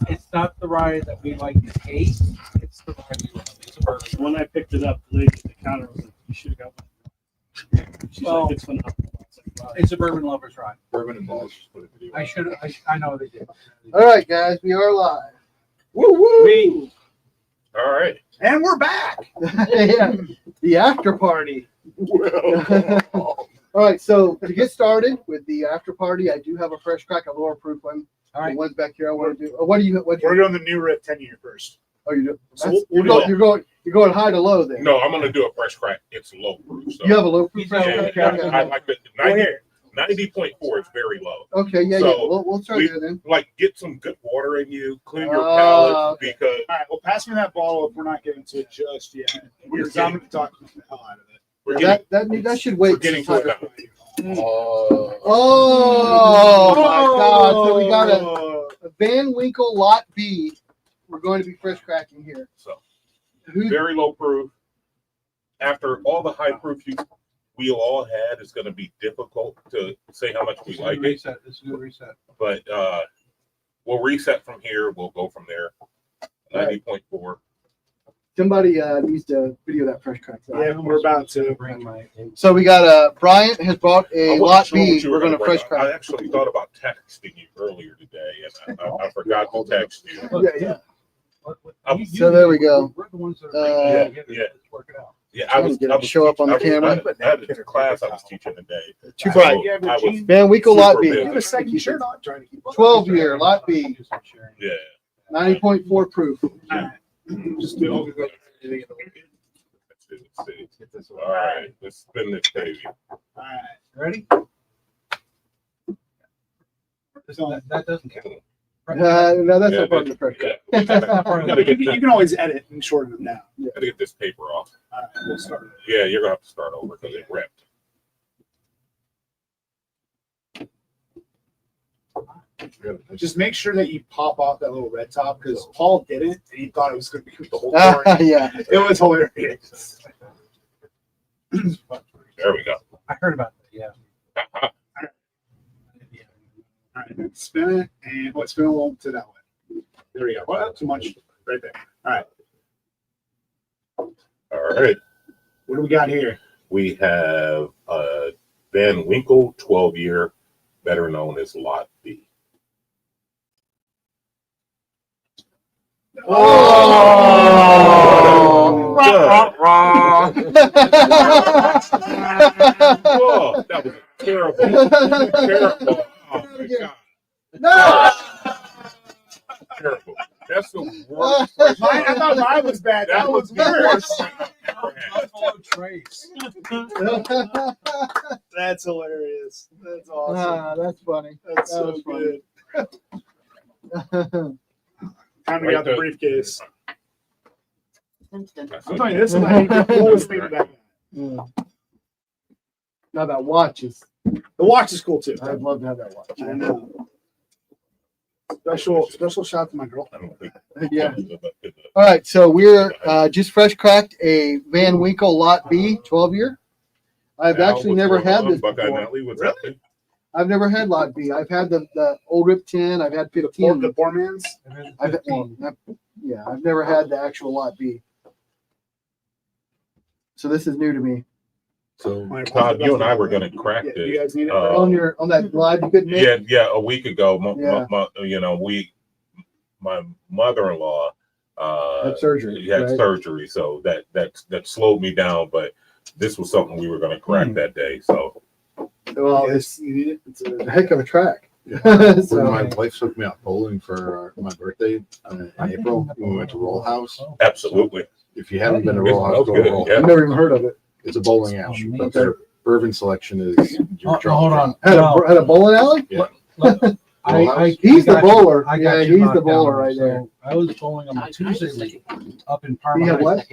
It's not the ride that we like to hate. It's the ride we love. It's a bourbon. When I picked it up, the lady at the counter was like, "You should have got one." She's Well, like, "It's phenomenal." It's like, wow. It's a bourbon lover's ride. Bourbon and balls. Just put a video. I should. I know they did. All right, guys, we are live. Woo woo. Me. All right. And we're back. Yeah, the after party. Well, All right, so to get started with the after party, I do have a fresh crack, a lower proof one. All right. The one's back here. I want to do. What do you? What? We're doing the new Rift 10-year first. Oh, you do. So That's- we'll do you're going high to low then. no, I'm gonna do a fresh crack. It's low proof. So. You have a low proof fresh Yeah, crack. I like the Well, here. 90.4 is very low. Okay, yeah, So, We'll start we- there then. Like, get some good water in you, clean your Oh, palate okay. because All right, well, pass me that bottle if we're not getting to it just yet. Because I'm going to talk the hell out of it. we're Yeah, getting, that should we're wait. getting some to it time. now. Oh my God! So we got a Van Winkle Lot B. We're going to be fresh cracking here. So Who? very low proof. After all the high proof we all had, it's gonna be difficult to say how much we This is a like it. reset. This is a reset. But we'll reset from here. We'll go from there. 90.4. Somebody needs to video that fresh crack. Yeah, we're about to. Bring my. So we got Bryant has brought I a wasn't Lot sure what B. you We're going to bring fresh up. I crack. actually thought about texting you earlier today, and I forgot to text you. Yeah. So there we go. We're the ones that are Yeah, bringing it together. yeah. Let's work it out. Yeah, Trying to get it to show up on the camera. I had a class I was teaching today. Too So bright. I was, Van Winkle Lot Super B. big. You have a second shirt on. Trying to keep up. 12-year Lot B. yeah. 90.4 proof. Just do it. Let's see. All right, let's spin this baby. All right. Ready? That doesn't count. No, that's Yeah, not part of the fresh Yeah. crack. Gotta get You can always edit and shorten them down. Gotta get this paper off. All right, we'll start. Yeah, you're gonna have to start over because it ripped. Just make sure that you pop off that little red top because Paul didn't and he thought it was going to be the whole story. Yeah. It was hilarious. There we go. I heard about that. Yeah. All right, spin it and spin a little to that way. There we go. Well, not too much right there. All right. All right. What do we got here? We have Van Winkle 12-year, better known as Lot B. Oh! Oh, that was terrible. Terrible. Oh my God. No! Terrible. That's the worst. first I time. thought mine was bad. That was the worse. worst I've ever had. Buffalo Trace. That's hilarious. That's awesome. That's funny. That's that so was good. funny. Time to get out the briefcase. That's I'm telling you, this is like the coolest thing about it. Now that watch is, The watch is cool too. I'd love to have that watch. I know. Special shout to my girl. I don't think. Yeah. All right, so we're just fresh cracked a Van Winkle Lot B 12-year. I've actually never had this Buckeye before. Natalie, what's happening? I've never had Lot B. I've had the old Rip 10. I've had 15. The poor man's. I've never had the actual Lot B. So this is new to me. So Todd, you and I were gonna crack Yeah, you this. guys need it? On that live you couldn't make. Yeah, a week ago, Yeah. my mother-in-law Had surgery. had right? surgery, so that slowed me down. But this was something we were going to crack that day. So Well, Yes, you need it. It's a heck of a track. When So, my wife took me out bowling for my birthday in April, we went to Roll House. absolutely, If you haven't been to It Roll House, smells go to good, Roll yeah. I've House. never even heard of it. It's a bowling alley, but their bourbon selection is your jaw Hold drop. on. Had a bowling alley? He's the bowler. I got Yeah, you he's the knocked bowler down. right So there. I was bowling on a Tuesday up in He Parma. had what?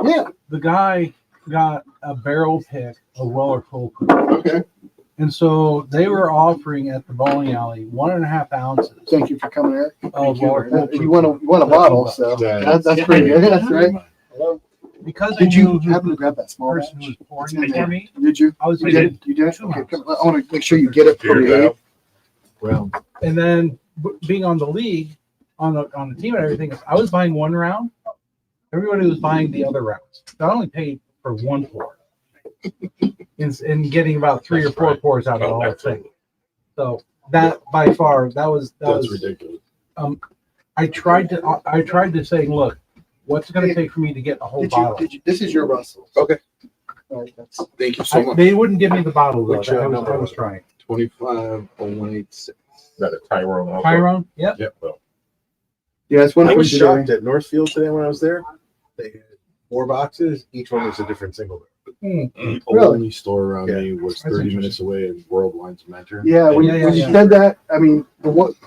Yeah. The guy got a barrel pick of Weller Cold Proof. Okay. And so they were offering at the bowling alley 1.5 ounces Thank you for coming, Eric. of Weller Cold Proof. You want a bottle, so that's pretty good. That's right. Because I Did you knew who happen to the grab that small person batch? who was pouring it for me, Did you? I was You did? You did? Okay, come, I want to make sure you get it for Here, me. Val. Well, And then being on the league, on the team and everything is I was buying one round. Everybody was buying the other rounds. So I only paid for one pour. And getting about 3 or 4 pours out of the Oh, whole excellent. thing. So that by far that was ridiculous. I tried to say, look, what's it going to take for me to get a whole bottle? This is your Russell. Okay. All right, that's, Thank you so much. They wouldn't give me the bottle though. Which, I number was was it? trying. 25,186. Is that a Tyrone also? Tyrone, yep. Yep. Well, yeah, it's one I for was today. shocked at Northfield today when I was there. They had 4 boxes. Each one was a different single barrel. The Really? only store around Yeah. me was That's 30 minutes away in World Wine Center. Yeah, when, Yeah, when you yeah. said that, I mean,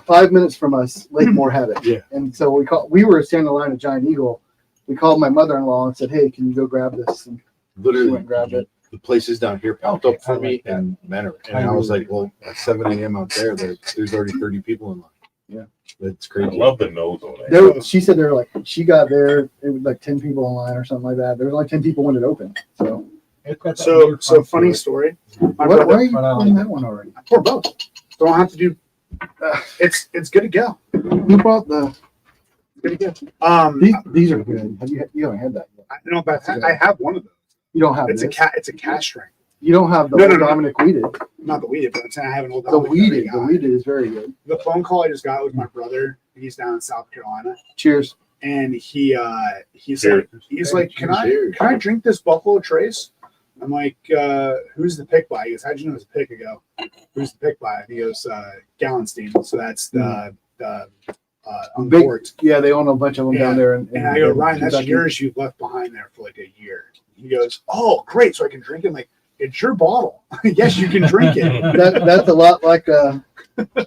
5 minutes from us, Lakemore had it. Yeah. And so we were standing in line at Giant Eagle. We called my mother-in-law and said, "Hey, can you go grab this?" And she Literally, went and grabbed it. the places down here popped Okay, up for I me like that. and Manor. And I I was really like, well, at 7 a.m. out there, there's already 30 people in line. Yeah. That's I crazy. love the nose on that. She said there were like, she got there, it was like 10 people in line or something like that. There was like 10 people when it opened. So It's got that So weird so funk to funny it. story. My why brother, are you but, playing that one already? I pour both. Don't have to do. It's good to go. Who bought the? Good to go. These are good. You haven't had that yet. I, no, but I have one of those. You don't have It's this. It's a cash string. You don't have the No, old no, no. Dominic Weeded. Not the weeded, but I'm saying I have an old. The Dominic Weeded. that The I got. Weeded is very good. The phone call I just got was my brother. He's down in South Carolina, Cheers. and he's Cheers. like, can I Cheers. drink this Buffalo Trace? I'm like, who's the pick by? He goes, how'd you know it was a pick? I go, who's the pick by? And he goes, Gallenstein. So that's the Big- uncorked. Yeah, they own a bunch of them down there. And I go, Ryan, that's Kentucky. yours. You left behind there for like a year. He goes, oh, great. So I can drink it. I'm like, it's your bottle. Yes, you can drink it. That's a lot like a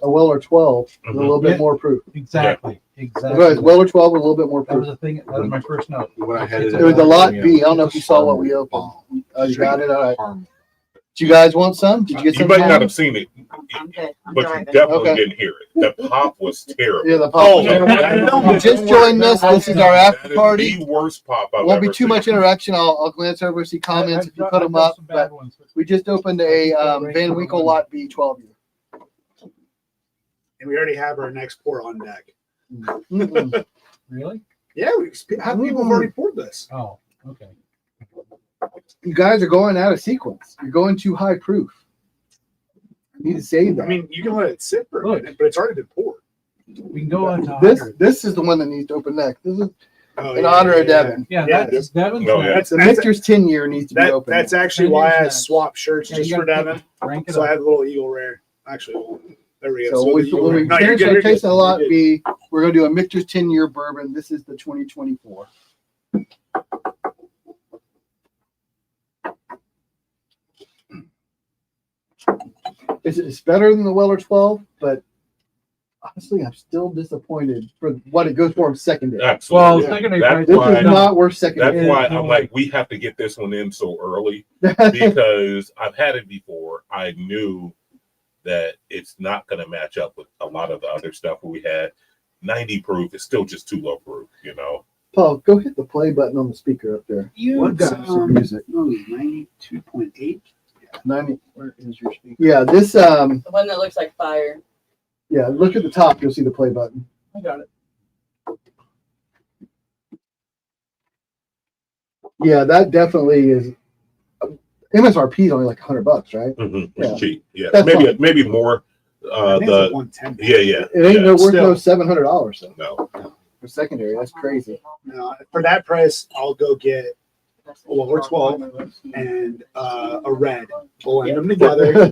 Weller 12, with a little bit Yeah. more proof. Exactly. Right, Exactly. Weller 12 with a little bit more That was proof. the thing. That was my first note. When I had It It was a lot B. I don't know if you saw what we opened. Oh, you got it? All right. Farm. Do you guys want some? Did you get You some? might not Tom? have seen it, I'm good. I'm but you driving. definitely Okay. didn't hear it. The pop was terrible. Yeah, the pop. Oh, You just joined us. This is our after That is party. The worst pop I've Won't be ever too seen. much interaction. I'll glance over, see comments if you put them up. But we just opened a Van Winkle Lot B 12 year. And we already have our next pour on deck. Mm-mm. Really? Yeah, how people have already poured this? Oh, okay. You guys are going out of sequence. You're going too high proof. You need to save that. I mean, you can let it sit for a Look. minute, but it's already been poured. We can go on to this 100. this is the one that needs to open next. This is Oh, in honor of Devin. Yeah, Yeah, that's Devin's Oh, yeah. next. The Michter's 10 year needs to be open. That's actually Ten why years I next. swapped shirts Yeah, just you for gotta Devin. Rank it So I up. have a little Eagle Rare. Actually, there we go. So So when the Eagle we Rare. No, you're finish good, our you're Taste good, of the Lot you're good. B, we're going to do a Michter's 10 year bourbon. This is the 2024. It's better than the Weller 12, but honestly, I'm still disappointed for what it goes for in secondary. Absolutely. Well, Yeah. secondary That's price. This why- is not worth secondary. That's why I'm no. like, we have to get this one in so early because I've had it before. I knew that it's not going to match up with a lot of the other stuff we had. 90 proof is still just too low proof, you know. Paul, go hit the play button on the speaker up there. What's, Got some music. 92.8. 90. Where is your speaker? Yeah, this The one that looks like fire. yeah, look at the top, you'll see the play button. I got it. Yeah, that definitely is MSRP is only like $100, right? It's Yeah. cheap. Yeah. That's Maybe more. I think it's like 110. Yeah. It ain't no worth no Still. $700 though No. for secondary. That's crazy. No, for that price, I'll go get a Weller 12 and a red. Blend them together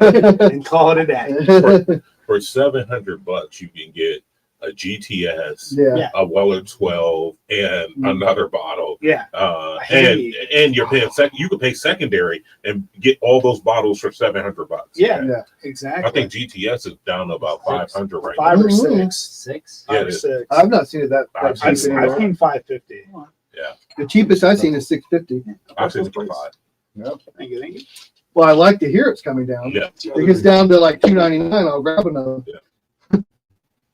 and call it a day. For $700, you can get a GTS, Yeah. a Weller 12, and another bottle. Yeah. And you're paying you can pay secondary and get all those bottles for $700. Yeah. Yeah. Exactly. I think GTS is down to about 500 right now. 5 or Mhm. 6. Yeah, 5 it or is. 6. I've not seen it that I've cheap I've anywhere. seen 550. The cheapest I've seen is $650. I've seen it for 5. Thank you. Thank you. Well, I like to hear it's coming down. Yeah. If it gets down to like $2.99, I'll grab another.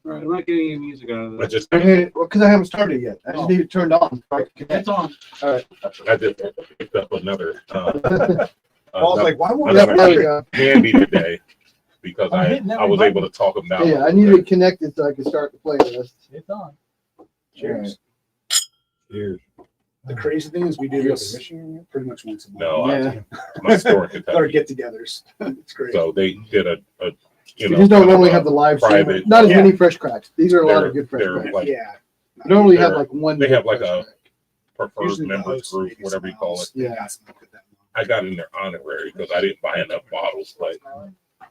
All right, I'm not getting any music out of I this. just Because I haven't started yet. I just need it turned on. It's on. I just picked up another Paul's like, why won't Yeah, another there we go. handy today because I'm hitting I every was button. able to talk them down. Yeah, I needed it connected so I could start the playlist. It's on. Cheers. Cheers. The crazy thing is we do You have this permission yet? pretty much once a month. No, Yeah. my store in Our Kentucky. get-togethers. It's great. So they did a We just don't normally have the live stream. private- Not as Yeah. many fresh cracks. These are a lot of They're- good fresh they're cracks. like- yeah. We normally have they're- like one. they good have like fresh a- crack. preferred Usually the members host, group, maybe whatever you someone call else. it. Yeah. Ask them to put that one. I got in their honorary because I didn't buy enough bottles, but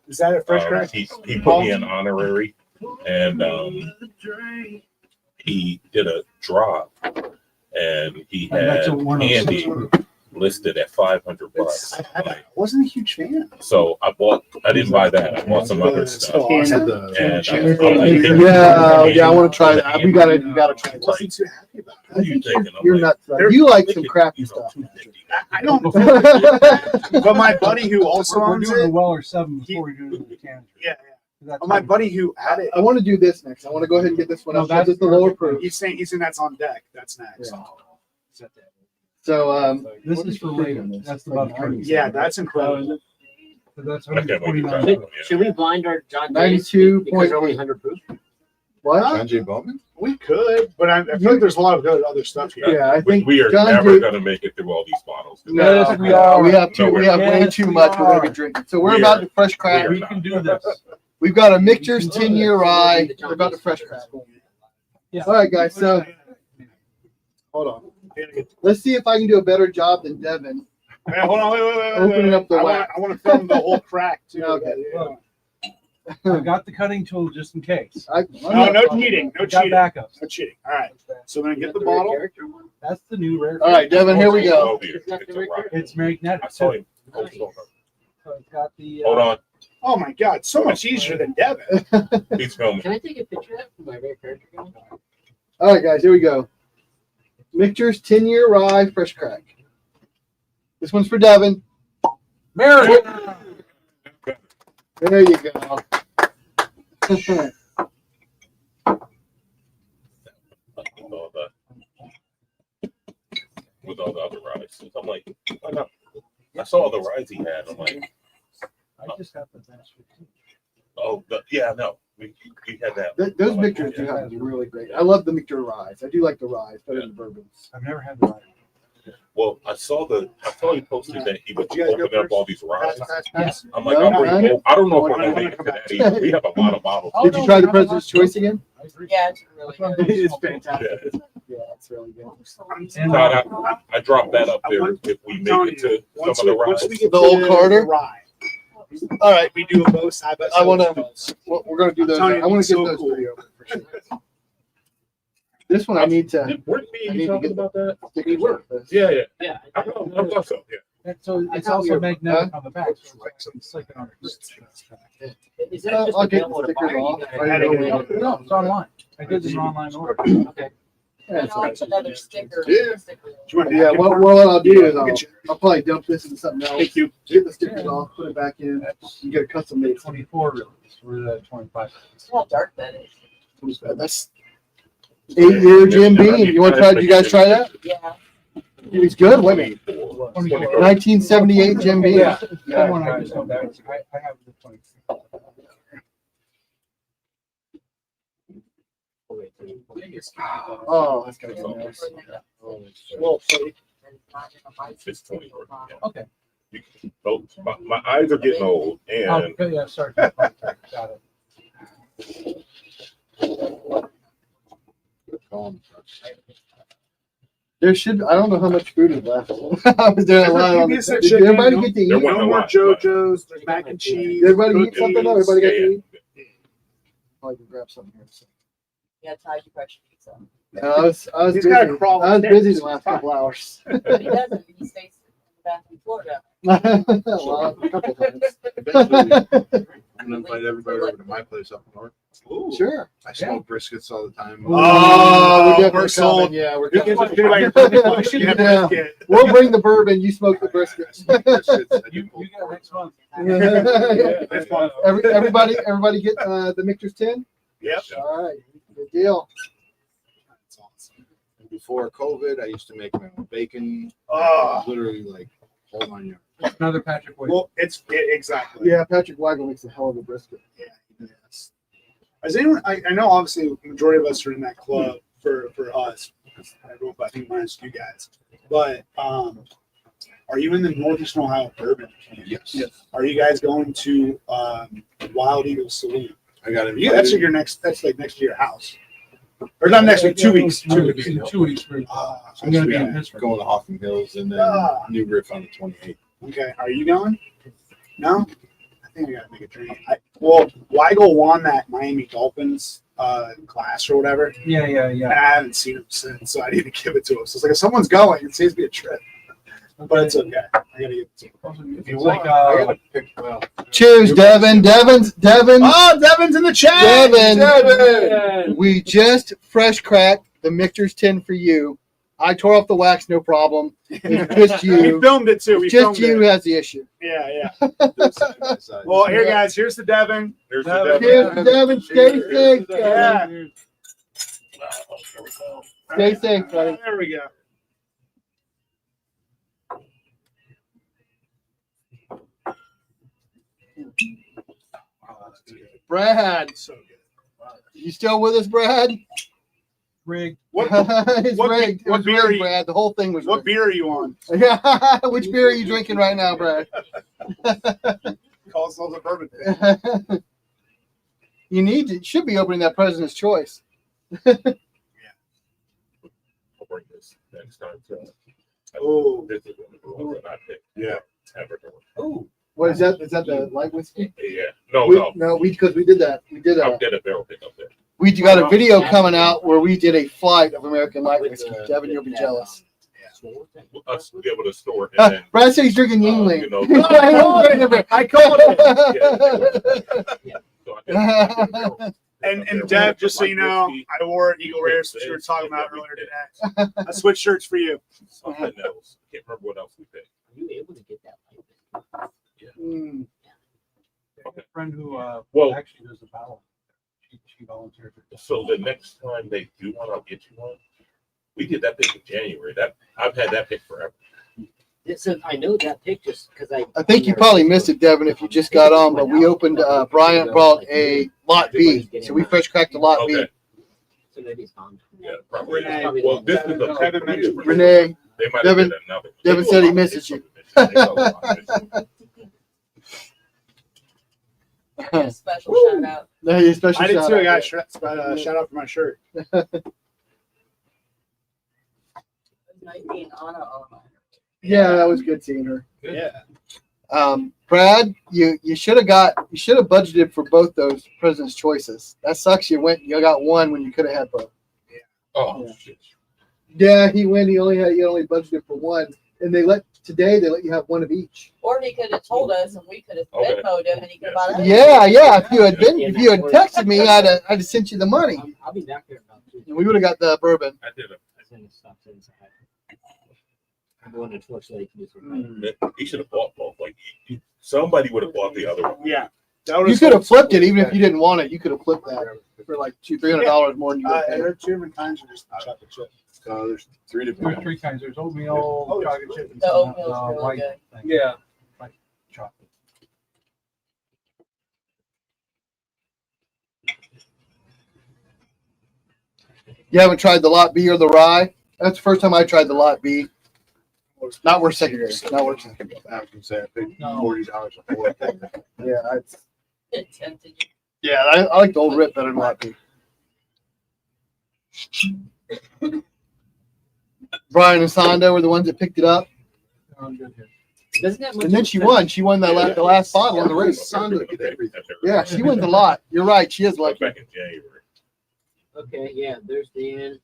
Is that a fresh crack? he put me in honorary, and he did a drop, and he That's had a 106 candy proof. listed at $500. I wasn't a huge fan. So I didn't buy that. I bought some other stuff. Awesome. Yeah, I want to try that. You gotta try I that. wasn't too happy about it. I think thinking? I'm you're like, nuts. You like some crappy stuff. I don't. But my buddy who also We're owns doing the it, Weller 7 before we do the Cancer. yeah. That's My how- buddy who had it, I want to do this next. I want to go ahead and get this one No, up. That's that's the lower proof. he's saying that's on deck. That's next. Yeah. So This is for later. That's about 30. Yeah, that's incredible. So that's I can't wait to try 149. that one, yeah. Should we blind our John Jays 92 because they're only point- 100 proof? what? John J. Bowman? We could, but I feel like there's a lot of good other stuff here. Yeah, I think We are John never Jay- going to make it through all these bottles. No, Yes, we are. we have too. No, We have way yes, too we much. We're gonna are. be drinking. So we're We about are. to fresh crack. We We can do this. We've got a Mixers 10-year rye. We're about to fresh crack. Yeah. All right, guys. So Hold on. let's see if I can do a better job than Devin. Hey, hold on. Wait. Opening up the I wax. want to film the whole crack too. Okay. Yeah. I got the cutting tool just in case. No cheating. No I got cheating. backups. No cheating. All right. So I'm gonna get the bottle. That's the new rare. All right, Devin. Here we go. Oh, dear. It's a rock. It's magnetic. I saw him. Hold on. So it's got the. Hold on. Oh my God, so much easier than Devin. He's filming. Can I take a picture of that for my rare character going? All right, guys. Here we go. Mixers 10-year rye fresh crack. This one's for Devin. Mary. There you go. With all the other rides. I'm like, why not? I saw the rides he had. I'm like, I just got the best. oh, yeah, no. We had that. Those mixers do have to be really great. I love the mixer ryes. I do like the ryes better than the bourbons. I've never had the ride. Well, I saw he posted that he was Did you guys go opening up first? all these rides. Yes. I'm like, No, I don't know if we're I gonna wanna make it to come that back. either. We have a lot of bottles. Oh, Did you try the President's Choice again? Yeah, it's really good. It's fantastic. Yeah. Yeah, it's really good. And, Todd, I dropped that up there if we make Telling it to some Once of we, the once rides. we get The to old Carter? the rye, All right, we do them both side by side. I wanna- we're gonna do those. Tony, I want it's to get so those cool. for you. For sure. This one I need to. Weren't me I and need you to talking get- about that? We were. Yeah. Yeah. I thought so, yeah. and so it's thought we also were- magnetic on the back. So it's like an Is that just I'll get available the to buy? stickers off. or you guys- No, it's online. I did an online order. Okay. Yeah, And it's I'll all have another sticker. Yeah. sticker. Do you want right. Yeah, napkin what for what I'll do Yeah, is I'll get you- I'll probably dump this into something else. Thank you. Get the stickers off, put it back in, and get a custom made. 24 release. We're at 25. See how dark that is. That's 8-year Jim Beam. You want to try? You guys try that? Yeah. He's good. Wait a minute. 24. 1978 Jim Beam. Yeah. That one I just don't know. I have the 24. Oh, that's gonna be nice. Well, It's 24. Yeah. Okay. So my eyes are getting old, and Oh, yeah, sorry. Got it. There should. I don't know how much food is left. I was doing a lot on Give me some the. Did chicken, everybody no- get to There eat? wasn't no a more lot, JoJo's. There's mac and cheese. Did everybody eat something? No, everybody got to Yeah. eat. Oh, I can grab something here. Yeah, Ty, you probably should eat some. I was He's busy. gotta crawl I was upstairs. busy the last couple hours. But he doesn't. He stays in the bathroom floor down. Well, a couple times. Eventually, I'm gonna invite everybody over to my place up north. Sure. I smoke briskets all the time. Oh, definitely we're sold. coming. Yeah, we're You coming. guys are doing like push. You have Yeah. brisket. We'll bring the bourbon. You smoke the brisket. Briskets, I do You pulled got next month. Yeah, that's fun. Everybody get the Mixers 10? Yep. All right. Good deal. That's awesome. And before COVID, I used to make my own bacon. Oh. Literally, like, hold on your. Another Patrick Wade. Well, exactly. Yeah, Patrick Weigel makes a hell of a brisket. Yeah, he does. Has anyone? I know obviously the majority of us are in that club for us. I drove, I think minus you guys. But are you in the Northeastern Ohio Bourbon? Yes. Are you guys going to Wild Eagle Saloon? I got it. Yeah, that's your next. That's like next to your house, or not next week. 2 weeks. 2 weeks. In 2 weeks. I'm gonna be in Pittsburgh. Going to Hoffman Hills and then New Riff on the 28th. Okay, are you going? No, I think I gotta make a drink. Well, Weigel won that Miami Dolphins class or whatever, Yeah, yeah, and yeah. I haven't seen him since, so I need to give it to him. So it's like if someone's going, it saves me a trip, but it's okay. I gotta give it to him. If you like, I got to pick. Well, Cheers, Devin. Devin. Oh, Devin's in the chat. Devin. We just fresh cracked the Michter's 10 for you. I tore off the wax, no problem. It's just We you. filmed it too. We Just filmed you it. has the issue. Yeah, yeah. Well, here, guys. Here's the Devin. There's Devin. the Cheers, Devin. Stay safe, Devin. Yeah. Stay safe, buddy. There we go. Brad, So good. you still with us, Brad? Rick, What It's what rigged. It what was beer are rigged, you- Brad. The whole thing was what rigged. beer are you on? Yeah. Which beer are you drinking right now, Brad? Call us all the bourbon. You should be opening that President's Choice. I'll bring this next time. Oh. This is one that I picked. Yeah. Labrador. oh, What is that? Is that the light whiskey? Yeah. No. No, because we did that. We did I did a barrel pick up there. We got a video coming out where we did a flight of American light whiskey. Devin, you'll be jealous. Us be able to store it and then Brad said he's drinking Yingling. you know, I called it. so I did And Deb, just so you know, I wore Eagle Rare since you were talking about earlier today. I switched shirts for you. something else. Can't remember what else we picked. Are you able to get that? Mm. I have a friend who Well- actually does the battle. She volunteered. So the next time they do one, I'll get you one. We did that pick in January. That I've had that pick forever. So I know that pick just because I think you probably missed it, Devin, if you just got on, but we opened, Bryant brought a lot B. So we fresh cracked a lot B. Okay. So maybe it's gone. Yeah, probably. Renee. Well, this is a Devin pick. mentioned- Renee, They might Devin- have did another. Devin said he misses you. A special shout out. no, you special I did shout too. I out. got shout out for my shirt. It was nice being Anna on my. Yeah, that was good seeing her. Yeah. Brad, you should have budgeted for both those President's Choices. That sucks. You got one when you could have had both. Oh, Yeah. shit. Yeah, he went. He only budgeted for one, and they let you have one of each. Or he could have told us and we could have Okay. Venmoed him and he could have bought it. Yeah. If you had texted me, I'd have sent you the money, I'll be back there in about 2 and we would have got the bourbon. I did a. I'm going to Torch Lake. to do some- He should have bought both. Like somebody would have bought the other one. Yeah. You could have flipped it, even if you didn't want it. You could have flipped that for like $300 more than you would And pay. there are 2 different kinds of just chocolate chip. There's 3 There's different. three kinds. There's oatmeal, Oh, yeah. chocolate chip, and The some, oatmeal's really white good. thing. Yeah. White chocolate. You haven't tried the Lot B or the Rye? That's the first time I tried the Lot B. Not worth secondary. Not worth secondary. I was gonna say I paid No. $40 for it. Yeah, It tempted you. yeah. I like the old Rip better than Lot B. Brian and Sonda were the ones that picked it up, Sounds good here. Doesn't that much and then she won. She won the last bottle on the race. Sonda get everything. Yeah, she wins a lot. You're right. She is lucky. Back in January. Okay, yeah, there's Dan.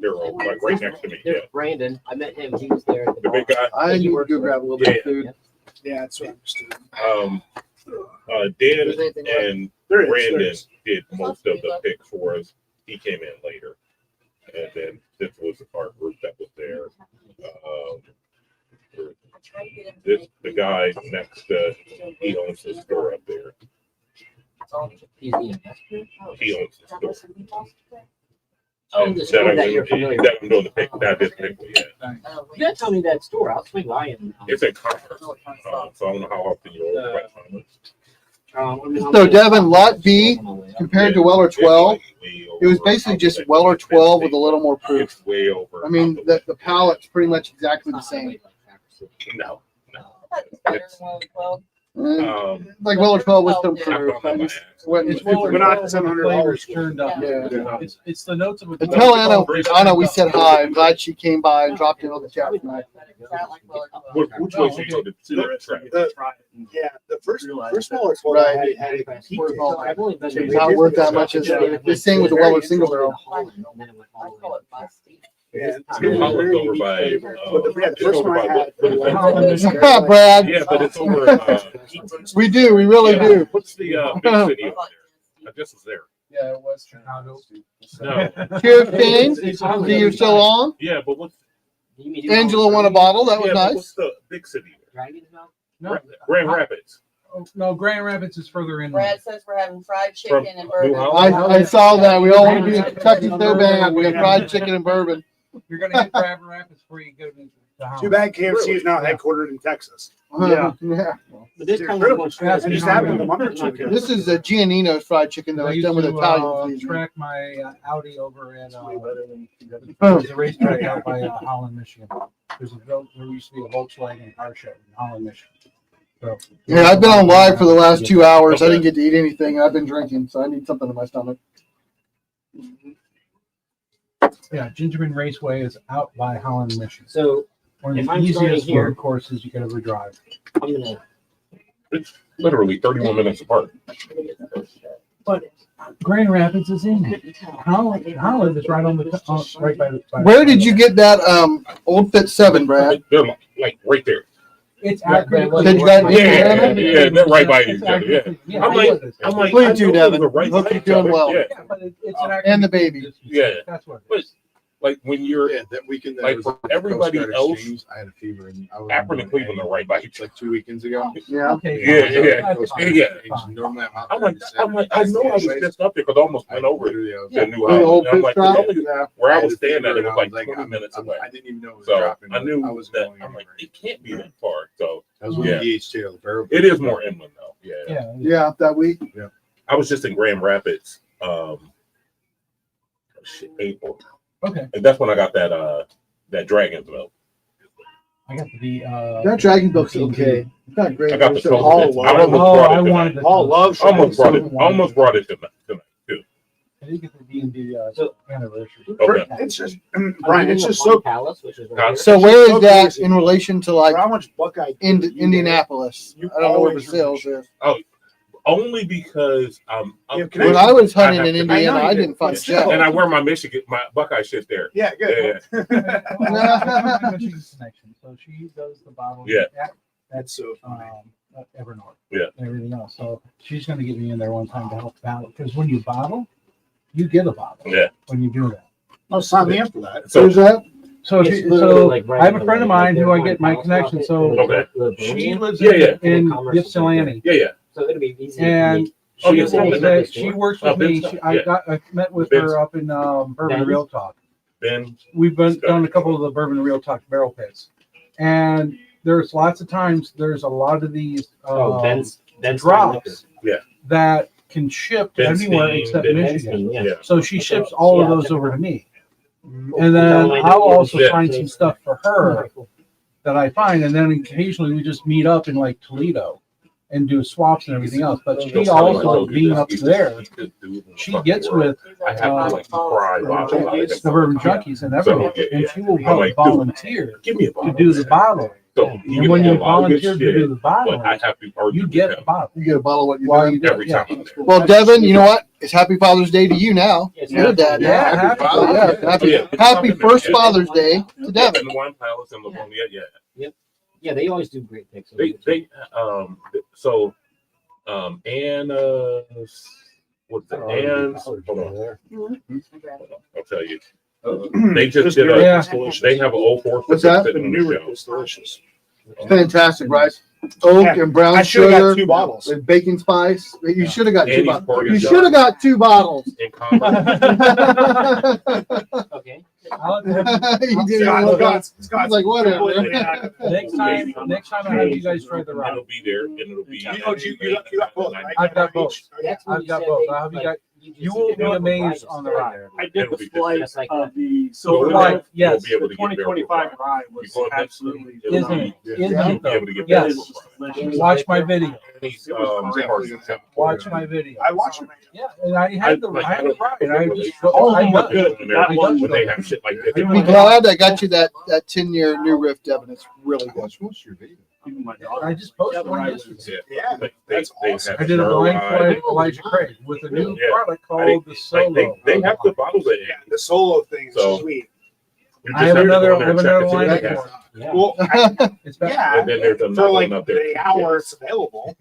They're all like right next to me. Yeah. There's Brandon. I met him. He was there. At The big guy. I need to go grab a little bit of food. Yeah, that's what I understood. Dan There's anything left? and There is. Brandon did most of the picks for us. He came in later. And then this was our group that was there. I tried to get him to This make the guy next he owns the store up there. He's the investor. He owns the store. Oh, And the store that you're familiar with. That I'm doing the pick. That is pick. Yeah. You gotta tell me that store. I'll swing by and. It's in Commerce. So I don't know how often you order by Commerce. So Devin, Lot B compared to Weller 12, it was basically just Weller 12 with a little more proof. It's way over. I mean, the pallet's pretty much exactly the same. No. I thought it was better than one twelve. Like Weller 12 with some Tap proof. on I my just ass. went It's with well, We're not at flavors $700. turned up. Yeah. It's the notes of a. Tell Anna we said hi. I'm glad she came by and dropped in on the chat tonight. Which way should you go to track? Yeah, the first smaller 12 I Right. had it peaked Well, at It's not worth that much as this thing was a Weller single barrel. I call it musty. Yeah, Holland's over by. But the It's first over one I by had, what is that? Brad, Yeah, but it's over. we do. We really do. What's the big city over there? I guess it's there. Yeah, it was Chicago. No. Cheers, Shane. See you so long. Yeah, but what's Angela won a bottle. That was yeah, but nice. what's the big city? No, Grand Rapids. no, Grand Rapids is further in. Brad says we're having fried From chicken and New bourbon. Holland? I saw that. We all want to be in Kentucky so bad. We have fried chicken and bourbon. You're gonna hit Grand Rapids before you go to the house. too bad KFC is now headquartered in Texas. Yeah. But this Dude, kind really? of It just happened a month or two ago. This is a Giannino's fried chicken though. I It's used done with to Italian seasoning. track my Audi over at Oh. there's a racetrack out by Holland, Michigan. There used to be a Volkswagen car show in Holland, Michigan. So, Yeah, I've been on live for the last 2 hours. I didn't get to eat anything. I've been drinking, so I need something in my stomach. yeah, Gingerman Raceway is out by Holland, Michigan. So One If of the I'm starting easiest here- road courses you could ever drive. I'm gonna. It's literally 31 minutes apart. Grand Rapids is in there. Holland is right on the right by the. Where did you get that old Fit 7, Brad? They're like right there. It's accurate. Did you guys- Yeah, they're right by each other. Yeah. Yeah, I'm like, Please I do, know Devin. they're right Hope by you're each doing other. well. Yeah. Yeah, but it's an And the baby. distance. Yeah. That's what. But like when you're Yeah, that weekend. That Like, was for at the everybody Coast Guard else, Exchange, I had a fever and I was Akron and Cleveland are right by each other. like 2 weekends ago. Yeah. Okay. Yeah. That's fine. Yeah. That's fine. Normally I'm like, I know I was just up there because I almost went over to the new The old house. And I'm pit like, stop? it's only- where I was staying at, it was like 20 minutes away. I didn't even know it was So dropping. I knew I was that. going I'm like, anywhere. it can't be that far. So I was with Yeah. DH2. The barrel. it is more inland though. Yeah. Yeah. Yeah, that week. I was just in Grand Rapids, April, Okay. and that's when I got that Dragon's milk. I got the That Dragon Book's okay. It's not great. I got the It's so- Paul Trojan. loves I almost Oh, brought I it tonight. wanted the. Paul loves Almost brought it. So Almost brought it tonight too. I did get the D&D anniversary. Okay. It's just, Brian, it's just so. Palace, which is right here. So where is that in relation to like How much Buckeye? Indianapolis? You I don't know where always Brazil's is. Only because Yeah, can When I was I hunting have in to- Indiana, I know I you didn't did. find Yeah. shit. and I wear my Michigan, my Buckeye shit there. Yeah, good. Michigan connection. So she does the bottle. Yeah. That's so funny. Evernorth. Yeah. And everything else. So she's going to get me in there one time to help bottle because when you bottle, you get a bottle. Yeah. When you do that. Oh, sign me up for that. So Where's that? So It's she, literally so like right I have a in friend of the- mine who I like get my Palace connection. Market, So Okay. she lives Yeah, yeah. in Commerce Ypsilanti. yeah. So it'll be easy. And Oh, she, yeah, was yeah, saying yeah. that she works with me. I met with Ben's. her up in Bourbon Ben's. Real Talk. Ben, We've done a couple of the Bourbon Real Talk barrel pits, and there's lots of times there's a lot of these Ben's drops Yeah. that can ship to Ben's anywhere Steam, except Ben's Michigan. yeah. yeah. So she ships all of Yeah. those over to me, and then I'll also find some stuff for her that I find, and then occasionally we just meet up in like Toledo and do swaps and everything else. But Don't she tell him I also, told you being this. up He's there, just a dude in the she fucking gets world. with I have to like cry watching the Bourbon Junkies and So, everything, yeah, and she will I'm help like, dude, volunteer Give me a to bottle. do the bottle. So And give when me you a bottle of volunteer to shit, do the bottle, but I have to argue you with get him a bottle. You get a bottle of what you While do. you do every it, yeah. time I'm there. Well, Devin, you know what? It's Happy Father's Day to you now. Yes, You're a dad. now. Yeah, happy Father's Yeah, happy, Yeah. happy first Father's Day to Devin. And the Wine Palace and Livonia, yeah. Yeah, they always do great picks. So Anne what's it? Anne's hold on, I'll tell you. They just did a Yeah. they have an 04 What's that? The sitting on the new shelf. is delicious. Fantastic, right? Oak Yeah, and brown I should have got sugar 2 bottles. and baking spice. You should have got 2 Annie's bottles. Party You Shop should have got 2 bottles. in Commerce. Okay. I'll have You didn't even Scott's look got- up. Scott's like, whatever. completely out of it. next time I have you guys try the ride. It'll be there, and it'll be. You got both, right? I've got both. That's when I've you got said both. they, I'll have you like, guys. just You will sit be there with amazed rides on the there. ride. I did It'll the be flight Just like of that. the Go Silver in Flight, there, yes. you'll be able The to get Bear 2025 Brook ride You was go in there, absolutely it'll Isn't be- it? you'll Isn't it be able though? to get Yes. Bear Brook Watch my video. These, parks. Watch my video. I watched it. Yeah, and I had the Like, I had the ride. And I just All of I them were got good. When That one when they have shit like this. Be glad I got you that 10-year new rift, Devin. It's really good. Watch most of your videos. even my daughter. I just posted one yesterday. Yeah, They that's awesome. have I did a snow blind ride. flight of Elijah Craig with a new Yeah. product I called think, the Like, Solo. they have the bottles in Yeah, the solo thing is So- sweet. You I just have to go another in there and check another and see line what they for have. it. Yeah. Well, It's back. yeah, And then there's for another like one up there. the hour it's available.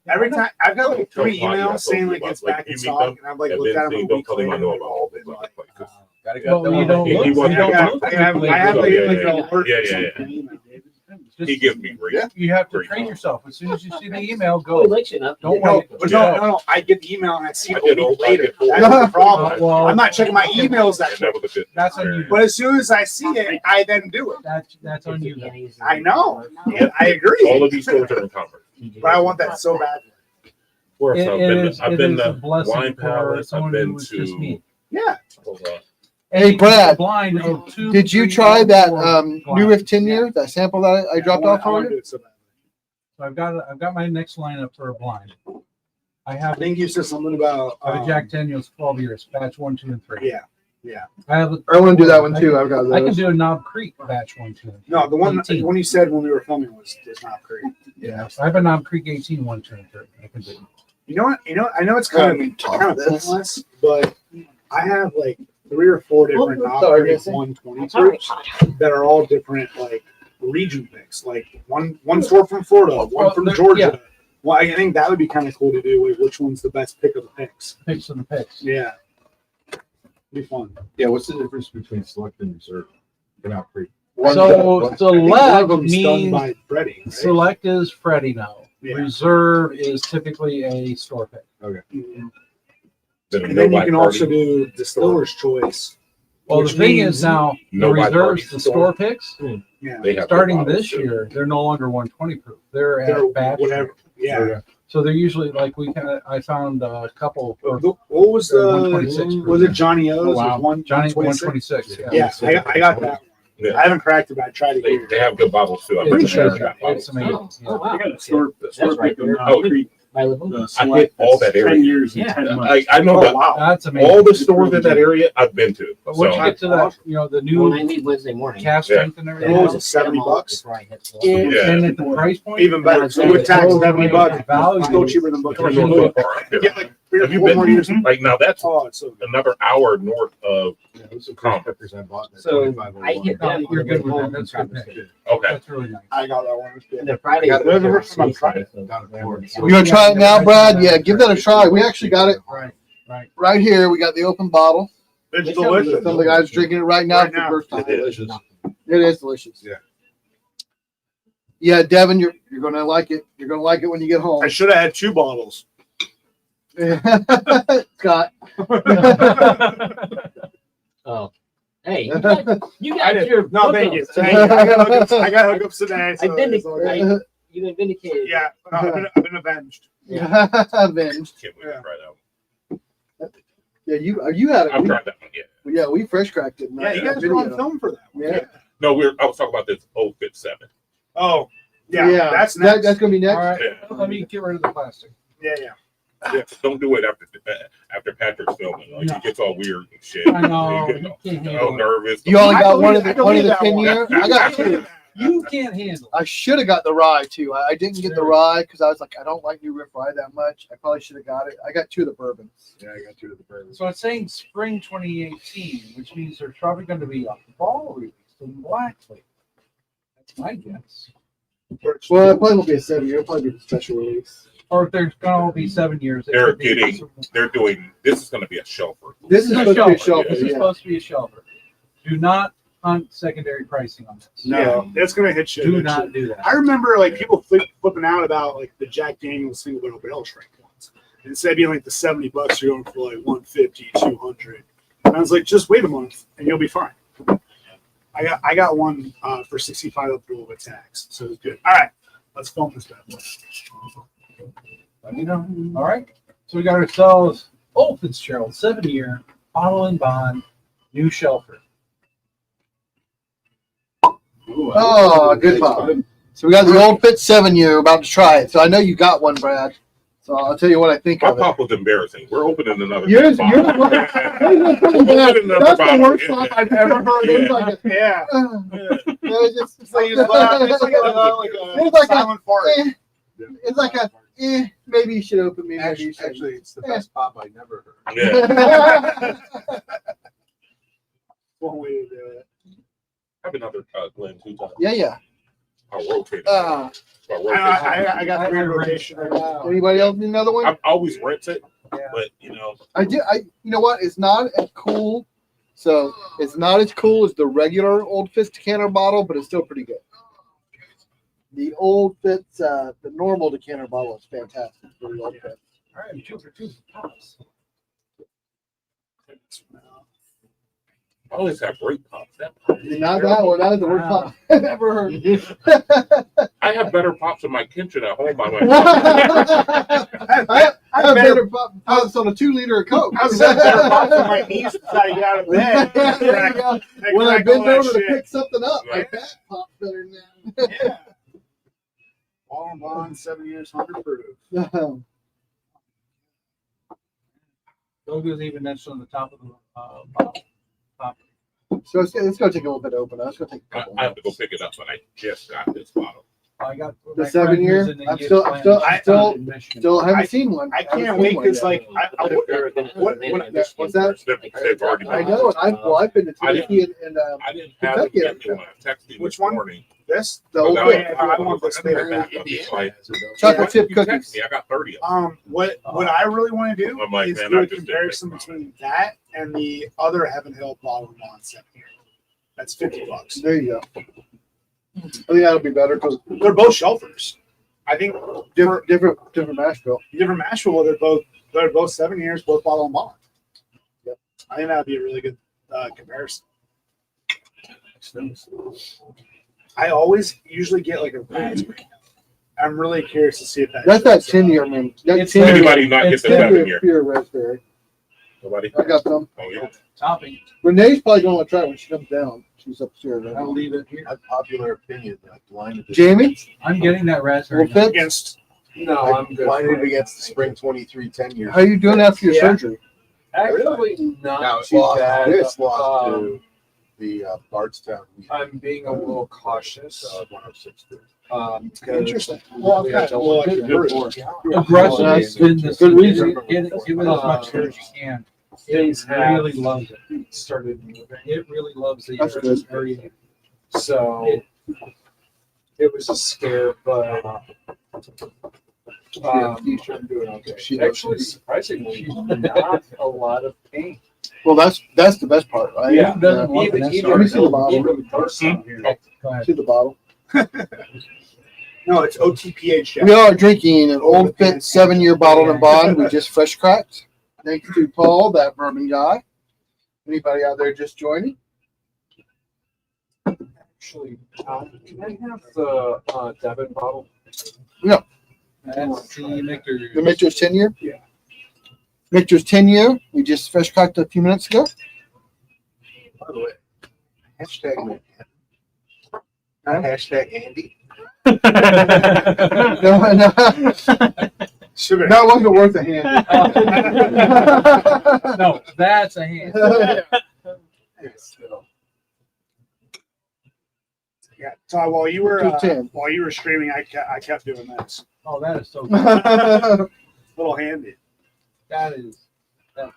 Every time I've got like 3 Don't lie, yeah, emails saying don't like lie. it's Like, back you in meet stock, them, and I've like And looked at then them see, a don't week tell them I later. know about all and those other like, places. Well, you don't He look. wants You to don't talk. look. I have at I have the like, Yeah, like yeah, a alert yeah, or yeah, yeah. something. Just- He gives me grief. You have to Great. train yourself. As soon as you see the email, Oh, go. he likes you enough. Don't No, wait. but no. I get the email and I see it I a did week all- I later. did all- That's the problem. Well, I'm not checking my emails that And quick. that was a good. That's on you. But as soon as I see it, I then do it. That's on you. I know. Yeah, I agree. All of these stores are in Concord. But I want that so bad. Where else? I've It been is a to blessing Wine for Palace. someone I've who been was just me. Yeah. to. Hey, Brad, Blind of 2, did you 3, try that 4 new blind. rift 10-year? That sample that I dropped off I on want to you? do it so bad. So I've got my next lineup for a blind. I I have think you said something about Jack Daniels 12 years, batch 1, 2, and 3. Yeah. I have. I want to do that one too. I've got I can those. do a Knob Creek batch 1, 2, and 3. No, the one 18. you said when we were filming was not great. Yeah, I have a Knob Creek 18, 1, 2, and 3. I can do. You know what? I know it's kind of this. pointless, but I have like 3 or 4 different Oh, Knob sorry, Creek Jesse. 120 groups that are all different, like region picks. Like one store from Florida, one Well, from they're- Georgia. Well, I think that would be kind of cool to do. Like, which one's the best pick of the picks? Picks and the picks. Yeah, be fun. Yeah, what's the difference between select and reserve? For now, free. So I think one of select them's done means by Freddie. Right? select is Freddie now. Yeah. Reserve is typically a store pick. Mhm. Then And then you can party. also do distiller's choice. Well, Which the thing means is now the no by reserves, party the store. store picks, Yeah, They have starting the bottles, this too. year, they're no longer 120 proof. They're they're at batch. whatever. Yeah. So they're usually like I found a couple. For What was They're the 126 proof. was it Johnny O's? Oh, wow. Was one Johnny 126? 126. Yeah, I got that one. Yeah. I haven't cracked it, but I tried to They, get they it. have good bottles too. I'm It's pretty sure amazing. they got bottles. It's amazing. Oh, Yeah. wow. I got a store That's right. right. Oh, I live in. The I hit all that area. 10 years and Yeah. 10 months. I know Oh that wow! That's amazing. all the stores in that area I've been to. But So once you get to that, the When I new leave Wednesday morning. cast Yeah. strength and everything, What was else, it, $70? Before I hit the- and, Yeah. and at the price point, Even better. So with tax, $70. Value. Still cheaper than book. Have You get like 3 or Have you 4 been? more years. Like now that's Oh, it's so good. another hour north of. Yeah, those are Calm. peppers I bought. at So, 25 I hit them. You're good with home that. That's from good. Travis. Okay. That's really nice. I got that one. It's And good. then Friday. That's the first time I've tried it. Down at Florida. You gonna try it now, Brad? Yeah, give that a try. We actually got it Right. right here. We got the open bottle. It's Some delicious. Some of the guys drinking it right now Right for the now. first time. It's delicious. It is delicious. Yeah. Yeah, Devin, you're gonna like it. You're gonna like it when you get home. I should have had 2 bottles. Scott. Oh. Hey, you got, I did. your. No, thank you. hookups. Thank you. I got hookups today. So I've been it's all good. You've been vindicated. Yeah, no, I've been avenged. Avenged. Can't wait to try that one. Yeah, you had I've it. tried that one. Yeah. Yeah, we fresh cracked it. in Yeah, that you guys video. were on film for that one. Yeah. No, I was talking about this old Fit 7. Oh, yeah. That's That- next. that's gonna be next. All right. Yeah. Let me get rid of the plastic. Yeah. Yeah, don't do it after Patrick's filming. Like, No. he gets all weird and shit. I know. He You gets can't all handle it. nervous. You only I got one believe- of the I believe that 10 one. year. I got 2. You can't handle I should have got the rye too. I didn't get the rye because I was like, I don't like New Riff rye that much. I probably should have got it. I got 2 of the bourbons. Yeah, I got 2 of the it. bourbons. So it's saying spring 2018, which means there's probably going to be a fall release in Blackfoot. That's my guess. Well, it probably won't be a 7-year. It'll probably be a special release. Or if there's going to be 7 years. it They're could be getting- some- They're doing, this is going to be a shelfer. This is This supposed to be a shelter. shelter. This is Yeah. supposed to be a shelter. Do not hunt secondary pricing on this. No, it's gonna hit shit. Do not do that. I remember like people flipping out about like the Jack Daniel's single barrel barrel strength ones. Instead of being like the $70, you're going for like 150, 200. And I was like, just wait a month and you'll be fine. I got one for 65 of dual with tax, so it's good. All right, let's film this bad boy. Let me know. All right. So we got ourselves Old Fitzgerald 7-year bottle and bond new shelfer. Oh, good pop. So we got the old Fit 7-year about to try it. So I know you got one, Brad. So I'll tell you what I think My of it. pop was embarrassing. We're opening another. Yours- bottle. yours was- Opening another That's the bottle. worst pop I've ever heard. It's like a, Yeah. it's like, It's like a silent fart. it's like a, maybe you should open me. Maybe you should. Actually, it's the best pop I never heard. Yeah. One way to do it. Have another Glenn 2 times. Yeah. I'll rotate it. Uh, I'll rotate it. I got 3 rotation right now. anybody else need another one? I always rinse it, Yeah. but you know, You know what? It's not as cool. So it's not as cool as the regular Old Fitz decanter bottle, but it's still pretty good. The Old Fitz, the normal decanter bottle is fantastic for the Old Fitz. All right, 2 for 2 pops. I always have great pops. That pop is Not terrible. that one. That is the worst pop I've ever heard. I have better pops in my kitchen at home. By my I have better pops on a 2-liter of Coke. I was better off on my knees before I get out of bed. There you go. When I bend over to pick something up, my back pops better than that. Yeah. Ball and bond, 7 years, 100 proof. Logo's even mentioned on the top of the bottle. So it's going to take a little bit to open. It's going to take a couple I have to go pick it up, but I just got this bottle. I got The my 7 friend year? who's in the I'm ES still plan. in Michigan. Still haven't seen one. I Haven't can't seen wait one because, yet. like, What's that? They've already I know it. I've been to Tennessee and I didn't have it Kentucky. yet when I texted you Which this one? morning. this. the old But Fitz. now I want this later. back up. It's like, Chocolate chip you text cookies. me, I got 30 of them. What I really want to do I'm like, is man, do I a just didn't comparison think about between that and the other Heaven Hill bottle and bond set here. That's $50. There you go. I think that'll be better because They're both shelfers. I think different mash bill. different mash bill. They're both 7 years, both bottle and bond. Yep. I think that'd be a really good comparison. I always usually get like a raspberry. I'm really curious to see if That's that 10-year, man. That It's 10-year. Anybody not get the 7-year? Pure raspberry. Nobody? I got them. Oh, yeah. Topping. Renee's probably going to try it when she comes down. She's upstairs. Right I'll now. leave it here. Unpopular opinion, like blinded. Jamie? I'm getting that raspberry. Old Fitz? against. No, I'm blinded against the spring 23 10-year. How you doing after your Yeah. surgery? Actually, Now not it's too lost. bad. It's lost Um, to the Bardstown. I'm being a little cautious. 106. Because Interesting. Well, we have to look at good. it. Aggressive Well, has been the good reason. Give it as much care as you can. Things It really have loves it. started moving. It really loves the That's good. area. So it was a scare, but I'm doing okay. Actually, surprisingly, not a lot of pain. Well, that's the best part, right? Yeah. Who doesn't want Even, that even, Let me see the bottle. even person here. Go ahead. See the bottle. No, it's OTPH. We are drinking an Old Fit 7-year bottle and bond. We just fresh cracked. Thanks to Paul, that bourbon guy. Anybody out there just joining? Actually, can I have the Devon bottle? That's the Michter's. The Michter's 10-year? Yeah. Michter's 10-year. We just fresh cracked a few minutes ago. By the way, hashtag me. Not hashtag Andy. No, Sugar. that wasn't worth a hand. No, that's a hand. Yeah. So while you were 210. streaming, I kept doing this Oh, that is so good. little handed. That's nice.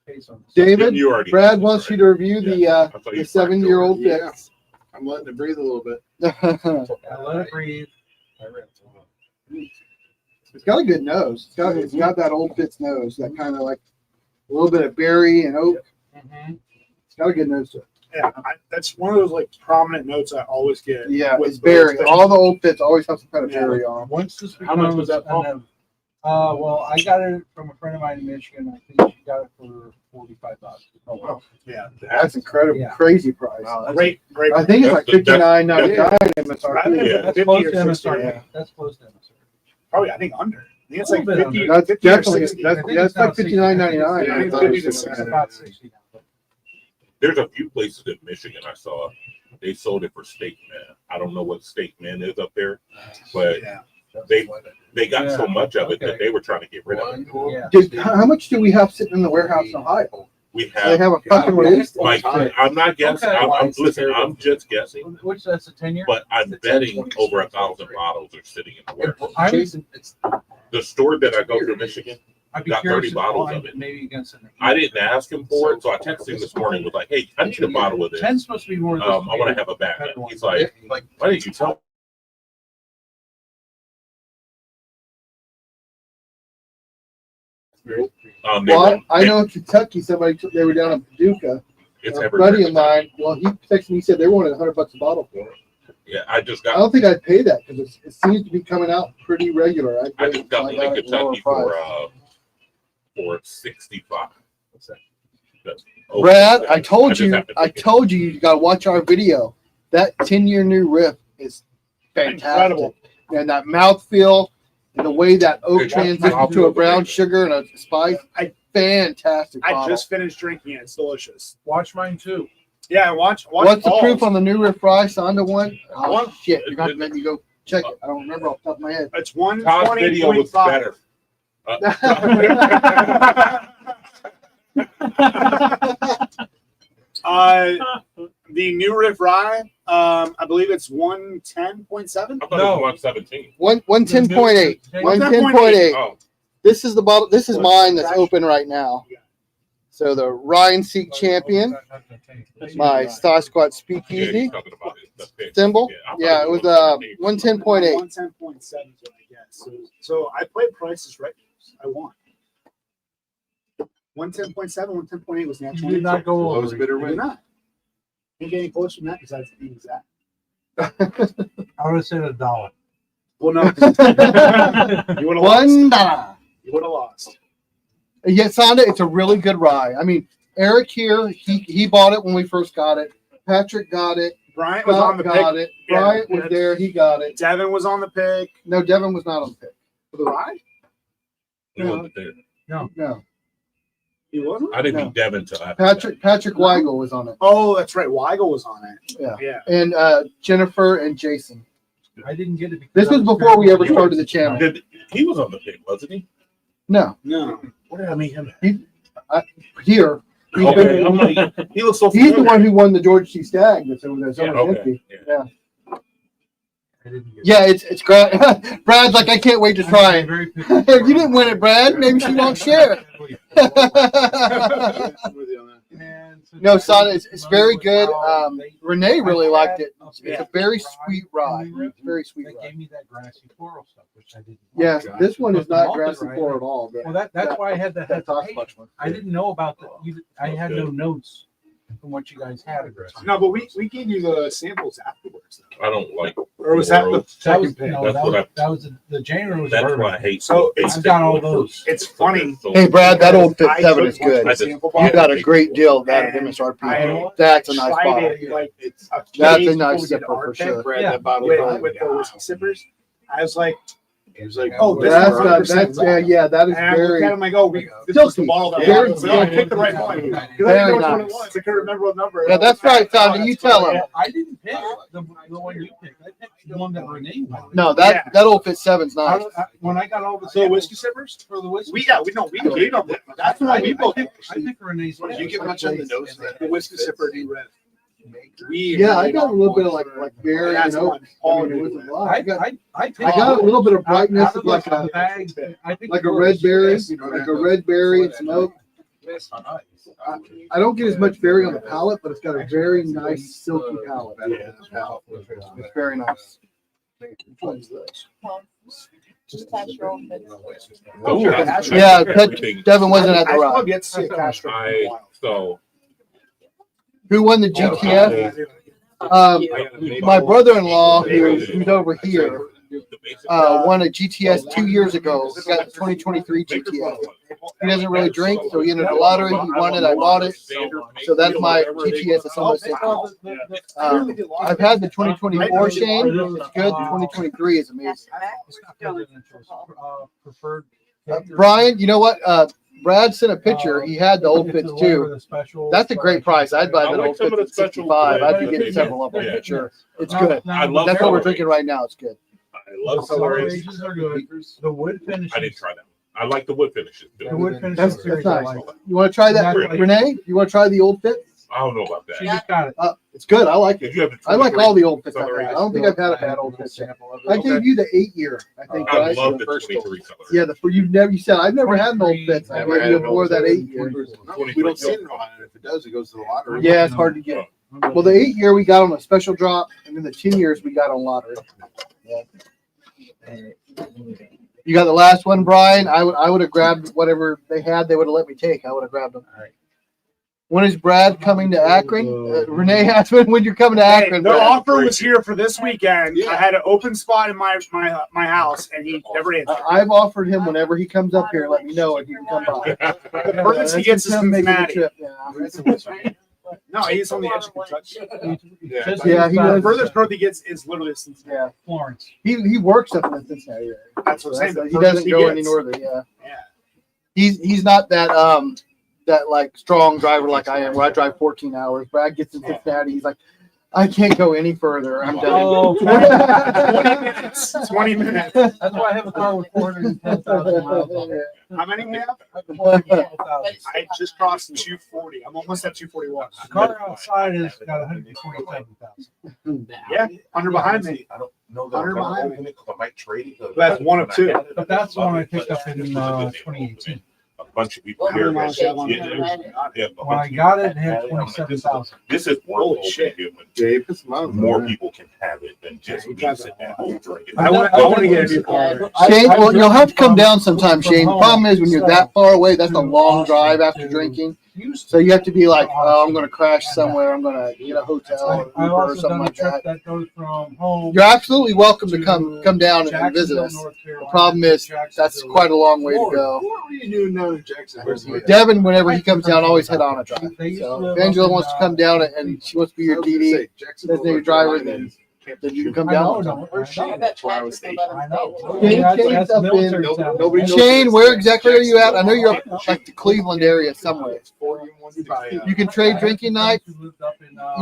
Face on this. David, You already- Brad wants you to review the I thought you 7-year-old Yeah. Fitz. I'm letting it breathe a little bit. Yeah, let it breathe. It's got a good nose. It's got that Old Fitz nose, that kind of like a little bit of berry and oak. It's got a good nose to it. Yeah, that's one of those like prominent notes I always get. Yeah, with it's berry. those All the Old Fits always have some kind of Yeah. berry on them. Once this How much was becomes that, Paul? Well, I got it from a friend of mine in Michigan. I think she got it for $45. Oh, wow. Yeah. That's incredible. Yeah. Crazy price. Great. I think it's like That's- $59.99 MSRP. Yeah. That's 50 close or to 60, MSRP. yeah. That's close to MSRP. Probably, I think under. I think it's A like little bit 50. That's 50 or definitely 60. that's, I think that's it's now like $59.99. Yeah, I it's thought it 50 to was 60. It's about 60 now. There's a few places in Michigan I saw they sold it for steak man. I don't know what steak man is up there, but Yeah. they got so Yeah. much of it Okay. that they were trying to get rid of it. Yeah. Dude, how much do we have sitting in the warehouse in Ohio? We They have, haven't fucking released it. Mike, I'm not guessing. Okay. I'm just guessing, Which that's a 10-year. but I'm betting over 1,000 bottles are sitting in the warehouse. I'm, Jason, it's The store that I go to, Michigan, I'd be got curious 30 if bottles mine of it. maybe against it. I didn't ask him for it, so I texted him this morning. Was like, "Hey, I need a bottle of this. 10's supposed to be more. I want to have a backup." He's like, "Why didn't you tell me?" They Well, were- I know in Kentucky, they were down in Paducah. it's A everywhere. buddy of mine, well, he texted me, he said they wanted $100 a bottle for it. Yeah, I just I got don't think I'd pay that because it seems to be coming out pretty regular. I just got one in it at a lower Kentucky price. for 65. Brad, Oh, I told just you, have to I take it. told you gotta watch our video. That 10-year new riff is fantastic. Incredible. And that mouthfeel and the way that oak It's transitions to a brown sugar and a spice, fantastic I bottle. just finished drinking it. It's delicious. Watch mine too. Yeah, watch What's the all. proof on the new riff fry Sonda one? Oh, One- shit, you're gonna have to make me go check it. I don't remember off the top of my head. It's Todd's video was 120.5. better. The new Riff Rye, I believe it's 110.7. I thought it was 117. 110.8. 110.8. Oh, This is the bottle. This is mine that's Actually- open right now. Yeah. So the Ryan Seek Champion, my Sasquatch yeah, Speakeasy he's talking about it, the pitch. symbol. I thought Yeah, it was 117. 110.8. 110.7 is what I guess. So I played Prices Right. I won. 110.7, 110.8 was the You actual. did not go Lowest over. bidder I did win. not. Didn't get any closer than that besides the exact. I would have said $1. Well, no. You would have lost. $1. You would have lost. Yeah, Sonda, it's a really good rye. I mean, Eric here, he bought it when we first got it. Patrick got it. Bryant was on Scott the got pick. it. Yeah, Bryant was that's- there. He got it. Devin was on the pick. No, Devin was not on the pick. For the ride? He wasn't there. No, He wasn't? I didn't No. meet Devin till after Patrick Weigel was on it. Oh, that's right. Weigel was on it. Yeah. Yeah. And Jennifer and Jason. I didn't get it. because This I was before we ever scared. started the channel. that. He was on the pick, wasn't he? No, No. Where did I meet him? here. He's Okay, been- I'm like, he looks so He's the familiar. one who won the George C. Stagg that's over there. It's Yeah, almost okay. empty. Yeah. I didn't get it. Yeah, it's great. Brad's like, I can't wait to try it. Very If you didn't win it, Brad, maybe she won't share it. I'm with you on that. No, son, it's very good. Renee really liked it. It's a very sweet rye. It's very sweet They rye. gave me that grassy floral stuff, which I didn't. Yeah, like. this one is But the not malted grassy rye- floor at all. Well, that's why I had the that hesitation. Sasquatch one. I didn't know about the. I had no notes from what you guys had. No, but we gave you the samples afterwards. Though. I don't like. Or was that the Florals. That was second pick? no, That's that what was, that was the January was That's bourbon. why I hate. So it's I've got all those. It's funny. Hey, Brad, that old Fit I 7 took is one good. of the I just- sample You bottles. got a great deal of that at And MSRP. I That's a nice tried bottle. it like it's a few That's days a before nice we did sipper our for pick sure. Brad, Yeah, that bottle with the whiskey sippers. I was like, He was like, oh, this That's is not, 100% that's yeah, that is and I looked very at him, I go, this Silky. is the bottle that Very I so I picked the right silky. one. Because I Very didn't know which one it nice. was. I couldn't remember what number. Yeah, that's right, Sonny. You tell him. I didn't pick the one you picked. I picked the one that Renee wanted. No, that old Fit 7's nice. When I got all the So whiskey sippers? for the whiskey, We gave them. That's the one we both. I think Renee's. Did you get much on the nose? The whiskey sipper he read. Yeah, I got a little bit of like berry and That's the oak. one. I Paul mean, it did wasn't that. a lot. I got I a little bit of brightness out of like the a bag. I think like a yours- red berry, like a red berry and some oak. I don't get as much berry on the palate, but it's got a very nice silky palate. It's very nice. Which one's this? Just pass your own bit. Oh, that's- Yeah, everything. Devin wasn't at the I've ride. yet to see a Castro. in a while. So Who won the GTF? My brother-in-law, who's over here, won a GTS 2 years ago. He got the 2023 GTS. He doesn't really drink, so he entered the lottery. He won it. I bought it. So that's my GTS. That's on my safety. I've had the 2024 Shane. It's good. The 2023 is amazing. Preferred. Brian, you know what? Brad sent a picture. He had the old Fitz too. That's a great price. I'd buy that old Fitz at 65. I'd be getting several of them for sure. It's good. I love That's what we're celery. drinking right now. It's good. I love celery. Are good. The wood finish. I didn't try that. I like the wood finishes. The wood finish. That's series nice. I like. You want to try that, Exactly. Renee? You want to try the old Fitz? I don't know about She that. just got it. It's good. I like it. Did you have the I like 23? all the old Fitz I've Celery. had. I don't think I've had a bad old Fitz. I gave you the 8-year. I think, I right? love the First 23 celery. Yeah, you said I've never had an old Fitz. I Never gave had you an more old that Fitz. 8-year. We don't see it in Ohio. If it does, it goes to the lottery. Yeah, it's hard to get. Well, the 8-year we got on a special drop, and then the 10 years we got on lottery. You got the last one, Brian. I would have grabbed whatever they had. They would have let me take. I would have grabbed them. When is Brad coming to Akron? Renee asked when you're coming to Akron. The Brad. offer was here for this weekend. I had an open spot in my house, and he never answered. I've offered him whenever he comes up here. Let me know if he can come by. The furthest he gets is Him making the Cincinnati. trip, yeah. No, he's on the edge of Kentucky. Yeah, he The does. furthest north he gets is literally Cincinnati. Yeah, Florence. he works up in the Cincinnati area. That's what I'm saying. The He furthest doesn't go any gets. northern. Yeah, Yeah. he's not that like strong driver like I am, where I drive 14 hours. Brad gets in Cincinnati, he's like, I can't go any further. I'm done. Oh, 20 minutes. 20 minutes. That's why I have a car with 410,000 miles on it. How many we have? 412,000. I just crossed 240. I'm almost at 241. The car outside has got 127,000. Yeah, 100 behind me. I don't know that I'm gonna open it because I might trade it. That's one of two. But that's the one I picked up in 2018. A bunch of people here. Well, has- yeah, yeah, a When I bunch of got people it, it had have 27,000. This is Holy worth shit. opening it Dave, it's mine. when more people can have it than just me sitting at home drinking. I want to get a new car. Shane, well, you'll have to come down sometime, Shane. The problem is when you're that far away, that's a long drive after drinking. So you have to be like, oh, I'm going to crash somewhere. I'm going to get a hotel I've or Uber or also something done a like trip that. that goes from home. You're absolutely welcome to come down and visit us. The problem is that's quite a long way to go. What were you doing down in Jacksonville? Devin, whenever he comes down, always head on a drive. So if Angela wants to come down and she wants to be your DD, designated your driver, then you can come I know, down. I bet Travis will let I him know. stay. Shane, That's Shane's up in- military Nobody- town. nobody knows. Shane, where exactly are you at? I know you're up like the Cleveland area somewhere. You can trade drinking night. You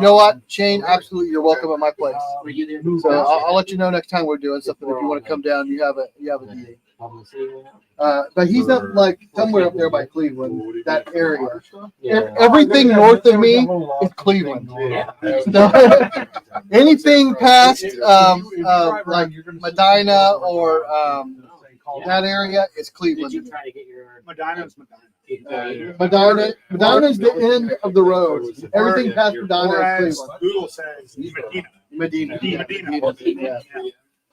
know what, Shane? Absolutely, you're welcome at my place. Were you there? So I'll let you know next time we're doing something. If you want to come down, you have a DD. But he's up like somewhere up there by Cleveland, that area. Everything north of me is Cleveland. So, anything past like Medina or that area is Did Cleveland. you try to get your Medina's Medina. Medina's the end of the road. Everything past Medina Or is as Cleveland. Google says, Medina. Medina. Medina. Yeah.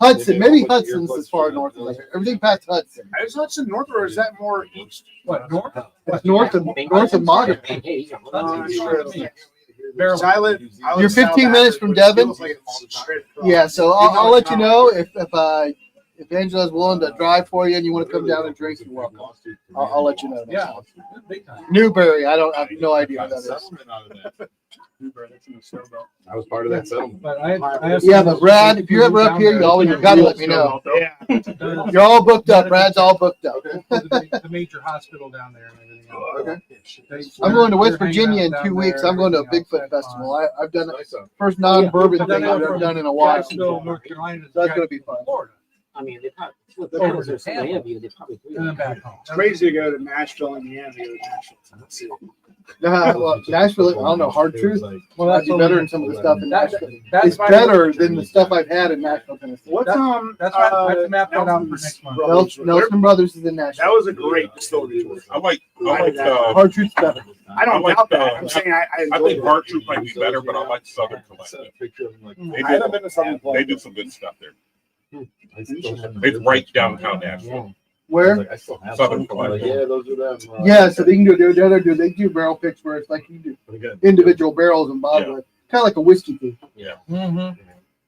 Hudson, maybe Hudson's as far north as there. Everything past Hudson. Is Hudson north or is that more east? What, north? It's north of Monterey. I live You're 15 minutes from Devon? Yeah, so I'll let you know if Angela's willing to drive for you and you want to come down and drink, you're welcome. I'll let you know. Yeah, big time. Newberry, I have no idea what that is. I was part of that settlement. But I have Yeah, but Brad, if you're ever up here, you always gotta let me know. Yeah. You're all booked up. Brad's all booked up. The major hospital down there and everything else. I'm going to West Virginia in 2 weeks. I'm going to a Bigfoot festival. I've done the first non-bourbon thing I've ever done in a while. Jacksonville, North Carolina. So that's gonna be fun. Florida. I mean, they probably, with the numbers of somebody of you, they probably agree. And then back home. It's crazy to go to Nashville, Indiana to go to Nashville. Well, Nashville, I don't know, hard truth. Well, Might be better than some of the stuff in Nashville. That's It's better than the stuff I've had in Nashville, Tennessee. What's That's right. I have to map that out for next month. Nelson Brothers is in That Nashville. was a great distillery tour. I like Hard truth's better. I don't I like doubt that. the- I'm saying I I enjoyed think it. Hard Truth might be better, but I like Southern Collective. They I haven't been to Southern They Collective. do some good stuff there. It's right downtown Nashville. Where? Southern Collective. Yeah, those are them. Yeah, so they can do they do barrel picks where it's like you do individual barrels and bottles, kind of like a whiskey thing. Mm-hmm.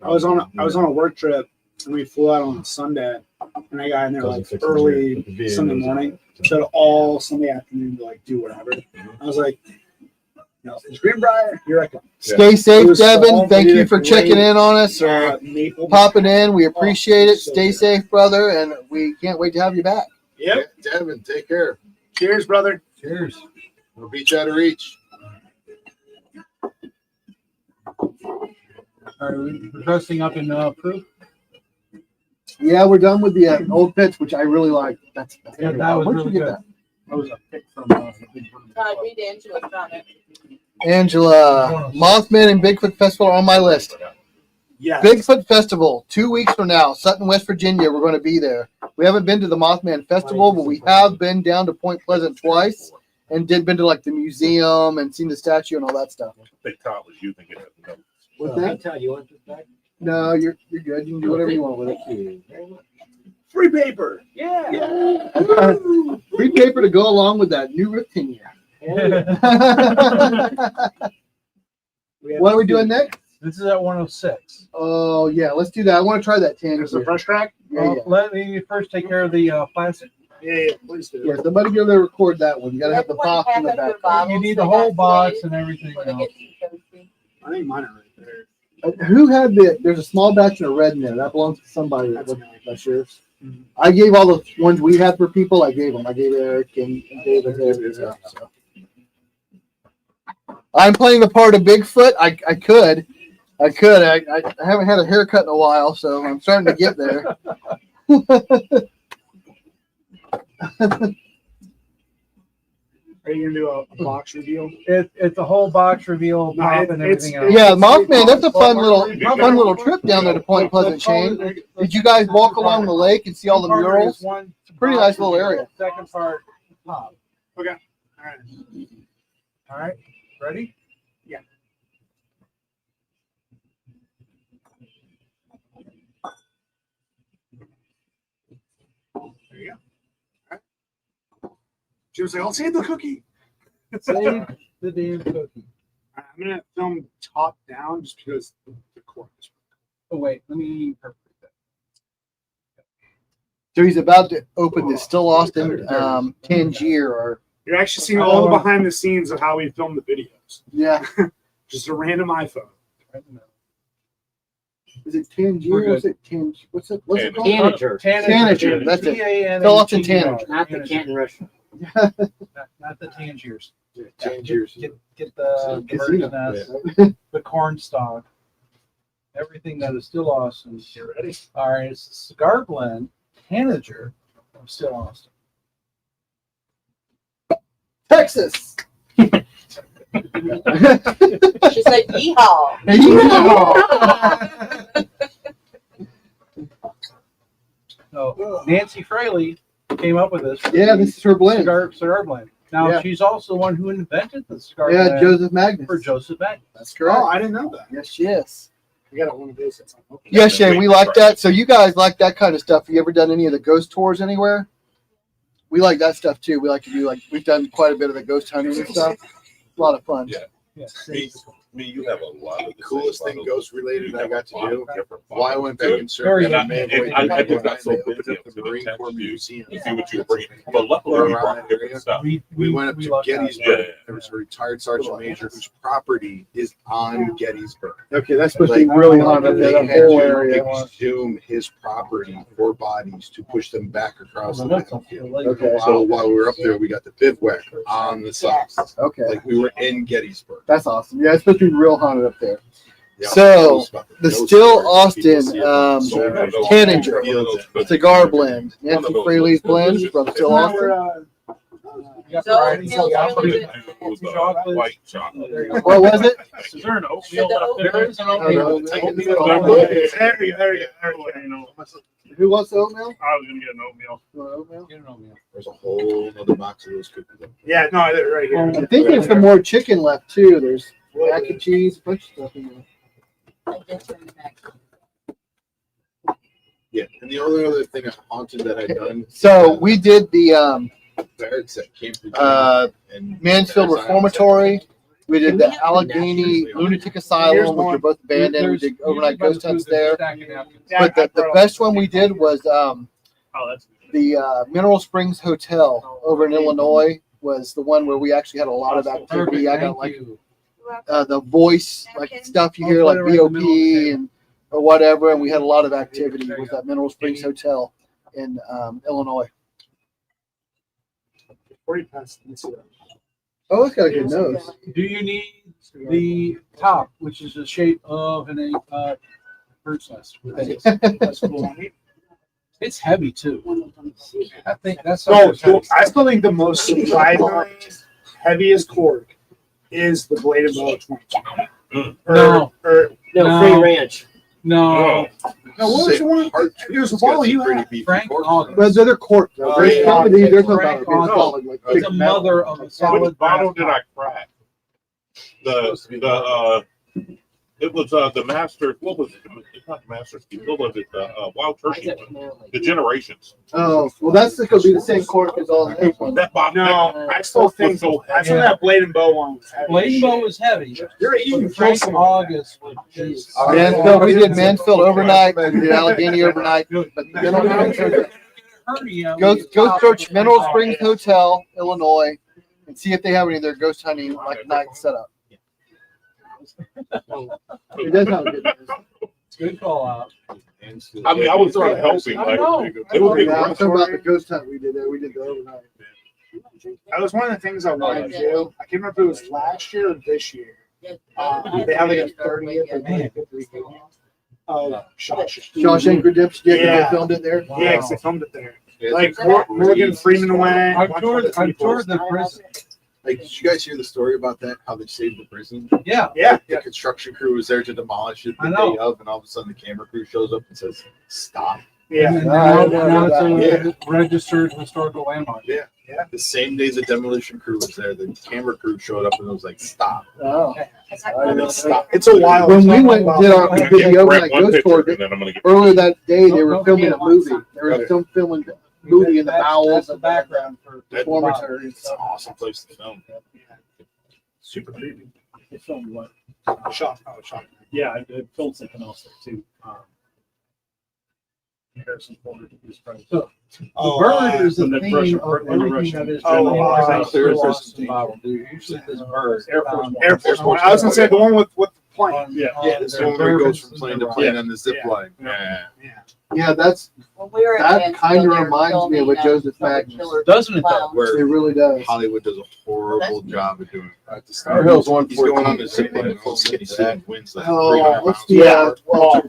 I was on a work trip and we flew out on Sunday, and I got in there like Doesn't fix it early here. Sunday morning, so all Sunday afternoon to like do whatever. I was like, it's Greenbrier, here I come. Stay It safe, was Devin. all Thank you really for checking great. in on us or Maple. popping in. We appreciate it. Stay safe, brother, and we can't wait to have you back. Yep. Devin, take care. Cheers, brother. Cheers. We'll beat you out of reach. Are we requesting up in proof? Yeah, we're done with the old pits, which I really like. That's Yeah, that was where'd you really get good. that? That was a pick from Read Angela's comment. Angela, Mothman and Bigfoot Festival are on my list. Yes. Bigfoot Festival, 2 weeks from now, Sutton, West Virginia. We're going to be there. We haven't been to the Mothman Festival, but we have been down to Point Pleasant twice and been to like the museum and seen the statue and all that stuff. I think Todd was using it as a note. What's Hey, that? Todd, you want this back? No, you're good. You can do whatever you want with it. Thank you very much. Free paper. Yeah. Free paper to go along with that new Riptania. What are we doing next? This is at 106. Oh yeah, let's do that. I want to try that tan. There's a fresh track. Yeah, yeah. Let me first take care of the plastic. Yeah, please do. Yeah, somebody go there record that one. You gotta have the box in the back. You need the whole box and everything. Before they get too toasty. I think mine are right there. Who had there's a small batch of red in there. That belongs to somebody. That's That's yours. I gave all the ones we had for people. I gave them. I gave Eric and David. So. I'm playing the part of Bigfoot. I could. I haven't had a haircut in a while, so I'm starting to get there. Are you gonna do a box reveal? It's a whole box reveal, No, pop, and it's- everything else. Yeah, Mothman, that's a fun little trip down there to Point Pleasant, Shane. Did you guys walk along the lake and see all the murals? It's a pretty nice little area. Second part, pop. All right. All right, ready? Yeah. There you go. All right. She was like, "I'll save the cookie." Save the damn cookie. I'm gonna film top down just because the cord is. Oh wait, let me perfect that. So he's about to open the Still Austin Tangier, or You're actually seeing all the behind the scenes of how we film the videos. yeah, Just a random iPhone. is it Tangier? We're Or is it What's it called? Tanager. Tanager, that's it. T-A-N-A-G-E-R. Still Austin Tanager. Not the Canton Russian. Not the Tangiers. Tangiers. Get the Casino. bird's nest, the corn stalk, everything that is Still Austin. You ready? All right, it's the cigar blend, Tanager of Still Austin. Texas. She said, "Yeehaw!" So Nancy Fraley came up with this. Yeah, this is her blend. cigar blend. Now Yeah. she's also the one who invented the cigar Yeah, blend Joseph Magnus. for Joseph Magnus. That's Oh, correct. I didn't know that. Yes, yes. We got one of those. That's like, okay. Yes, Shane, we like that. So you guys like that kind of stuff. You ever done any of the ghost tours anywhere? We like that stuff too. We like to do we've done quite a bit of the ghost hunting and stuff. A lot of fun. Yeah. Yeah. Me, you have a lot of The coolest thing ghost related I got to do. Well, Well, I went back and Very surveyed good. the I just got so they busy, opened I up was the gonna Marine text Corps you Museum. to see what you were bringing. But luckily, we brought different stuff. We went up to love that. Gettysburg. Yeah. There was a retired sergeant major whose property is on Gettysburg. Okay, that's supposed to be really hot up there, They that had whole to area. exhume his property for bodies to push them back across the battlefield. Okay. So while we were up there, we got the bivouac on the south. Okay, Like we were in Gettysburg. that's awesome. Yeah, it's supposed to be real haunted up there. Yeah. So, About the ghost Still stories, people Austin, see it. Tanager Tanager cigar blend. Nancy Fraley's blend from Still Now Austin. we're, You got So, variety, Neil, you got really chocolate. White chocolate. There you go. What was it? Is there an oatmeal The left there? There is an Oh, oatmeal. no. Oatmeal. there you go. You know, Who wants the oatmeal? I was gonna get an oatmeal. You want oatmeal? Get an oatmeal. There's a whole other box of those cookies. Yeah, no, they're right here. I think there's some more chicken left too. There's mac and cheese, a bunch of stuff in there. Yeah, and the only other thing haunted that I'd done. So we did the ferrets that came through uh, and Mansfield Reformatory. We did Can the we have the Allegheny napkins? Lunatic Asylum, which are both abandoned. We did overnight ghost hunts there. But the best one we did was Oh, that's the Mineral Springs Hotel over in Illinois was the one where we actually had a lot of activity. I got like the voice like stuff you hear like VOP and or whatever, and we had a lot of activity with that Mineral Springs Hotel in Illinois. Before you pass this around. Oh, it's got a good nose. Do you need the top, which is the shape of an bird's nest? That's cool. It's heavy too. I think that's So I still think the most surprisingly heaviest cord is the Blade and Bow 22. No. No, No. Free Ranch. No, No, what was the one? It was the one you had. Frank August. But they're cork. Oh, There's yeah. some of these, there's some Frank that are August. solid, like It's big a metal. mother of a Which solid bottle brass did I crack? It was the master. What was it? It's not the master. What was it? The Wild Turkey one. The Generations. Oh, well, that's going to be the same cork as all the other ones. That bottle. No, I still think so I still that Blade and Bow one. Was heavy Blade as and Bow shit. was heavy. You're eating Frank Frank August is Mansfield, we did Mansfield overnight. We did Allegheny overnight. But the Mineral Springs Hotel, hernia. go search Mineral Springs Hotel, Illinois, and see if they have any of their ghost hunting like night set up. It does have a good nose. Good call out. I mean, I was trying to help him. I know. It would be Yeah, I'm great. talking about the ghost hunt we did there. We did the overnight. That was one of the things I wanted to do. I can't remember if it was last year or this year. They have like a 30th or 35th reunion of Shawshank. Shawshank Redemption, yeah, 'cause Yeah. they filmed it there. Yeah, because they filmed it there. Yeah, Like Morgan Freeman went. I've toured the prison. like, did you guys hear the story about that? How they saved the prison? Yeah. Yeah. The construction crew was there to demolish it the I know. day of, and all of a sudden the camera crew shows up and says, "Stop." And Yeah. then I now know it's a registered historical landmark. Yeah. The same day the demolition crew was there, the camera crew showed up and was like, "Stop." Oh. And then stop. It's a while. When we went and did our I'm gonna video give when I Brett one ghost picture, toured and then I'm gonna get earlier that day, they were filming a movie. They were still filming a movie in the That's bowels the of background for That- former Bob. terrorists. It's an awesome place to film. Super creepy. They filmed what? Shot. Yeah, I filmed something else there too. Harrison Ford is probably. So, Oh, the bird is the when the theme Russian- of when the everything Russian- that is Oh, generally There's lost in Bible. Usually this bird. Air Force One. Air Force One. I was gonna say the one with the plane. on- Yeah. on Yeah, it's the their one where he goes turbans from and plane to their plane Yeah. on the zip Yeah. line. Yeah. Yeah, that's When we were in that Mansfield, kind of they were reminds me of what filming, Joseph Killer Magnus. Doesn't it though? Clowns. Where It really does. Hollywood does a horrible job of doing it. At the Star start, Hill's he's going on 114. the zip line, and all of a sudden he sees winds like Oh, 300 let's miles do an that. hour. Well,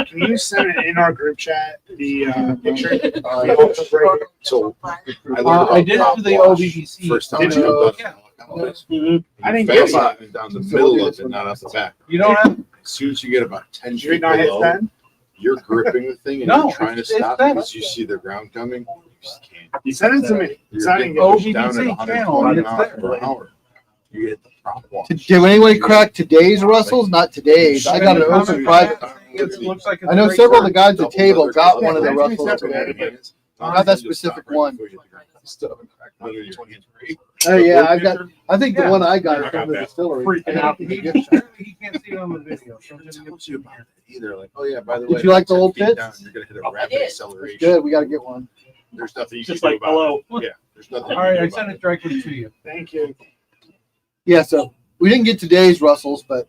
can you send it in our group chat the picture? So I learned I about did it prop for the wash OBBC. First time I Did you? jumped Yeah. on it. I didn't Fast get it. sliding down the middle of it, not off the back. You don't have As soon as you get about 10 Did you feet not hit below, 10? you're gripping the thing and No, you're trying to it's stop that. because you see the ground coming. You just can't. You sent it to me. You're So I getting didn't get it. pushed down at OBBC 120 channel, and it's miles there. per hour. You hit the prop wash. Did anybody crack today's Russells? Not today's. I got an open private. It looks like it's I know great several of the bird. guys at the table got one of the Yeah, Russells that's today. Not Not that specific one. Literally, Oh yeah, I've got. I think the Yeah. one I got I is got from the that. distillery. And I he, think he, it's a gift. he can't see it on the video. So I'm It gonna give tells it you to about it either. Like, oh yeah, by the Did way, you like the 10 old feet fits? down, you're gonna hit a I rapid did. acceleration. Good. We got to get one. There's nothing you Just can do like about below. it. Yeah, there's nothing. All right, I sent it directly to you. Thank you. Yeah. So we didn't get today's Russells, but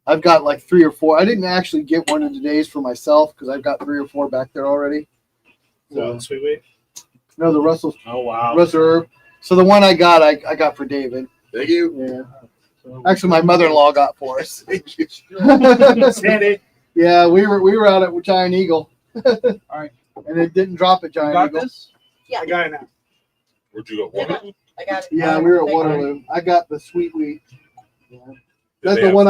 I've got like 3 or 4. I didn't actually get one of today's for myself because I've got 3 or 4 back there already. So, sweet wait. No, the Russells. Oh wow. Russell Herb. So the one I got for David. Thank you. Yeah. Actually, my mother-in-law got for us. Thank you. Sandy. Yeah, we were out at Giant Eagle. All right. And it didn't drop at You Giant got Eagle. this? I got it now. Where'd you go? Waterloo? I got it. Yeah, we were at Waterloo. I got the sweet wheat. Yeah. That's they the have- one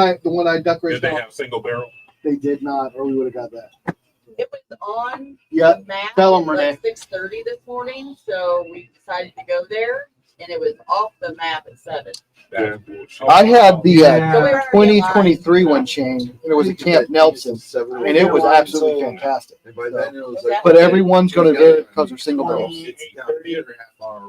I duck Did raced they on. have single barrel? They did not, or we would have got that. It was on Yeah. the map Tell at 'em, Renee. like 6:30 this morning, so we decided to go there. and it was off the map at 7. That's bullshit. I had the Yeah. So we were already in line. 2023 one chain, and it was a Camp Nelson, and it was absolutely fantastic. And by then it was like. But everyone's going to do it because they're single barrels. 8:30,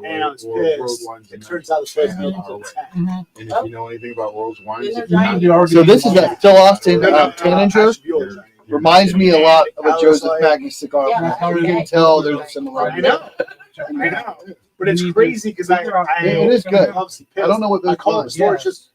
and I was World pissed. Wine's It turns out it's supposed to be an hour until away. 10. And if you know anything about World's Wines, Didn't it's it not- drive So this is at Phil Austin No, no, no, Tanninger. that's Buell Giant. Reminds me a lot of a I was Joseph like- Maggie cigar. Yeah. You can tell there's a I similarity. know, I know, but it's crazy because I It is good. obviously I don't know what I those called the was. store. It's just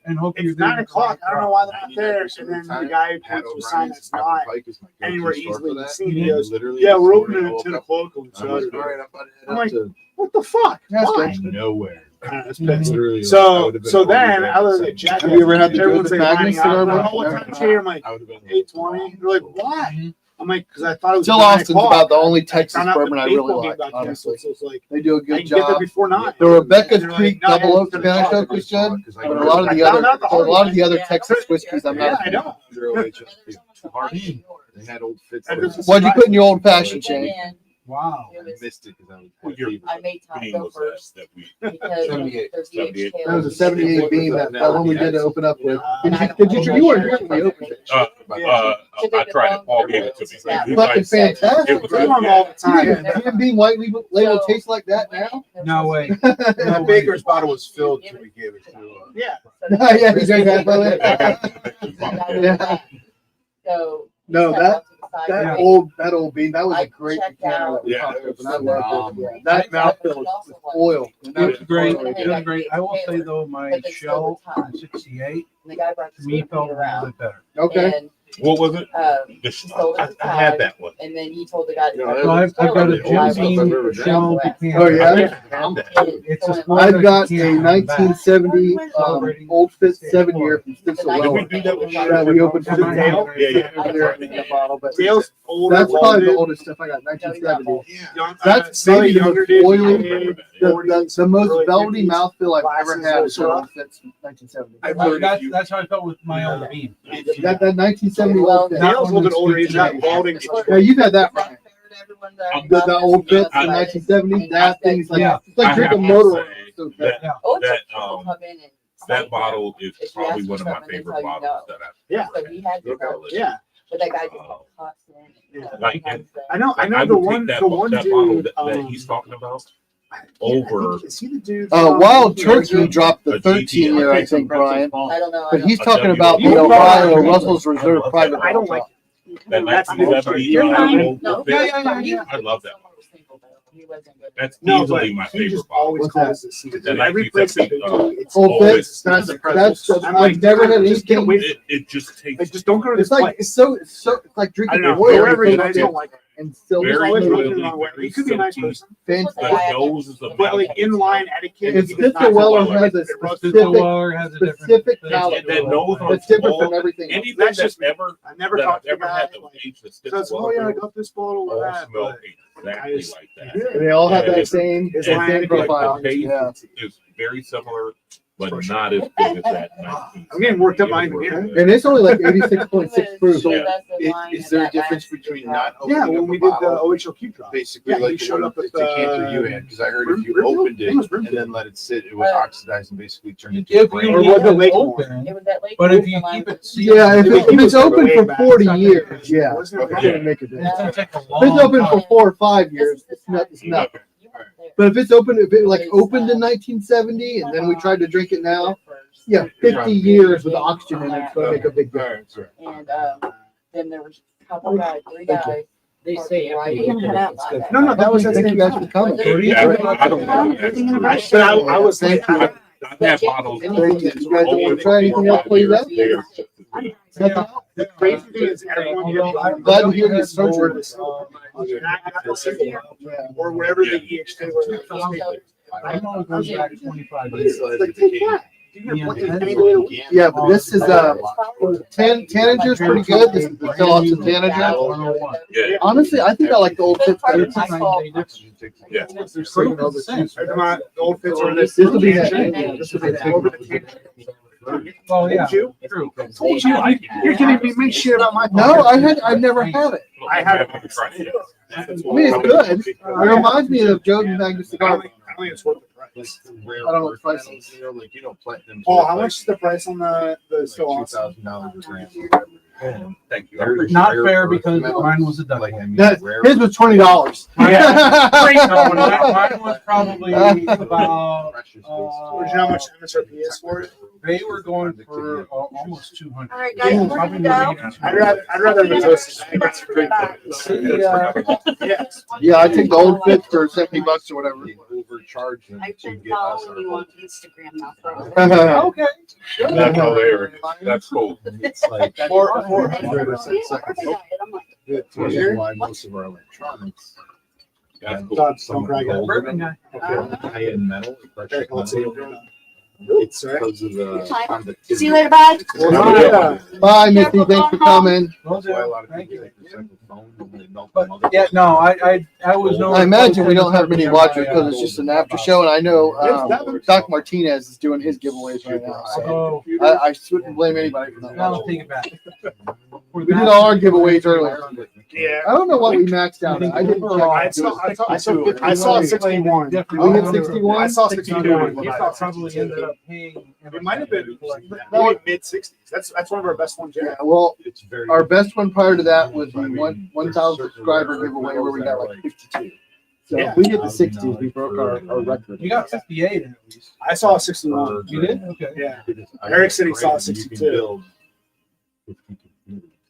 And hope you're it's 9 o'clock. I don't know why they're not there. 99% And of then time, the guy Pat points to a sign O'Brien's that's not Copper Pike is my go-to anywhere store easily for to that. see. He goes, Literally "Yeah, this we're morning opening I at woke 10 up, o'clock on I'm like, Saturday." all right, I'm about to head I'm up like, to What the fuck? That's Why? good. nowhere. It's pissed. Literally, I So, would've been so over then there I was at like, Jack. Have you ever had the everyone's Joseph like Magnus lining up. cigar? I'm like, "Oh, what time's here?" I'm like, I would have been 8:20. They're like, "Why?" I'm like, "Because I thought it was Phil 9 Austin's o'clock." about the only I Texas found out bourbon the I really baseball game like, got honestly. canceled, so it's like, They do a I good can get there job. before 9. The Rebecca's And they're Creek like, "No, Double Oak it's Spanish 10 Oak is good, Because I but a lot of I the found other out the hard other way. Texas whiskeys I'm Yeah, not. I know. too hard. They had old fits. And there. this is- What'd you put in your old fashioned, And Shane? then Wow. it I was, missed it because I was. Well, you're- I made Tom Being go was first that we because 78. there's 78. huge That was a tails. 78 beam, that one we did to open up with. And I Did you weren't here when we opened it. I tried it. Paul gave it to me. He Fucking liked- fantastic. It was We want them all the time. Jim Beam White Label tastes like that now? No way. That Baker's bottle was filled till we gave it to Yeah. Yeah, he drank that, brother. Yeah. So. No, that Yeah. old bean, that was a great checked decanter out. that we Yeah, popped it was open. I loved it. phenomenal. Yeah, that mouthfeel was oil. It was great. Oil right It there. was great. I will say though, my But they still shell were tough. 68 And the guy brought the to me spoon felt a little around. bit better. Okay. And, What was it? he sold it to I had Todd, that one. and then he told the guy to. Yeah, put it So in I've his got a trailer Jim to drive Beam over shell west. decanter. Oh, yeah? I had that. And It's so a when- small I've got a decanter in the back. 1970 Old Fit 7 year from The Stitzel night Did we Weller. do that with Yeah, we opened for the Dale? Dale. Yeah, yeah. Over there in the bottle, but Dale's older. that's probably the dude. oldest stuff I got, 1970. Young- That's maybe maybe the younger most dude, oily, maybe the 40s, most early velvety 50s. mouthfeel I've ever Glasses had and is stuff. Old Fit 1970. I've heard That's, that's how I felt with my old beam. That 1970 Well, Old Fit. Dale's a little bit older. He's got balding. Yeah, you've had that, Brian. Everyone's already The done Old this, Fit from but- 1970, that thing's like, Yeah. it's like I drinking have to motor oil. say So good. that Oh, it's that like people come in and that cite bottle is If you probably ask one for of my something, they favorite tell you bottles no. that I've. Yeah. So he had to Look go, at Yeah. but that guy just cussed in. Like, and- I know. I know I the would one. take that, The one that bottle dude. that he's talking about I over. think- Is he the dude? Wild Turkey dropped A the 13 year, I think, Brian. I don't know. I But don't he's A talking about the W. Ohio Russell's Reserve Private. I don't like. That That's the 1970 You're fine. old No. fit. Yeah. I love that. Someone was single, though. He wasn't good. That's No, but easily my he favorite just bottle. always What's calls it secret. The Every place that they 1970, do, it's Old always- Fit, that's I'm like, I've never had just get anything. away. It just tastes. Like, just don't go to this It's like place. it's like I drinking don't know. oil. Wherever It's you guys so don't like it. and still Very always good. looking the wrong way. You could be a nice person. fantastic. The nose is But like amazing. inline etiquette. And you get Stitzel Weller not- has a Mr. specific Weller has a different. specific thing. palate. That nose on That's different all- from everything else. Anything That's that's just- ever I never that I've talked to the ever guy. had the Like, age that says, Stitzel oh yeah, I Weller got this bottle all of that. smell but exactly I just- like that. They all have Yeah, that same it's And line same etiquette. profile. Like the taste Yeah. is very similar, but not as good as that. I'm getting worked up behind the beer. And it's only like 86.6 proof. Is there a difference between not Yeah, opening when up we a did the bottle? OHLQ drop. Basically, Yeah, he like the showed one up the with, decanter you had, because I heard if you Brimfield? opened I it think it was and Brimfield. then let it sit, it would oxidize and basically turn into If grain. you Or leave was it it Lake open, It was that late. but if you keep it sealed. Yeah, if it's open Way for back. 40 years, yeah, Wasn't it it's Yeah. gonna make a It's difference. gonna take a If long it's open for time. 4 or 5 years, it's nothing. But if it's open, if it like opened in 1970 and then we tried to drink it now, yeah, 50 years with oxygen in it, it's gonna make a big difference. And then there was a couple guys, 3 guys. They say after you Right. open it, it's good. No, that was at the Thank same you guys for time. coming. Yeah, I don't know. I was Thank you. I've had bottles. Thank you. You guys want to try anything else for you guys? The crazy thing is everyone gets I'm glad to hear you over surgery. this. And I got to sit there, Yeah. or wherever the EXT were. I'm only going back 25 But years. it's like Like, the take that. Yeah. Any day of the week. Yeah, but this is Tanninger's pretty good. This is the Phil Austin Tanninger. 101. Yeah. Honestly, I think I like the old Fitz better. It's a 9-day difference. Yeah. They're pretty much the same. Come on, the old fits are this. This will be that. This will be that. Over the tangent. Oh, yeah. Told you? True. Told you. You're kidding me. Make shit about my. No, I've never had it. I have. tried it. I mean, it's good. It reminds me of Joe Magnus I cigar. don't think it's worth the price. Rare I don't know what earth price metals, is. you know, like, you know, platinum. Oh, how much is the price on the still Like awesome? $2,000 a gram. Thank you. There's Not rare fair earth because metals, mine was a duck. like, I mean, That, rare his was $20. No, mine was probably about, precious Do you know how much MSRP is for it? they were going for almost 200. All right, guys, Yeah. we're gonna go. I'd rather have a toast. Yes. Yeah, I think the old fit for $70 or whatever. They overcharge them I've to been get us following our you on gold. Instagram now for a while. Yeah, Okay. That's hilarious. That's cool. It's like Four- And then 400 yeah, seconds. we're gonna- I'm like, That's the reason why most of our electronics That's have cool. Don't some brag gold in Bourbon them. guy. High-end metal, precious Eric, let's see. metal. It's because of the Fine. conductivity. See you later, bud. Yeah. Bye, Missy. Thanks for coming. Will That's why a do. lot of Thank people you. take recycled phone and they melt But the motherboard. yeah, no, I was no. I imagine we don't have many watchers because it's just an after show, and I know Doc Martinez is doing his giveaways right now. So So I wouldn't blame anybody for that. I'll take it back. We did all our giveaways earlier. Yeah. I don't know what we maxed out at. I didn't check. I saw 61. We hit 61? I saw 61. You probably ended up paying. It might have been No. mid 60s. That's one of our best ones Yeah, yet. well, It's very our best one prior to that was the I mean, 1,000 there's subscriber certain giveaway rare where we got metals like that are 52. So Yeah. if we hit the 60s, we broke our record. You got 58 at least. I saw 61. You did? Okay. Yeah. Eric said he saw 62.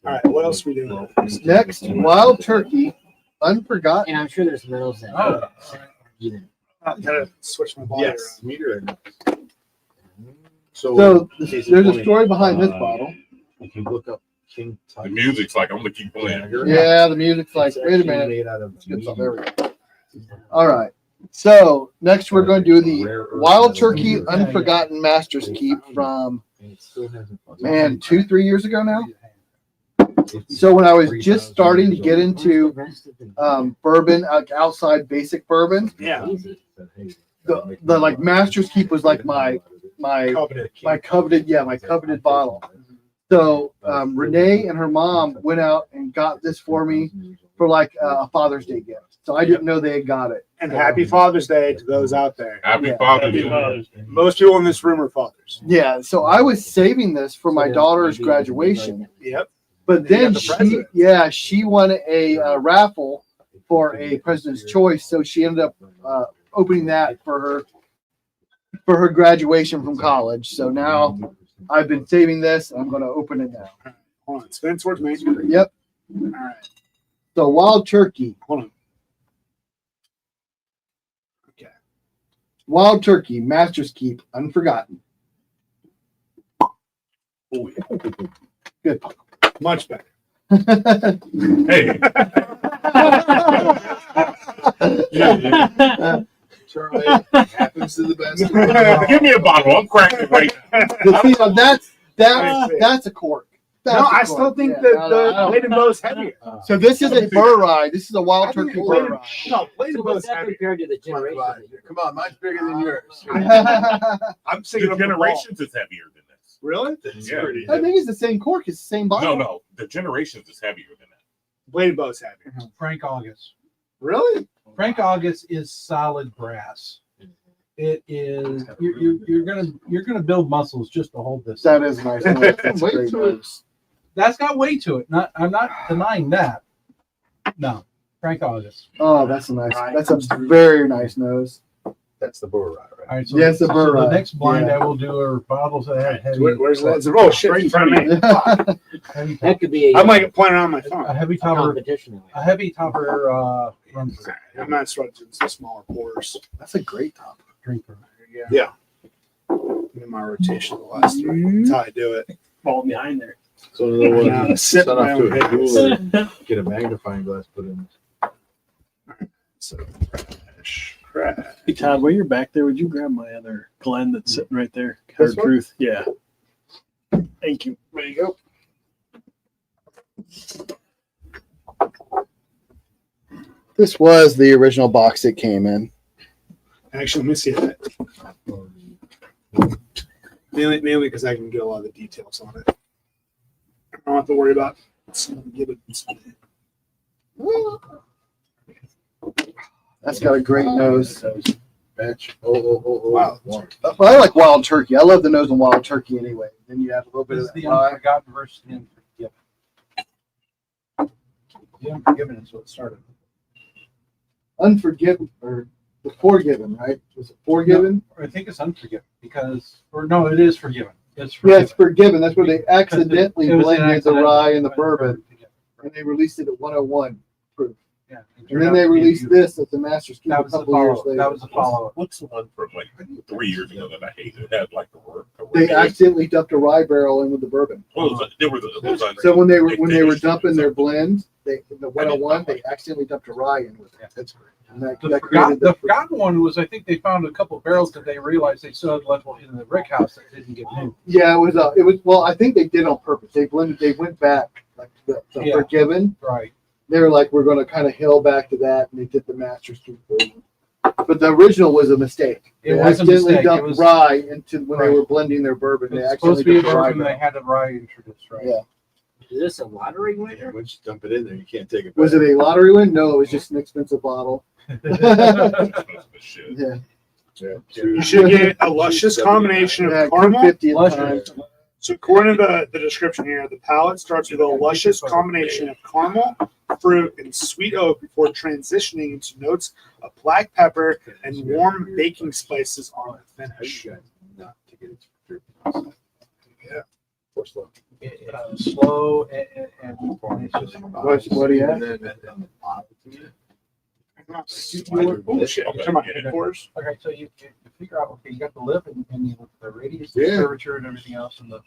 All right, what else we doing? Next, Wild Turkey, Unforgotten. And I'm sure there's metals that Oh. even. Gotta switch my body Yes, meteorite. So, So case in there's a point, story behind this bottle. If you look up King The Tut music's like, I'm gonna keep playing. Dagger, Yeah, the music's like, it's wait a actually minute. made out of Let's get some. There we go. meteorite. All right. So next we're going to do the Rare earth Wild metal. Turkey Unforgotten Master's Keep from, And it still hasn't- man, 2-3 years ago now. It's So when I was just 3,000 starting to years get old. into bourbon, like outside basic bourbon, Yeah. the like Master's Keep was like my coveted bottle. So Renee and her mom went out and got this for me for like a Father's Day gift. So I didn't know they had got it. And happy Father's Day to those out there. Happy Yeah. Father's Day. Most people in this room are fathers. Yeah. So I was saving this for my daughter's graduation. Yep. But You then got the president. she won a raffle for a President's Choice. So she ended up opening that for her graduation from college. So now I've been saving this and I'm going to open it now. Hold on. Spin towards me. Yep. All right. So Wild Turkey. Hold on. Okay. Wild Turkey, Master's Keep, Unforgotten. Oh, yeah. Good. Much better. Hey. Charlie, happens to the best. Give me a bottle. I'm cracking right now. See, now that's a cork. That's No, a I cork. still think Yeah, that no, I the don't- Blade and Bow's heavier. So this is a burr rye. This is a Wild I think Turkey Blade burr and- rye. No, Blade So and what's Bow's that heavier. compared to the generation? that you're- Come on, mine's bigger than yours. I'm The singing up the ball. Generations is heavier than this. Really? Yeah. I think it's the same cork. It's the same bottle. No, the Generations is heavier than that. Blade and Bow's heavier. Frank August. Really? Frank August is solid brass. It is you're gonna build muscles just to hold this. That is nice. That's Wait great till news. That's got weight to it. I'm not denying that. No, Frank August. Oh, that's a nice. That's a very nice nose. That's the burr rye, right? All right, so, Yes, the so burr the rye. next blind Yeah. I will do are bottles that have heavy. Where's that? Oh, shit. Right in front of me. heavy That could be I might get pointed on my phone. a heavy a topper. competition. A heavy topper rum I'm not stretching the smaller pours. That's a great top. drinker. Yeah. In my rotation the last three. That's how I do it. Fall behind there. So in other Yeah, words, sip set my off to own a cooler, get a magnifying glass put in. So crash. Hey Todd, while you're back there, would you grab my other Glen that's sitting right there? This Hard one? Truth. Yeah. Thank you. There you go. This was the original box it came in. Actually, let me see that. Mainly because I can get a lot of the details on it. I don't have to worry about give it. That's got a great nose. Batch. Wow. One. But I like wild turkey. I love the nose on wild turkey anyway. Then you have a little bit This of is that the rye. Unforgotten versus the Unforgiven. The Unforgiven is what started. Unforgiven or the Forgiven, right? Was it Forgiven? I think it's Unforgiven because, or no, it is Forgiven. It's Yeah, Forgiven. it's Forgiven. That's where they accidentally It was an blended the accident. rye and the bourbon, and they released it at 101 proof. Yeah. And then they released this at the Master's Cube That a was the couple years follow. later. That was the follow. What's the one from like 3 years ago that I hated? It had like the word. They accidentally dumped a rye barrel in with the bourbon. There was a, So when they were dumping their blend, the 101, they accidentally dumped a rye in with it. That's great. And that, The that forgotten, created the forgotten one was I think they found a couple of barrels that they realized they still had left in the brick house that didn't get moved. Yeah, it was well, I think they did it on purpose. They went back like the Yeah. Forgiven. Right. They were like, we're going to kind of hill back to that, and they did the Master's Cube version. But the original was a mistake. It They was a accidentally mistake. It dumped was- rye into when they Right. were blending their bourbon. They It's supposed to be a accidentally dumped bourbon. They rye. had the rye introduced, right? Yeah. Is this a lottery winner? Once you dump it in there, you can't take it back. Was it a lottery win? No, it was just an expensive bottle. shit. Yeah. Yeah. You should get a luscious combination Yeah, of caramel. 50 at the Luscious. time. So according to the description here, the palate starts with a luscious combination of caramel, fruit, and sweet oak before transitioning into notes of black pepper and warm baking spices on the finish. Not to get it through. Yeah. Or slow. Slow and it's just. What do you have? And then on the bottom to it. Oh shit! Come on, headquarters. Okay, so you figure out, okay, you got the lip and you look at the radius, Yeah. the curvature and everything else, and the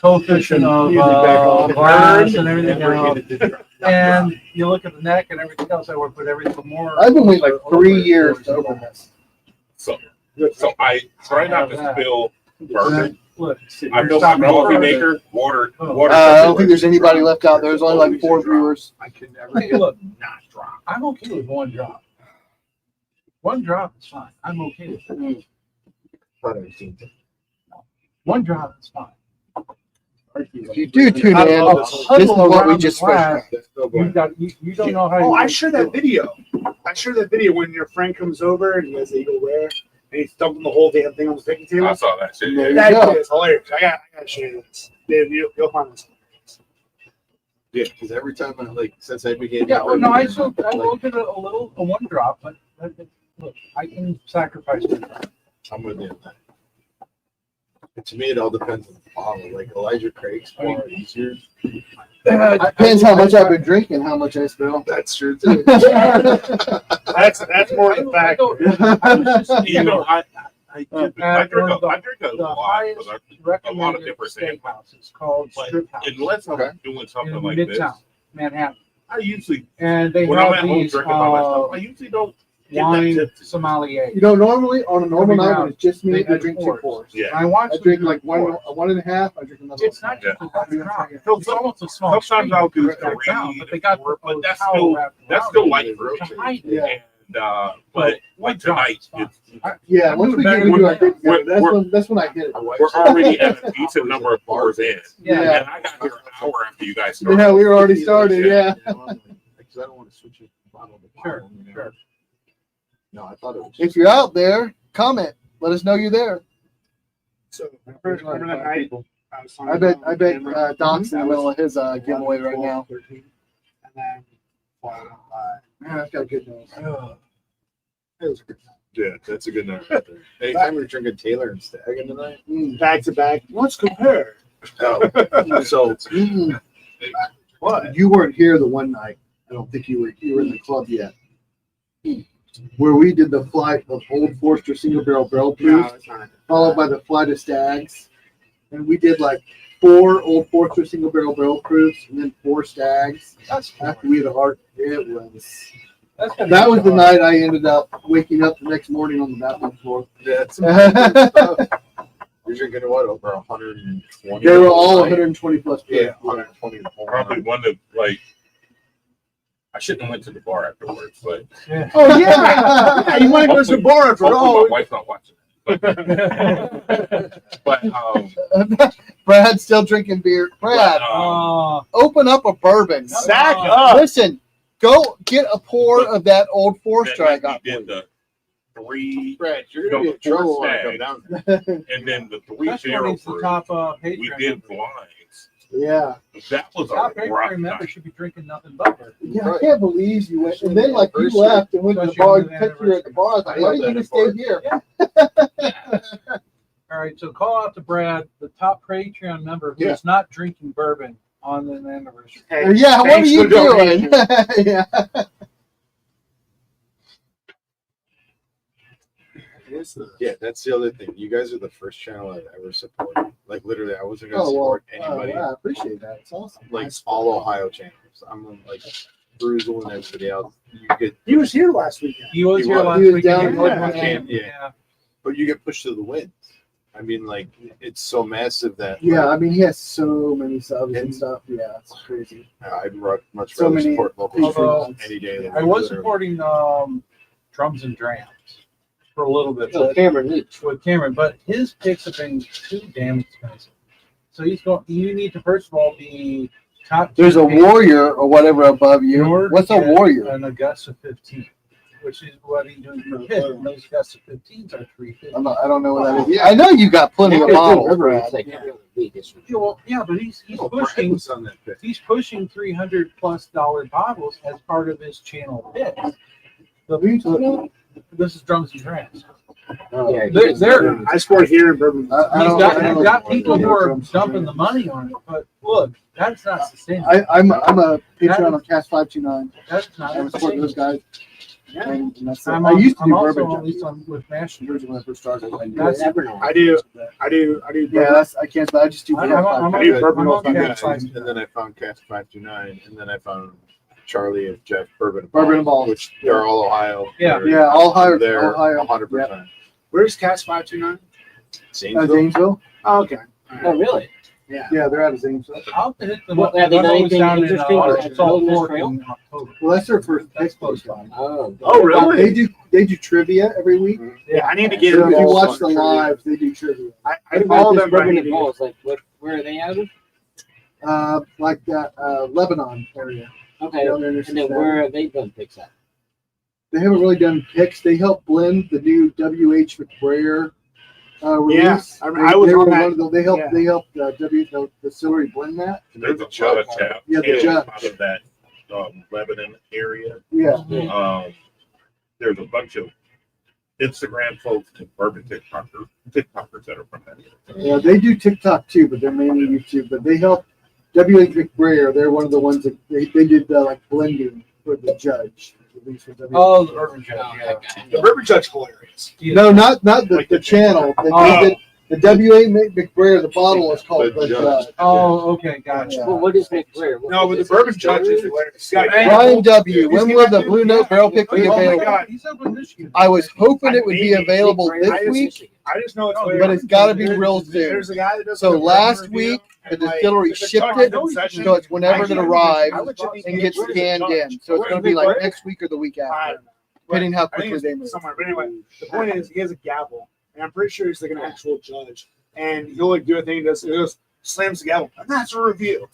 coefficient of Music back on. burns and everything else. And you look at the neck and everything else, I would put everything more. I've been waiting like over 3 it. years to open this. So I try not to spill bourbon. Look, I built my coffee maker, water. I don't think there's anybody left out. There's only like 4 brewers. I can never Hey, look, Not drop. I'm okay with one drop. One drop is fine. I'm okay with that. One drop is fine. If you do tune in, I'll this is huddle what we around just the glass. spoke You got you don't know how. Oh, you I shared that video. I shared that video when your friend comes over and he has eagle rare and he's dumping the whole damn thing on the picking table. I saw that shit. There Yeah. you go. That is hilarious. I got to show you this. Dave, you'll find this. Yeah, because every time since I began. Yeah, well, no, I will get a one drop, but look, I can sacrifice one drop. I'm with you. And to me, it all depends on the bottle. Like Elijah Craig's far easier. Depends how much I've been drinking, how much I spill. That's true too. That's more the fact. I was just You know, I drink a the lot highest because a lot of recommended different things. steakhouse is called But Strip House unless I'm Okay. doing in something like this, Midtown, Manhattan, I usually and they when I'm have at home these drinking by myself, I usually don't get wine that tipsy. sommelier. You know, normally on a normal night when it's just me, They I do drink 2 pours. pours. Yeah. I watch I them drink do like pours. one and a half. I drink another It's one. not just a one drop. So It's almost a small. sometimes stream I'll do right down, 3, but they got four, but the that's towel still wrapped that's around still it light to fruit. hide it. Yeah. And But like one drop tonight, is fine. it's, Yeah, I'm once we doing get better into when our drink we're- together, that's when I hit it. we're already at a decent number of pours in. Yeah. And I got here an hour after you guys started. Yeah, we were already started. Yeah. Because I don't want to switch it bottle to Sure, bottle, you know? sure. No, I thought it was. If you're out there, comment. Let us know you're there. So remember that night? I was talking I bet about the camera? Doc's in the middle of his giveaway right now. 13, and then followed by Man, that's got a good nose. it was a good time. Yeah, that's a good night right there. Anytime we're drinking Taylor and Staggen tonight. Back to back. Let's compare. Oh, so Mm. What? You weren't here the one night. I don't think you were in the club yet. Where we did the flight of Old Forester single barrel No, proof, it's not. followed by the flight of Stags. And we did like 4 Old Forester single barrel proofs and then 4 Stags. That's After we had a heart, it was. That's gonna That be was the hard. night I ended up waking up the next morning on the bathroom floor. that's you're drinking what over 120. They were all 120 plus proof. Yeah, 120. Probably one of like I shouldn't have went to the bar afterwards, but Oh yeah, yeah. You want to go to the bar after hopefully all? my wife's not watching. But Brad's still drinking beer. Brad, open up a bourbon. Back up. Listen, go get a pour of that Old Forester I got for did you. the 3, Brad, you're gonna be in trouble when I come down there. and then the 3 That's when barrel he's the proof. top We Patreon. did member. blinds. Yeah. That was Top a rough Patreon member night. should be drinking nothing but bourbon. Yeah, I can't believe you went. And then, like, you left and went to the bar and texted her at the bar. I was like, why didn't you just stay here? All right, so call out to Brad, the top Patreon member who Yeah. is not drinking bourbon on the anniversary. Hey, Yeah, what are thanks you for the doing? donation. Yeah. Yeah, that's the other thing. You guys are the first channel I've ever supported. Like literally, I wasn't gonna Oh, well, support anybody. yeah, I appreciate that. It's awesome. Like all Ohio channels. I'm like Bruzel and everybody else. You get, He was here last weekend. He was He here was. last He was week. down and in he North was- Camp, yeah. yeah. but you get pushed to the winds. I mean, like it's so massive that Yeah, like, I mean, he has so many subs and And- stuff. Yeah, it's crazy. I'd much So rather many support local Although, channels any day. Than I was literally. supporting Drums and Drams for a little bit So with, Cameron Leach. with Cameron, but his picks have been too damn expensive. So he's going. You need to first of all be top. There's a tier warrior or whatever above in order you. to What's a get warrior? An Augusta 15, which is what he's doing for Pitt. And those Augusta 15s are 350. I don't know what that is. I know you got plenty of models, Brad. Like every other week, it's Yeah, well, yeah, but he's Oh, Brad pushing. was on that pick. He's pushing $300+ bottles as part of his channel picks. This is Drums and Drams. Yeah, They're- I scored here in Bourbon. I He's don't- got, I don't he's got know. people who are dumping the money on it, but look, that's not sustainable. I'm a Patreon of Cast 529. That's not I support those sustainable. guys. And that's it. I'm, I used to I'm do also bourbon at junkies least on with National. when I first started. That's- never know. I do. Yeah, that's I can't. I just do. I'm Cast on- I'm I do on- bourbon I'm on off Cast that. 529. And then I found Cast 529, and then I found Charlie and Jeff Bourbon Bourbon Ball. which they're all Ohio. Yeah. They're- Yeah, all higher. They're Ohio. 100%. Where's Cast 529? Zanesville. Zanesville. Oh, okay. Oh, really? Yeah. Yeah, they're out of Zanesville. I'll have to hit them What, up. have they I'm done always anything down in interesting at Salt Wilderness Fork Trail? in October. Well, that's their first That's expo close. time. Oh, Oh, really? They do trivia every week. Yeah, I need to get So if you involved watch the on trivia. live, they do trivia. I follow them, but I Bourbon need and to Balls, like what? Where are they out of? Like that Lebanon area. Okay, Down there in and then Cincinnati. where have they done picks at? They haven't really done picks. They help blend the new WH McBrayer release. I mean, I was they on were that. one of the- They helped. Yeah. They helped the distillery blend that. There's a lot of tap Yeah, the taps judge. out of that Lebanon area. Yeah. There's a bunch of Instagram folks and bourbon TikTokers that are from that area. Yeah, they do TikTok too, but they're mainly YouTube. But they help WH McBrayer. They're one of the ones that they did like blending for the judge. At least for WH. Oh, the Urban Judge, yeah. The Bourbon Judge hilarious. No, not the, Like the the- channel. Oh. The WA McBrayer, the bottle is called The the Judge. Judge. Oh, okay, gotcha. Yeah. Well, what is McBrayer? No, but the Bourbon Judge is hilarious. He's got a Ryan W. He's When got will the that Blue dude, Note yeah. barrel pick be Oh my available? God. He's up in Michigan. I was hoping it would be Maybe. available McBrayer this is week, Michigan. I just know it's But hilarious. it's gotta be There's- real soon. There's a guy that does So like a last bourbon review, week, the and, like, distillery it's a shipped Chuck it, session. so it's whenever it arrives I legit think and he gets was a scanned judge. in. So it's going to be like next week or the week I after, don't know. depending how I think quickly they move. it's somewhere. But anyway, the point is, he has a gavel, and I'm pretty sure he's like an actual judge. And he'll like do a thing. He goes, slams the gavel, and that's a review.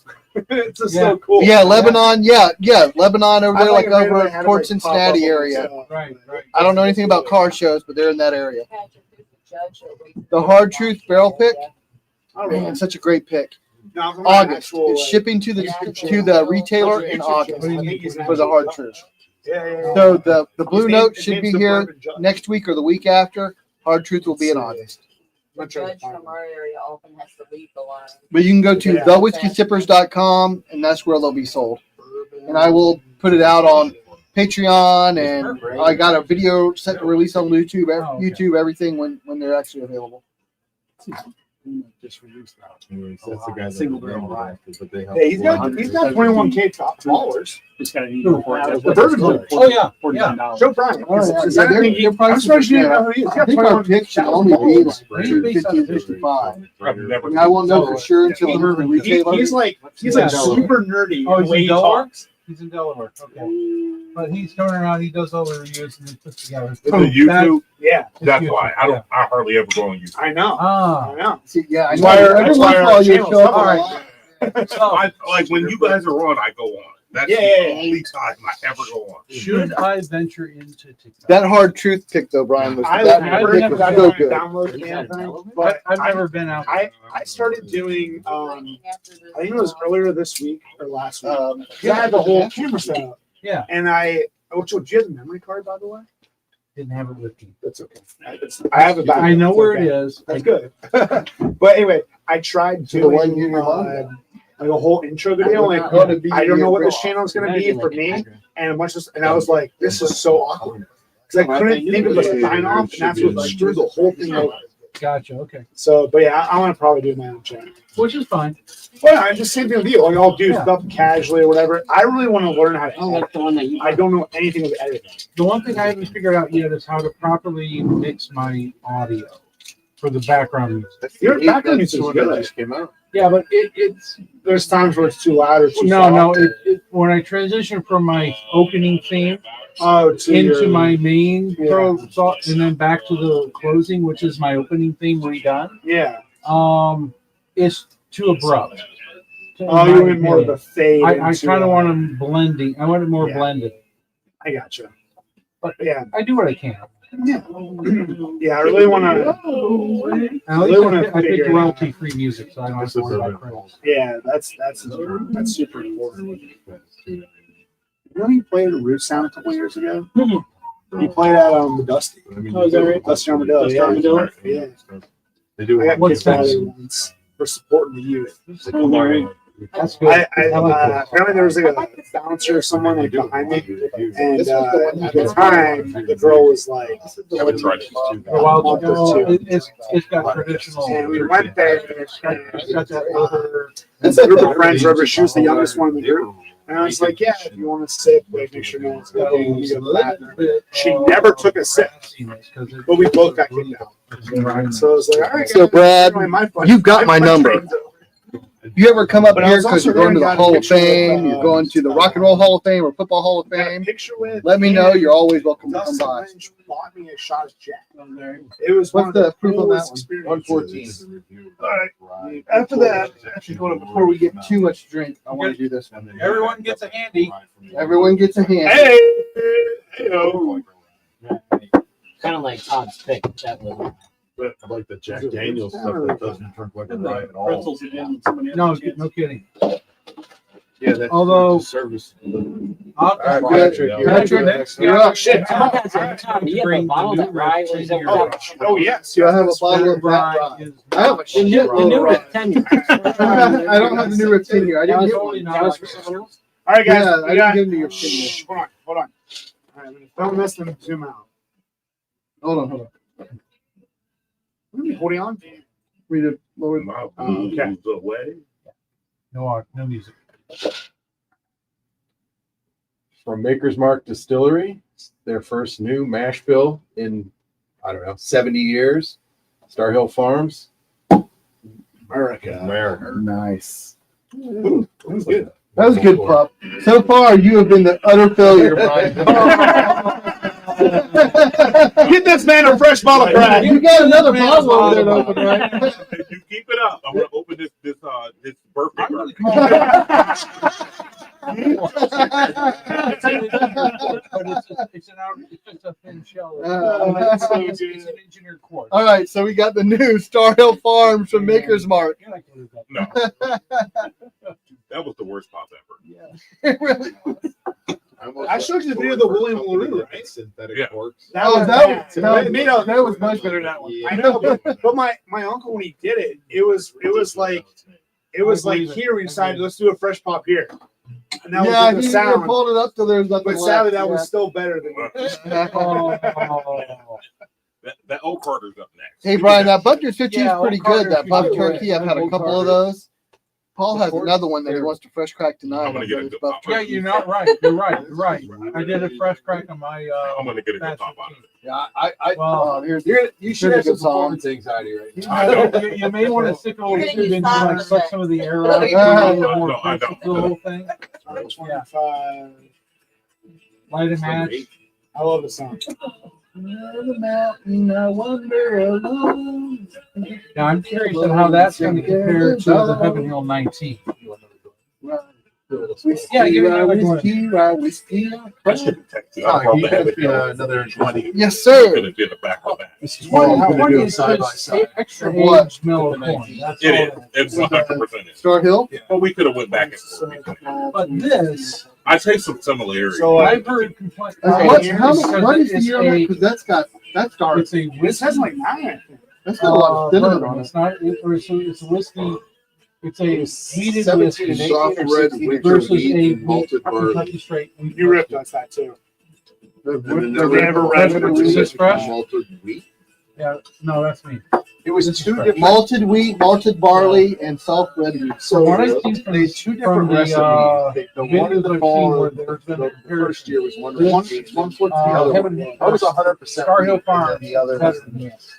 It's just so cool. Yeah, Lebanon. Yeah, Lebanon over I there, like it randomly over had it, towards like, Cincinnati pop up on area. stuff. Right. I don't know anything about car shows, but they're in that area. Patrick, who's the judge that we- The Hard Truth barrel pick. I don't Man, know. it's such a great pick. No, I'm talking about August. actual, It's like- shipping to the retailer in August I think he's an for the actual Hard judge. Truth. Yeah. So the Blue His Note name- should his be name's the here Bourbon Judge. next week or the week after. Hard Truth will be in August. The I'm trying to judge find from our area often has to leave the line. But you can go to Yeah. thewhiskeysippers.com and that's where they'll be sold. And I will put it out on Patreon and I got a video set to release on YouTube, Oh, okay. YouTube, everything when they're actually available. Just released now. Anyways, that's the guy that Single named barrel rye. it, but they helped Yeah, he's got 21K top followers. It's got an Who? The Bourbon Judge. Oh, yeah. $49. Joe Bryan. Oh, yeah. Is Yeah, that they're- thing- they're probably I'm surprised you didn't super know who he is. He's I got think our 21 pick should only be like 50 and 55. I've never. And I won't know for sure until I'm the He's retailer. like Yeah. super nerdy. Oh, in he's the way in he Delaware? talks. He's in Delaware. Okay. But he's going around, he does all the reviews and he puts together. Is it YouTube? Yeah, That's YouTube, why I don't. I hardly ever go on YouTube. I know. Ah. I know. See, yeah, I That's know. why our- Every that's once why in a our while you channel's show up up on right. a live. So, I like when you guys are on. I go on. That's Yeah, the yeah, yeah. only time I ever go on. Should I venture into TikTok? That hard truth pick though, Brian, was I've that never pick never was got so to good. download the damn thing, But but I've never been out. I started doing I think it was earlier this week or last week. 'Cause I had the whole camera set up. Yeah. And do you have the memory card, by the way? Didn't have it with me. That's okay. I have it back. I know It's where okay. it is. That's good. But anyway, I tried So the one doing you and your mom did? like a whole intro video. Like, Gonna be I don't know what real this channel is going to be for me, and a bunch of, and I was like, this is so awkward because I couldn't think of a sign off, and that's what screwed the whole thing over. Gotcha. Okay. So, but yeah, I want to probably do my own channel. Which is fine. Well, I'm just same thing with you. Like, I'll do Yeah. stuff casually or whatever. I really want to learn how to Oh, edit. like the one that you. I don't know anything of editing. The one thing I haven't figured out yet is how to properly mix my audio for the background music. Your background That's music the is one that good. just came out. Yeah, but it's There's times where it's too loud or too no. soft. When I transition from my opening theme To into your- my main Yeah. pro thought and then back to the closing, which is my opening theme redone. Yeah. It's too abrupt. Oh, you went more of the fade. I into, kind of want them blending. I want it more Yeah. blended. I gotcha. But yeah, I do what I can. yeah. I really want to. At least I figure picked it out. royalty-free music, so I don't have to This is worry a- about credits. Yeah, that's super important. You know, he played a root sound a couple years ago. He played at the Dusty. I mean, Oh, is that right? Dusty Armadillo. Dusty Yeah. Armadillo? Yeah. They do. I got What's kicked out of that? it once for supporting the youth. That's good. I like that. Apparently there was like a bouncer or someone like behind me, and at the time the girl was like, I would try to. A while month or ago, two. it's got traditional. And we went there. It's got that other. It's a group of friends. Remember, she was the youngest one in the group. And I was like, yeah, if you want to sip, like, make sure no one's got anything to go to the bathroom. She never took a sip, but we both got kicked out. So I was like, all right, So, guys, Brad, anyway, my fun- you've got my number. train's over. You ever come up But I here was because also you're going to there the and got a Hall of picture with, Fame, you're going to the Rock and Roll Hall of Fame or Football Hall of Got a Fame? picture with. Let me know. You're always welcome to come Dustin by. Lynch bought me a shot of Jack. It was one What's of the proof on that coolest one? experiences. 114. All right. After that, Actually, hold on, before we get too much drink, I want to do this one. Everyone gets a handy. Everyone gets a hand. Hey, hey, Kind of like Todd's pick. That was. I like the Jack Daniels stuff that doesn't drink like a rye at all. Pretzels again. No, no kidding. Yeah, that Although- service. All right, Patrick, you're up. Shit. Todd has a Todd, you have a bottle of that rye. What is that? Oh yes. Do I have a bottle of that rye? I have a The new, shit the new load of Rip 10. I don't have the new Rip 10 here. I didn't get one. That was for someone else? All right, guys. Yeah, we I got- didn't give you your opinion. Shh, hold on. All right, I'm gonna film this and zoom out. Hold on. What are you holding on to? Read it, Lord. My okay. booze away. No music. From Maker's Mark Distillery, their first new mash bill in, 70 years. Star Hill Farms. America. Nice. Ooh, that was good. That was good, pup. So far, you have been the utter failure, Brian. Get this man a fresh bottle of Brad. You got another bottle over there to open, right? If you keep it up, I'm gonna open this birthday I'm really birthday. It's just a thin shell. That's so It's good. an engineered quartz. All right, so we got the new Star Hill Farms from Maker's Mark. Yeah, I can do that. No, that was the worst pop ever. Really? I showed you the video of the William LaRue, right? Synthetic Yeah. corks. That Oh, was that bad. was- that was much better than that one. Yeah. I know, but my uncle when he did it, it was like here we decided let's do a fresh pop here, and that Yeah, was he the sound. pulled it up till there was nothing But sadly, left. that was still better than. Oh, That old Carter's up next. Hey, Brian, that Buck 15 is Yeah, pretty Old Carter, good. That if you buff do it. turkey, I've had a Old couple of Carter. those. Paul has another one that he wants to fresh crack tonight. I'm gonna get a His good buff pop. yeah, you're not right. You're right. You're right. I did a fresh crack on my. I'm gonna get a good Fast pop out of 15. it. Yeah, Well, here's you should here's a have some good song. performance anxiety right now. you may want to stick a little You're gonna tube use in to like that. suck some of the air out. Yeah. Make it more No, I crisp don't. to the whole thing. 25. Light a match. I love the song. Now I'm curious on how that's going to compare to the Heaven Hill 19. Yeah, give me another one. Whiskey. Pressure protected. I Oh, probably you have guys it. get another 20. Yes, Could sir. have did a back to back. This is Well, what I'm gonna do it's side by just side. extra What? aged mellow corn. That's It all. is. It's 100%. Star Hill. But we could have went back and forth. But this, I take some similarities. So, I've heard complaints. What is the It's year on that? a, Because that's dark. it's a this whiskey. has like 9, I think. That's got a lot of cinnamon bourbon. on it. It's not. It's a whiskey. It's a weeded 17 whiskey and Soft 18 or red 16 winter versus wheat a and malted barley. Kentucky straight. wheat You ripped whiskey. us that too. And then The there Denver were Red malted Wheat. Is this fresh? malted wheat. Yeah, no, that's me. It was This is two fresh. different. Malted wheat, malted barley, and soft red wheat. So what I see from They two from different the recipes. The one videos in the I've fall, seen where there's been a the first year was one This, recipe. One flipped the other Heaven- one. I was 100%. Star Hill wheat, and Farm. then the other That's was the yes.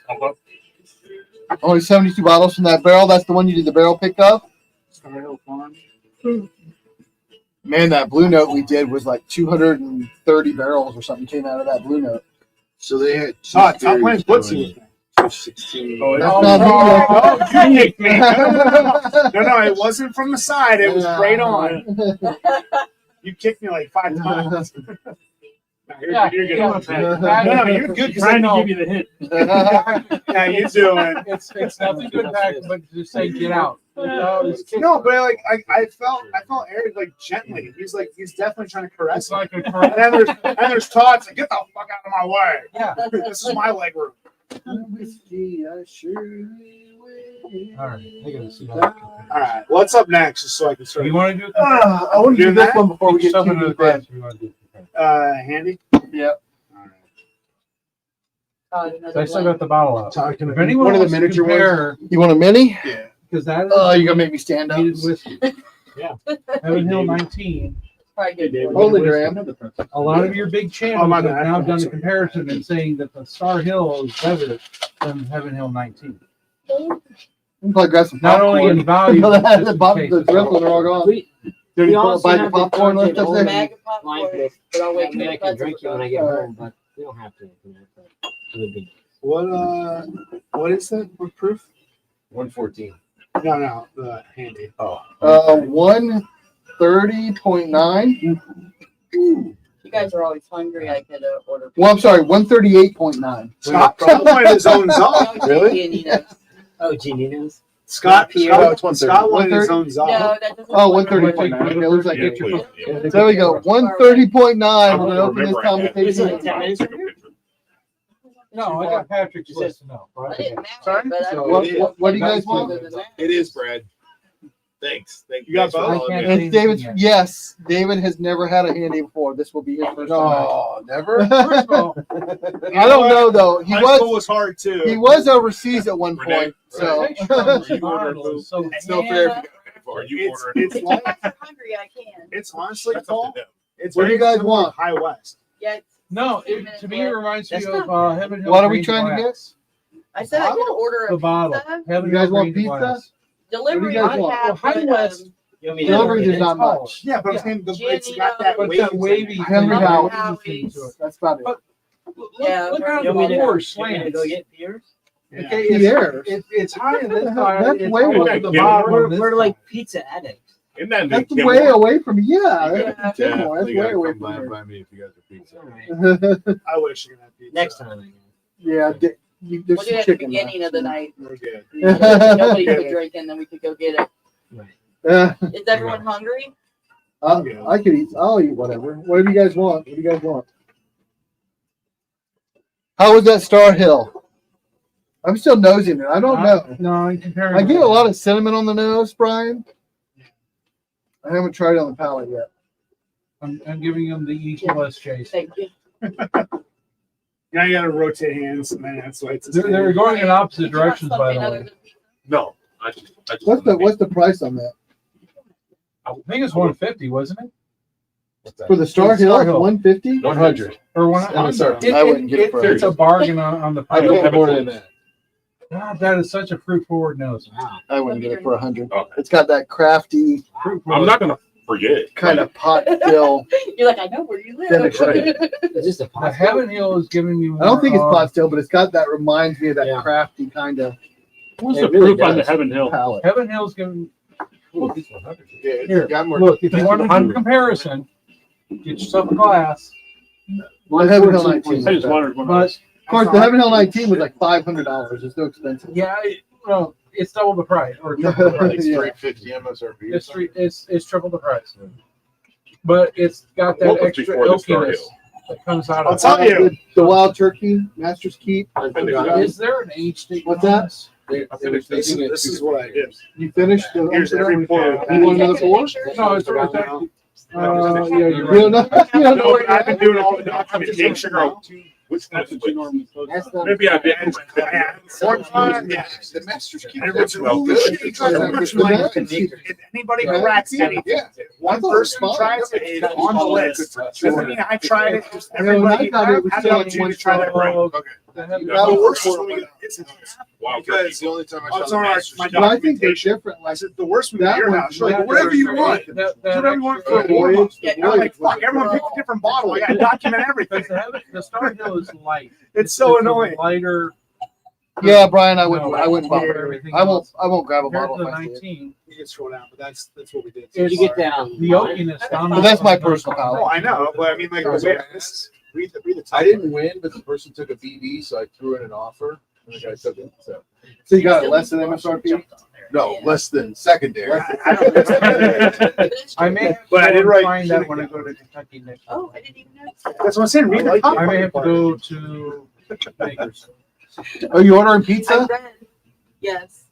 Only 72 bottles from that barrel. That's the one you did the barrel pickup. Star Hill Farm. Man, that Blue Note we did was like 230 barrels or something came out of that Blue Note. So they had two Top theories playing footsie with me. 216. Oh, That's no, not no, you kicked me. No, it wasn't from the side. It was straight on. You kicked me like 5 times. No, you're good. No, you're good. Trying to give you the hint. How you doing? It's nothing good back, but just say get out. No, but like I felt Eric like gently. He's definitely trying to caress It's me. like a And then there's Todd saying, "Get the fuck out of my way! Yeah. This is my leg room." All right, I gotta see that. All right, what's up next? Just so I can start. You want to do it? I want to do Doing this that? one before we get Stuff too into the deep in. glass. You want to do it? Handy. Yep. All right. So I still got the bottle out. Talking If anyone one of the wants to miniature ones. compare, You want a mini? Yeah. because that is Oh, you're gonna make me stand up. needed whiskey. Yeah. Heaven Hill 19. Probably good. Holy Graham. A lot of your big channels Oh, my have bad. now done a comparison and saying that the Star Hill is better than Heaven Hill 19. You can probably grab some Not only in value, but just the in bottom, the taste. drizzling are all gone. We, Did we you also buy the have popcorn the left up content there? Bag of line popcorn, for but I'll wait I mean, I can drink it when I get home, but we don't have to. You know, but it would be. What is that? What proof? 114. No, the handy. 130.9. You guys are always hungry. I could order. Well, I'm sorry, 138.9. Scott wanted his own Zop. Really? Oh, Geninos. Scott Oh, it's 130. Scott wanted his own Zop. No, that doesn't. Oh, 130.9. Okay, looks like Yeah, it. please, yeah. So there we go. 130.9. I We're gonna open this remember I had- conversation. Is it 10 minutes? Take a picture. No, I got Patrick's list now. I didn't matter, Sorry? but I So don't- what do you guys want? Other than that. It is, Brad. Thanks. Thank You got thanks for both? all of I it. can't- And it's David's. Yes, David has never had a handy before. This will be his first time. No, never. First of all, I don't know though. He High was school was hard too. he was overseas at one Renee, point. So picture of the bottle is so It's no fair if you got Are you It's ordering? it's like If I'm hungry, I can. it's honestly That's up Paul. to them. It's What do you very guys similar want? to High West. Yeah, No, to me it reminds me That's of not Heaven Hill. What are we Green trying to Glass. I said I could order The a bottle. pizza. Heaven You guys Hill want Green pizza? Glass. Delivery guys I want? have. High but, West. You want me to Delivery order there's it? not much. Yeah, but I'm saying it's got Giannino. that But wave. that wavy Henry thing. Howard. Howie's. That's about it. But- Yeah, Look how You want me the to, floor you want me to go slants. get beers? Yeah. Okay, Pierre. it's high in this That's side. It's way almost more- at the Yeah, bottom We're, of this we're side. like pizza addicts. Isn't that That's Kim way Moore? away from you. Yeah, Yeah. that's Kenmore. That's way away by, from by me if you guys are pizza. here. I wish you could have pizza. Next time, I guess. Yeah, there's We'll some do it at the chicken. beginning of the night. We're good. Nobody could drink and then we could go get it. Right. Is everyone hungry? I could eat. I'll eat whatever. Whatever you guys want. What do you guys want? How was that Star Hill? I'm still nosing it. I don't know. No, in comparison. I get a lot of cinnamon on the nose, Brian. I haven't tried it on the palate yet. I'm giving them the East West chase. Thank you. Now you gotta rotate hands, man. That's why it's. They're going in opposite Did you want directions, by the something other way. than- No. I just What's the price on that I think it's 150, wasn't it? for the Star Hill? Star Hill. 150. 100. Or one? MSRP. I wouldn't get it for It's a bargain on the I price. don't have more than that. God, that is such a fruit forward nose. Wow. I wouldn't get it for 100. Okay. It's got that crafty Fruit I'm forward. not gonna forget. kind of pot still. You're like, I know where you Finish live. Is this a The pasta? Heaven Hill is giving me. I don't think it's more, pot still, but it's got that reminds me of that Yeah. crafty kind of What's It the really proof on the does. Heaven Hill? palate. Heaven Hill's giving Yeah, Here, got more. look, if you want a comparison, get yourself a glass. The Heaven Hill 19. I just wondered when I But was. Of course, the Heaven Hill 19 was like $500. It's so expensive. yeah, well, it's double the price or triple the price. It's Yeah. 350 MSRP. It's triple the price. But it's got that What was extra before the Star oakiness Hill? that comes out I'll of tell it. you. The Wild Turkey, Master's Keep. Is there an age state? What's on that? this? This is what I did. You finished the. Here's every pour. You want another pour? No, it's actually. Yeah, you're You right. don't know. You don't know No, what I've been doing all the documentation. Which That's what you normally supposed That's to. the. Maybe I didn't. One time, yeah. The Master's Keep. Everyone's Well, like, good. if anybody cracks anything, Yeah. one person tries it, it's on the list. Doesn't mean I tried it. Just everybody I thought it was had still the like opportunity to try that brand. Okay. The worst is when we got hits and hits. Wow, Because The only time I it's saw on the our, Master's my Keep. But I think they're documentation. different. I Like said, the worst one at That your one- house. You're like, whatever you want. Do whatever you want for a the voyage. voyage. Yeah, I'm like, fuck, everyone pick a different bottle. I gotta document everything. Because the Star Hill is light. It's so a annoying. Lighter. Yeah, Brian, I wouldn't. No, I wouldn't bother. everything I won't. else. I won't grab a Compared bottle to if the I see it. 19, You can scroll down, but that's what we did. Did you get that on? the oakiness. But that's my personal palate. Oh, I know, but I mean, like, this Read the I didn't win, but the person took a BD, so I threw in an offer, and the guy took it. So So you got it less than MSRP? no, less than secondary. I may have But I to did go write- find that when I go to Kentucky next. Oh, I didn't even know. That's what I'm saying. Read the top I may have to part. go to Bakers. Are you ordering I pizza? read, yes,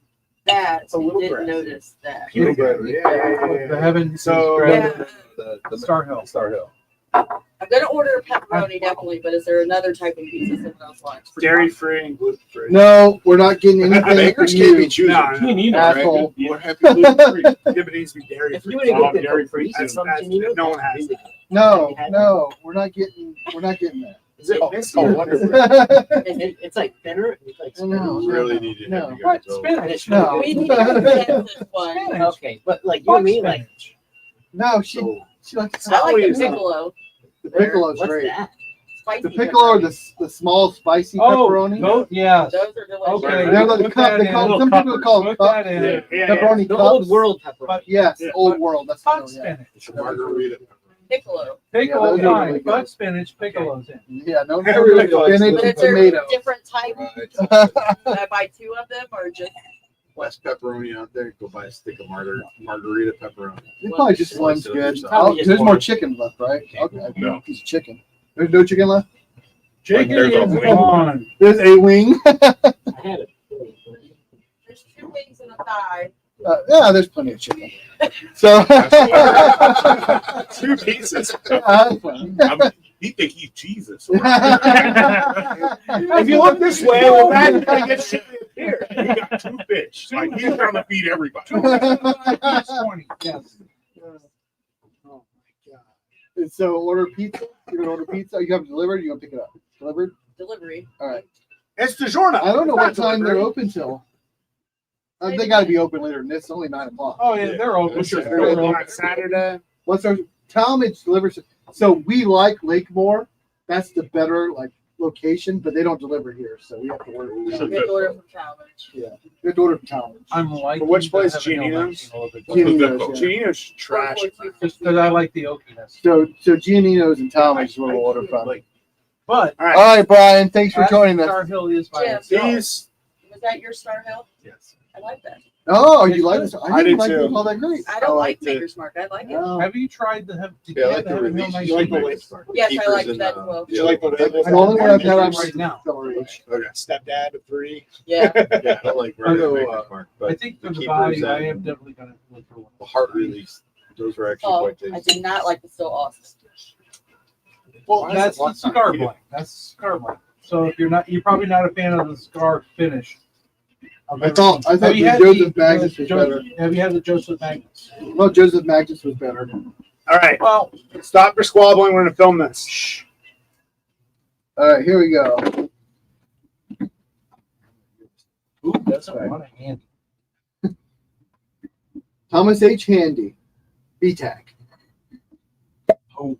that, It's a little didn't bread. notice that. Peanut butter. Yeah. The Heaven. So- Yeah. the Star Hill. Star Hill. I'm gonna order pepperoni definitely, but is there another type of pizza someone else wants? Dairy free and gluten free. No, we're not getting anything. Bakers from can't be you, choosing. No, asshole. We're happy gluten-free. Yeah, but it needs to be dairy If free. you would have got dairy the free, freeze or that's- something, you know. no one has it. No, no, we're not getting. We're not getting that. Is it Misty? Oh, or- wonderful. It's like thinner. It's like No, We really need to have you guys What? over. Spinach. No. We need to get this one. Okay, but like you and me, like No, she likes I like the Always. piccolo. the piccolo's what's great. that? Spicy The piccolo or the small spicy pepperoni. Oh, yes. Those are delicious. Okay. They're like the Put cup. that They in. call Little some people call them Put cup. that in. Yeah, yeah. Pepperoni The cups. old world pepper. But Yes, Yeah. old world. That's Bug the spinach. It's a margarita. Oh, Piccolo. Piccolo, those are fine. really good. Bug spinach, piccolo's in. yeah. No, I really no like spinach But and is there tomato. different type? Right. I buy two of them or just Less pepperoni out there. Go buy a stick of margarita pepperoni. It probably just one's Slice it good. yourself. Probably just There's more one. chicken left, right? Okay, No. piece of chicken. There's no chicken left. Chicken There's a is wing. gone. There's a wing. I had it. there's two wings and a thigh. Yeah, there's plenty of chicken. So. 2 pieces. You think he's Jesus? If you look this way, the back is gonna get shit here. He got 2 fish. Like he's trying to feed everybody. Each 20, yes. Oh my god. So order pizza. You're gonna order pizza. You have it delivered. You're gonna pick it up. Delivered. Delivery. All right. It's DiGiorno. I don't know what time they're open. open till. They got to be open later than this. It's only 9 o'clock. Oh, yeah, they're open. Sure. They're open. On Saturday. What's our Talmadge delivers? So we like Lakemore. That's the better location, but they don't deliver here, so we have to order. We We have to order from Talmadge. have to order from Talmadge. I'm liking For which place? the Heaven Hill Giannino's? 19 a little bit better. Giannino's, yeah. Gino's trash. Just because I like the oakiness. So Giannino's and Talmadge is where we'll order from. But All All right. right, Brian. Thanks for that joining us. Star Hill is by Jim. itself. These. Was that your Star Hill? Yes. I like that. Oh, you It's like good. this? I I do didn't like too. it all that great. I don't like liked it. Maker's Mark. I like it. Oh. Have you tried the Heaven? Did Yeah, you I have like the the Heaven Hill release. 19? You like the way Yes, I Keepers like and, that as well. You like the The only one I've had on Right now. Accelerate. Okay. Stepdad of 3. Yeah. Yeah, I like I'll go, Maker's Mark, but I think for the Keepers value, I and am definitely going to look for one. the heart release. Those were actually Oh, quite I tasty. did not like the Still Awesome. Well, that's the cigar blend. That's the cigar blend. So if you're probably not a fan of the cigar finish. I thought Have the you had Joseph Magnus was better. Have you had the Joseph Magnus? Well, Joseph Magnus was better. All right. Well, Stop your squabbling. We're going to film this. Shh. All right, here we go. ooh, that's a lot of handy. Thomas H. Handy, BTAC. Oh,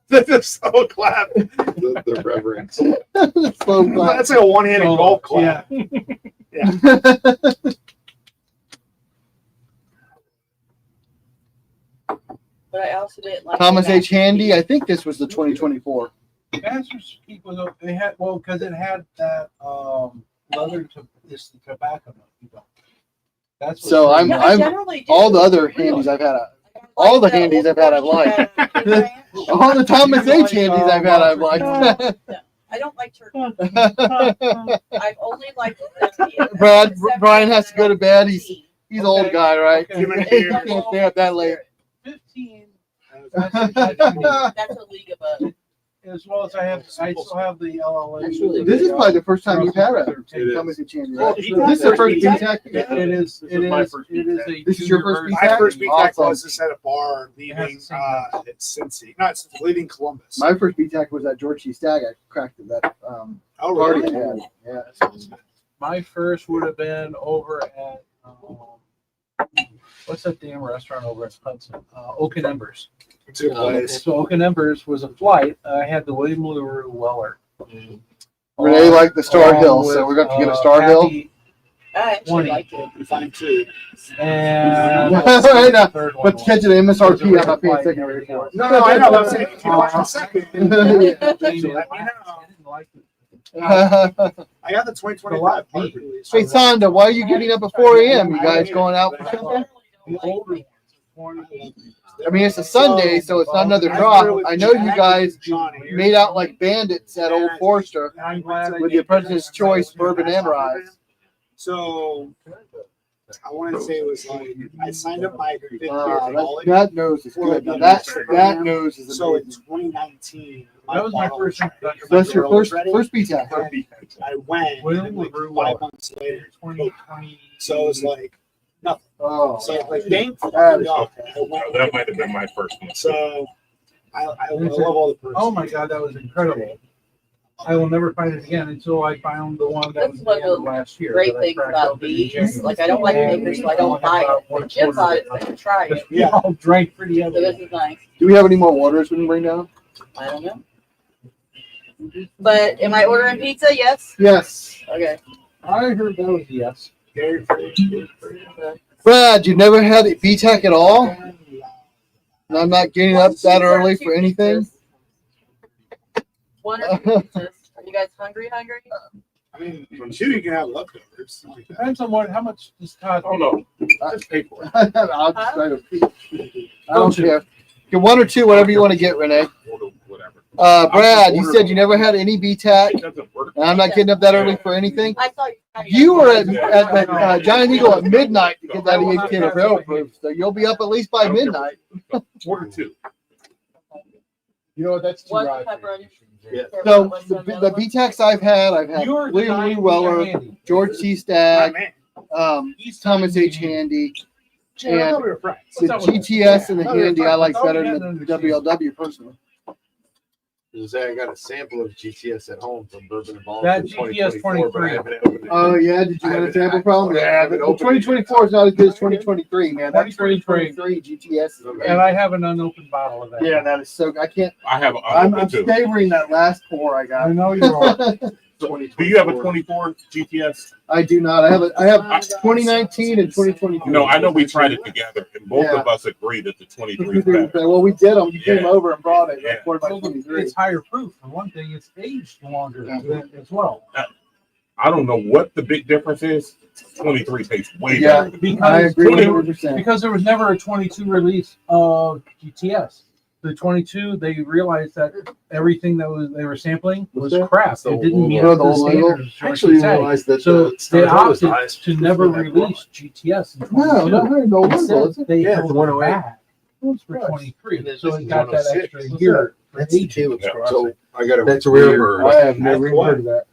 This is so clap. The reverence. Slow clap. That's like a one-handed So, golf clap. yeah. Yeah. Thomas H. Handy. I think this was the 2024. Master's Keep was they had because it had that leather to this tobacco note. You know. That's what So saved Yeah, it. I generally do. all the other handies I've had. All the handies I've had, I've liked. All the Thomas H. handies I've had, I've liked. I don't like turkey. I've only liked the Brad, Brian has to go to bed. He's Okay. old guy, right? Okay. Give it He here. can't stay up that late. 15. That's a league of a. As well as I still have the LLA. Actually, This is probably the first time you've had a It is. Thomas H. Handy, Well, right? he This is the first BTAC. It is. This It is my is. first It is BTAC. a. This is your junior first version. My first BTAC Awesome. was just at a bar leaving at Cincy. Not Cincy, leaving Columbus. My first BTAC was at George C. Stagg. I cracked at that Oh, party really? I had. Yeah. My first would have been over at what's that damn restaurant over at Hudson? Oak and Embers. It's a good place. So Oak and Embers was a flight. I had the William LaRue Weller. Renee liked the Star Along Hill, with, so we're going to get a Star Hill. Happy I actually 20. like it. You find two. And Right now, third one but to catch it at MSRP, I'm not paying Flight and secondary everything for else. it. No, I know. I'm saying if you watch the second. I didn't like it. I got the It's a 2025 lot part deeper. release. Hey, Sonda, why are you getting up at 4 a.m.? You guys going out for something? The older ones. I mean, it's a Sunday, so it's not another drop. I know you guys made out like bandits at Old Forester I'm glad I with the did. President's Choice Bourbon and Rye. So I want to say it was like I signed up my 5th year That, college. that nose is good. Now that nose is So in amazing. 2019, That was my first introduction. That's your first BTAC. Huh? I went William and like LaRue 5 Weller. months later. 2020. So it's like nothing. Oh, So like dang, That is- I went. That might have been my first one. So I love all the person. Oh my God, that was incredible. I will never find it again until I found the one that That's was one the of the last year. Great that I things cracked about open in these, January. like I don't like makers, so I don't buy it. But Jim bought it, so I can try it. We all drank pretty So this heavily. is nice. Do we have any more waters we can bring down? I don't know. But am I ordering pizza? Yes. Yes. Okay. I heard that was yes. Very Brad, you've never had a BTAC at all? And I'm not getting up that early for anything? One or two pizzas. Are you guys hungry? I mean, from two you can have leftovers. Depends on how much this cost. Oh no, just pay for it. I'll just try to, I don't care. Get one or two, whatever you want to get, Renee. Order whatever. Brad, you said you never had any BTAC, It doesn't work. and I'm not getting up that early for anything. I thought You were at the Giant Eagle at midnight to get that 8 of barrel proof, so you'll be up at least by midnight. Order two. You know what? That's too One rye. pepperoni. Yeah. So the BTACs I've had You're William denying Lee me Weller, a handy. George C. Not Stagg, man. He's Thomas telling H. me- Handy. Jay, I thought we were friends. The GTS and the Handy I like better than the WLW personally. I got a sample of GTS at home from Bourbon and Balls. That from GTS 2024, but I 23. haven't opened it. Oh yeah, did you I get a haven't- sample problem? I Yeah, haven't but opened it 2024 is not as good as 2023, man. That 2023. 2023 GTS is amazing. And I have an unopened bottle of that. Yeah, that is so. I can't. I have. I'm savoring that last pour I I got. know you are. Do you have a 24 GTS? I do not. I have 2019 and 2022. No, I know we tried it together, and both Yeah. of us agree that the 23 is better. Well, we did them. You came Yeah. over and brought it. Yeah. Poured my 23. It's higher proof. For one thing, it's aged longer as well. I don't know what the big difference is. 23 tastes way Yeah. better. I Because, agree 100%. because there was never a 22 release of GTS. The 22, they realized that everything that they were sampling was What's that? crap. So It didn't meet the the old label? standards. I actually George C. realized that So the they Star Hill was opted highest to proof never in that release GTS in 22. No, not very no label, is Instead, it? they Yeah, held it's it 108. back for 23. And then So this it is got that 106. extra What's year. That's for the aging. Caleb's Yeah. Crossing. So I got a that's a rare weird- bird. I have never even heard of that.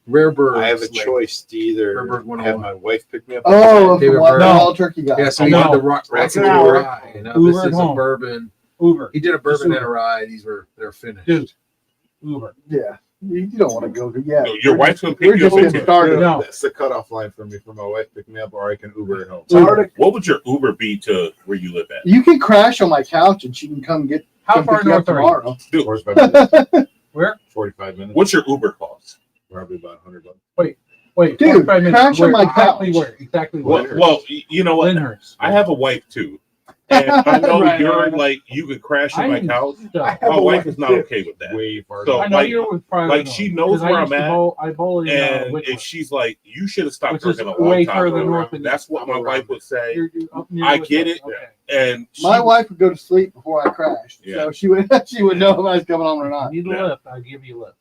Rare bird. I have a like- choice to either Rare bird have my wife pick me up. Oh, David from what Byrne. the wild turkey guy. Yeah, so he No. did the rock. That's rock an and hour. rye. You know, Uber this at is a home. bourbon. Uber. He did a bourbon Uber. and a rye. They're finished. Dude, Uber. Yeah, you don't want to go to So your wife's gonna We're pick you just up. getting started. No. That's the cutoff line for me for my wife pick me up, or I can Uber at home. It's hard What would your Uber be to where you live at? You can crash on my couch and she can come How come far pick you up north are you? tomorrow. 45 minutes. Where? 45 minutes. What's your Uber cost? Probably about $100. Wait, Dude, 45 minutes. crash on Where? my Exactly couch. where? Exactly where? Well, you know what? Lyndhurst. I have a wife too, And I know Right, you're right. like you could crash in my I'm couch. stuck. My wife is not okay with that. Way far. So, I know like- you're with private. like, she knows because I where used I'm to at, bowl- I bowl in And Wickliffe. if she's like, you should have stopped Which is drinking a long way time further ago. north than That's what my wife would say. You're up near I Wickliffe. get it. Okay. And she, My wife would go to sleep before I crashed, Yeah. so she would she would know if I was coming home or I not. need a Yeah. lift. I'll give you a lift.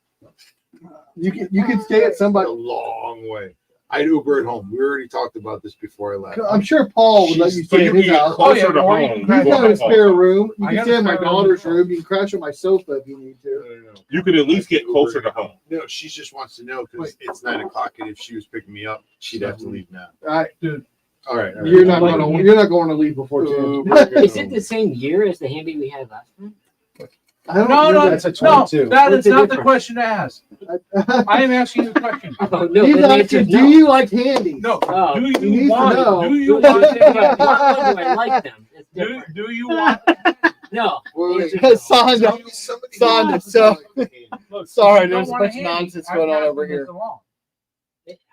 You can stay at a somebody. long way. I'd Uber at home. We already talked about this before I left. I'm sure Paul would let you so stay you at can his get house. closer Oh, yeah, to or you home. can He's crash got a on spare room. You I can got stay a in my spare room daughter's as well. room. You can crash on my sofa if you need to. You could at least get closer to home. No, she just wants to know because it's 9 o'clock, and if she was picking me up, she'd have to leave now. All right, All right. you're not Like- going to you're not going to leave before 10. Is it the same year as the Handy we had last time? I don't No, know no, That's a no. 22. That What's is the not the difference? question to ask. I am asking you a question. Oh, no, He's the answer asking, is do no. you like handy? No. Oh, Do he you needs to want? know. Do you do, want? do I like them? It's different. Do you want? No. Wait, Answer is no. Sonda, Sonda, so Look, Sorry, if you there's don't a want bunch of handy, nonsense I'm going on not over doing here. this alone.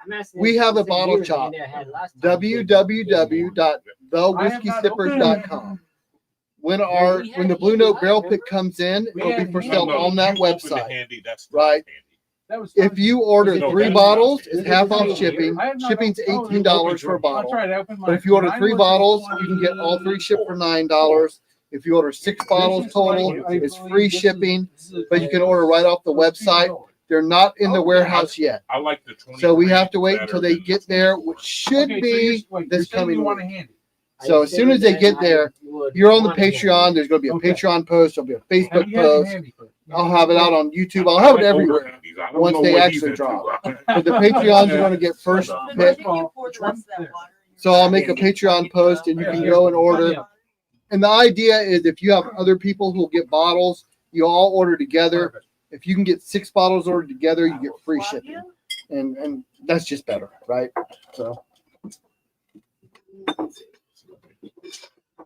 I'm asking We if have it's a the same bottle year as the shop. Handy I had last time. www.thewhiskeysippers.com. When the Blue Note Barrel Pick comes in, it'll be for sale on that website. Right. That was If you order No, 3 that's bottles, not- it's half off shipping. I have not- Shipping's oh, $18 for a That's bottle. right. I opened But if you order mine 3 was bottles, you can get all 3 shipped for $9. If you order 6 bottles total, it's free shipping, but you can order right off the website. They're not in the warehouse yet. I like the 20. So we have to wait until they get there, which should be this coming You want a week. handy? So as soon as they get there, you're on the Patreon. There's going to be a Okay. Patreon post. There'll be a Have Facebook you had your post. handy first? I'll have it out on YouTube. I'll have it everywhere. once they actually drop. But the Patreons are going to get first pick. So I'll make a Patreon post and you can go and order. And the idea is if you have other people who'll get bottles, you all order together. If you can get 6 bottles ordered together, you get free shipping. And that's just better, right? So,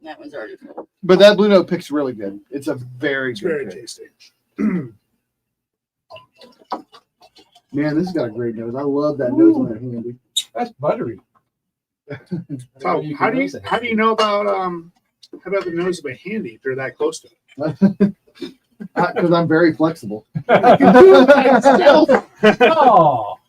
That one's already full. but that Blue Note Pick's really good. It's a very It's good very pick. tasty. Man, this has got a great nose. I love that nose on that handy. That's buttery. So how do you know about how about the nose of a handy if you're that close to it? Because I'm very flexible. Oh,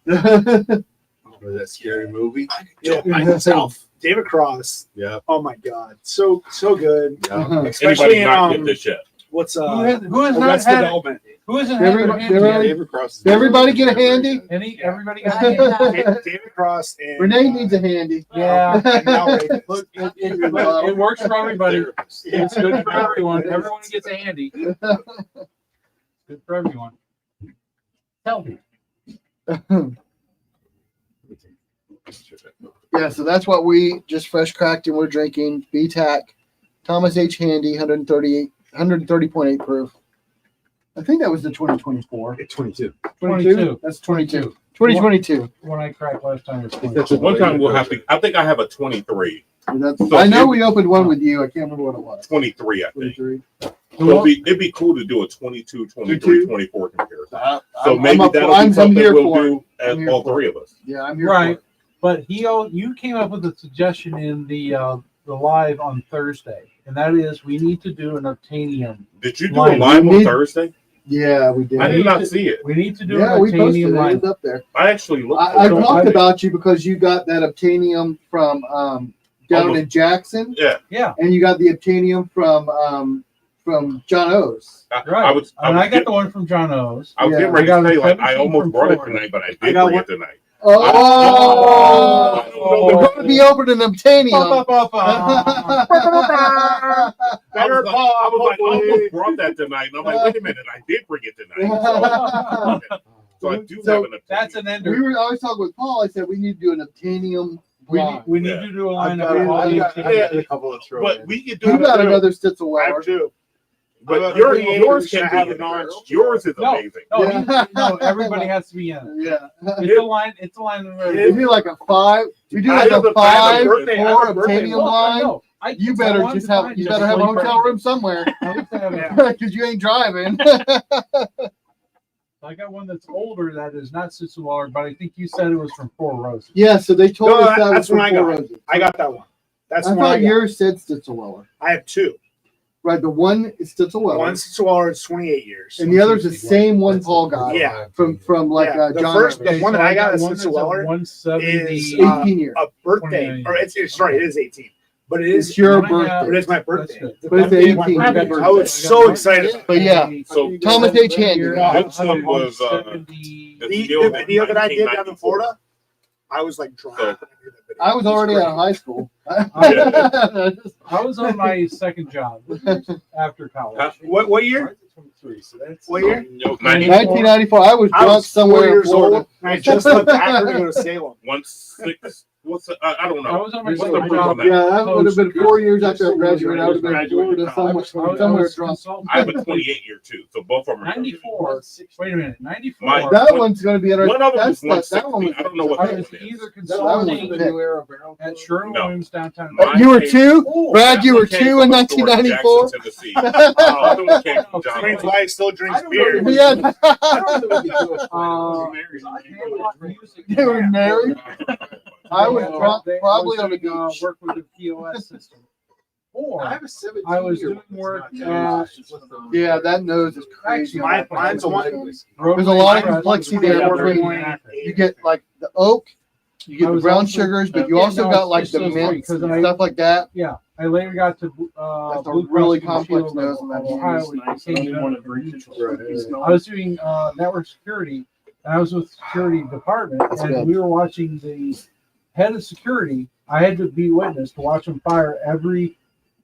Was that scary movie? Yeah. Myself. David Cross. Yeah. Oh my God, so good. Yeah. Especially Anybody in not get this yet? what's who has not Arrested had? Development. Who hasn't had their handy Everybody- yet? David Cross. Did everybody get a handy? Everybody got a handy? David Cross and Renee needs a handy. Yeah. and Mal Ray. Look, it works for everybody. It's good for everyone. Everyone gets a handy. Good for everyone. Tell me. Yeah, so that's what we just fresh cracked and we're drinking. BTAC, Thomas H. Handy, 130.8 proof. I think that was the 2024. It's 22. 22. That's 22. 2022. When I cracked last time, it was That's 22. a- One time we'll have to. I think I have a 23. And that's, So I know if- we opened one with you. I can't remember what it was. 23, I think. 23. So it'd be cool to do a 22, 23, 24 comparison. So I'm maybe up for- that'll I'm be something here we'll for it. do as I'm here all for 3 of us. Yeah, I'm here Right. for it. But you came up with a suggestion in the live on Thursday, and that is we need to do an obtainium. Did you do Line. a live We on need- Thursday? Yeah, we did. I did not see it. We need to do Yeah, an we posted obtainium it. line. It's up there. I actually looked. I for it. talked about you because you got that obtainium from down Almost. in Jackson, Yeah, and you got the obtainium from John O's. right. I was I got getting- the one from John O's. I was Yeah. getting ready I got to say, a like, I 17 almost from brought it Florida. tonight, but I I did got bring one- it tonight. Oh, Oh. we're going to be opening obtainium. I Better was like, Bob, I hopefully. almost brought that tonight. And I'm like, wait a minute, I did bring it tonight. So I do So have an That's an ender. We were always talking with Paul. I said we need to do an obtainium. line. We need Yeah. to do a I've line got, of all I've the got, I've got a couple of throw But in. we could do You got it. another Stitzel I Weller. have 2. But Your yours should can have be an in there. orange. Yours is No. amazing. No, Yeah. no, everybody has to be in it. Yeah. It's a line. It's a line. Of We do like a 5. We do I like have a a- I have a 5 birthday- I have or a birthday obtainium Well, line. no, You better just have. You better have a hotel room somewhere Yeah. because you ain't driving. I got one that's older that is not Sissuwaller, but I think you said it was from Four Roses. Yeah. So they told No, us that was that's from when I Four got it. Roses. I got that one. That's I the one I thought got. yours said Stitzelweller. I have two. Right, the one is Stitzelweller, One Stitzelweller is 28 years. and the other's the same one Paul got. Yeah. From like Yeah, the John. first- Irving. the one that I got, one is that's a Stitzelweller, 170. is 18 years. a birthday, 29 or it's sorry, it is 18, but it It's is your When I have- but it's my That's birthday. good. But it's My 18. birthday. I was so excited. But yeah, So Thomas H. Handy. this one was the The video that I did down in Florida, I was like drunk. I was already out of high school. I was on my second job after college. What year? What year? 1994. I was I drunk was 4 somewhere in years Florida. old, and I just left Akron to go to Salem. 1-6. What's the, I don't I know. was on my What's the second proof on job. that? Yeah, that would have been 4 years after I graduated. I would have been in Graduated Florida somewhere, I somewhere was drunk. consultant. I have a 28 year too, so both of them are 94. Wait a minute, 94. My- That one's going to be interesting. One of them That's was that one 160. was. I don't know what I that was one is. either That one was consulting the at Sherwin-Williams downtown. Mine You were came- two, Brad. You were That one came two in from a store in 1994. Jackson, Tennessee. The other one came from John Explains Wayne. why he still drinks I don't beer. know. Yeah, they were married. I was probably on the beach. Work with the POS system. Or I have a 17 I was year doing work one. at Yeah, that nose is crazy. Mine's a one. There's a lot of complexity there between you get like the oak, you get the brown sugars, but you also got like the mint stuff like that. Yeah, I later got to That's a Blue Cross really Blue complex Shield nose of in that Ohio, nose. which became another regional. Right. I was doing network security, and I was with security department, That's and good. we were watching the head of security. I had to be witness to watch him fire every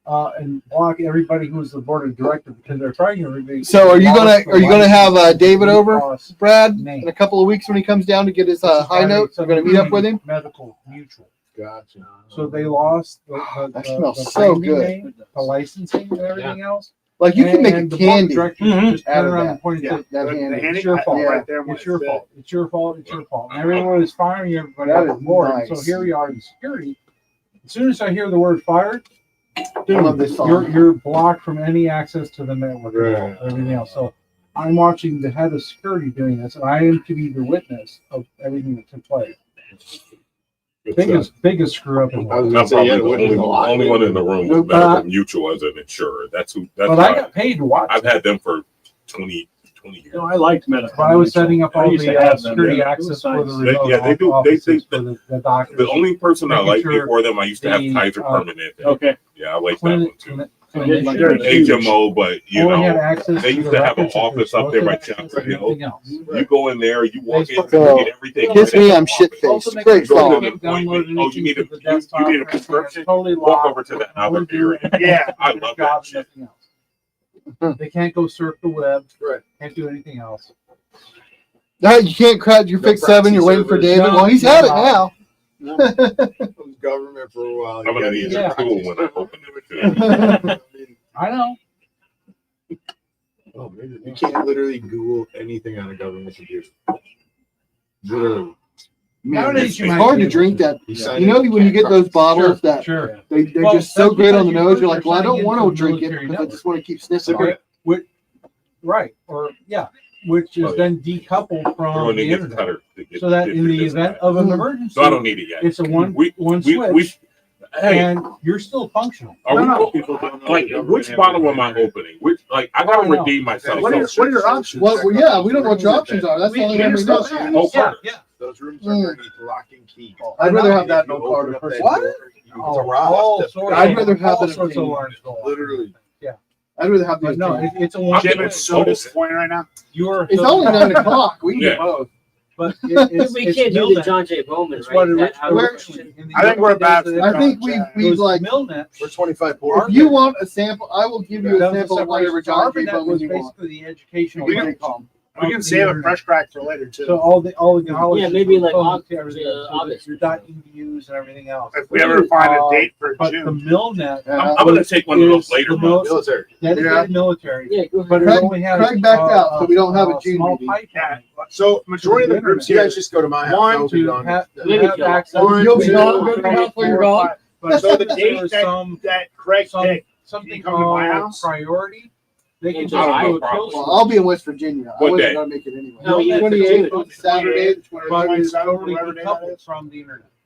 and block everybody who was the board of directors because they're firing everybody. So are you gonna have David over, Cross Brad, name. in a couple of weeks when he comes down to get his high note? You're gonna meet up with him. Medical Mutual. Gotcha. So they lost That smells so branding good. name, the licensing, and everything else. Like you can make And a the board of candy directors just out turned of around that. and pointed Yeah. to That The handy. handy It's your fault. right there. It's your fault. It's your fault. It's your fault. And everyone was firing everybody That off is the board. nice. So here we are in security. As soon as I hear the word fired, I love this song. you're blocked from any access to the network Right. and everything else. So I'm watching the head of security doing this, and I am to be the witness of everything that took place. Biggest screw up in the I was world. gonna I'm say, probably yeah, the it wouldn't be a lot. only one in the room with Uh, Medical Mutual as an insurer. That's who. That's But I why got paid to watch. I've had them for 20 years. No, I liked medical. But I was setting up I all used to the have them, security yeah. It access was for the nice. remote Yeah, they do. offices for the doctors. The only person I Making liked sure before them, I used to have the, Kaiser Permanent. Okay. Yeah, I like that Clinic- one too. clinic- Yeah, clinic- sure. HMO, but you only had know, access they to used the to have an records of office their up there by social Chapel and Hill. everything else. you go in there, you walk in, So, you get everything. Kiss right me, in I'm the shit office. faced. Also, Great make sure Go you to song. the can't download appointment. Oh, you need a anything to the desktop you need a or anything. It's prescription. Totally Walk locked. over to the Only other do area. anything Yeah. I but love your job that and shit. nothing else. They can't go surf the web. Right. Can't do anything else. No, you can't crack your No fix 7. You're proxy waiting for servers. David. No, Well, he's had it no. now. It was government for a while. I'm gonna need Yeah. a tool when I open it. I know. Oh, maybe You can't literally Google anything on a government computer. Literally. Nowadays, it's you It's might hard be to able drink that. You sign You know in, when you get those bottles that Sure. they're Well, just so that's great on the because nose, you're you're like, well, I don't signing want into to drink it military because I network. just want to keep sniffing on it. Right. Or yeah, which is Oh, yeah. then decoupled We're from gonna the get the internet, cutter to get- so that get in the this event guy. of an Mm. emergency, So I don't need it yet. it's a one We switch, hey, and you're still functional. are we No, people don't know like the government which has bottle a am I winner. opening? Which like I gotta I know. redeem myself. What are your options? Well, yeah, we don't know what your options are. That's the only We one we understand know. that. Oh, Carter. Yeah. Those rooms Mm. are underneath lock and key. I'd rather have that If you no open card. up that What? door, you- Oh, it's a rock. all That's- sorts I'd of- rather have all that sorts of opinion. alarms go off. Literally. I'd rather have the But no, opinion. it's a one. Jim, it's so disappointing right now. You're It's only 9 o'clock. We can Yeah. get both. but We it's can't do the Milnet. John J. Bowman, It's right? what Is that how it Where- works? I think we're about to- I think we've like, Milnet. For 25 if points. you want a sample, I will give you a That was sample of whatever separation. John J. ARPANET Bowman was you want. basically the educational We can- platform We can of the save a internet. fresh crack for later too. So all the colleges, Yeah, maybe like components, August, everything else, so August. your .edu's and everything else. if we ever find a date for But the June, Milnet, I'm gonna take one of those is later. the mil- Military. dedicated military, Yeah, go but ahead. it only has. Craig backed out, so we don't have a June small meeting. pipeline yeah. So majority of the groups You here. guys just go to my house. One, I'll be to gone. have, Maybe have kill. access. You'll be to gone, go to your house while you're gone. But So the there date was that that Craig some- picked, something you come to my called house? priority. They can Yeah, just I do a will probably. kill Well, I'll be in West Virginia. I What wasn't day? gonna make it anyway. No, you- 28th was Saturday. The but it's 27th, totally whatever day that decoupled is. from the internet.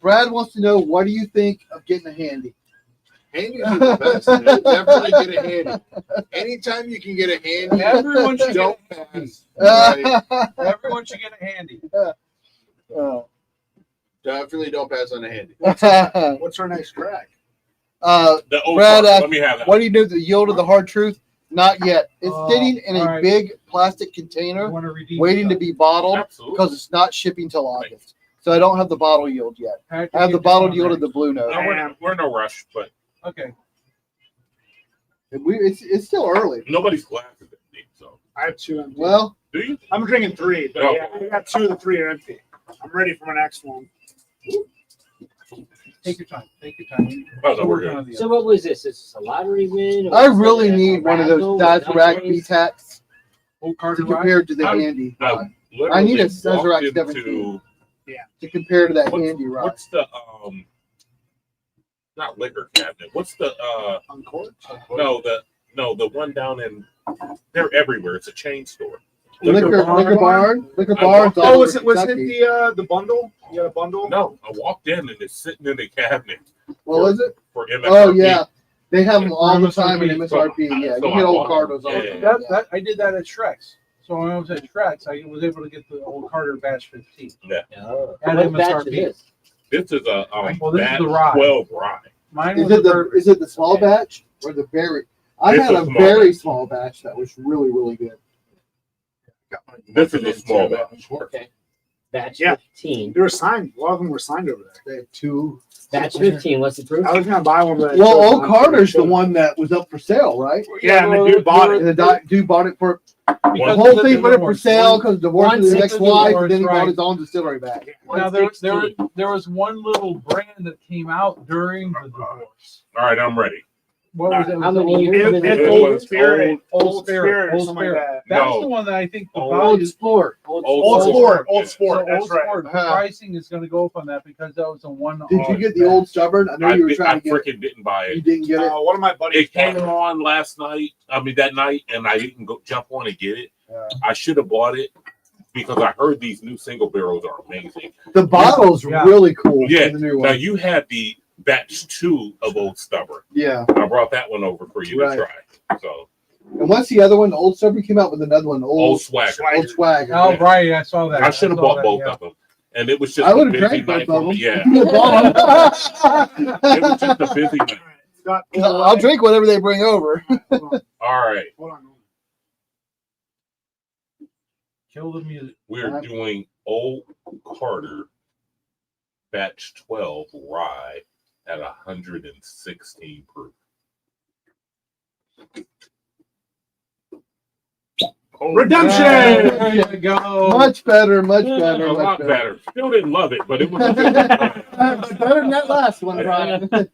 Brad wants to know, what do you think of getting a handy? Handies are the best. Man. Definitely get a handy. Anytime you can get a handy, Everyone should don't get a handy. pass. Right? Everyone should get a handy. Definitely don't pass on a handy. What's our next track? The old Brad, part, let me have that. what do you do with the yield of the hard truth? Not yet. It's sitting in a alright. big plastic I container want to redeem waiting to be bottled Absolutely. because it's not shipping till August. So I don't have the bottle yield yet. Patrick, I have the get bottled this yield on of the Blue Note. No, we're in no rush, but there. Okay. It's still early. nobody's glasses are empty. So, I have 2 empty. Well, do you? I'm drinking 3, but Oh. yeah, I got 2 of the 3 are empty. I'm ready for my next one. Take your time. Take your time. Oh, no, we're Working good. on the So what was this? Is this a lottery win? or I was really it a need one of raffle those with Sazerac numbers? BTACs old to Carter ride. compare to the I'm- handy I rod. literally I need a walked Sazerac into- 17 to compare to that handy rod. What's the not liquor cabinet? What's the Uncorked? the one down in? They're everywhere. It's a chain store. Liquor barn. Oh, was it the bundle? You got a bundle? No, I walked in and it's sitting in the cabinet What was it? for MSRP. Oh yeah, they have them all the MSRP. time in MSRP. Yeah, So you get I old bought Cardos them. all the Yeah. time. I did that at Shrek's. So when I was at Shrek's, I was able to get the old Carter Batch 15. Oh. And What batch MSRP. is this? This is a Well, this is batch the rye. 12 rye. Mine Is was it the the is it the small batch or the very? I It's had a a small very batch. small batch that was really good. This is a small batch. Okay. Batch Yeah. 15. They were signed. A lot of them were signed over there. They have 2. Batch 15. What's the proof? I was gonna buy one, but Well, old Carter's the one that was up for sale, right? Yeah, and the dude bought it. And the dude bought it for the Because whole of thing, put it for divorce. sale because divorced with his 160 ex-wife, and then he divorce, bought right. his own distillery back. Now there 116. was one little brand that came out during the divorce. All right, I'm ready. What was it? How many Old- years? It's It Old was Spirit. Old Old Spirit, Spirit or Old something Spirit. like that. That's No. the one that I think the Old value. Sport. Old Sport. Old Yeah. Sport. So That's Old right. Sport, the pricing is going to go up on that because that was the one. Did you get the old stubborn? I know I you were trying to get it. freaking didn't buy You it. didn't get it. One of my buddies. It came bought on last night. I mean that night, and I didn't go jump on and get it. Yeah. I should have bought it because I heard these new single barrels are amazing. The bottle's Yeah. really cool. Yeah. For the new Now one. you had the batch 2 of Old Stubborn. Yeah. I brought that one over for you Right. to try. So And what's the other one? The old stubborn came out with another one. Old Old Swagger. Old swagger. Oh, right, I saw that. I should have saw bought that, both yeah. of them, and it was just I a would have busy drank night both for of me. them. Yeah, You bought 'em. it was just a busy night. Scott, I'll drink whatever they bring over. All right, Hold on. Kill the music. we're doing Old Carter batch 12 rye at 116 proof. Redemption! There you go. Much better, much A better, lot much better. Still didn't love it, but it was a good Better than that last one, Brian. Gotta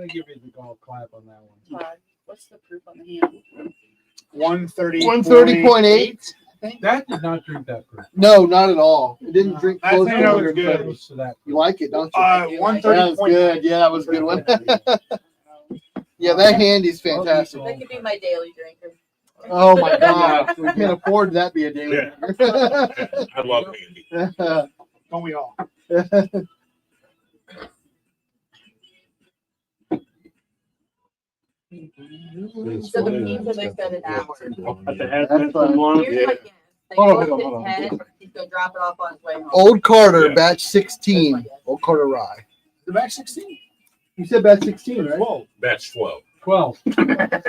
give you the golf clap on that one. What's the proof on the hand? 130. 130.8. That did not drink that proof. No, not at all. It didn't drink That's close how to it was 130. good. Close to that. You like it, don't you? 130. That was good. Yeah, that was a good one. Yeah, that handy's fantastic. That could be my daily drinker. Oh my god, we can't afford that be a daily. Yeah. I love candy. Don't we all? So the pizza they said an hour. That's fine. Here's my guess. They Hold on, booked hold on, at hold 10, he's gonna drop it off on his way home. Old Carter, Yeah. batch 16. Old Carter rye. The back 16. You said batch 16, right? Whoa. Batch 12, 12.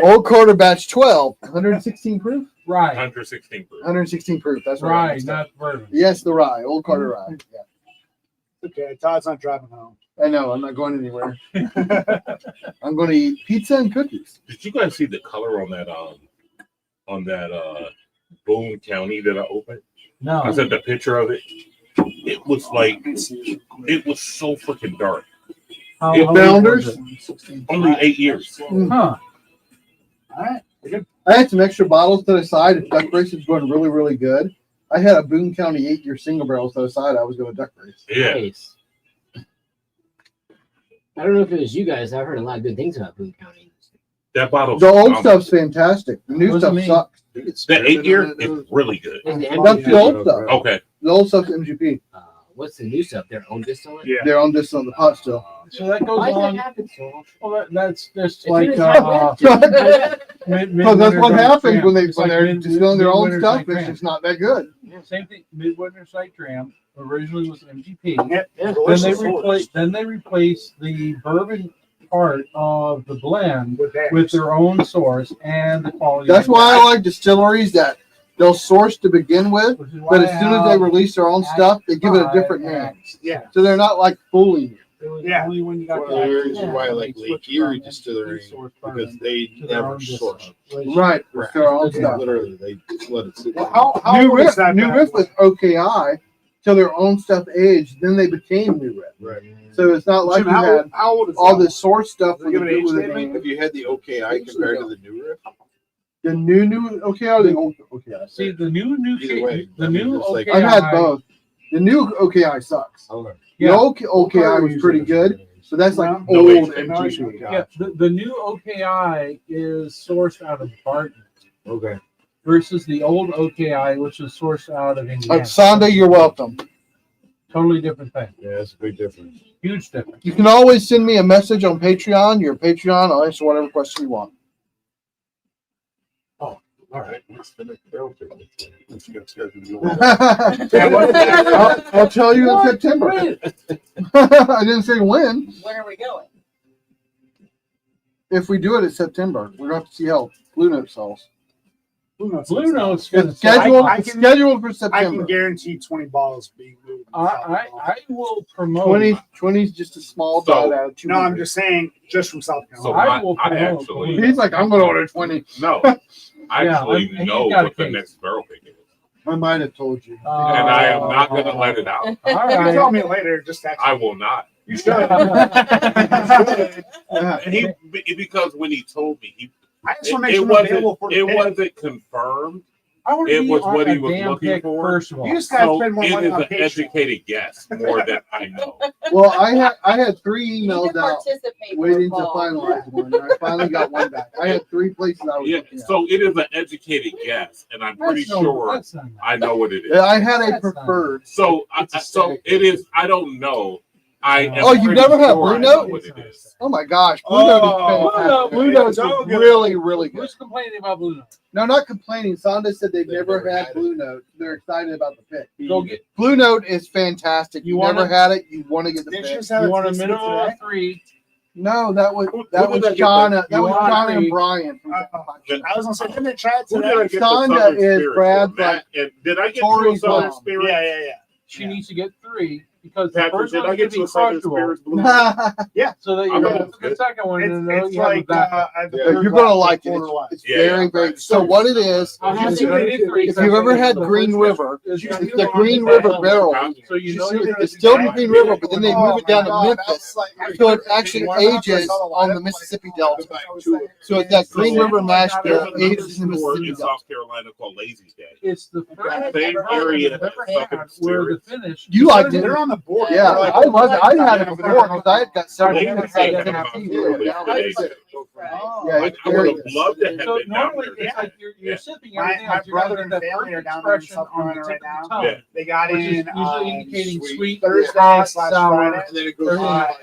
Old Carter, batch 12. 116 proof? Right. 116 proof. 116 proof. That's right. Right, not bourbon. Yes, the rye. Old Carter rye. Yeah. Okay, Todd's not driving home. I know. I'm not going anywhere. I'm going to eat pizza and cookies. Did you guys see the color on that Boone County that I opened? No. I sent the picture of it. It was like it was so freaking dark. How It old Founders? was it? Only 8 years. Huh. All right. I had some extra bottles to the side. If duck race is going really, really good. I had a Boone County 8-year single barrel to the side. I was going to duck race. Yeah. Nice. I don't know if it was you guys. I've heard a lot of good things about Boone County. That bottle. The old stuff's fantastic. The new Wasn't stuff me. sucks. The 8 year is really good. Is the That's the old stuff. Okay. The old stuff's MGP. What's the new stuff? Their own distillate? Yeah. They're on this on the pot still. So that goes Why does on. that happen so often? Well, that's just As like soon as So that's what happens when It's like they're distilling their own Midwinter stuff. Night It's Dram. just not that good. Same thing. Midwinter Night Dram originally was MGP. Yeah, Then they delicious replaced. Then they replaced the bourbon part of the blend with that. with their own source and the quality. That's why I like distilleries that they'll source to begin with, Which is but why as soon as they release their own stuff, they give it a different name. Yeah. So they're not like fooling you. It was Yeah. only when you got One of the to reasons why I like Lake Erie Distillery because they never source. Right. It's their own stuff. Literally, they just let it sit. Well, there. how New old Riff, is that? New Riff was OKI till their own stuff aged, then they became New Riff. Right. So it's not like Jim, you had how old is all that? this source stuff Does it give an age with statement? Have you had the OKI compared to the New Riff? the new OKI or the old OKI? See the new Either way, the I mean, new it's like- OKI. I've had both. The new OKI sucks. Okay. The Yeah. old OKI was pretty good, so that's like No, old age MGP. Yeah, the new OKI is sourced out of Barton Okay. versus the old OKI, which is sourced out of Indiana. Sonda, you're welcome. Totally different thing. Yeah, that's a big difference. Huge difference. You can always send me a message on Patreon. Your Patreon, I'll answer whatever question you want. All right. Let's finish barrel picking. Let's get scheduled to go. I'll tell you in September. I didn't say when. When are we going? If we do it in September, we're going to have to see how Blue Note sells. Blue Note's Blue Note's It's gonna scheduled, I it's can- scheduled for I can September. guarantee 20 bottles being moved. I will promote. 20 is just a small So- dot out of No, I'm 200. just saying, just from South So Carolina. I will I promote actually Blue He's like, I'm going to order 20. no. I Yeah, actually he's know got a what the case. next barrel pick is, I might have told you. and I am not going to let it out. All You can right. tell me later. Just text I me. will not. You should. And he because when he told me I just want to make it sure I'm wasn't available for the it pick. wasn't confirmed. I want It to be was on what a he was damn looking pick, for. first of all. You just gotta So spend more it money is on an Patreon. educated guess more than I know. Well, I had 3 You emails can out participate. waiting to for a ball. finalize one, and I finally got one back. I had 3 places I was Yeah, looking at. so it is an educated guess, and I'm pretty sure That's not I know what it is. Yeah, I had a That's not- preferred. So, It's a so stick. it is. I don't know. I am Oh, you've pretty never had sure Blue I know Note? what it is. Oh my gosh, Blue Oh, Note is fantastic. Blue Blue Note Note is is so good. really, really good. Who's complaining about Blue Note? No, not complaining. Sonda said they've They've never never had had Blue Note. They're excited about the pick. Go get. Blue Note is fantastic. You You wanna- never had it. You want to get the Didn't you pick. just have You it want a tasted minimum today? of 3. No, that was Who that did was I get John. the- That was you want John and three? Brian. From I was gonna say, didn't they try it Who today? did I get the Sonda Southern is Spirit Brad's, for? Matt, and did I get you a Tori's Southern mom. Spirit? Yeah. She Yeah. needs to get 3 because the Patrick, first did I one's get gonna you be a Southern crushable. Spirit blue? So that you I'm know gonna- the second one, and then It's you have a like backup. You're gonna like it. It's Yeah, very, yeah. very. So what it is? I'll have If to you- get 3. if you've ever had Green River, it's it's the Green River barrel. So you know It's you're It's distilled in Green River, but then they move it down to Memphis, so it actually ages on the Mississippi Delta. So it's that Green So- River mash There's bill another ages in the store Mississippi in Delta. South Carolina called Lazy's Day. It's the first Same area as Southern where the Spirit. finish. You liked it. They're on the board. Yeah, They're like- I love it. I had it before because I had got several. They years were ago. saying Yeah, about yeah, early yeah. today. Yeah, Like, it's I would very have good. loved to have So been down normally there. it's like you're Yeah. sipping My- everything my else. You're gonna brother get and that family first are down there in expression South on the Carolina tip right of the now. tongue, Yeah. They got which is in usually indicating sweet, Thursday hot, slash sour. Friday. And then it goes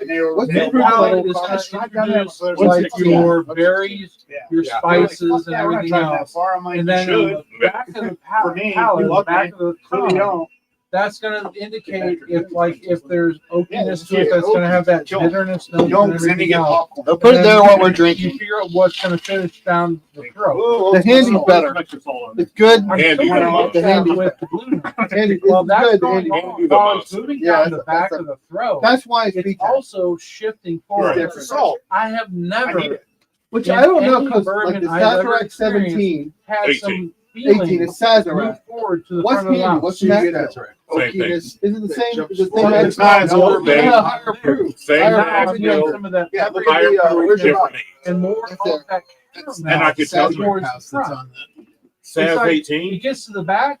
And they were What's they the were fruit wild. level? It's I've gonna done that introduce before. like What's your it? berries, Yeah. your Yeah. spices, and Yeah, we're not everything driving that else. far. I'm like, And you then should. on the back of the For me, palate, you the love back me. of the Clearly tongue, don't. that's gonna indicate if there's oakiness to Yeah, it, that's gonna have that kill 'em. bitterness note Don't and send me everything get else. popcorn. I'll put it there while we're You drinking. figure out what's gonna finish down the throat. The handy's better. It's good. I'm Handy, still gonna yeah. get The that handy's with the blue note. Handy, Well, it's that's good. The going handy. Handy. on while it's moving Yeah, down the that's back a- of the throat. That's why it's It's peak. also shifting It's forward. different. Salt. I have I need never it. Which in I don't know any because bourbon like the I've ever Sazerac 17, had 18. some 18 feeling is Sazerac. move forward to the What's front of the handy? mouth. What's So you that? get that's right. Same thing. Is it the same? Jump Is it the forward. same? It's not as No, old, yeah, man. higher proof. Same Higher Now thing, I'm proof. getting still some of that Yeah, pepper look at higher the, proof, where's different your- age. and more That's of it. that And I could tell towards you, the house that's front. on that. It's Saz like- 18. It gets to the back,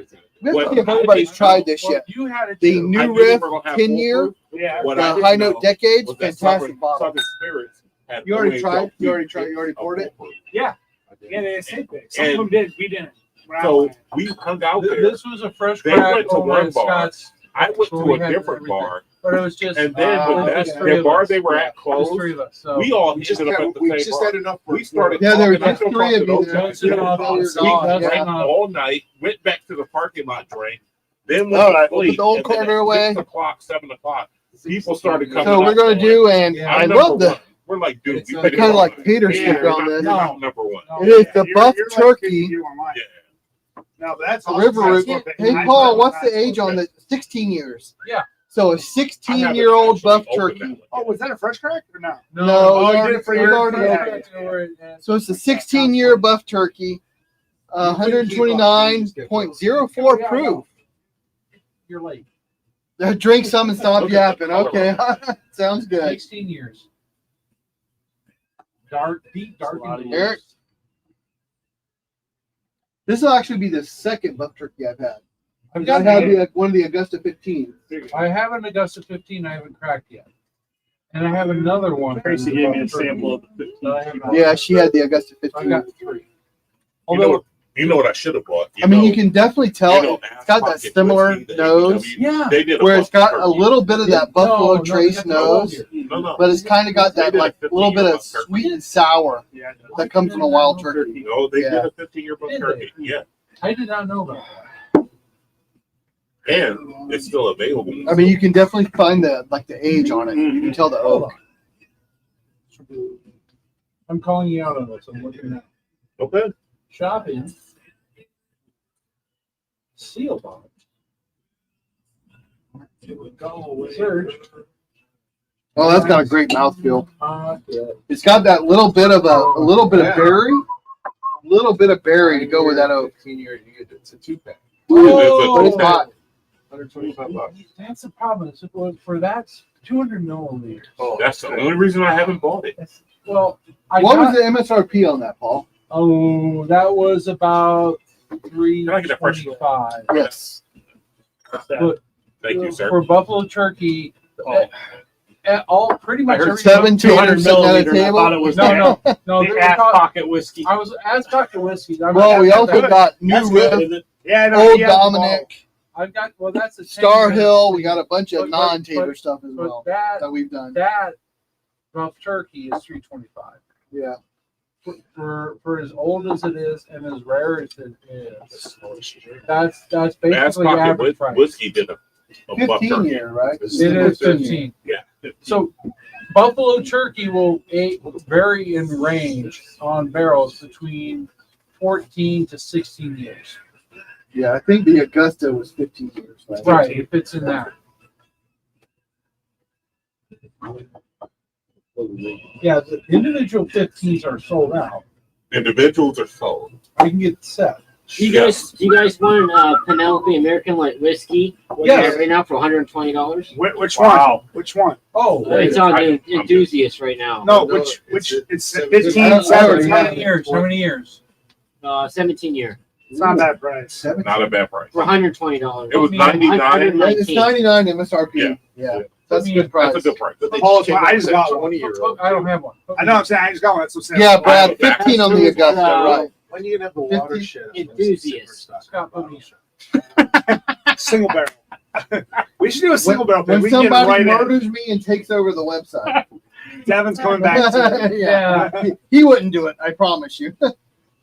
We have What to see if I everybody's think- tried this yet. You had it The too. new I knew they riff, were gonna have 10-year, foolproof. Yeah. What the I didn't high know note decades, was that fantastic bottle. Southern Spirits had You already always tried? built You already two tried? You already of poured it? foolproof. Yeah, they same thing. Some And- of them did. We didn't. When I So went. we hung out there. This was a fresh They crack went to over one at bar. Scott's, I went where to we a had different everything. bar, but it was just and then Ah, when just that three the of bar us. they were at just closed, three of us. So we all We just ended up had, at the we same just bar. had enough. We started. Yeah, there were talking. just I still three talk of to you those there. guys. Johnson Yeah. off, Oh, you're Steve gone, Dustin Drank off. all night, went back to the parking lot, drank. Then went All to right, we'll sleep, put the old and then corner at away. 6 o'clock, 7 o'clock, people started coming. So we're up gonna going, do, and Yeah, I "I'm love number the. one." We're like, dude, It's we a- did it Kind of like wrong. Peter Yeah, sticker on we're this. not number one. It is the You're- buff you're like turkey. you online. Yeah. Now that's The awesome. River Root. That's what Hey they- Paul, what's that's the age what on they- the 16 years? Yeah. So a 16-year-old buff turkey. Oh, was that a fresh crack or no? No, Oh, it you was did it for already- your So it's a 16-year buff turkey, 129.04 proof. You're late. Drink some and stop yapping. Okay, sounds good. 16 years. Deep dark. Eric? This will actually be the second buff turkey I've had. I've I got had one of the Augusta 15. I have an Augusta 15 I haven't cracked yet. And I have another one. Tracy gave me a sample of the 15. that I have not- Yeah, she had the Augusta I 15. got 3. You know what I should have bought? I mean, you can definitely tell it's got that similar nose, Yeah. They did where it's got a turkey. little bit of that Buffalo No, Trace that's nose, No. but it's kind of got that They did a like 15 little bit year of buff turkey. sweet and sour Yeah, that comes from a wild turkey. No, they Yeah. did a 15-year buff Did turkey. they? Yeah, I did not know about that. and it's still available. I mean, you can definitely find the age on it. You can tell the Hold oak. on. I'm calling you out on this. I'm looking at Okay. shopping. Seal box. Search. Oh, that's got a great mouthfeel. Yeah. It's got that little bit of a little bit of berry, a little bit of berry to go with that oak. 15 years, you get it's a 2-pack. But it's hot. $125. That's the problem. It's for that 200 milliliters. That's the only reason I haven't bought it. Well, I What got, was the MSRP on that, Paul? Oh, that was about Can I get a fresh one? $3.25. Yes. But Thank you, sir. for buffalo turkey, Oh. all pretty much every 7 taters sitting at a milliliters. I table. thought it was no, the they were ass talk- pocket whiskey. I was as Dr. Whiskey. Well, we also got That's New good, Riff, isn't it? Yeah, no, Old he has them all. Dominic, I've got that's the Star 10 Hill. We got a bunch of But- non-tater but- stuff as But well that that we've done. buff turkey is $3.25. Yeah. For as old as it is and as rare as it is, that's Ass basically Pocket average price. Whiskey did a buff 15 turkey. year, right? It is 15. Yeah. So buffalo turkey will vary in range on barrels between 14 to 16 years. Yeah, I think the Augusta was 15 years. Right. Right, it fits in that. Yeah, the individual 15s are sold out. Individuals are sold. I can get set. Do you guys want Penelope American Light Whiskey? Yes. Right now for $120. Which Wow. one? Which one? Oh, It's on the enthusiast right now. No, No, which it's it's 15, how 17. many years? How many years? 17 year It's not that price. 17. Not a bad price. for $120. It was 99. It's 99 MSRP. Yeah. That's a good price. That's a good price. Paul, I just got one. 20-year-old. I don't have one. I know what I'm saying. I just got one. That's what I'm saying. Yeah, Brad, 15 on the Augusta, right? When you gonna have the 50 watershed? enthusiasts. Scott, put me. Single barrel. We should do a single barrel. When We can get somebody right in. murders me and takes over the website. Devin's coming back to it. Yeah. He wouldn't do it, I promise you.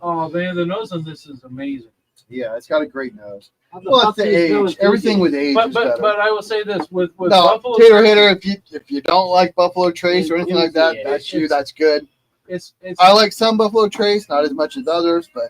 Oh man, the nose on this is amazing. Yeah, it's got a great nose. How the Well, fuck it's the do you spell age. Everything with age But is better. but I will say this with No, buffalo Tater turkey, Hitter, if you don't like Buffalo Trace or anything like that, Yeah, that's you. That's good. it's I like some Buffalo Trace, not as much as others, but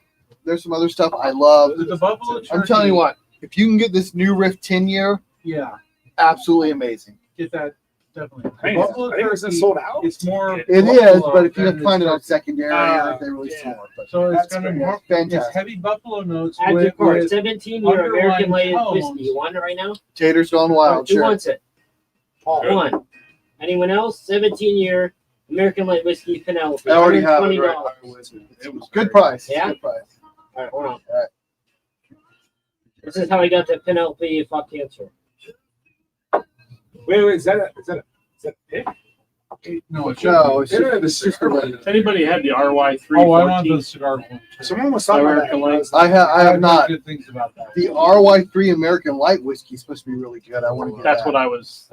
there's some other stuff I love. the buffalo turkey. I'm telling you what, if you can get this New Riff 10 year, Yeah, absolutely amazing. get that definitely. I think Buffalo it's turkey, sold out. it's more. It is, buffalo but if you than can find it on it's secondary, Ah, they release yeah. more. But so it's That's gonna great. more. It's fantastic. heavy buffalo notes Add your with, card. with 17-year American Light underlying Whiskey. You want it right now? Taters gone wild, Who sure. wants it? Paul. One. Anyone else? 17-year American Light Whiskey Penelope. I already have it, $120. It was Good price. Yeah? Good price. All right, hold on. All right. This is how I got the Penelope fuck cancer. Wait, is that a pick? no, it's No, it's They're just, it's just a regular. If anybody had the RY314, Oh, I want the cigar one. Someone was talking about American Light. that. I have heard not. good things about that. The RY3 American Light Whiskey is supposed to be really good. I want to get that's that. what I was.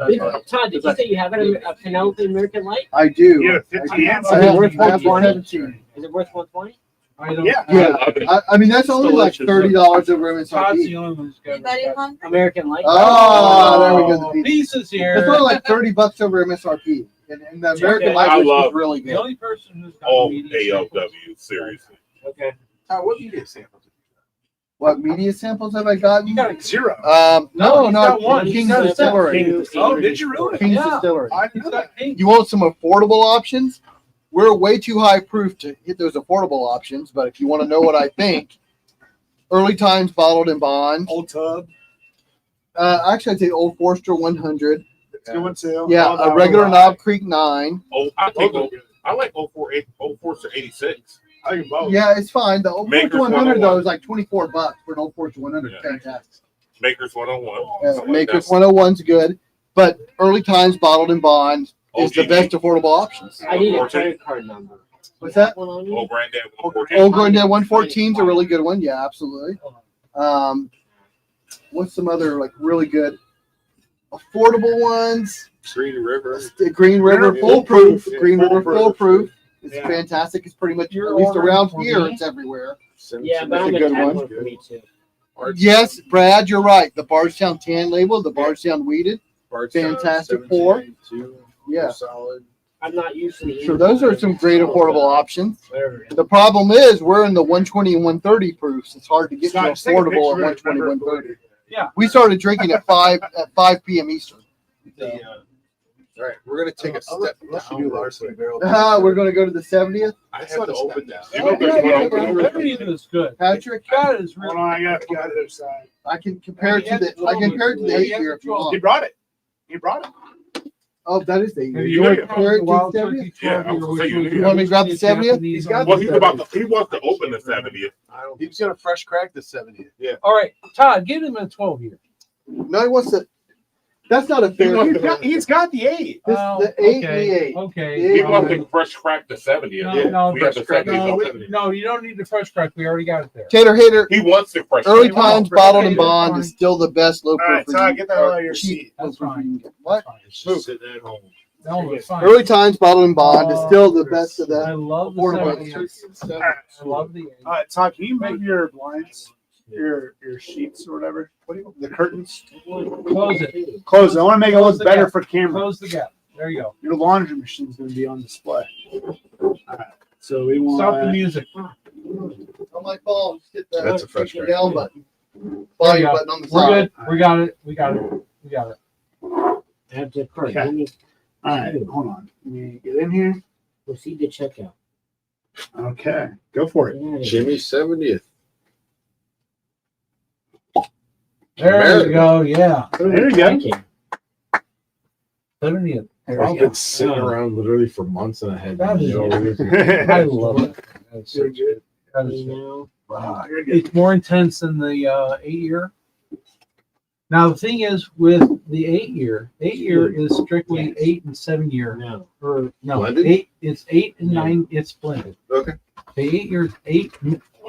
Todd, did you say you have a Penelope American Light? I do. You have 15 amps? I have, Worth I have 120? 17. Is it worth 120? I don't. Yeah. Yeah. I mean, that's only like delicious. $30 over Todd's MSRP. the only one who's got. Anybody hungry? American Light? Oh, there we go. The Pieces here. It's only like $30 over MSRP. And the American Okay. Light I Whiskey love is really The good. only person who's got All medium ALW, seriously. Okay. What do you get samples? What media samples have I gotten? You got Zero. No, he's no, got one. King's He's got a set. Distillery. Oh, did you really? King's Yeah. Distillery. I didn't know that. You want some affordable options? We're way too high proof to hit those affordable options, but if you want to know what I think, Early Times Bottled in Bond. Old Tub. Actually, I'd say Old Forester 100. That's a good one too. Yeah, Oh, that a was regular lot. Knob Creek 9. Oh, I like 04 to 86. I like both. Yeah, it's fine. The Old Makers Forester 100 though 101. is like $24 for an Old Forester 100. Yeah. Fantastic. Makers 101. Yeah, something like Makers that. 101's good, but Early Times Bottled in Bond is the OGG. best affordable options. I need a 114. credit card number. What's that? One on you? Old Granddad 114. Old Granddad 114's a really good one. Yeah, absolutely. What's some other like really good affordable ones? Green River. The Green River Yeah, Foolproof. Foolproof. Green River Foolproof. Foolproof. It's Yeah. fantastic. It's pretty much, You're at least ordering around for here, me? it's everywhere. Yeah, but That's I'm a gonna good have one. one for me too. Yes, Brad, you're right. The Bardstown tan label, the Bardstown weeded. Fantastic pour. Yeah. Solid. I'm not usually. So those are some great affordable options. Whatever it is. The problem is we're in the 120 and 130 proofs. It's hard to get to Scott, just take a affordable picture at of it. 120, Remember, 130. Yeah. We started drinking at 5 p.m. Eastern. All right, we're gonna take a step. Unless you do larceny barrel. We're going to go to the 70th. I have to open that. You know, there's one on- Everything is good. Patrick, God is Hold really. on, I got the other side. I can compare it to the 8 year if you He want. brought it. He brought it. Oh, that is the 8 year. Have You want to Yeah. compare it to the Wild 70th? Turkey Yeah, 12 year, I'll say which you was want me to grab the 70th? Japanese He's got- Well, he wants to open the 70th. I don't. He's gonna fresh crack the 70th. All right, Todd, give him a 12 year. No, he wants to. That's not a fair. He's got the 8. This, Oh, the 8 okay, and the 8. Okay. The He eight- wants to fresh crack the 70th. No, We have the fresh crack. 70th. No, you don't need the fresh crack. We already got it there. Tater Hater, He wants to fresh Early crack. Times Wow, Bottled okay, and Bond fine. is still the best low All right, proof. Todd, get that out of your cheap seat. low That's proof fine. you can get. What? It's just sitting at home. No, it's fine. Early Times Bottled and Bond is still the best of I the love the affordable. 70s. I love the 80s. All right, Todd, can you move your blinds, your sheets or whatever? What do you, the curtains? Close it. Close it. I want to make it Close look the better gap. for camera. Close the gap. There you go. Your laundry machine's going to be on display. All right, so we want. Stop the music. On my phone, just hit the That's a fresh crack. down button. There you Volume go. button on the We're side. good. We got it. We got it. We got it. I have to card. Okay. Let me All right, hold on. Let me get in here. proceed to checkout. Okay, go for it. Yeah, Jimmy's 70th. There you go. Yeah. There you go. Thank you. 70th. I've been sitting around literally for months and I had That is- no reason. I love it. That's so You're good. that is- You know, Wow, you're good. It's more intense than the 8 year. Now the thing is with the 8 year is strictly 8 and 7 year. no. Or no, Blended? 8. It's 8 and 9. It's blended. Okay. The 8 year 8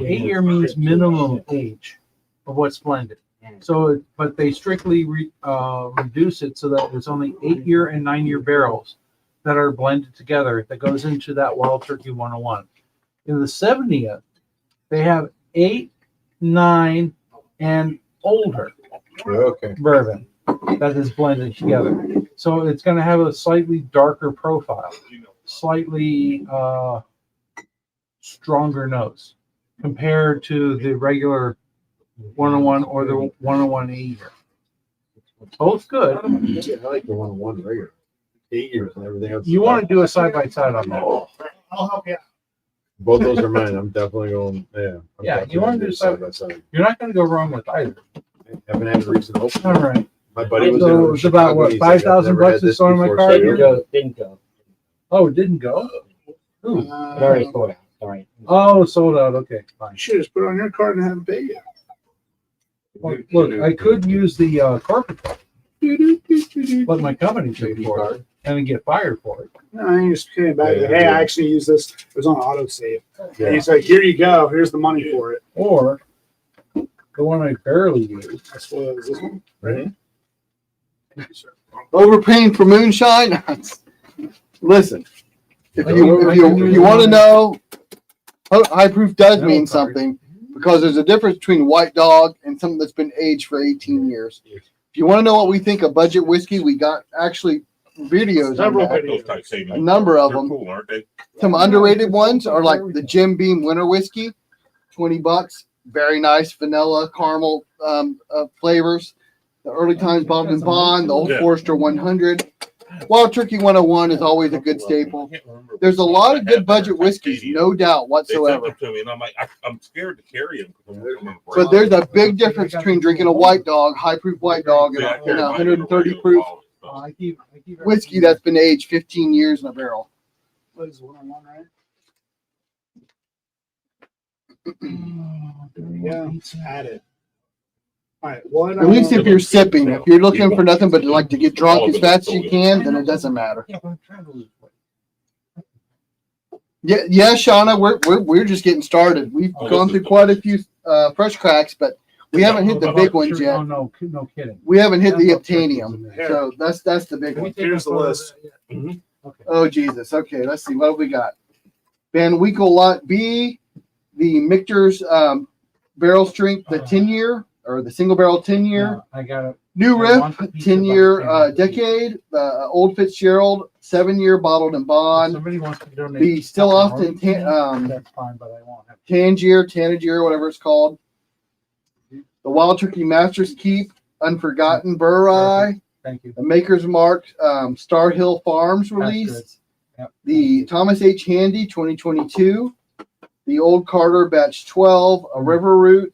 year means minimum age of what's blended. So, but they strictly reduce it so that there's only 8 year and 9 year barrels that are blended together. That goes into that Wild Turkey 101. In the 70th, they have 8, 9, and older Okay. bourbon that is blended together. So it's going to have a slightly darker profile, slightly stronger nose compared to the regular 101 or the 101 8 year. Both good. I like the 101 regular. 8 years and everything else. You want to do a side by side on that? I'll help you out. Both those are mine. I'm definitely going. Yeah. I'm Yeah, definitely you wanna gonna do side by side. You're not going to go wrong with either. Haven't had a recent All opening. right. My buddy was So in it's about, Chicago, what, he's like, I've 5,000 never had bucks to this store in my before, car? so Didn't go. Didn't go. Oh, it didn't go. Ooh. It already sold out. Sorry. Oh, sold out. Okay, fine. You should just put it on your card and have it pay you. Well, look, I could use the carpet, let my company pay for it, and then get fired for it. No, you just came back. Yeah, Hey, yeah. I actually use this. It was on autosave. Yeah. And he's like, here you go. Here's the money for it. Or the one I barely use. That's what it was. This one. Ready? Overpaying for moonshine. Listen, if I you want to know, high proof does No, mean sorry. something because there's a difference between White Dog and something that's been aged for 18 years. If you want to know what we think of budget whiskey, we got actually videos on Several that. Those type savings. A number of They're them. cool, aren't they? Some underrated ones are like the Jim Beam Winter Whiskey, $20. very nice vanilla caramel flavors. The Early Times Bottled and Bond, the Old Yeah. Forester 100. Wild Turkey 101 is always a good staple. There's a lot of good budget whiskeys, no doubt They sent whatsoever. them to me, and I'm like, I'm scared to carry them. But there's a big difference between drinking a white dog, high proof white dog, and a 130 proof I keep whiskey that's been aged 15 years in a barrel. What is 101, right? Yeah, add it. All right, what? At least if you're sipping. If you're looking for nothing but like to get drunk as fast as you can, then it doesn't matter. Yeah, but I'm trying to lose weight. Yeah, Shauna, we're just getting started. We've gone through quite a few fresh cracks, but we haven't hit the big ones Oh, yet. no kidding. We haven't hit the Obtanium, so that's the big one. Here's the list. Okay. Oh Jesus! Okay, let's see what have we got. Van Winkle Lot B, the Michter's barrel strength, the 10-year or the single barrel 10-year. No, I got it. New I Riff, want the piece 10-year about the decade, the Old Fitzgerald, 7-year bottled and bond, Somebody wants to donate. the Still Austin That's fine, but I won't have. Tangier, whatever it's called. The Wild Turkey Masters Keep, Unforgotten Burr Rye, Thank you. the Maker's Mark Star Hill Farms release, That's good. Yep. the Thomas H. Handy 2022, the Old Carter Batch 12, a River Root,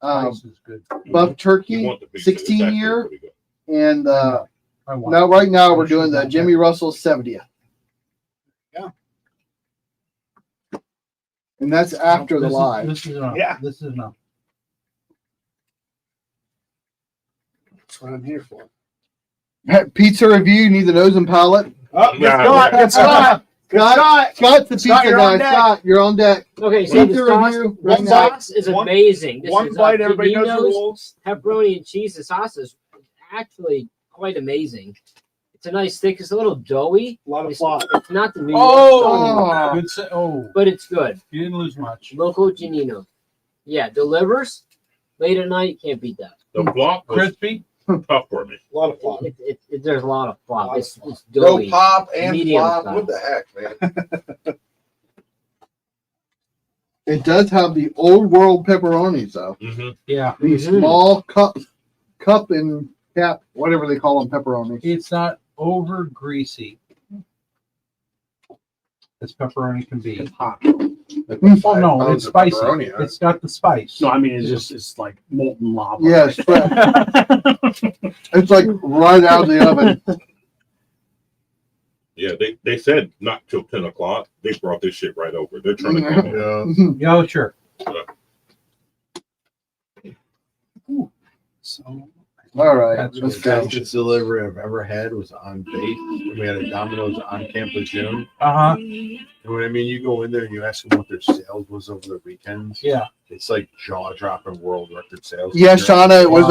Price is good. Buff You Turkey, want the big- 16-year, it's actually pretty and I want. now right now we're doing the Jimmy Russell 70th. Yeah. And that's after the This is- live. This is enough. Yeah. This is enough. That's what I'm here for. Pizza review, need the nose and palate. Oh, Yeah. good Scott. Good Scott. Scott's the Scott, pizza you're guy. on deck. Scott, you're on deck. Okay, so the Pizza sauce, review, the one sauce is One- amazing. This One is bite, everybody knows the Totino's rules. pepperoni and cheese. The sauce is actually quite amazing. It's a nice thick. It's a little doughy. A lot of It's, plot. it's not the New York style, Oh. Good. but it's good. You didn't lose much. Local Janino. Yeah, delivers late at night. Can't beat that. good. The block was Crispy. tough for me. A lot of plot. There's a lot of flop. It's No doughy. pop and Medium flop. style. What the heck, man? It does have the old world pepperonis though. Mm-hmm. Yeah. The small cup and cap, whatever they call them, pepperonis. It's not over greasy. As pepperoni can be. It's hot. Oh no, it's spicy. Pepperoni, huh? It's got the spice. No, I mean it's like molten lava. Yes, it's like right out of the oven. Yeah, they said not till 10 o'clock. They brought this shit right over. They're trying to come in. Yeah. Yeah, sure. So, All right, That's let's The go. fastest delivery I've ever had was on base. We had a Domino's on Camp Lejeune. Uh huh. You know what I mean? You go in there and you ask them what their sales was over the weekends. Yeah. It's like jaw-dropping world record sales. Yeah, Shauna, it was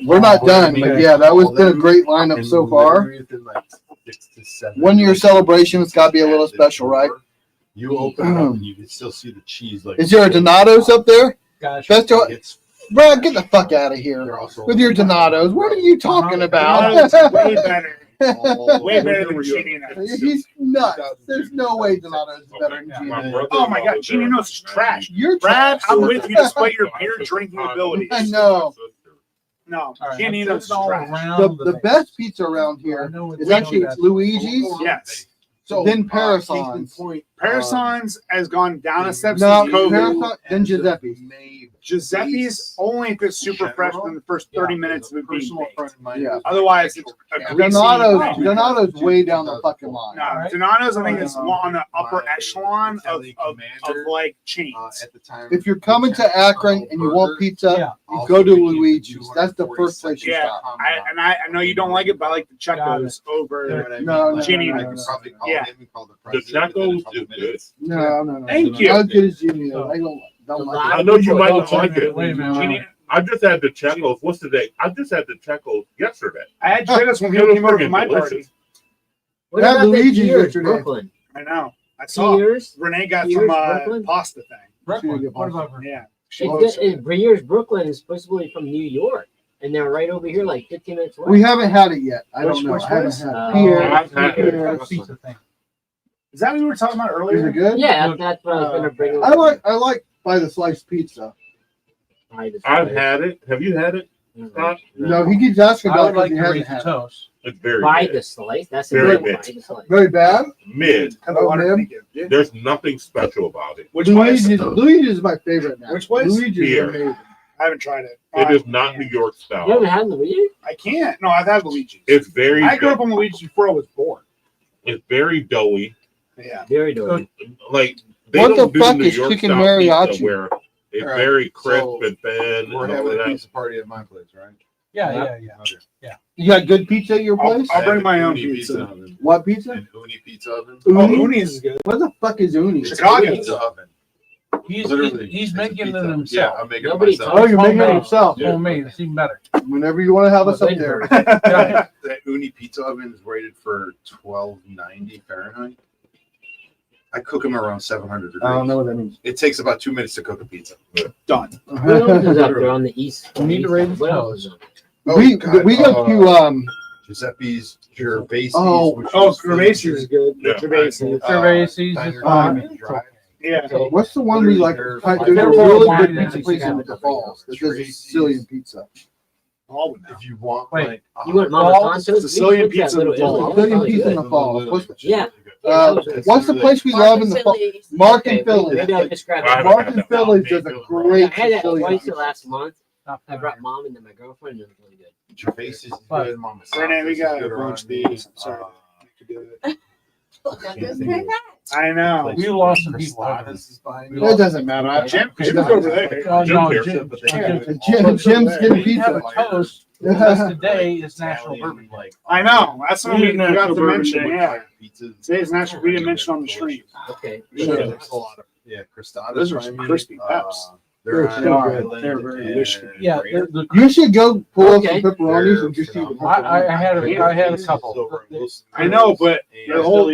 we're not done, but yeah, that was been a great lineup And so far. literally within like 6 to 7 1 year minutes, celebration, it's gotta be a little special, right? You open it up and you can still see the cheese. Like, Is there a Donato's up there? Gosh. Best It's Brad, get the fuck out of here they're also with your Donato's. What are you talking about? Donato's way better. all- Way better than Cheating. He's nuts. There's no way Donato's is better than My Gina. brother-in-law Oh my God, was there Chino's is for trash. 90. You're Brad, trash. I'm with you despite your beer drinking abilities. I know. No, All right, Chino's is all trash. around The best pizza around here is actually Luigi's, Yes. So, then Kingston Parasons. Point, Parasons has gone down a step No, since COVID. Parasons, then Giuseppe's. Giuseppe's only if it's super fresh within the first 30 minutes of it being personal baked. friend of mine. Yeah. Otherwise, it's a greasy. Donato's way down the fucking line. No, Donato's I think is more on the upper echelon of like chains. At the time, If you're coming to Akron and you want pizza, Yeah. you go to Luigi's. That's the first place you Yeah, stop. I know you don't like it, but I like the Checos over. No, Ginny. Yeah. The Chacos is good. No. Thank you. Not as good as Jimmy. I don't like I know you might not like it. Wait a minute. Ginny, I just had the Chacos. What's today? I just had the Chacos yesterday. I had Checos when It people was came over for freaking my delicious. party. What Yeah, about the Luigi's Gears, yesterday. Brooklyn? I know. I saw Gears? Renee got Gears, some Brooklyn? pasta thing. Brooklyn. What about her? Yeah. Gears Brooklyn is supposed to be from New York, and they're right over here, like 15 minutes away. We haven't had it yet. I Which- don't know. which I haven't place? had Uh, it. Here. I've had it. Here. Pizza thing. Is that what we were talking about Is earlier? it good? Yeah, that's what I was gonna bring. I like by the sliced pizza. Pie the I've slice. had it. Have you had it? Scott? No, he keeps asking I about would it like because to he rate hasn't the had it. toast. It's very Pie mid. the slice. That's Very a mid. pie the slice. Very bad. Mid. Have a water man. vegan. There's nothing special about it. Which one is Luigi's is my favorite now. Which place? Luigi's Here. is amazing. I haven't tried it. It is not New York You style. haven't had Luigi? I can't. No, I've had Luigi's. It's very. I grew up on Luigi's before I was born. It's very doughy. Yeah. Very doughy. Like they What don't the do fuck New is York chicken style mariachi? pizza where it's All right, very crisp so and thin We're and all having of a that. pizza party at my place, right? Yeah. Okay. You got good pizza at your place? I'll bring my own Uni pizza. oven. What pizza? An Uni pizza oven. Oh, Uni? Uni's is good. What the fuck is uni? Chicago. Pizza oven. He's Literally, he's it's a making it pizza. Yeah, himself. I'm making Nobody it myself. Oh, you're making it Homemade. yourself. Yeah. Homemade. It's even better. Whenever you want to have us up there. That Uni pizza oven is rated for 1290 Fahrenheit. I cook them around 700 degrees. I don't know what that means. It takes about 2 minutes to cook a pizza. Done. What else is up there on the east? We need to raise What else is up? we God, we go to Giuseppe's, Gervasi's. Oh. which Oh, is Gervasi's is good. Yeah. Gervasi's. Gervasi's Diner is fine. Diamond Drive. Yeah. what's the one we like? There's There's a They're really all good mine pizza and place in it's the falls that does Tracy's. Sicilian pizza. All of them. If you want, Wait. like, You want Mama Well, Santos? Sicilian We should pizza get in the that little fall. Italy. Sicilian That's pizza in good. the fall. What's Yeah. what's the place we love in the fall? Mark and Okay, Philly. maybe I just grabbed I it. haven't Mark had and that. Philly does a Yeah, great I had that Sicilian twice pizza. last month. Not I bad. brought mom and then my girlfriend, and it was really good. Gervasi's is But- good. Mama Renee, we Santos is got a good bunch around of these. me. Sorry. Uh, I know. We lost some people. It doesn't matter. Jim's over there. No, Jim Jim, Jim's getting we have pizza. a toast because today is National Bourbon Day. I know. That's what we forgot to Bourbon mention. Day Yeah. pizzas. Today's national. We didn't mention on the stream. Okay. Yeah. Yeah, Crostata. Those are some crispy peps. They're They're so on good. Island They're very and delicious. Yeah, Greater. You should go pull up Okay. some pepperonis and just eat the I had pepperoni. a couple. I know, but And- the whole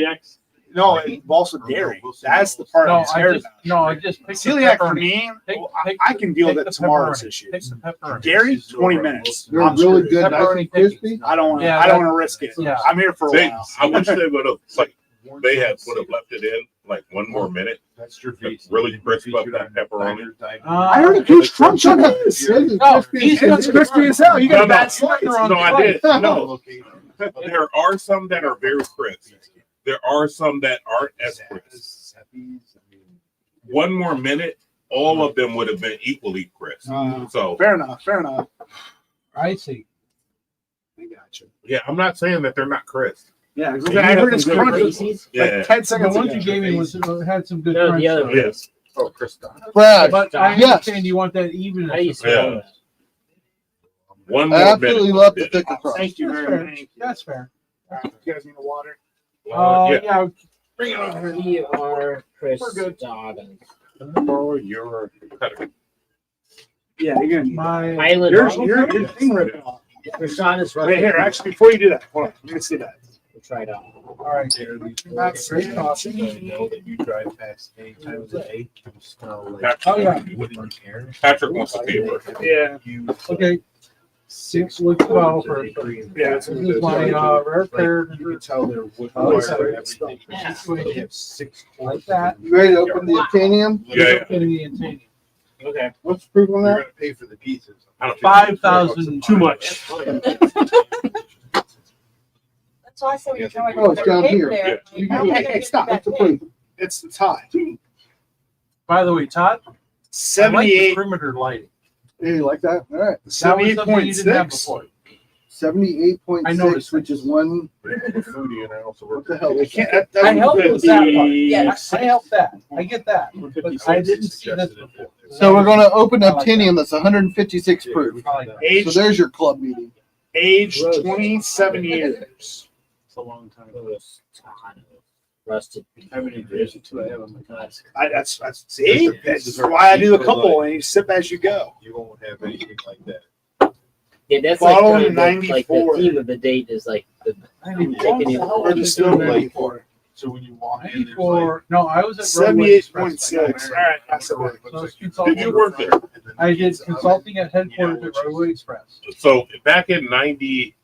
no, it's also dairy. That's the part I'm scared about. I just picked the Celiac for pepperoni. me, Pick- pick I can deal pick with the tomorrow's pepperoni. Pick issues. the pepperoni. Dairy, 20 minutes. They're I'm really screwed. good, nice Pepperoni and crispy. I don't want. Yeah, I don't that- want to risk it. yeah. I'm here for a They, while. I wish they would have like they had would have left it in like one more minute. That's Gervasi's. Really crisp up that pepperoni. I heard a huge crunch on this. This is No, crispy he's as It's shit. crispy as hell. You got No, a no. bad slice. No, I did. No, No. there are some that are very crisp. There are some that aren't as crisp. One more minute, all of them would have been equally crisp. So Fair enough. Fair enough. I see. I got you. yeah, I'm not saying that they're not crisp. Yeah, I heard it's Good crunchy. Macy's? Yeah. Like 10 The seconds ones ago. you gave me had some good No, crunch. the other one. Yes. Oh, Crostata. Brad, But I Yes. understand you want that even. How do you Yeah. spell that? One I more absolutely minute. love the thicker crust. Thank you That's very fair. much. That's fair. You guys need a water? Yeah. Yeah. Bring it over. We are Chris We're good. Dobbins. For your Yeah, you're gonna need My Island. your thing ripping off. Krishana's Wait, here, actually, before you do that, hold on. Let me see that. We'll try it out. all right. That's great coffee. know that you drive past any time of the day, you smell like Patrick, Oh yeah. wooden air. Patrick wants a paper. Yeah. You Okay. 6 weeks well for. Yeah, This is my rare pair. you can tell they're wood Oh, wire it's and a- everything. Yeah. They have 6 Like that. You ready to open the Actinium? Yeah, Getting the Antanium. Okay. What's the proof on You're that? gonna pay for the pizzas. I don't- 5,000 Too much. That's why I said we tried. Oh, it's down here. There. You How can- am I Hey, gonna hey, get stop. back What's the in? proof? It's the tie. By the way, Todd, I like the 78, perimeter lighting. Hey, you like that? All right. That was something you didn't have 78.6. before. 78.6, which is one. Foodie, and I also What work. the hell I is can't, that? that I helped doesn't with that fit part. the- Yes. I helped that. I get that. But I didn't see this before. So we're going to open Actinium that's 156 proof. So Age, there's your club meeting. age 27 years. It's a long time. Rusted. How many beers do I have on my glass? That's see, that's why I do a couple and you sip as you go. You won't have anything like that. Yeah, that's Bottle like, kind of like the 94. theme of the date is like the taking you. Or the still 94. So when you walk in, there's like. 94. No, I was at Roadway Express. 78.6. All right, that's it. So it's Did you consulting. work there? I did consulting at headquarters at Roadway Express. So back in 90,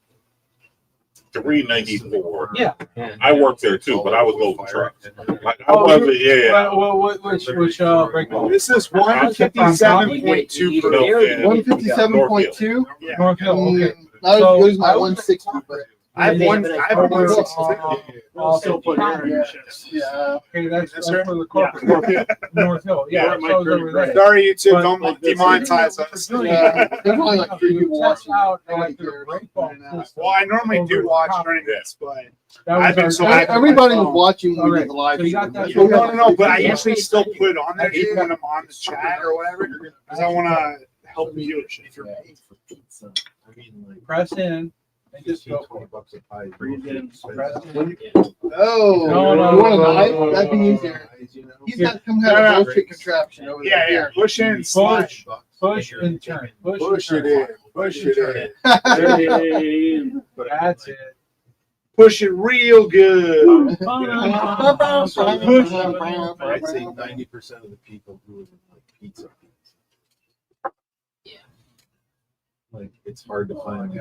394. Yeah. I worked there too, but I was loading trucks. Like I Oh, wasn't. Yeah. Well, which breakdown? This is 157.2 proof. Yeah. 157.2. Yeah. North Hill. Okay. Not So, as good as my I was- 160, but I have one. I have a Over, 166. uh, Still put air in yeah, your shifts. yeah. Okay, that's Yes, sir. for the corporate. North Hill. Yeah, Yeah, so it's over there. Sorry, YouTube. But- Don't demonetize us. Yeah, there's only like 3 people Test watching. out Nobody their cares. breakball system. Well, I normally Over do the watch top. during this, but That was I've been our- so that- Everybody was watching when we Okay, did the live so you stream. got that- no. But I usually still put it on there even when I'm on the chat or whatever because I want to help the viewership. Press in and just go. $20 a pie. Press in. Oh, No, you want a no, knife? no, That'd be no, easier. He's got some kind No, of bullshit contraption over Yeah, there. yeah. Push in, slide. Push and turn. Push and it turn. in. Push and turn. That's it. Push it real good. Push. I'd say 90% of the people who would like pizza. Yeah. Like it's hard to find.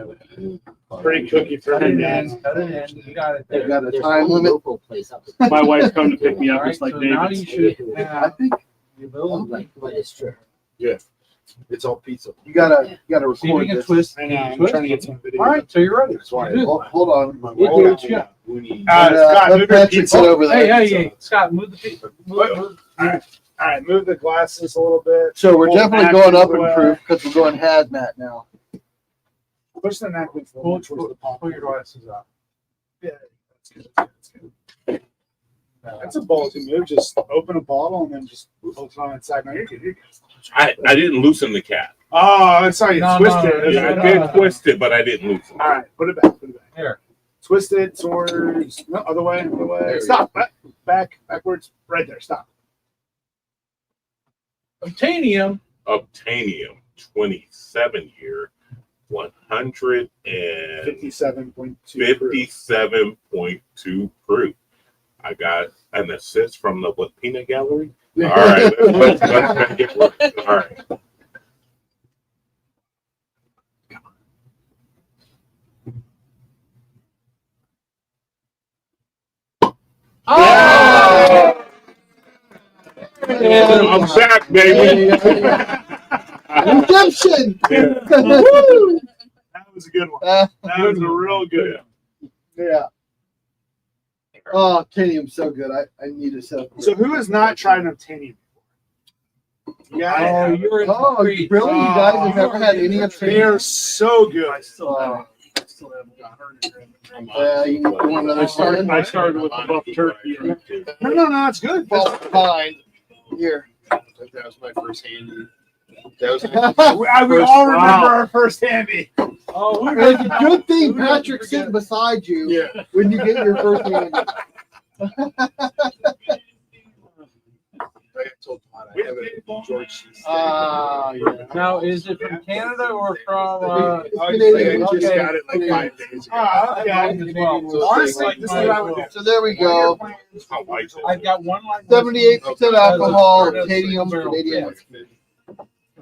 Pretty cookie for Cut it me, in. man. Cut it in. You got it They've there. got a There's time one limit. local place up My wife's come to pick me up, All right, just like so now you David's. should I have think the ability. but it's true. It's all pizza. you gotta See if you record can this. twist. I Can know. you I'm twist? trying to get some video. All right, so you're ready. That's why I Good. Hold on. My You wife do it, yeah. Uni- Scott, let move your Patrick pizza. sit over there. Hey, Scott, move the pizza. All right, move the glasses a little bit. So we're Pull definitely the going napkins up in away. proof because we're going hazmat now. Push the napkins a little Pull, bit towards the top. pull your glasses up. Yeah, that's good. That's good. That's a ballsy move. Just open a bottle and then just hold it on its side. No, you're good. You're good. I didn't loosen the cap. Oh, sorry. You No, twisted no, it. Yeah, I no, did no. twist it, but I didn't loosen it. All right, put it back. Put it back. Here. Twist it towards no other way. Other way. There we Stop. Backwards. Right there. Stop. Obtainium. Obtainium 27 year 157.2 57.2. proof. I got an assist from the Peanut Gallery. All right, let's make it work. All right. Oh! I'm back, baby. Redemption! That was a good one. That was a real good one. Yeah. Oh, Tanium's so good. I need a set. So who has not tried an obtainium before? Yeah. Oh, you're in Oh, the really? street. You guys have never had any They Obtainium? are so good. Oh, I still haven't gotten you need one another stand? I started with the buff turkey. No, it's good. Fall behind. Here. That was my first handy. That was We all remember our first handy. Oh, who It's a doesn't- good thing who doesn't Patrick's forget- sitting beside you Yeah. when you get your first hand. I told Todd I have it at George. Yeah. Now, is it from Canada or from? It's I Canadian. just Okay. got it like 5 days ago. Okay. As well. Honestly, this is what I would do. So there we go. I like it. I've got one like 78% alcohol, That's Canadian, barrel. Canadian.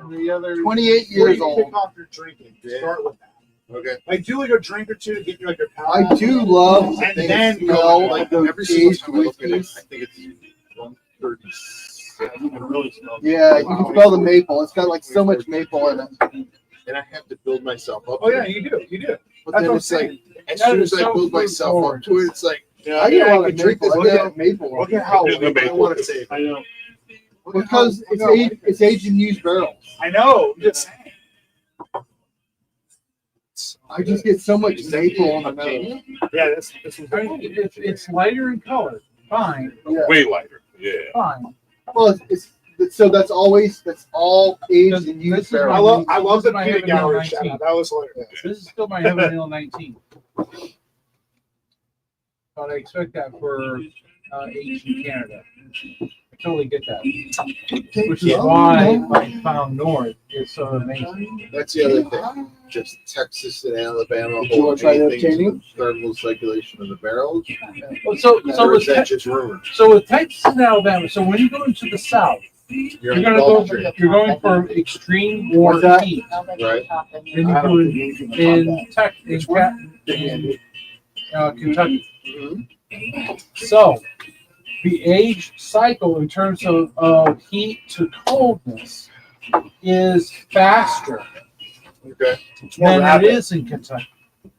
And the other 28 Before years you old. kick off your drinking, start with that. Okay. Like do like a drink or two to get you like your I palate. do love And the then smell go like those Every single aged time I look at it, whiskeys. I think it's 137. You can really smell. Yeah, you can smell the maple. It's got like so much maple in it. And I have to build myself up. Oh to yeah, it. you do. You do. But That's then what I'm it's like, saying. As That soon is as I so build myself forward. up to it, it's like, I get a lot I of can drink maple. this. I get maple. Look at how Look at the I want to say I know. Because it's aged in used barrels. I know. I'm just saying. I just get so much maple on the nose. Yeah, this I mean, it's lighter in color. Fine, Yeah. Way lighter. Yeah. fine. Well, so that's all aged in This used is barrels. I love the My peanut Heaven gallery 19. shout out. That was hilarious. This is still my Heaven Hill 19. But I expect that for age in Canada. I totally get that. Which is why my Found North is so amazing. that's the other thing. Just Texas and Alabama Did you hold want to try the anything to obtaining? the thermal circulation of the barrels. Well, so Or with is that just rumors? so with Texas and Alabama, so when you go into the South, You're you're in gonna Gulf go. Stream, You're going for extreme What's warm that? heat. right? And you do it in Kentucky. So the age cycle in terms of heat to coldness is faster Okay. more than it rapid. is in Kentucky.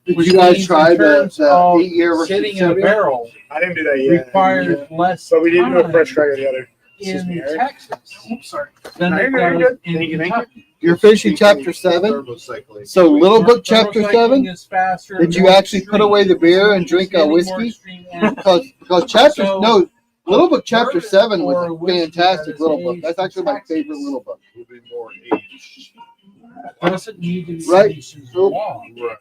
Did Which you guys means try in terms the of 8-year versus sitting in a 7-year? barrel I didn't do that yet. requires less But we didn't do a time fresh cracker the other. Excuse in me, Eric. Texas Oops, sorry. than No, it you're good, you're does good. in Thank you, thank you. Kentucky. You're finishing chapter 7. Thermocycling. So Little Book chapter Thermocycling 7. is faster Did and you more actually put extreme. away the beer and drink a Getting more whiskey? extreme and Because chapter So, no, Little Book chapter bourbon 7 was or a whiskey fantastic that is Little Book. aged That's actually my Texas favorite Little Book. Will be more aged. doesn't need to be Right. aged as Nope. long. Right.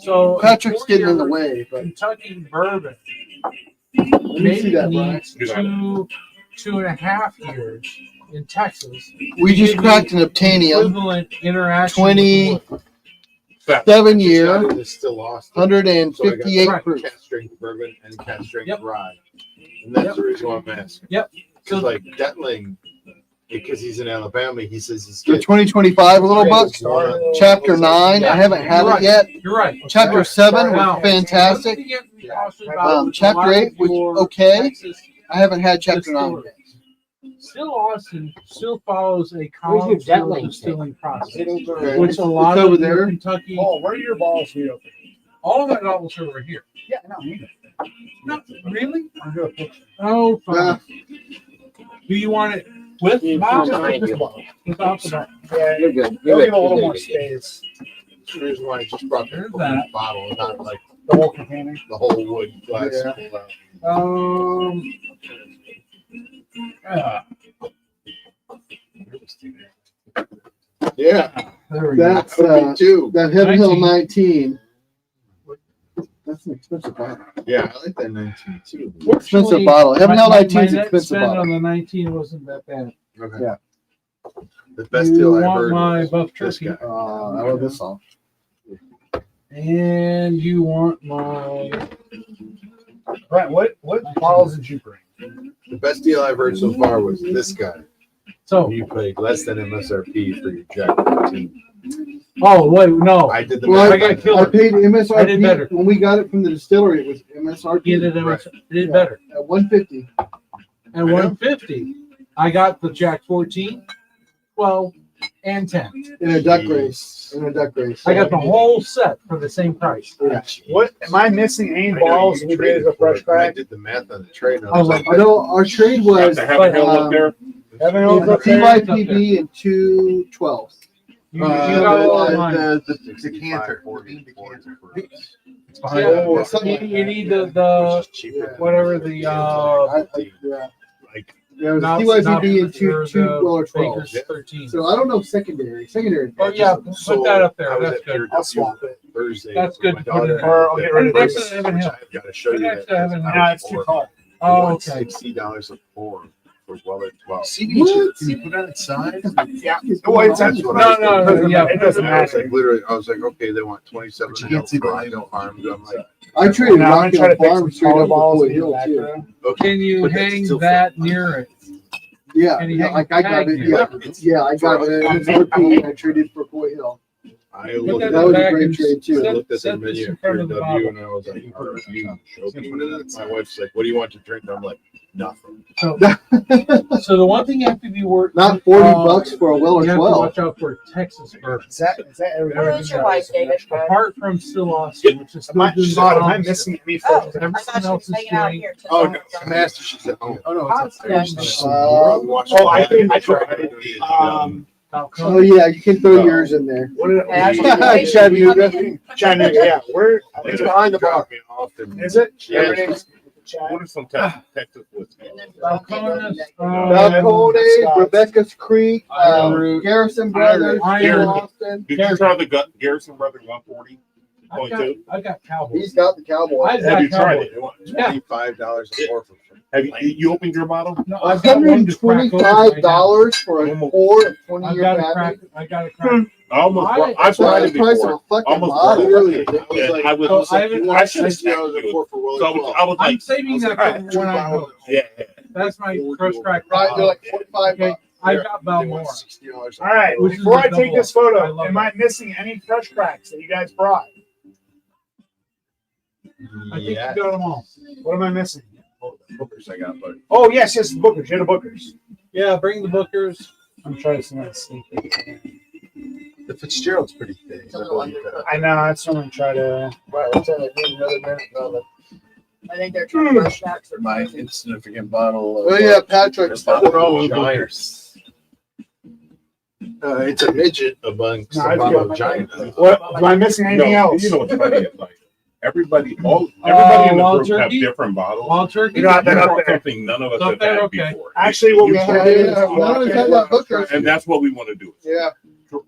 So Patrick's getting in the four-year way, but Kentucky bourbon let me see maybe that, Brian. needs 2.5 years in Texas. We just cracked an Obtanium, Equivalent interaction 20 with the wood. 7-year, It's still lost. 158 Right. proof. Cast strength bourbon and cast strength Yep. rye. And that's Yep. the reason why I'm asking. Yep. Because like Detling, because he's in Alabama, he says he's The getting 2025 Little Book, chapter 9. I haven't had You're it yet. You're right. Chapter You're right. 7 Now, was fantastic. don't forget we talked about Chapter a lot 8 of was your okay. Texas I haven't had chapter 9 distilleries. yet. Still Austin still follows a Where's column your still Detling distilling process, Okay. which a lot It's over of your there. Kentucky, Oh, where are your balls we open? all of that novels over here. Yeah, no, you know. No, really? I'll do a picture. Oh, fine. Yeah. Do you want it with Yeah, box just or like this without bottle. without the box? Yeah, You're good. they'll You're give a little good. more You're good. space. That's the reason why I just brought There's the that. bottle, not like The whole container. the whole wood glass. Yeah. Yeah, Yeah, there we go. That's me too. that Heaven Hill 19. 19. That's an expensive bottle. Yeah, I like that 19 too. Expensive bottle. Heaven Hill My 19 is net expensive spend bottle. on the 19 wasn't that bad. Okay. Yeah. The best You deal I want heard my was buff this turkey, guy. I love this song. and you want my Brent, what bottles did you bring? The best deal I've heard so far was this guy. so. You paid less than MSRP for your Jack 14. Oh wait, no. I did the Well, math. I got killed. I paid I did MSRP better. when we got it from the distillery. It was MSRP Get it, Right. did Yeah. better. at 150. At 150, I got the Jack 14, 12, and 10. In a duck race. In a duck race. I got the whole set for the same price. Yeah. What am I missing? Any I know balls you we did traded as a for fresh it, and I crack? did the math on the trade. And I was like, I know our trade Got was the Heaven Hill up there. Heaven Hill's the up there. TYPB and 212. You got all of mine. the decanter. It's behind you. You need the whatever the Yeah. Like, Yeah, it was not- TYPB and not- two or two the well or 12. Baker's 13. So I don't know secondary. Secondary. Oh yeah, so put that up I there. was That's at good. Pure I'll W swap it. Thursday. That's with good my to put daughter. it Or I'll get rid of Next this. to Heaven Hill. I've got to show you Next that. to Heaven Hill. No, it's too tall. Oh, okay. $60 a pour for Weller 12. Can you put that inside? Yeah. Oh, it's That's what No, I was no, thinking. yeah. It doesn't I was matter. like, literally, I was like, okay, they want 27 But you can't see the Farms. label. I'm like, I traded Now I'm gonna try to Rockdale pick some Farm straight smaller up balls with and Hill back too. row. okay. Can you But that's hang still that fun. near it? Yeah, Can you yeah, hang like I got tag it. near Yeah, I got it. MSRP and I traded for Coy Hill. I Put looked that at That was a back great and trade too. I set- looked at the set this menu in at front Pure of the W bottle. and I was like, are you joking? My wife's like, what do you want to drink? And I'm like, nothing. So the one thing you have to be worried Not 40 bucks for a Weller you have to 12. watch out for Texas bourbon. Is that everything? Where is your wife, David? Apart from still Austin, which is still Am I, doing Todd, am I the missing any Oh, fresh? I Everything thought she else was is hanging out doing. here. Oh, no, Master, she's at home. Oh, no, it's Yeah. upstairs. Oh, I think I tried. Falcon. Oh yeah, you can throw yours in there. What did Yeah, I? Chattanooga. Chattanooga, yeah. Where It's behind the bar. Me off and- is it? Yeah. Everything's Chad. What are some Texas whiskey? And then Falcones, Balcones, Rebecca's Creek, Iron. Garrison Brothers, Iron. Austin. Did you try the Garrison Brothers 140? I got Cowboys. He's got the Cowboy. I've Have got you tried Cowboys. it? They want Yeah. $25 a pour for Have you opened your bottle? No, I've got one to crack open right now. $125 for a pour of 20 I've year got to crack. cabinet. I got to crack. I almost. I- I've tried That's it the price of before. a fucking Almost bottle. Literally, I was Yeah, like, I was. So I I haven't- should have $60 a pour for So Weller 12. I was I'm like, saving that alright, for when I go. yeah. That's my first crack. Right, they're like 45 Okay, bucks. I There, got They want Balmore. $60 a All right. Which is Before a I take double this up. I photo, love am I missing any fresh cracks that you guys brought? I think you got them all. What am I missing? Oh, the Bookers I got, but Oh yes, the Bookers. Yeah, the Bookers. Yeah, bring the Bookers. I'm trying to see that sneaky. the Fitzgerald's pretty big. It's a little undercooked. I know. That's what I'm trying to. Right, let's end it. Need another minute. Brother. I think they're trying to rush that. My insignificant bottle. Oh yeah, Patrick. Giants. It's a midget amongst No, a I've bottle got- of giant. What? Am I missing anything else? You know what's funny? It's like everybody in the Wild group have turkey? different bottles. Wild turkey. You got that You up brought there. something none of us Up have there, had okay. before. Actually, what we Yeah, should yeah, do yeah. is None of us had that Bookers. And that's what we want to do. Yeah.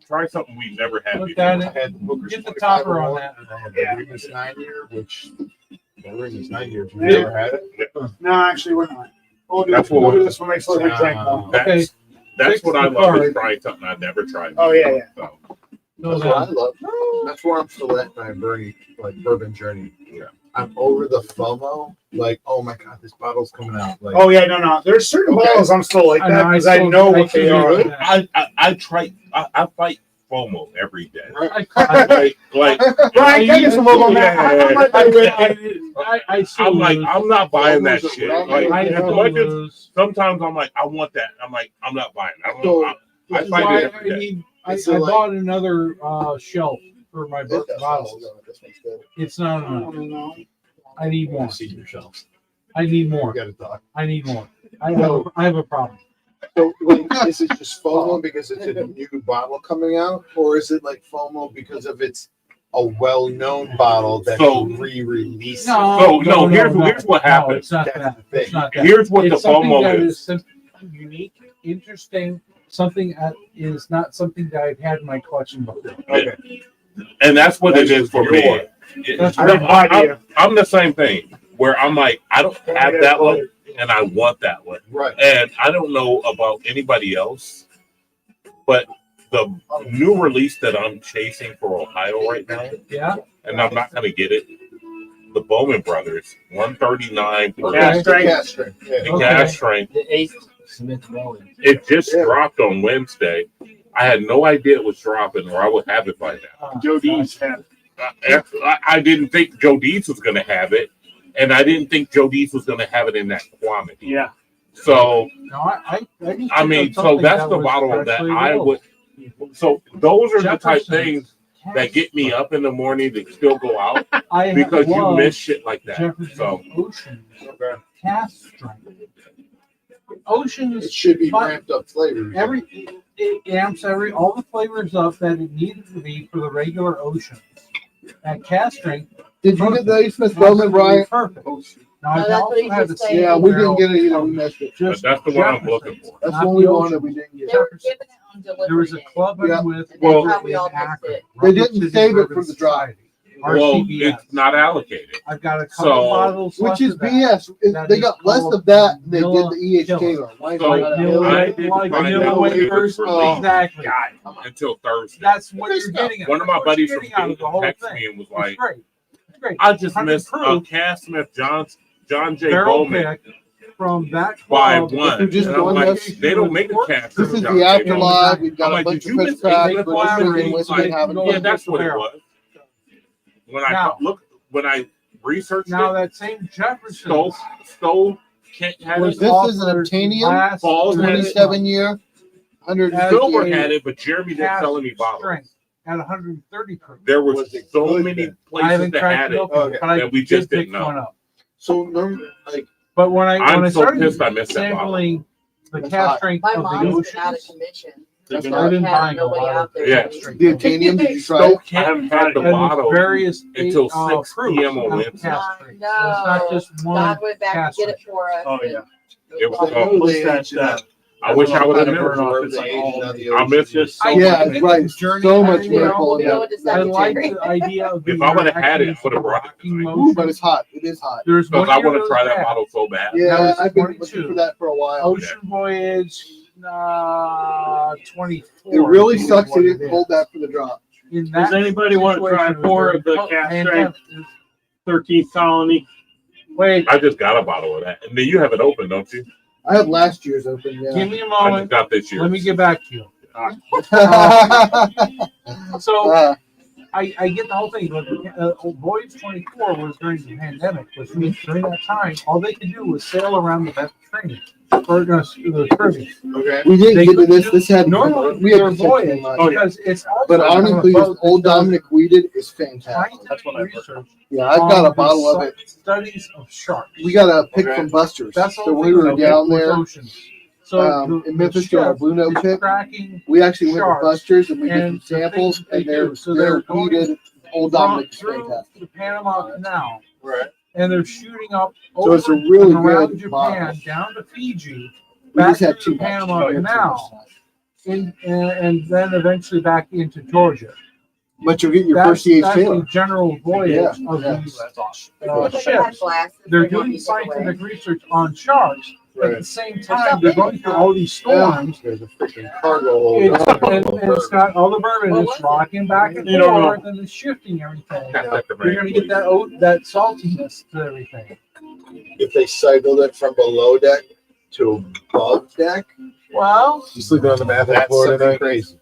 Try something we've never had Look before. at I it. had the Booker's Get the 25 topper on and that. I had Yeah. the Remus 9-year, which the Remus 9-year. You Yeah. never had it? No, actually, we're not. We'll do, That's we'll what do we're- this when I slowly drank one. That's, Okay. that's Fix what the I love is card. trying something I've never tried. Oh, yeah, yeah. So, No, That's what I no. love. That's where I'm still at my bourbon journey. Yeah. I'm over the FOMO. Like, oh my god, this bottle's coming out. Like, Oh yeah, no. There's certain Okay. bottles I'm still like I know, that because I still- know what still they do are. that. I try. I fight FOMO every day. I Like Brian, can I get some love on that? I'm right there with you. I still I'm like lose. I'm not buying that FOMO's a shit. wrong Like I as still much as lose. sometimes I'm like I want that. I'm like I'm not buying it. So, I This is fight why it every I day. need. I So, like- bought another shelf for my This bottles. one's good. It's not enough. No. I need more. see yourselves. I need You more. got to talk. I need more. I have a problem. So, like, is it just FOMO because it's a new bottle coming out, or is it like FOMO because of it's a well-known bottle that So- you re-release? Here's what No, happened. it's not That's that. the thing. It's not that. Here's what the It's something FOMO that is. simply unique, interesting. Something that is not something that I've had in my collection before. Okay. And that's what it is for me. That's I have no idea. I'm the same thing where I'm like, I don't have that one and I want that one. Right. And I don't know about anybody else, but the new release that I'm chasing for Ohio right now, Yeah. and I'm not going to get it, the Bowman Brothers, 139 proof, Gas strength. Gas strength. Yeah. the Okay. gas strength. The eighth Smith Bowen. It just Yeah. dropped on Wednesday. I had no idea it was dropping, or I would have it by now. Joe D's had. I didn't think Joe Dees was going to have it, and I didn't think Joe Dees was going to have it in that quantity. Yeah. So, No, I didn't I think mean, of so something that's that the was bottle that actually I available. would. So those are the type Jefferson. things that get me up in the morning to still go out I because you love miss shit like that. Jefferson So Oceans Okay. cast strength. It Oceans should be But- ramped up flavors. it amps all the flavors up that it needed to be for the regular Oceans. That cast strength. Did you get the A. Smith Bowman, Brian? Perfect. Now I No, can that's what also he have just the said. Yeah, we didn't get it either. We missed it. but that's the one I'm looking for. That's Not the only the one Ocean. that we didn't get. They were giving it on delivery. There was a day. club Yeah. with. And Well- that's how we all in missed Akron, it. They didn't City save it Bourbon for the drop. Society, Well, RCBS. it's not allocated. I've got a couple So- bottles Which left is of that. BS. That They is got less called of that than they did Vanilla the E.H. Killer. Taylor. Why is So, it Like like Vanilla- I didn't like find Vanilla out it was wafers. released Exactly. until Thursday. That's what you're getting. at. One of my That's what buddies you're from getting out of the whole Dayton texted thing. me and was It's like, great. It's great. I just 100 missed proof. Cass Smith, John J. Barrel Bowman pick from that by club. one. You're just And I'm doing like, this? they don't make a cash. This is John the J. afterlife. Bowman. We've got I'm a like, bunch did of you fish miss cracks, Smith but Bowman? we're He's whiskey like, and having yeah, one. that's what it barrel. was. When I Now- when I researched Now it, that same Jefferson Stowe can't have Was it. this is an Obtainium? Falls had it. 27-year, 150. Silver had it, but Jeremy didn't sell any bottles. strength at 130 proof. There was Was it so good many then? I places haven't that cracked had it it. open, Okay. but I that we did just pick didn't know. one up. So, like, But when I I'm so started pissed I missed that bottle. sampling the It's cast hot. strength My of the mom's been out of oceans, commission. That's I've not been Had buying a nobody lot out of there. Yeah. cast strength. The Obtainium, did you try Stowe it? hadn't had the And bottle there's various until proofs 6 p.m. on of Wednesday. cast I strength. So it's not just one. God went back cast to get it strength. for us. Oh, and yeah. It was was called- What's that? I wish I would have Kind of known. burn off. It's It's like like all- I missed it. I Yeah, think right. the journey- So I much think more I pulling go out. into I like Sagittarius. the idea of If I would've had it, I actually would've brought it rocking tonight. Ooh, motion. but it's hot. It is hot. There's one Because I year want to try that back, bottle so bad. Yeah, was I've been 22. looking for that for a while. Ocean Voyage 24. It really is sucks what they it didn't is. hold that for the drop. In that Does anybody want to try situation, four it was of the very cast pandemic. strength 13th colony? Wait, I just got a bottle of that. And then you have it open, don't you? I have last year's open, give yeah. me a I just moment. got this year. Let me get back to you. uh, So I get the whole thing, but Voyage 24 was during the pandemic, which means during that time, all they could do was sail around the Mediterranean or the Caribbean. Okay. We didn't They get to couldn't this. do- This had Normally, we had their to check voyage in line. because it's also But honestly, on a this boat old that does Dominic weeded is fantastic. scientific research. Yeah, I've got a on bottle the of it. Studies of sharks. We got a pick Okay. from Buster's. That's the So whole when we thing were with down there oceans. So in Memphis doing our Blue Note is pick, tracking we actually went to sharks Buster's and we did some and the samples, things they and their do. So they're going weeded old from Dominic is through fantastic. the Panama Canal, Right. and they're shooting up So over it's a really and around good Japan, bottle. down to Fiji, We back just had through too the much. Panama We had too Canal, much. and then eventually back into Georgia. But you'll get your That's, first CH that's Taylor. the general voyage Yeah, of yeah. these If they had ships. glasses, They're they won't doing be taken away. scientific research on sharks. At Right. the same time, they're going through all these storms. There's a freaking cargo hold. It's, and it's got all the bourbon. What It's was it? rocking back and You don't know. forth, and it's shifting everything. That's the You're gonna get that that saltiness to everything. If they cycled it from below deck to above deck, Well, You sleeping on the bathroom that's floor something tonight? crazy.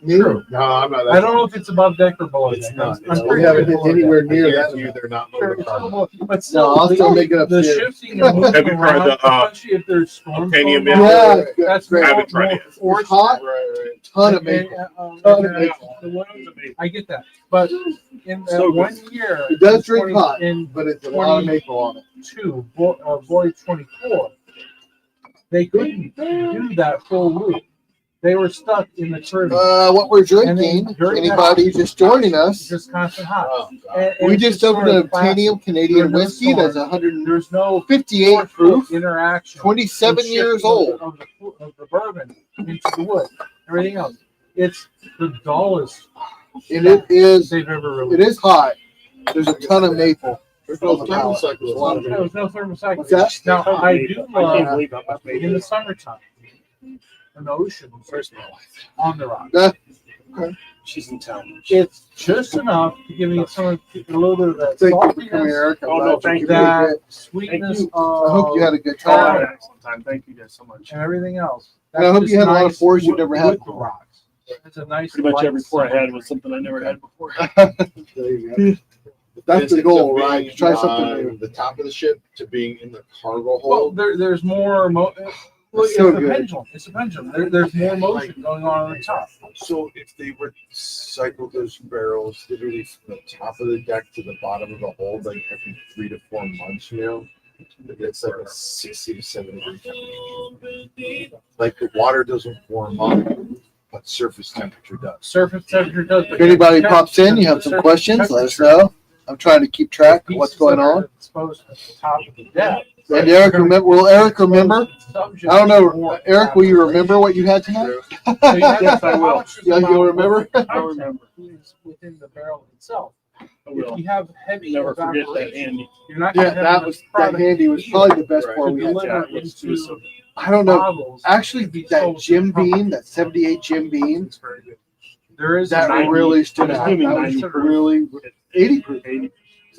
true. No, I'm not. I don't know if it's above deck or below It's deck. not. I'm We pretty haven't sure hit it's below anywhere deck. near I that. guarantee you they're not Sure, loaded it's cargo. below- But No, still, I'll still make it the upstairs. shifting and moving Have you tried around, the, especially if there's storms titanium going bit? on, Yeah, it's that's great. I more, haven't tried more it. It's forced. hot. Right, Ton of And, maple. and, Ton of maple. the ones- I get that, but in that So good. 1 year, It does drink 20 hot, in but it's a lot of maple on it. 22, Voyage 24, they couldn't do that full loop. They were stuck in the Caribbean. What we're And drinking, then during that- anybody just joining us, Just constant hot. Oh, God. And we it's just sort opened of a classic. Titanium Canadian During the whiskey that's storm, 158 There's no proof, interaction. 27 The years shifting old. of the bourbon into the wood. Everything else. It's the dullest And it is they've ever it released. is hot. There's a ton of maple. There's no thermocycle. There's a lot of There was no thermocycle. What's that? Now, I do I can't love believe how much in maple. the summertime, in the ocean, First of all, on the rock. she's in town. It's just enough to give me a little bit of that Thank you for coming, saltiness, Eric. I'm Oh, no, glad you thank could you. make that it. sweetness Thank of, I hope you had a good Oh, I time. had an excellent time. Thank you guys so much. and everything else. And I hope just you had a lot of nice fours you've with- never had with the before. rocks. It's a nice. Pretty much light every pour I summer. had was something I never had before. There you go. That's Is the it goal, being right? Try something on new. The top of the ship to being in the cargo Well, hold. there's more. Well, it's so a good. pendulum. It's a pendulum. There's more motion going on the top. So if they were to cycle those barrels literally from the top of the deck to the bottom of the hold, like every 3 to 4 months, it's like a 60 to 70 degree temperature. Like the water doesn't warm up, but surface temperature does. Surface temperature does. If anybody pops in, you have some questions, let us know. I'm trying to keep track of what's going on. Exposed at the top of the deck. And Eric, will Eric remember? I don't know. Eric, will you remember what you had tonight? Yes, I will. Yeah, you'll remember? I'll remember. Within the barrel itself. I If will. you have heavy Never forget that evaporation, Andy. you're not Yeah, gonna have that enough was that product handy was either probably the best Right. pour to we had. deliver Yeah, it was into so- I don't know. bottles. Actually, to be that sold to Jim the public. Beam, that 78 Jim Beam, It's very good. There is that 90 really stood it's out. gonna be That 90 was proof. really 80 proof. 80.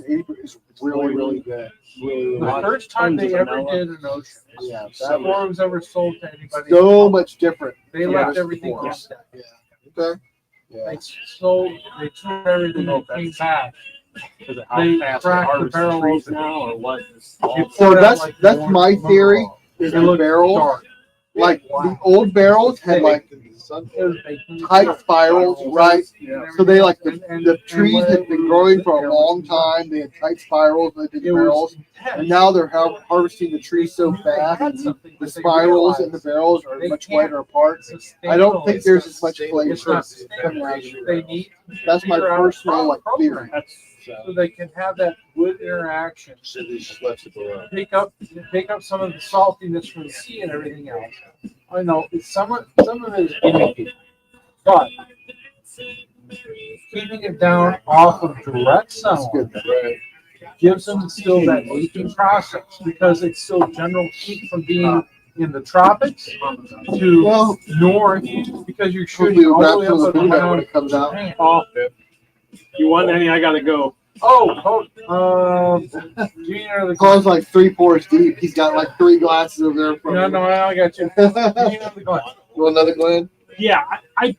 80 proof is really, really good. Really, the really first time tons they of ever vanilla. did an ocean. Yeah, Before that it was ever sold to anybody. so much different. They Yeah, left it's everything before. like that. Okay. Yeah. They sold, they took everything and came back. Is it how They fast cracked the harvest barrel trees open. now, or what? They So poured out that's like that's warm my theory. alcohol. Is It the looked barrels, dark. like Wow. the old barrels, had like It was baked. tight spirals, right? Yeah. So they like And- the and trees when had it been was- growing for a long time. They had tight spirals in the It barrels, was intense. and now they're harvesting the trees so They had fast. something The that they spirals in the realized barrels are they much can't wider apart. sustain I don't think it. there's as much It's flavor not coming out of sustainable. the They barrels. need to That's my figure out a personal like theory. program That's so they can have that good interaction. So they just left it around. Pick up some of the saltiness from the sea and everything else. I know it's some of it is gimmicky, but keeping it down off of direct sunlight gives them still that aging process because it's still general heat from being in the tropics to Well, north because you're hopefully shooting we'll all wrap the way some of up the and food out when down it comes out. Japan. oh, you want any? I gotta go. Junior, the Paul's like 3 pours deep. He's got like 3 glasses over there. From no, I got you. Junior, the glass. Well, another Glenn. Yeah, I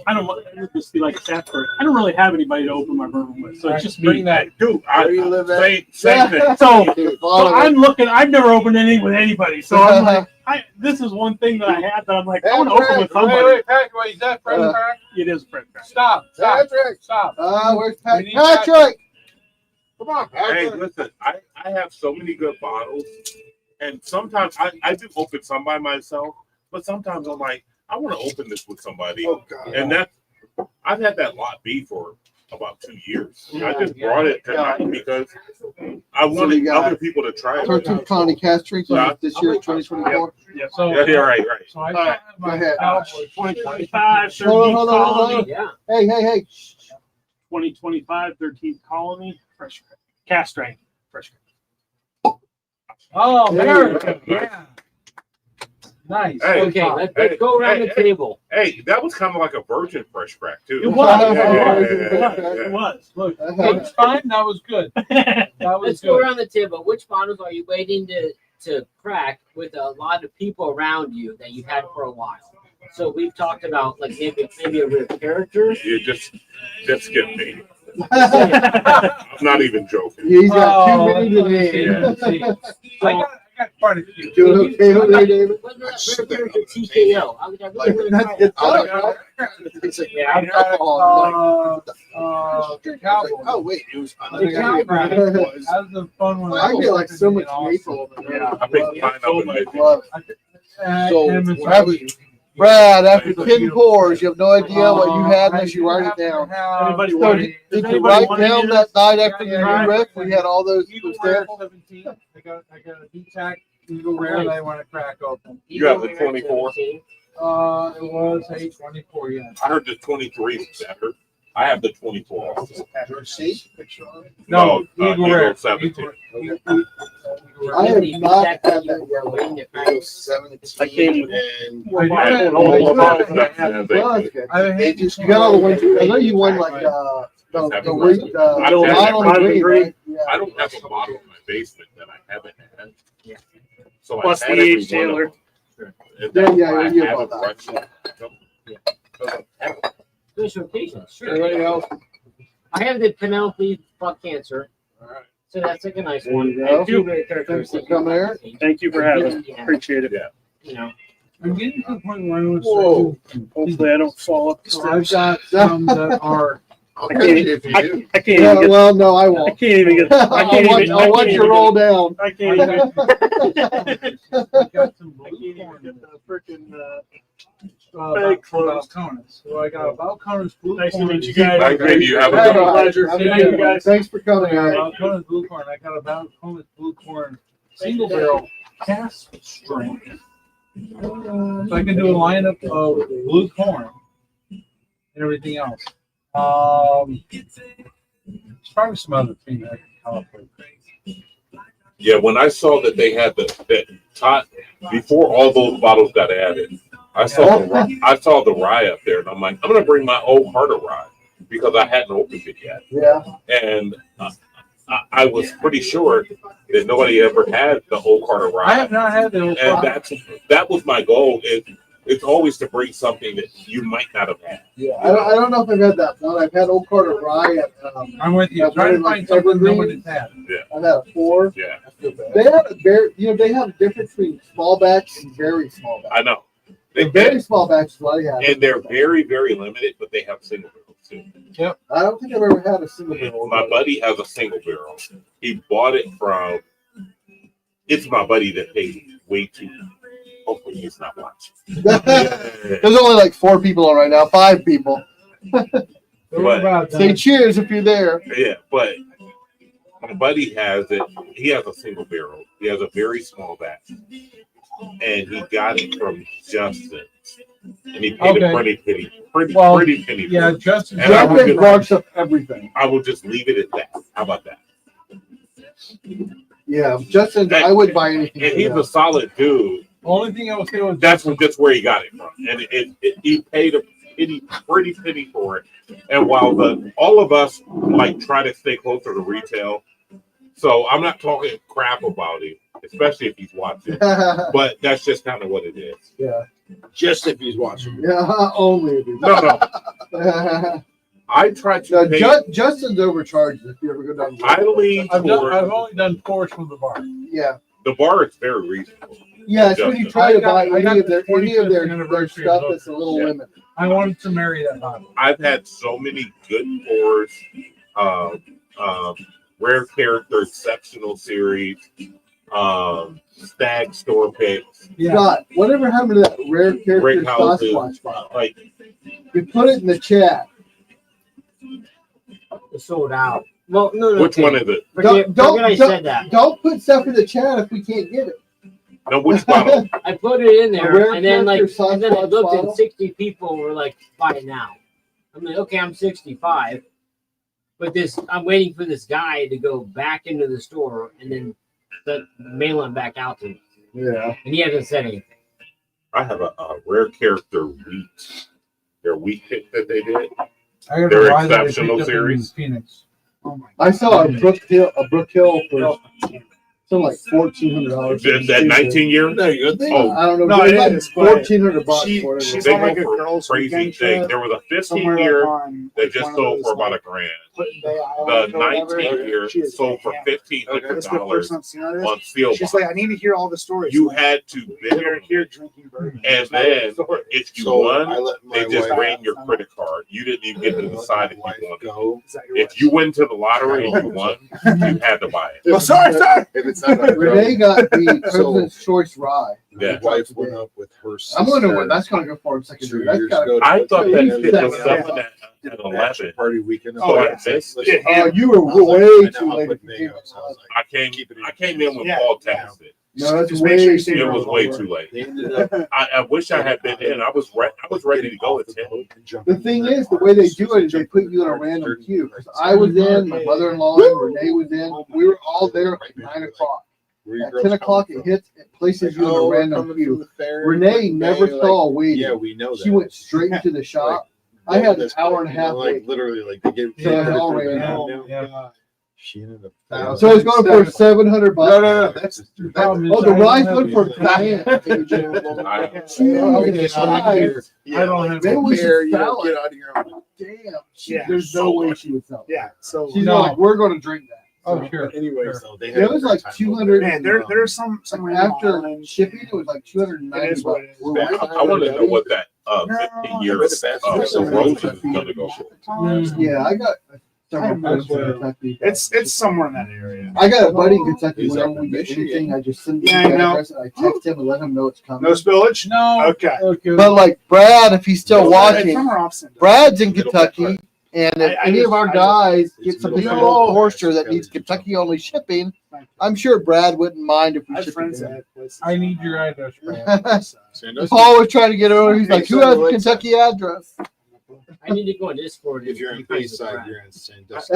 I don't want it would just be like a Stafford. I don't really have anybody to open my bourbon with, so it's just Bring me. that. Dude, Where you live at? same thing. So I'm looking. I've never opened anything with anybody, so I'm like, this is one thing that I have that I'm like, I want to open with somebody. Wait, Patrick, wait, is that Fred Crack? It is Fred Crack. Stop. Patrick. Stop. Where's We need Patrick? Come on, Hey, Patrick. listen, I have so many good bottles, and sometimes I do open some by myself, but sometimes I'm like, I want to open this with somebody, Oh God. and I've had that lot B for about 2 years. I just Yeah. brought it tonight because I wanted you got other people to try it. 13th Colony Cast Drinks Yeah. this year, 2024. So, Yeah, right. so I All right, got my go ahead. Cowboys. 2025, 13th Hold on. Colony. Yeah. Hey. 2025, 13th Colony. Fresh cast strength. Fresh. Oh, There America. Yeah. Nice. Hey, Okay, let's go around the table. Hey, that was kind of like a virgin fresh crack too. It was. Yeah. It was. Look, first time that was good. That was Let's go good. around the table. Which bottles are you waiting to crack with a lot of people around you that you've had for a while? So we've talked about like maybe a real character. You just skip me. I'm not even joking. He's got Oh, too many to that's name. okay. I got quite a few. Doing okay over there, David? Wasn't that real character TKO? I was really really That's trying- good Oh, stuff. Yeah, I got Cowboys. Oh wait, it was. I think I got It that was. was a fun one. I get like so much maple. Yeah. I think pineapple and maple. Love So, And when I was- Brad, after 10 pours, you have no idea what you had unless you write it down. Anybody So, want did it? Does you anybody write want down any of that this? night after the Yeah. new riff? We had all those Eagle those Rare samples. 17. I got a D-Tac Eagle Rare that I want to crack open. You have the 24? It was a 24, yeah. I heard the 23 is better. I have the 24. No, No, Eagle Rare. 17. Eagle I Rare. have not had that We're waiting to It crack. was 17 I came and More I bottles did. than all the bottles that I have. Yeah, Well, that's good. I they hate just You got all the ones. I know you won like the week. I don't have nine that on the private green, grade. right? Yeah. I don't have a bottle in my basement that I haven't had. Yeah. So Plus I had the every H. one of Taylor. them. And that's Yeah, why I you haven't bought rushed it. Special occasions, sure. Anybody else? I have the Penelope Fuck Cancer. Alright. So that's like a nice one. There you go. And two very characteristic. Thanks for coming here. Thank you for having me. Yeah. Appreciate it. You know, I'm getting to the point where I want Whoa. to start Hopefully I don't fall up the So I've stairs. got some that are. I'll I catch can't- you if you do. I can't Yeah, even get. well, no, I I won't. can't even get. I I'll can't watch, even. I'll watch you roll down. I can't even. I got some I blue can't even corn. get the freaking. About close. Balcones. So I got a Balcones blue Nice to corn. meet you guys. Nice meeting you. Have a Bye, good one. bye. Pleasure. Have a Thank good you, one. guys. Thanks for coming, I got Eric. a Balcones blue corn. I got a Balcones blue corn single barrel cast strength. So I can do a lineup of blue corn and everything else. There's probably some other things I can come up with. Yeah, when I saw that they had that tot before all those bottles got added, I saw the rye up there, and I'm like, I'm gonna bring my old Carter rye because I hadn't opened it yet, Yeah. and I was pretty sure that nobody ever had the old Carter I have rye, not had the old and that was my goal. It's always to bring something that you might not have had. Yeah. I don't know if I've had that one. I've had Old Carter Rye. I'm with you. I've Trying to had, find like, something no evergreen. one has had. I've had a 4. Yeah, They have a very, they have a difference between small batch and very small batch. I know. The very small batch is what I have. And they're very, very limited, but they have single barrels too. I don't think I've ever had a single barrel. My buddy has a single barrel. He bought it from. It's my buddy that paid way too. Hopefully he's not watching. There's only like 4 people on right now. 5 people. But Say cheers if you're there. yeah, but my buddy has it. He has a single barrel. He has a very small batch, and he got it from Justin. And he paid a Okay. pretty penny. Yeah, for it. Justin. And I will Justin just- marks up everything. I will just leave it at that. How about that? Yeah, Justin, I would buy anything. And from he's him. a solid dude. Only thing I will say was That's where he got it from, and he paid a pretty penny for it. And while all of us like try to stay closer to retail, so I'm not talking crap about him, especially if he's watching. But that's just kind of what it is. Yeah. Just if he's watching. Yeah, only if you. No. I try to No, pay. Justin's overcharged if you ever go down. I lean I've toward only done tours from the bar. Yeah, the bar. It's very reasonable. yeah. It's when you try to buy I got any of their the 25th anniversary stuff of that's a little Yeah. limited. I wanted to marry that bottle. I've had so many good tours, rare character, exceptional series, stag store picks, Yeah. Scott, whatever happened to that rare character Rick houses. Sasquatch bottle? Like You put it in the chat. It's sold out. Well, no. which one is it? Forget I said that. Don't put stuff in the chat if we can't get it. No, which bottle? I put it in A there, rare and then I character Sasquatch looked, bottle? and 60 people were like, "Buy it now." I'm like, "Okay, I'm 65, but I'm waiting for this guy to go back into the store and then mail him back out to me, Yeah. and he hasn't said anything." I have a rare character wheat. Their wheat pick that they did. I got Their to buy that. exceptional series. Phoenix. Oh my I saw a Brook Hill for something like $1,400. That 19 year. No, you good. Oh, I don't know. No, it was it like is, but $1,400 she- for it. she's they on like go a for girls' crazy weekend thing. trip There was a 15 somewhere year on that like just one of sold those, for about like, $1,000. Putin Bay The Island or whatever. 19 year She is sold for like, $1,500 This is the first time I've seen her. on Steel She's Box. like, I need to hear all the stories. You had to bid You're on here it. drinking bourbon. And then if you So won, I let my they just wife ran your credit card. You didn't even get to decide if you wanted. go. Is that your If wife? you went to the lottery and you won, you had to buy it. Oh, sorry. If it's not gonna Renee go, got the President's Choice Rye. Yeah. my wife went up with her sister. I'm wondering what that's going to go for in second 2 year. That's years got ago. I thought that least fit that was was something Did at a bachelor 11. party weekend. Oh, yeah. Yeah. Oh, you were I was like, way I know, too I'll late. put if you Nate came up, in so I was like, I came in when Yeah. Paul taxed it. No, that's Just make sure way you say It you're was way too late. They ended up I wish I had been in. I was ready to go at 10. The thing is, the way they do it is they put you in a random queue. 'Cause I was in, my mother-in-law and Renee was in. We were all there at 9 o'clock. At 10 o'clock, it hits, it places you in a random queue. Renee never saw waiting. Yeah, we know that. She went straight into the shop. I had an hour and a half Like wait. literally, like they gave. So it all ran Oh, out. yeah. She ended up. So it's going for $700. No. That's problem is Oh, the I rye's don't good have for it. Diane. Okay, so I don't have Maybe we Bear, should you know, sell get it. out of here. I'm like, Damn. Yeah. There's no way she would sell it. Yeah. So She's No. like, we're going to drink that. Oh, sure. But anyway, Sure. so they It had a was great like time 200 over man, there's some After island- shipping, it was like It $290. is what it is. We're way I want to know what that 15 years erosion is going to go for. Yeah, I got several I'm friends in not sure. Kentucky. It's somewhere in that area. I got a buddy in Kentucky. He's Whenever up we in get Michigan. anything, I just send him Yeah, I the know. address and I text him and let him know it's coming. No spillage. No. Okay. Okay. But like Brad, if he's still Hey, watching, come or off Sunday. Brad's in Kentucky, and if I any of our just- guys It's get something from middle Old of Forster that Kelly needs or Kentucky only shipping, Thank you. I'm sure Brad wouldn't mind if we I have shipped friends it. that have places. I need your address, Brad. Paul was trying to get over. He's like, "Who has a Kentucky address?" I need to go on Discord. If you're in and find the Bayside, crap. you're in Sandusky.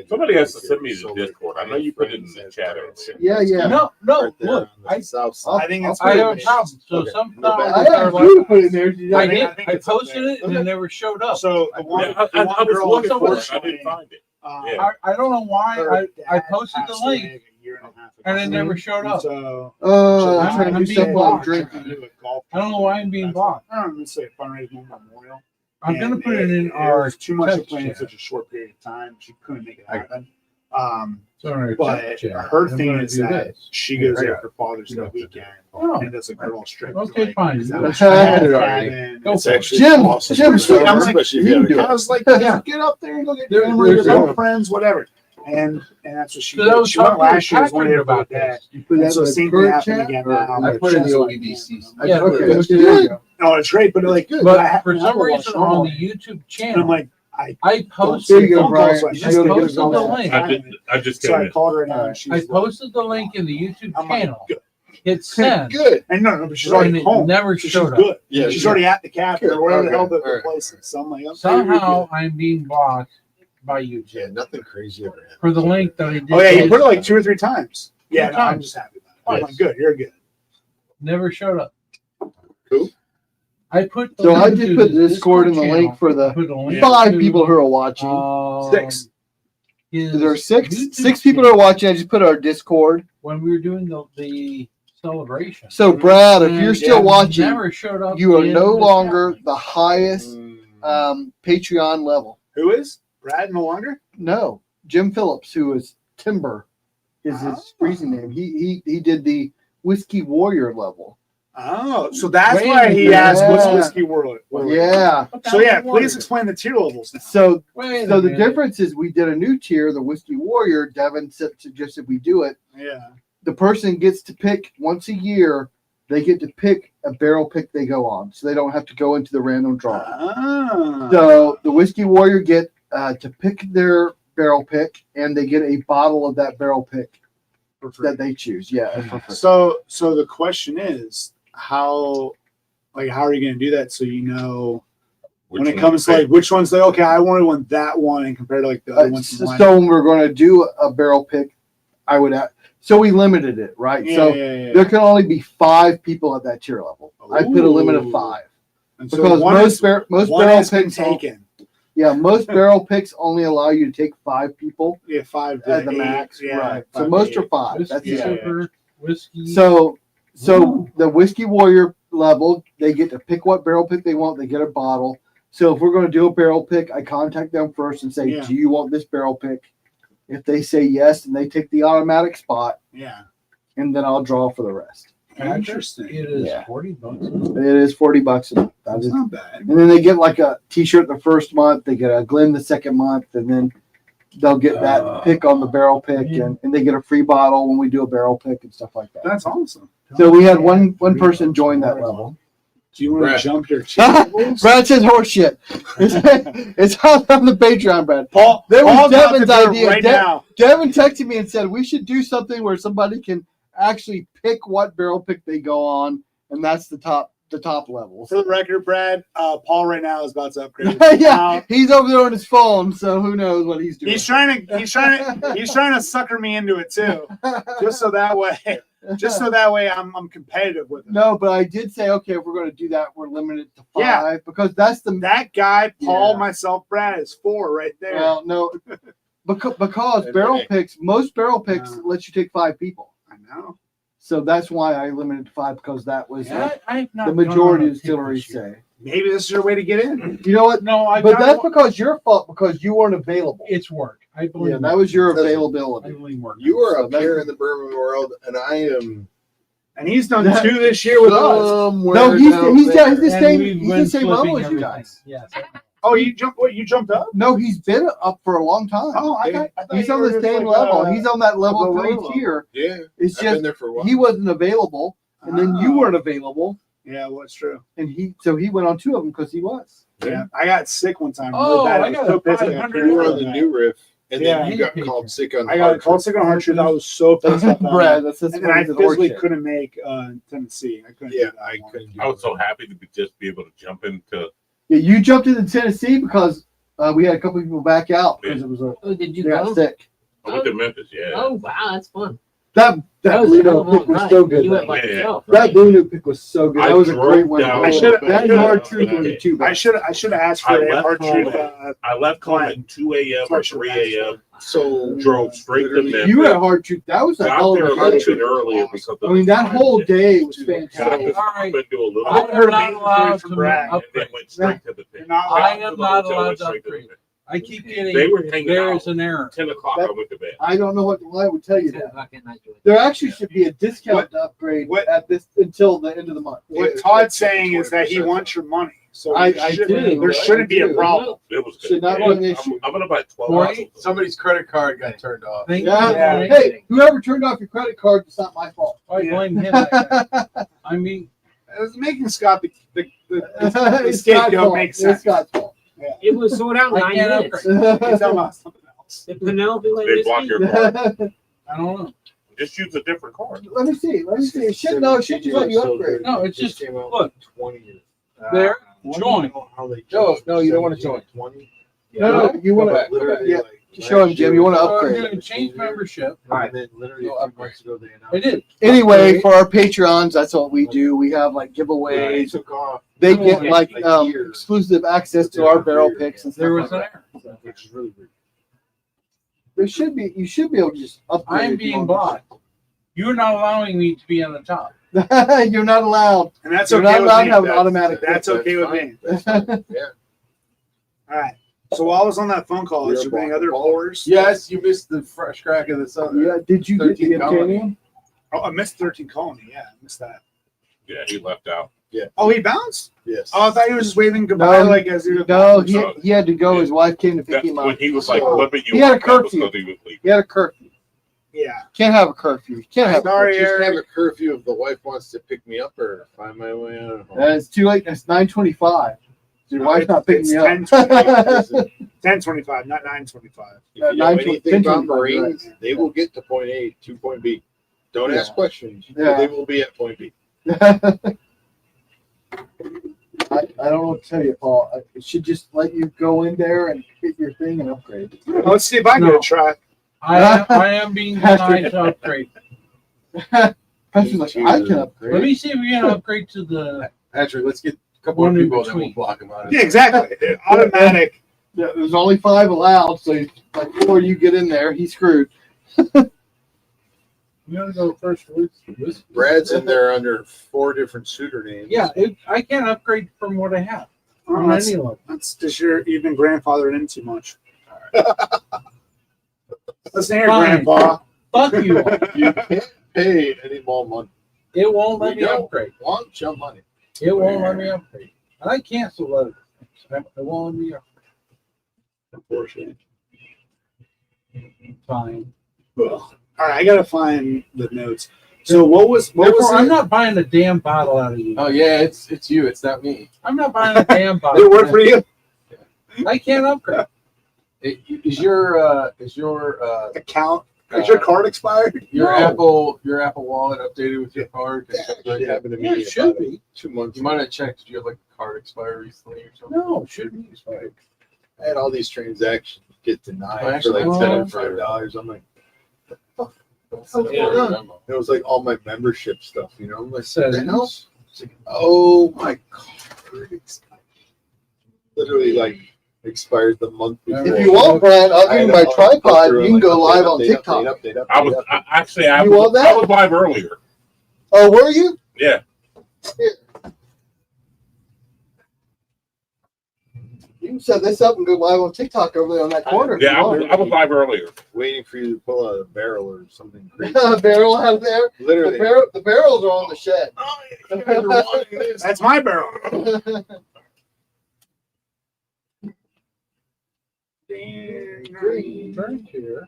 Somebody has to send me the Discord. I know you put it in the chat. Yeah, yeah. No, look, I south I think it's have a pretty- problem. So Okay. sometimes I asked you to put it in there. Did you I not- did. think I it's posted okay. it and it never showed up. So the one, Yeah, the one I was girl, looking for it. I unfortunately, didn't find it. uh, I don't know why her I dad posted the passed away link like a year and a half ago. and it never showed up. So I'm trying to I'm do being something while I'm blocked. drinking. I don't know why I'm being blocked. I don't know, let's say a fundraising memorial. I'm gonna And put it in it our was too much to text plan in chat. such a short period of time. She couldn't make it I- happen. Sorry, But chat. her I'm thing gonna is do that this. she Here, goes I there got for Father's You Day don't have to weekend Oh. and does a girl trip. Okay, like, fine. is that You what had she it had? already. And Go it's for it. actually Jim, awesome. Jim, So I was like, especially if you you had do a it. I was like, Yeah. get up there and go get There- dinner with your there's girlfriends, whatever. And that's what she So I did. was She went talking to last year. Was one Patrick day about about that. this. You put And that so in the the same thing current happened chat? again Or- now. I with put in the Chess. OEDC. Yeah, Okay, it's okay, there you go. No, it's great, but like, But I for have some to watch reason normal. on the YouTube And I'm channel, like, I I posted. There you go, phone Brian. calls, so I You missed gotta it. get It was it all going. that I time. just So came I in. called her now. And she's I like, posted the link in the YouTube I'm like, channel. good. Hit send, Good. And no, but she's and already it home. never So she's showed up. good. Yeah, She's already at the cafe or whatever the hell the Alright. place is. So I'm like, okay, Somehow I'm being blocked by YouTube Yeah, nothing crazy ever happened. for the link that I did. oh yeah, you post. put it like 2 or 3 times. Yeah, Two no, I'm times. just happy about it. I'm like, good, you're good. Never showed up. Who? I put. The So I link just to put the Discord and the channel. link for I the put a link 5 to, people who are watching. 6. his There are six YouTube people who are channel. watching. I just put our Discord. When we were doing the celebration. So Brad, if And you're still it watching, never showed up. you are in no the longer chat. the highest Patreon level. Who is Brad no longer? No, Jim Phillips, who is Timber, is his Oh. freezing name. He did the Whiskey Warrior level. Oh, so that's Wait a why he minute. asked what's Yeah. Whiskey World. Yeah. So yeah, please explain the tier levels now. So Wait a so the minute. difference is we did a new tier, the Whiskey Warrior. Devin suggested we do it. Yeah. The person gets to pick once a year. They get to pick a barrel pick they go on, so they don't have to go into the random draw. Ah. So the Whiskey Warrior get to pick their barrel pick, and they get a bottle of that barrel pick For free. that they choose. Yeah, for free. So the question is how are you going to do that so you know when it comes to like which one's like okay I only want that one and compared to like the other ones. So when we're going to do a barrel pick, I would have. So we limited it, right? Yeah, so yeah. there can only be 5 people at that tier level. I put a limit of 5 And so because one most is- most one barrel has been picks taken. Yeah, most barrel picks only allow you to take 5 people Yeah, 5 to at the 8, max, yeah, right? 5 So to most 8. are 5. Whiskey, That's yeah. sugar, whiskey. So the Whiskey Warrior level, they get to pick what barrel pick they want. They get a bottle. So if we're going to do a barrel pick, I contact them first and say, Yeah. "Do you want this barrel pick?" If they say yes, then they take the automatic spot, Yeah. and then I'll draw for the rest. Interesting. It is Yeah. $40. It is $40 a month. That That's is- not bad. And then they get like a T-shirt the first month. They get a Glen the second month, and then they'll get that pick on the barrel pick, and they get a free bottle when we do a barrel pick and stuff like that. That's awesome. So we had one person join that level. Do you want Brad. to jump your chicken? Brad says horse shit. It's on the Patreon, Brad. Paul, That was Paul's about to Devin's do it idea. right now. Devin texted me and said we should do something where somebody can actually pick what barrel pick they go on, and that's the top level. For the record, Brad, Paul right now is about to upgrade. Yeah, he's over there on his phone, so who knows what he's doing. He's trying to sucker me into it too, just so that way I'm competitive with him. No, but I did say okay, if we're going to do that, we're limited to 5 Yeah. because that's the That guy, Paul, Yeah. myself, Brad is 4 right there. well, no, because barrel picks, most barrel picks let you take 5 people, I know. so that's why I limited to 5 because that was I've not the gone majority on of a distilleries pick this year. say. Maybe this is your way to get in. You know what? No, I But got that's one- because your fault because you weren't available. it's work. I blame Yeah, that was your Doesn't- I availability. blame work. You are So up that's- here in the bourbon world, and I am And he's done 2 this year with us. somewhere No, he's down the there. same And we've he's been the same level flipping as you everything. guys. Yes. Oh, you jumped up? No, he's been up for a long time. Oh, I thought He's you on were the just same like, level. He's on that level below 3 level. tier. Yeah, It's I've been just there for a while. he wasn't available, and then you Oh. weren't available, Yeah, well, it's true. and he went on 2 of them because he was. Yeah, I got sick one time. Oh, really bad. I was got so a pissed I got 500 carried You were away. on the new riff, and Yeah. then you got called sick on the I got hard called truth. sick on hard truth. I was so pissed off. Brad, that's And then I what the physically horse shit. couldn't make Tennessee. I couldn't. Yeah, do that I one. couldn't do I was so it. happy to just be able to jump into. Yeah, you jumped into Tennessee because we had a couple people back out because it was a Oh, did you they got go? sick. I went to Memphis, yeah. Oh wow, that's fun. That That was a hell Bruno of a pick was ride. so good. You went That, by Yeah. yourself. that Right? Bruno pick was so good. I That was a great drove one. down- I should've- That I hard should've- truth was too I bad. should have asked for I a left hard home truth. I left home at 2 a.m. or 3 a.m. So Drove straight to literally, Memphis. You had hard truth. That was a Got hell there of a a little day. bit earlier because of I mean, that the whole time day was difference. fantastic. I just Alright. been do a little I bit am heard not amazing allowed stories from to Brad. and then went straight to the You're pit. not I allowed am The not hotel allowed went to straight the upgrade. pit. I keep getting They were hanging there out. is an error. 10 o'clock, I went to bed. I don't know why I would tell you 10 that. o'clock at night, Joey. There actually should be a discount to upgrade what- at this until the end of the month. What Yeah, Todd's it's saying is that he 20%. wants your money. So I there do. shouldn't be I a do. problem. It was Should good. not Yeah. be an issue. I'm gonna buy 12 Forty? bottles. Somebody's credit card got turned off. Thank Yeah. you. Hey, whoever turned off your credit card, it's not my fault. I blame him. That guy. I mean, It's making Scott the It's Scott's scapegoat fault. makes It's sense. Scott's fault. It was sold out in I 9 can't minutes. He's talking about something else. The Penelope Lane They block whiskey. your card. I don't know. Just use a different card. Let me see. It should just let you upgrade. No, it's just came out look. 20. There, join. No, you don't want to join. 20. No, you want back, to. go back. Yeah, show him, Jim. You want to I'm upgrade. going to change membership. And then literally No, a few upgrade. months ago they announced I did. Anyway, for our Patrons, that's what we do. We have like they giveaways. took off, They get like Like years. exclusive access to our barrel picks and stuff There like was an that. error. which is really weird. There should be. You should be able to just upgrade. I'm if you being want. blocked. You're not allowing me to be on the top. You're not allowed. And that's You're okay not with allowed me. to have an automatic. That's okay with me. Yeah. All right. So while I was on that phone call, is there any other orders? Yes, you missed the fresh crack of the sun. Yeah. Did you get the 13 colony. Obtanium? Oh, I missed 13 Colony. Yeah, I missed that. Yeah, he left out. Oh, he bounced? Yes. Oh, I thought he was just waving goodbye, No, like as he was. No, he had to go. His wife came to pick That's him when up. he was like flipping you He had a off, that was curfew. 'cause he was leaving. He had a curfew. Yeah. Can't have a curfew. You can't have. Sorry, Just have Eric. a curfew if the wife wants to pick me up or find my way out of home. It's too late. It's 9:25. Your No, wife's not picking it's me up. 10:25, not 9:25. If you know 9:20, anything about 10:25, Marines, right. they will get to point A to point B. Don't ask questions. Yeah. They will be at point B. I don't know what to tell you, Paul. It should just let you go in there and hit your thing and upgrade. Let's see if I can get a try. I am being denied to upgrade. Pastor's like, I can upgrade. Let me see if we can upgrade to the. Actually, let's get a couple One of in people that will between. block him out. Yeah, exactly. Automatic. Yeah, there's only 5 allowed, so like before you get in there, he's screwed. You want to go first? Brad's in there under 4 different suitor names. Yeah, I can't upgrade from what I have Oh, on that's any level. that's just you've been grandfathered in too much. Listen here, Fine. Grandpa. Fuck you all. You can't pay any more money. It won't let We me don't upgrade. want your money. It won't let me upgrade. And I cancel other things. It won't let me upgrade. Unfortunately. Fine. All right, I gotta find the notes. So what was Therefore, I'm it? not buying a damn bottle out of you. Oh yeah, it's you. It's not me. I'm not buying a damn Did bottle. it work for you? I can't upgrade. Is your Account? Is your card expired? your No. Apple Wallet updated with your card? It happened to Yeah, me it should about be. 2 months You might have checked. Did you have like a card expire recently or something? No, it shouldn't be expired. I had all these transactions get denied for Actually, like oh, $75. I'm like, Yeah. it was like all my membership stuff, you know? I'm like, Says- the hell? It's like, oh my card expired. Literally like expired the month before. If you want, Brad, I'll I give you had my to tripod. go through You can and go update, live on update, TikTok. update, update, I was update. actually I You was, want that? I was live earlier. Oh, were you? Yeah. You can set this up and go live on TikTok over there on that corner. if Yeah, you I was live earlier. Waiting for you to pull out a barrel or something crazy. want. Barrel out there. Literally. The barrels are on the shed. Oh, you guys are wanting this. That's my barrel. Turn here.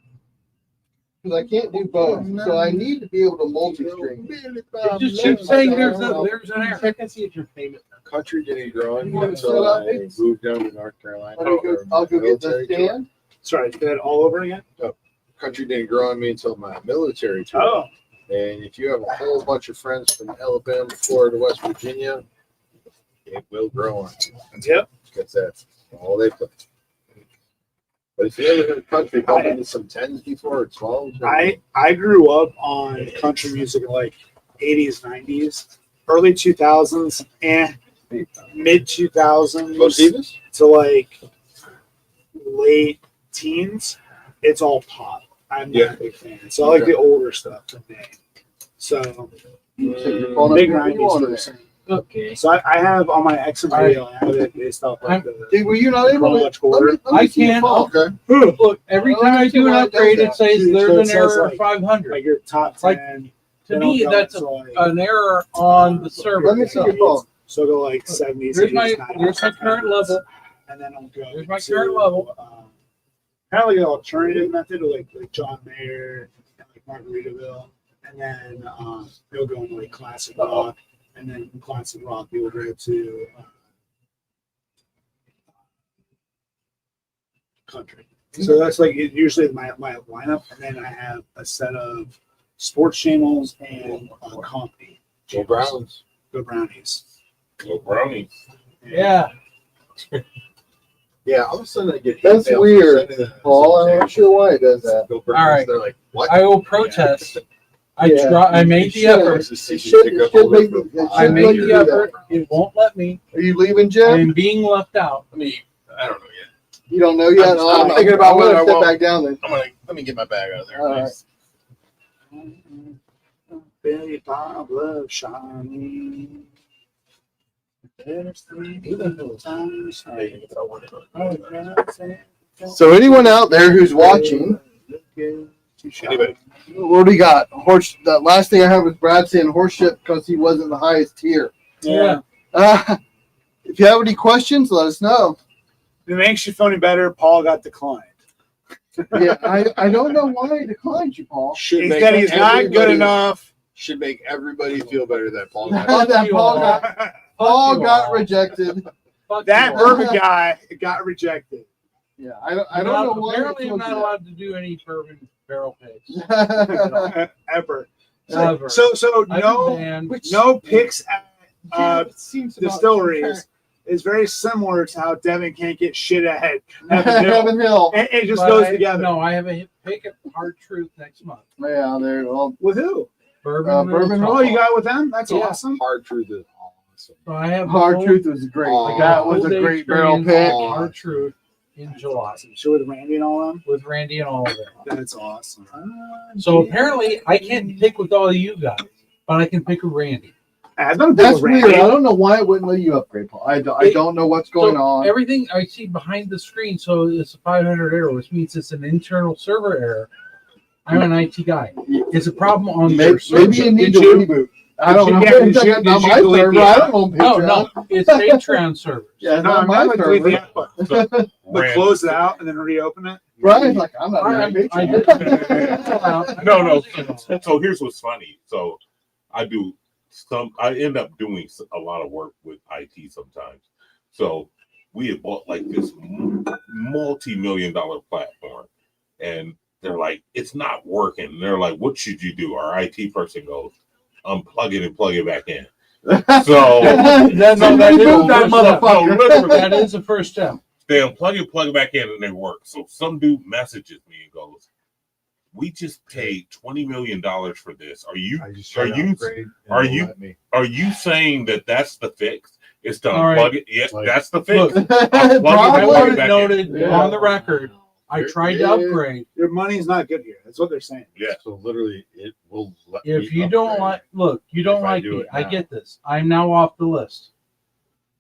Because I can't do both, so I need to be able to multi-string. It just keeps saying there's an error. Check and see if your payment. Country didn't grow You want to until set up I it? moved down to North Carolina. I'll go get the Military tour. stand. Sorry, did that all over again? Country didn't grow on me until my military tour. Oh, And if you have a whole bunch of friends from Alabama, Florida, West Virginia, it will grow on you. yep. Because that's all they play. But if you ever heard country bump into some 10s before or 12s, I grew up on country music in like 80s, 90s, early 2000s, and mid 2000s Mosivas? to like late teens. It's all pop. I'm not Yeah. a big fan. So I like the older stuff from me. So You can set your phone up big here if you 90s want person. Okay. So I have on my X and video, I have it based off like the Dude, were you not able to? chronological order. I can. Okay. Look, every time I do an upgrade, it says So there's it an says, error of like- 500. Like your top Like, 10. To then me, it'll go that's to, like, an error on the server. Let me see your itself. phone. So go like 70s. Here's my 80s, 90s, here's my current level. And then I'll go. Here's my to, current level. Kind of like an alternative method of like John Mayer and like Margaritaville. And then they'll go into like classic rock. And then from classic rock, you'll go to country. So that's like usually my lineup. And then I have a set of sports channels and comedy. Go Browns. Go Brownies. Go Brownies. Yeah. Yeah, all of a sudden I get That's emails weird, sending us Paul, I'm some not sure why it does that. Go Browns. All right. They're like, what? I will protest. Yeah. I made the You should. effort. It should make me- it I should made let you the do that. effort. It won't let me. Are you leaving, I Jim? am being left out. I mean, I don't know yet. You don't know yet? I'm thinking about I'm whether gonna I step want- back down then. Let me get my bag out of there. All right. please. Billy Bob love shining. So anyone out there who's watching, Anybody? what do we got? Horse. The last thing I heard was Brad saying horse shit because he wasn't the highest tier. Yeah. If you have any questions, let us know. If it makes you feel any better, Paul got declined. Yeah, I don't know why he declined you, Paul. Should He make said he's not good everybody- enough. Should make everybody feel better that Paul got. That Paul That got rejected. bourbon guy got rejected. Yeah, I don't know why. Apparently, I'm not allowed to do any bourbon barrel picks. Ever. Ever. So I've no been banned. no picks at It seems about distilleries is very similar to how Devin can't get shit at Heaven Hill. Heaven Hill. It just But goes I- together. No, I have a pick at Hard Truth next month. Yeah, there. Well, With who? Bourbon. Bourbon Real Oh, Talk. you got it with them? That's Yeah. awesome. Hard truth is awesome. So I have the Hard whole- Truth was great. Oh, That was whole a day great barrel experience pick. at Hard Truth in July Sure with Randy and all them? with Randy and all of it. That's awesome. So apparently, I can't pick with all of you guys, but I can pick with Randy. I've done That's with Randy. weird. I don't know why it wouldn't let you upgrade, Paul. I don't know what's going So on. Everything I see behind the screen, so it's a 500 error, which means it's an internal server error. I'm an IT guy. It's a problem on Maybe, your server. maybe you need Did to you- reboot. I don't Did know. you- yeah, It's did you- not did you my delete server. the I app? don't know No, Patreon. no, it's Patreon servers. Yeah, it's No, not my I'm not delete server. the app, but Rand- close it out and then reopen it. Right? Like I'm not I on did. Patreon. No. So here's what's funny. So I end up doing a lot of work with IT sometimes. So we had bought like this multi-million-dollar platform, and they're like, it's not working. And they're like, what should you do? Our IT person goes, unplug it and plug it back in. So That Reboot that is- motherfucker. literally, that is the first step. they unplug it, plug it back in, and they work. So some dude messages me and goes, we just paid $20 million for this. Are you I just tried to you- upgrade. and are it you- let me. Are you saying that that's the fix? It's to All right. unplug it? Yes, Like- that's the fix. Look, Plug I it want back it in. noted Yeah. on the record. I tried to upgrade. Your money's not good here. That's what they're saying. Yeah. So literally, it will let If me you don't upgrade. like, look, you don't If I like do me. it I now. get this. I'm now off the list.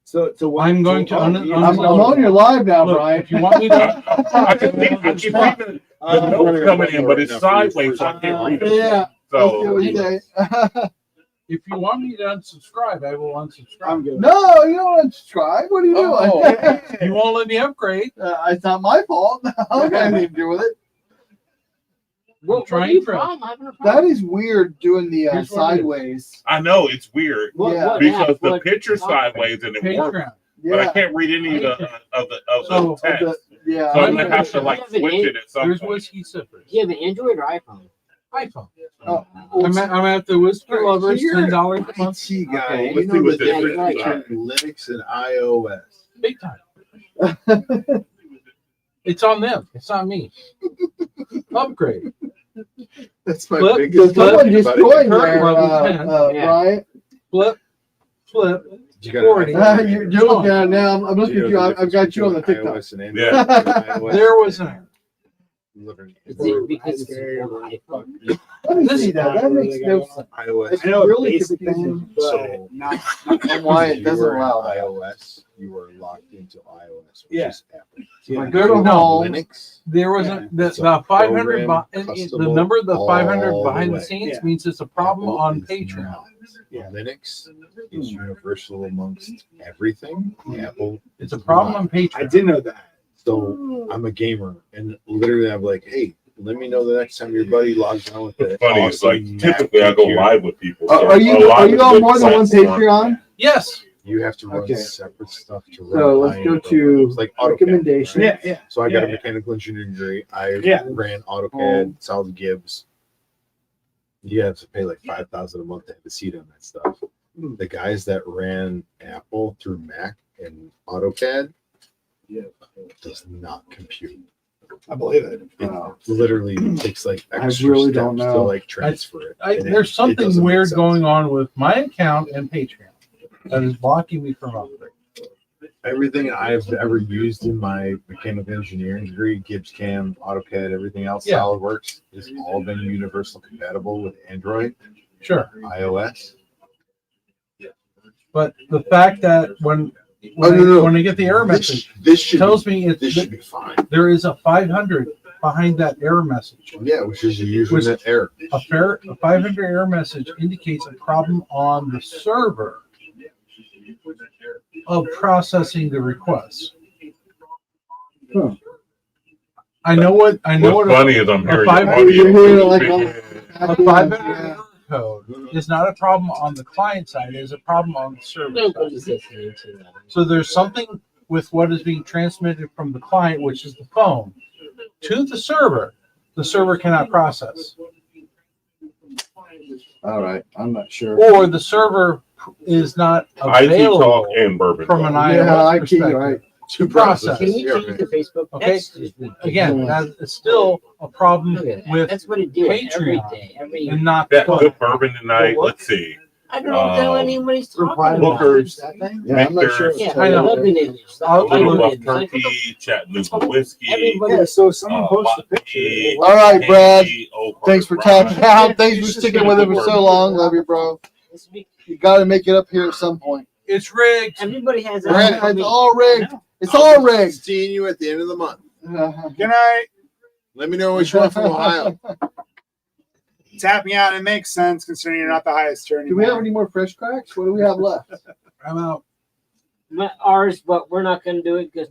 So I'm going to I'm on your live now, Look, Brian. if you want me to, I keep reading the notes coming in, but it's sideways, so I can't read it. Yeah. Let's see So what you say. if you want me to unsubscribe, I will unsubscribe. I'm good. No, you don't unsubscribe. What are you doing? Oh. You won't let me upgrade. It's not my fault. I don't got anything to do with it. What trying are you for- from? Having a That problem? is weird doing the Here's what it is. sideways. I know it's weird Yeah. because the What- picture's sideways and it works, Patreon. but I Yeah. can't read any of the So, text. Yeah. So I'm gonna have to like You have an switch it at some There's point. whiskey sippers. Do you have an Android or iPhone? iPhone. Oh, I'm at the whiskey lovers. So you're $10 a month. IT guy. Okay. You Let's know see the what this difference is. between Linux and iOS. Big time. It's on them. It's not me. Upgrade. That's my Flip, biggest. flip. Someone just complaint about it. joined there, Level 10. Yeah. Brian. Flip. You gotta- 40. You're looking at it now. I'm looking You at know you. the I've got you on the difference TikTok. between iOS and Android. Yeah. iOS There was an literally- Is it because it's an iPhone? Let me see that. That makes no sense. iOS. I know really basic confusing. things, but So- not. And why it You doesn't were in allow that. iOS, you were locked into iOS, which Yeah. is Apple. Yeah. Go to No. home. Linux, there was Yeah. the It's a 500 program, the customable, number of the 500 all the behind the way. scenes Yeah. means it's a problem Apple on is Patreon. not. Yeah. Linux is universal amongst everything. Apple. It's a is problem not. on Patreon. I did know that. So I'm a gamer, and literally I'm like, hey, let me know the next time your buddy logs on with it. Funny, it's like typically I go live with people. so Are you a lot of on good more than one platforms. Patreon? Yes. You have to run Okay. separate stuff to run. So let's go high-end to programs, like AutoCAD. recommendations. Yeah, yeah. So I got Yeah, a mechanical engineering degree. I Yeah. ran AutoCAD, Solid Gibbs. You have to pay like $5,000 a month to have a seat on that stuff. The guys that ran Apple through Mac and AutoCAD does not compute. I believe it. It literally takes like I extra really steps don't to know. like transfer it. And There's it something doesn't make weird sense. going on with my account and Patreon that is blocking me from upgrade. Everything I've ever used in my mechanical engineering degree, Gibbs Cam, AutoCAD, everything else, Yeah. SolidWorks, has all been universal compatible with Android. Sure. iOS. But the fact that when Oh, no. when I get the error message, This should tells be, me this should be fine. there is a 500 behind that error message. Yeah, which is usually Which- an error. A 500 error message indicates a problem on the server of processing the request. Huh. I know what What's funny is I'm hearing five- audio. You're hearing like a 500 error code is not a problem on the client side; it is a problem on the server Nobody's side. listening to that. So there's something with what is being transmitted from the client, which is the phone, to the server. The server cannot process, All right, I'm not sure. or the server is not IT Talk available and Bourbon from an Talk. iOS Yeah, IT, perspective. right. Two process. Can you change the Facebook? Okay. That's just Again, that is still a problem Look at that. with That's what it do every Patreon. day. Every and not That the good bourbon tonight. Let's see. I don't know what anybody's talking Reply to about. Bookers. Yeah, I'm not sure. Victor's. Yeah, I know. love it in I'll there. Little do Buff it. Turkey, Chattanooga Whiskey. Everybody. Yeah, so someone post a Vodka, picture. All right, Brad. Candy, Oak Thanks for Heart tapping Rye. out. Thanks for sticking with it for so long. Love you, bro. You got to make it up here at some point. It's rigged. Everybody has Brad, that. it's all rigged. It's all rigged. Seeing you at the end of the month. Good night. Let me know which one from Ohio. Tap me out. It makes sense considering you're not the highest tier Do we have anymore. any more fresh cracks? What do we have left? I'm out. Ours, but we're not going to do it because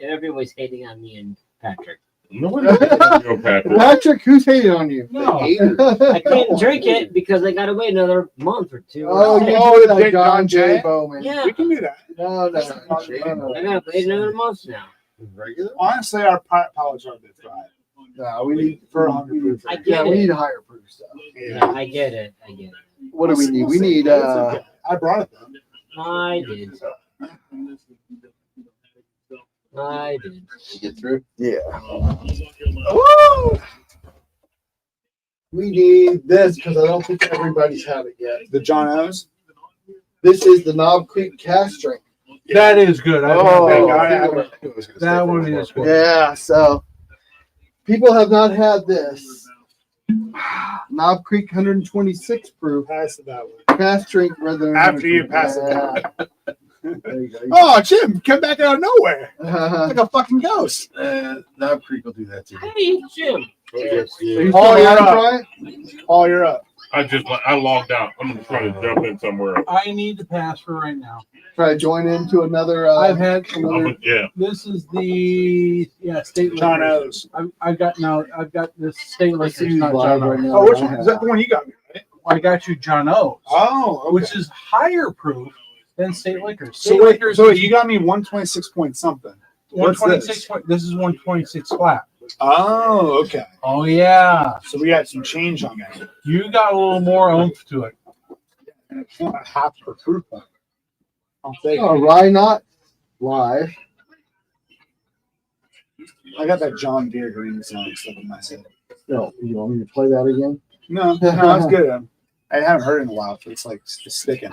everybody's hating on me and Patrick. Nobody knows Patrick. Patrick, who's hating on you? No. I can't drink it because I got to wait another month or two. Oh, you Oh, did that John John Jay? J. Bowman. Yeah, We can do that. No. I got to wait another month now. Regular? Honestly, our palates are a bit fried. No, we need For 100 proof. I get Yeah, we it. need higher proof stuff. Yeah, I get it. What do we need? We need I brought it though. I did. You get through? yeah. Woo! We need this because I don't think everybody's had it yet. The John O's. This is the Knob Creek cast drink. That is good. I Oh, think That one is good. Yeah, so people have not had this. Knob Creek 126 proof Pass it that way. cast drink rather than After you 100 pass proof. it down. There you go. Oh, Jim, come back out of nowhere. Like a fucking ghost. Knob Creek will do that too. Hey, Jim. Are you still Oh, you're on, up. Brian? Paul, you're up. I logged out. I'm gonna try to jump in somewhere. I need to pass for right now. Try to join into another. I've had Yeah. this is the state John liquors. O's. I've got this state liquors, This is not live John right O's. now. Oh, which one? Is that the one you got me, right? I got you John O's, Oh, okay. which is higher proof than state liquors. So State wait, liquors so is you got me 126 point something. What's 126. This is 126 flat. Oh, okay. Oh yeah, So we got some change on that. you got a little more oomph to it. And it's not half per proof point. I'll take Oh, it. Rye Not live. I got that John Deere green song stuff in my head. No, you want me to play that again? No, that's good. I haven't heard it in a while, so it's like it's sticking.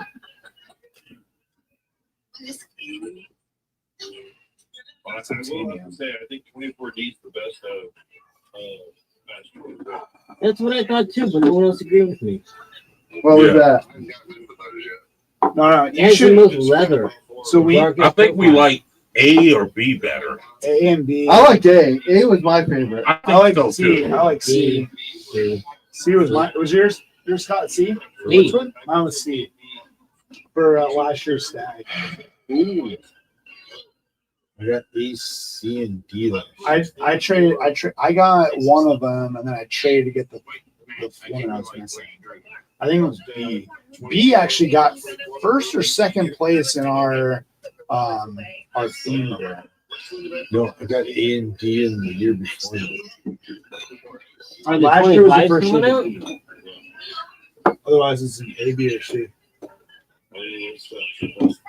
Well, that's what I'm saying. I think 24D is the best That's what I thought too, but no one else agreed with me. What was Yeah. that? No, It you has the should. most leather. So we I think we like A or B better. A and B. I liked A. A was my favorite. I I think like so C. too. I like C. See, C was mine. Was yours? Yours Scott C? B. Which one? Mine was C. For last year's stag. Ooh. I got A, C, and D left. I traded. I got one of them, and then I traded to get the one that I was missing. I think it was B. B actually got first or second place in our theme event. No, I got A and D in the year before. are the Last year was the 25s first coming year. out? Otherwise, it's an A, B, or C.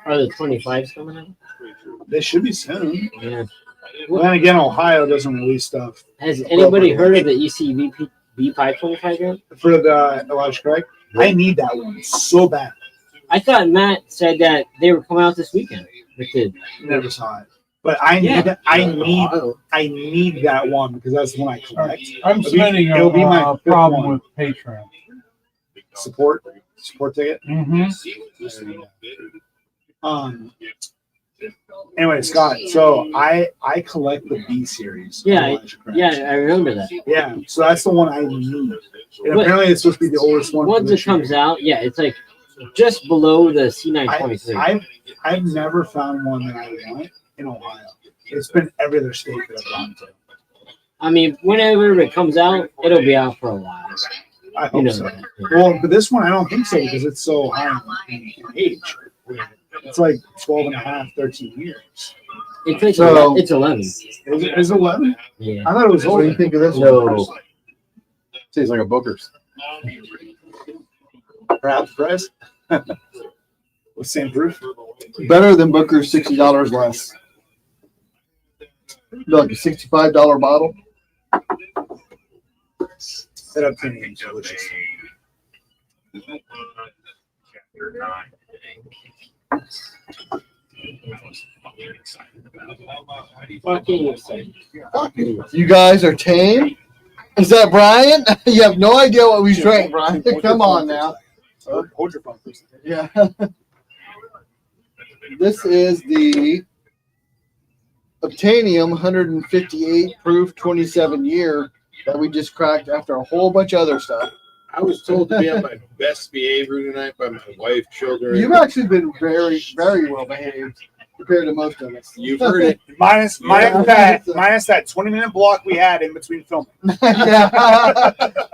Are the 25s coming out? They should be soon. Yeah. Well, then again, Ohio doesn't release stuff Has anybody heard of the ECV B525 yet? for the Elijah Craig. I need that one so bad. I thought Matt said that they were coming out this weekend. With the, Never saw it, but I need. Yeah. I need that one because that's the one I collect. I'm It'll be- submitting it'll be my a fifth problem one. with Patreon. support ticket. Mm-hmm. Anyway, Scott. So I collect the B series. Yeah, Elijah Craig. Yeah, I remember that. Yeah. So that's the one I need. And But apparently it's supposed to be the oldest one. once it comes out, yeah, it's like just below the C923. I've never found one that I want in Ohio. It's been every other state that I've gone to. I mean, whenever it comes out, it'll be out for a while. I You hope know so. that. Well, but this one I don't think so because it's so high in age. It's like 12 and a half, 13 years. It's like So- it's 11. Is it 11? Yeah. I thought it was What do you older. think of this No. one? Tastes like a Booker's. Perhaps price. With same proof. Better than Booker's, $60 less. Like a $65 bottle. Set up to delicious. Fucking excited. You guys are tame. Is that Brian? You have no idea what we drank, Brian. Come on now. Hold your phone for a second. Yeah. This is the Obtanium 158 proof 27 year that we just cracked after a whole bunch of other stuff. I was told to be on my best behavior tonight by my wife, children. You've actually been very, very well behaved compared to most of us. You've heard it. Minus Yeah. that 20-minute block we had in between filming. Yeah.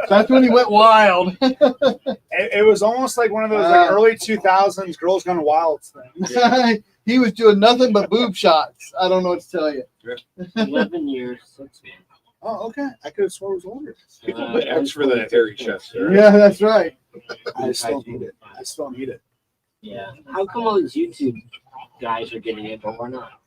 That's when he went wild. It was almost like one of those like early 2000s Girls Gone Wild things. He was doing nothing but boob shots. I don't know what to tell you. 11 years. 6 months. Oh, okay. I could have sworn it was older. People put X for the hairy chest. Right? Yeah, that's right. I still need it. I still need it. Yeah. How come all these YouTube guys are getting it, but we're not?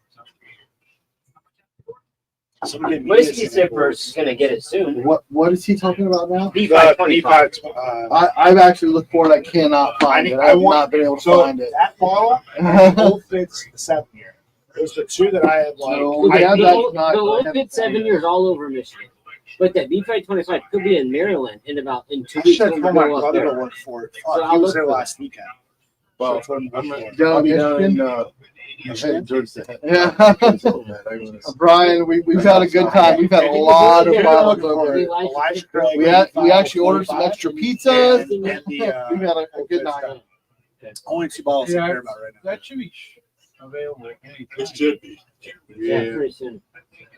Somebody get me Whiskey this. Sippers is gonna get it soon. What is he talking about now? B525. I've actually looked for it. I cannot find it. I have not been able to So find it. that bottle both fits the 7 year. Those are the two that I have like. So, The yeah, the that's old- not- the old fit 7 years all over Michigan. But that B525 could be in Maryland in 2 I weeks. should when have we told my go up brother to there. look for it. So Fuck, I'll he was look there for it. last weekend. Well, So I'm I'm looking for it. Down I'll be Michigan? down in heading towards the Yeah. Brian, we've had a good time. We've had a lot of bottles over here. Elijah Craig. We actually ordered some extra pizzas. And the, We've had a good night. only 2 bottles I Yeah, care about right now. That should be available anytime. It should be. Yeah, pretty soon.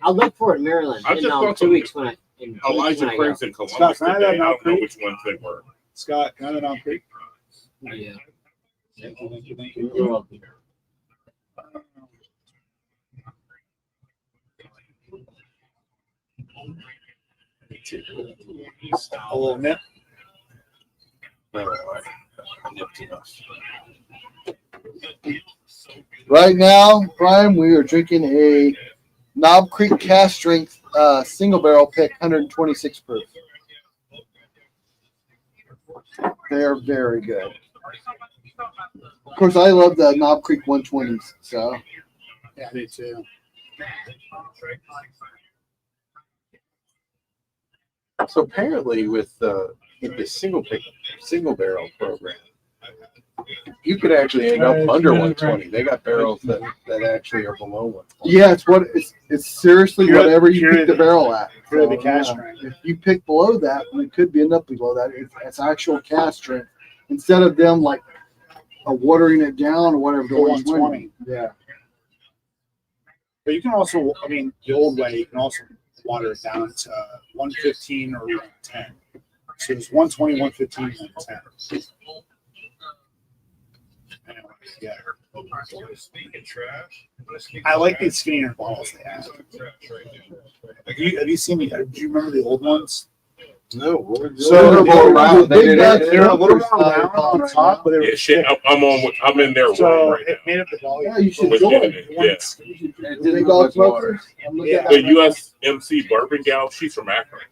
I'll look for it in Maryland I in just thought 2 some- weeks when I. In 2 weeks Elijah when I Craig's go. in Columbus Scott, can I have today. I that don't know Creek? which ones they were. Scott, can I have an Creek? Yeah. Thank you, thank you, thank You're you. welcome. A little nip. Right now, Brian, we are drinking a Knob Creek Cast Strength single barrel pick, 126 proof. They are very good. Of course, I love the Knob Creek 120s. So Yeah, me too. So apparently, with the single barrel program, you could actually end up under 120. They got barrels that actually are below 120. yeah, it's seriously Pure- whatever you pure- pick the barrel at. pure the So, cast yeah. strength. If you pick below that, it could be enough below that. It's actual cast strength instead of them like watering it down or whatever. The 120. Yeah. But you can also, I mean, the old way, you can also water it down to 115 or 110. So it's 120, 115, and 10. Anyway, yeah. I like these skinnier bottles they have. Have you seen me? Do you remember the old ones? No, So they're more round. they're They're a little more not round on top, but they're Yeah, shit. I'm in their room so right it now. made up the volume. Yeah, you should With join. it, yeah. Big dog smokers. I'm looking at The that. USMC bourbon gal, she's from Akron.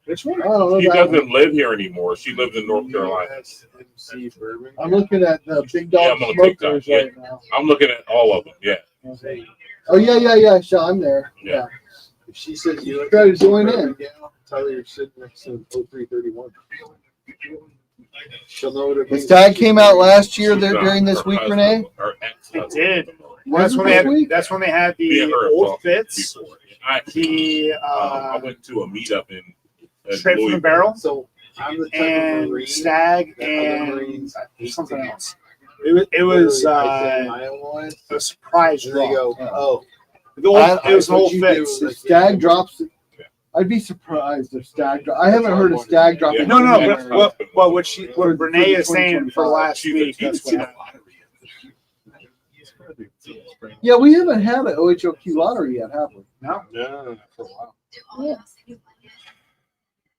Which one? I don't know She that one. doesn't live here anymore. She lives in North Carolina. MC bourbon. I'm looking at the big Yeah, dog I'm on TikTok, smokers yeah. right now. I'm looking at all of them. Yeah. Oh yeah. So I'm there. Yeah. Yeah. If she says you look Try to join in. Tell her you're sitting next to 0331. She'll know what it The means. stag came out last year She's there not- during this her week, husband- Renee. her ex-husband. It did. Was That's it when they this had. week? That's when they had Me the and her old talked fits. before. The I went to a meetup in straight from the Louisville. barrel So I'm the type of and Marine stag that other and Marines hate something to else. It was literally type in Iowa ones, a surprise and they draw. go, oh, The old, it was an what old you fits. do The stag drops. I'd be surprised if stag. I haven't heard of stag dropping. Yeah. No, no, Yeah. but what Renee is saying for 2025. last She's week, a that's what happened. Yeah, we haven't had an OHOQ lottery yet, have we? No, no, for a while.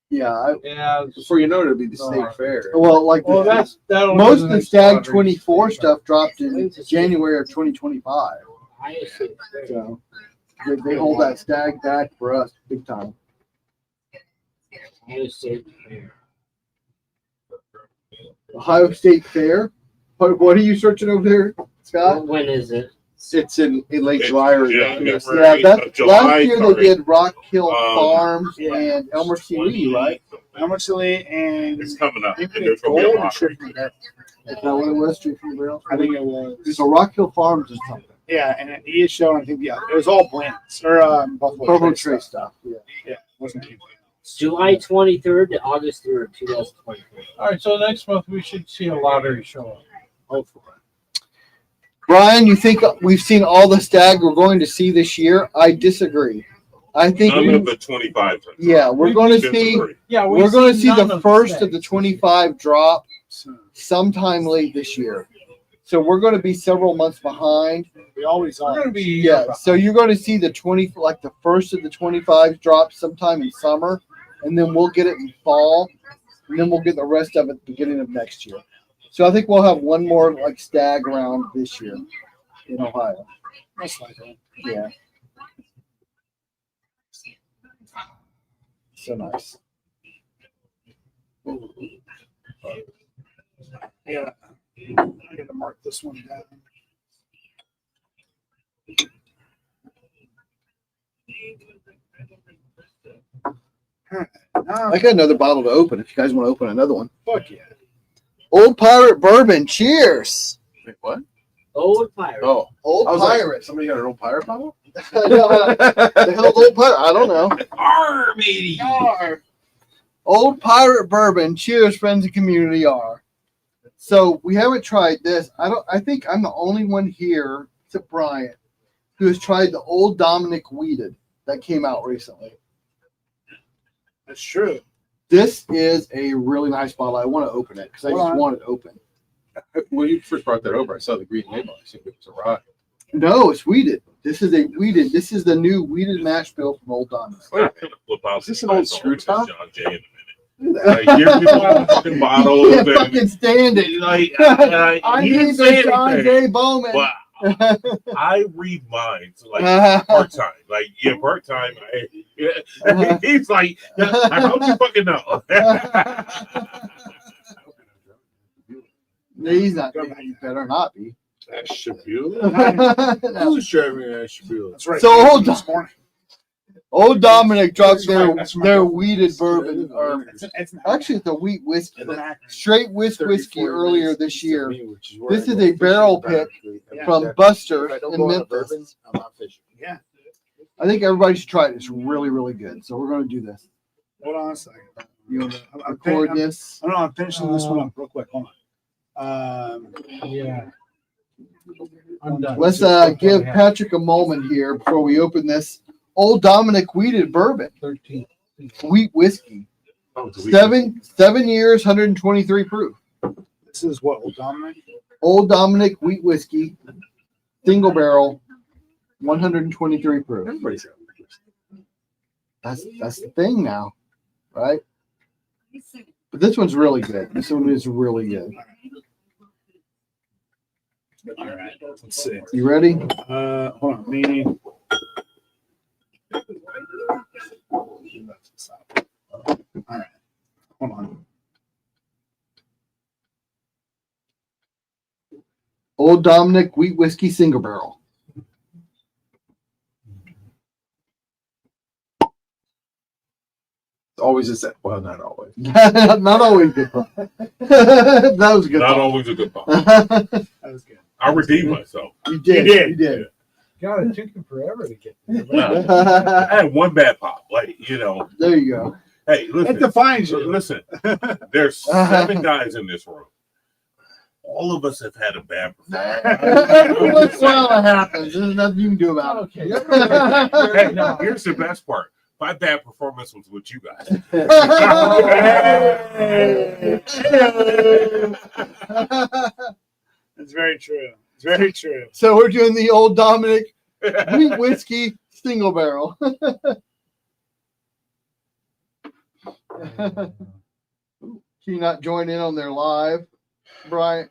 Yeah. Yeah. Before you know it, it'll be the state fair. Well, like Well, that'll most be of the the next stag lottery. 24 stuff dropped in January of 2025. Ohio State Fair. So they hold that stag back for us big time. Ohio State Fair. Ohio State Fair. What are you searching over there, Scott? When is it? It's in late It's- July or yeah, August. February, Yeah, that's July, last year sorry. they did Rock Hill Farms yeah. and Elmer C. Lee, right? Elmer Silly and It's coming up. I And think there's it's gonna be a gold and lot. straight from the barrel. Is that what it was? Straight from the barrel? I think it was. So Rock Hill Farms is something. Yeah, and he is showing. I think it was all blends or Buffalo Purple Trace Trace stuff. stuff. Yeah. Yeah, wasn't anything else. July 23rd to August 3rd, 2024. All right, so next month we should see a lottery show up. Hopefully. Brian, you think we've seen all the stag we're going to see this year? I disagree. I think None of the 25. yeah, we're going to see Disagree. Yeah, we're going to see none the first of stag. the 25 drop So sometime late this year. So we're going to be several months behind. we always We're are. going to be Yeah, so you're going to see the 20 like the first of the 25 drop sometime in summer, and then we'll get it in fall, and then we'll get the rest of it beginning of next year. So I think we'll have one more like stag round this year in Ohio. Most likely. Yeah. So nice. Yeah, I gotta mark this one down. Now, I got another bottle to open if you guys want to open another one. fuck yeah. Old Pirate Bourbon. Cheers. Wait, what? Old Pirate. Oh, Old I was like, Pirate. somebody got an old pirate bottle? The hell's Old Pirate? I don't know. Arr, matey. Old Pirate Bourbon. Cheers, friends and community are. So we haven't tried this. I think I'm the only one here, except Brian, who has tried the Old Dominic Weeded that came out recently. That's true. This is a really nice bottle. I want to open it because I Hold just on. want it open. When you first brought that over, I saw the green label. I assumed it was a rock. No, it's weeded. This is a weeded. This is the new weeded mash bill from Old Dominic. I'm gonna flip out Is this an old these screw guys top? on John Jay in a minute. Like, give me one fucking You bottle. can't and fucking stand it. like, I he need didn't say the John anything, J. Bowman. but I read minds like part time. Like, yeah, part time. Yeah. He's like, how'd you fucking know? He's not. You better not be. Ashtabula? No. Who's driving Ashtabula? That's right. So hold This morning. Old Dominic dropped their That's right. their weeded bourbon, or It's an actually it's a wheat whiskey, it's an act. straight whiskey 34 earlier minutes this east of year me, which is where This I is go a fishing barrel back. pick If from Buster I don't in go on a Memphis. bourbon, I'm not fishing. Yeah. I think everybody should try it. It's really, really good. So we're going to do this. Hold on a second. You want to I'm record this? I know I'm finishing this one up real quick. Hold on. Yeah. I'm done. Let's give Patrick a moment here before we open this Old Dominic Weeded Bourbon 13. Wheat Whiskey. Oh, do we- 7 years, 123 proof. This is what Old Dominic. Old Dominic Wheat Whiskey, single barrel, 123 proof. Everybody's got That's the thing now, right? But this one's really good. This one is really good. All right. Let's see. You ready? Hold on. Me. All right. Hold on. Old Dominic Wheat Whiskey single barrel. It's always always is that. Well, not always. Not always good pop. That was a good Not pop. always a good pop. That was good. I redeemed myself. You did. You did. You did. God, it took him forever to get there. I had one bad pop. Like, you know, There you go. hey, It listen. defines you. Listen, there's 7 guys in this room. All of us have had a bad Every once in a while it happens. There's nothing you can do about Okay. Hey, here's the best part. My bad performance was with you guys. it. It's very true. It's very true. So we're doing the old Dominic wheat whiskey single barrel. Can you not join in on their live, Brian?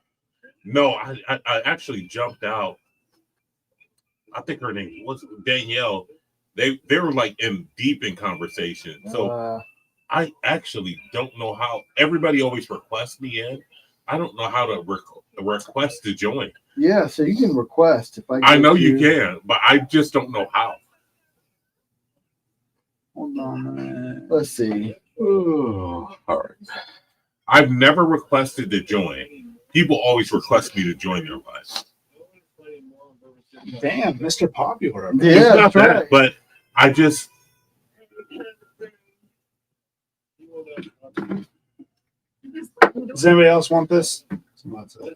No, I actually jumped out. I think her name was Danielle. They were like deep in conversation. So I actually don't know how. Everybody always requests me in. I don't know how to request to join. Yeah, so you can request if I know you can, but I just don't know how. Hold on. Let's see. Oh, all right. I've never requested to join. People always request me to join their lives. Damn, Mr. Popular. It's Yeah, not that's that, right. but I just Does anybody else want this?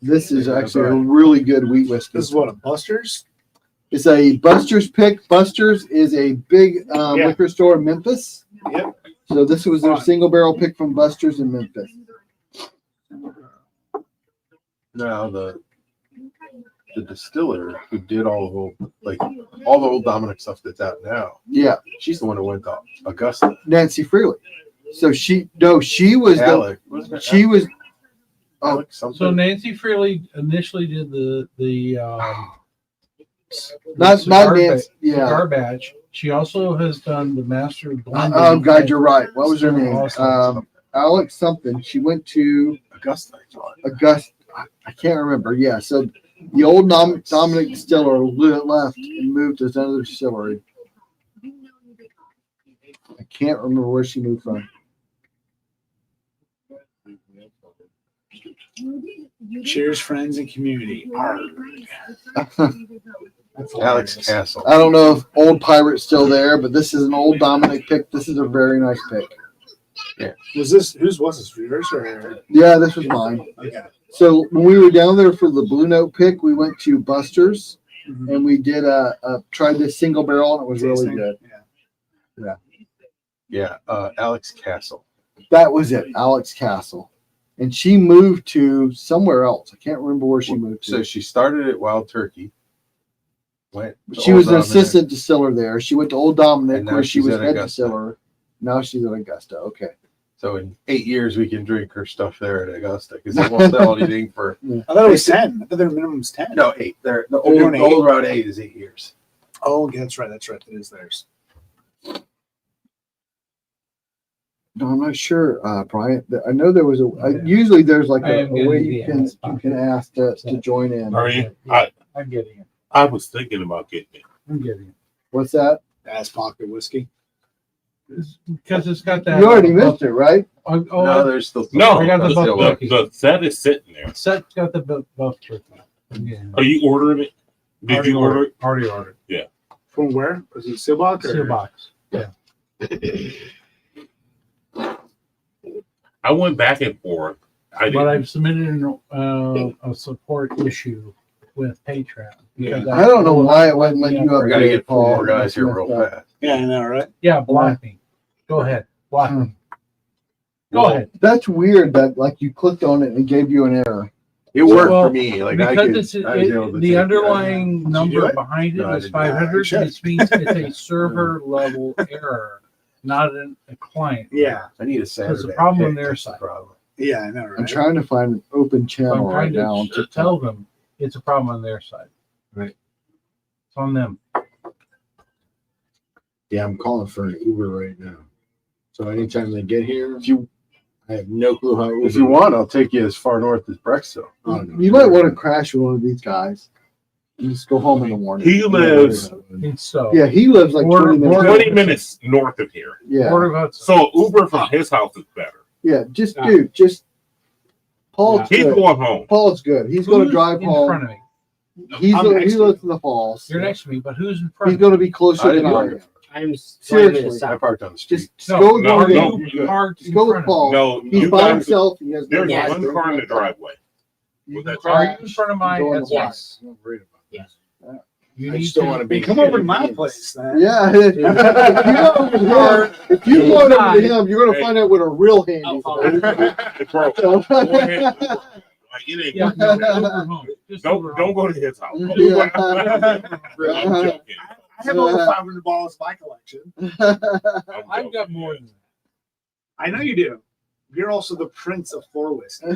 This is actually a really good wheat whiskey. This is what, a Buster's? It's a Buster's pick. Buster's is a big Yeah. liquor store in Memphis. Yep. So this was their single barrel pick from Buster's in Memphis. Now the distiller who did all the old Dominic stuff that's out now. Yeah, She's the one who went to Augusta. Nancy Freely. So she was Alec. she was Alec something. So Nancy Freely initially did the not cigar Nancy. ba- Yeah. cigar batch. She also has done the master blend. Oh God, you're right. What was her name? Awesome. Alex something. She went to Augusta, I thought. Augusta. I can't remember. Yeah. So the old Dominic distiller left and moved to another distillery. I can't remember where she moved from. Cheers, friends and community. Arg. That's Alex hilarious. Castle. I don't know if Old Pirate's still there, but this is an old Dominic pick. This is a very nice pick. Was this yours or? Yeah, this was mine. Okay. So when we were down there for the Blue Note pick, we went to Buster's Mhm. and we did tried this single barrel and it was really Tasting? good. Yeah. Yeah, Alex Castle. That was it, Alex Castle. And she moved to somewhere else. I can't remember where she moved So to. she started at Wild Turkey. Went. to She Old was an Dominic, assistant distiller there. She went to Old Dominic And now where she she's was at head Augusta. distiller. Now she's at Augusta. Okay. So in 8 years, we can drink her stuff there at Augusta because they won't sell anything for I thought it was 10. I thought their minimum's 10. no 8. They're the They're old doing 8? old route 8 is 8 years. Oh, yeah, that's right. That's right. That is theirs. No, I'm not sure, Brian. I know there was usually there's like I a am way getting you the can ask to join in. Are you? I'm getting it. I was thinking about getting it. I'm getting it. What's that? Ass pocket whiskey. Because it's got that. You already missed it, right? Oh, No, there's still No, I got the the, buff the set is sitting there. Set's got the buff turkey. Yeah. Are you ordering it? Did you order it? Already ordered. From where? Was it Sealbox? Seal box. I went back and forth. But I've submitted a support issue with Patreon. because I don't know why it wouldn't let you We got to upgrade, get 4 Paul. more guys here real That's fast. Yeah, I know, right? Yeah, block me. Go ahead. Block me. Go Well, ahead. That's weird that like you clicked on it and it gave you an error. It worked Well, for me. Like I Because could, it's I was able to the take underlying do number it? behind it No, I is did not. 500, You which means it's a server level error, not a client. Yeah. I need a Saturday. There's a problem on pick, their that's the side. problem. Yeah, I know, I'm right? trying to find an open So channel I'm right trying now. to tell them it's a problem on their side. Right. It's on them. Yeah, I'm calling for an Uber right now. So anytime they get here, If you I have no clue how Uber. if you want, I'll take you as far north as Brexville. Oh, no. You might want to crash with one of these guys. You just go home in the morning. He lives And so Yeah, he lives like Border- 20 minutes. border- 20 minutes north of here. Yeah, Port of Hudson. So Uber from his house is better. yeah. Just Yeah. dude, just Paul's He's good. going home. Paul's good. He's going to Who's drive in home. front of me. He I'm next to lives in the falls. You're next to me, but who's in front He's of going me? to be closer I than didn't I know. am. I'm 20 Seriously. minutes I south. parked on the street. Just No, go no, with no, him. you- parked Just in go with front of Paul. No, He's you by guys, himself. He has no there's Yes. one car in the driveway. You Was can that me. crash. Are you in front of mine? Go on That's the why. Yes. I'm not worried about Yes. You I need just don't to want to be. Come over to my place, man. Yeah, if you go over to him, you're going to find out what a real handy Oh, is. Bro, So- go ahead. Like, it ain't Yeah, gonna no, be over home. Just Don't over don't home. go to his house. Yeah. I'm joking. I have over 500 balls in my collection. I'm I've joking. got more than that. I know you do. You're also the prince of floor whiskey.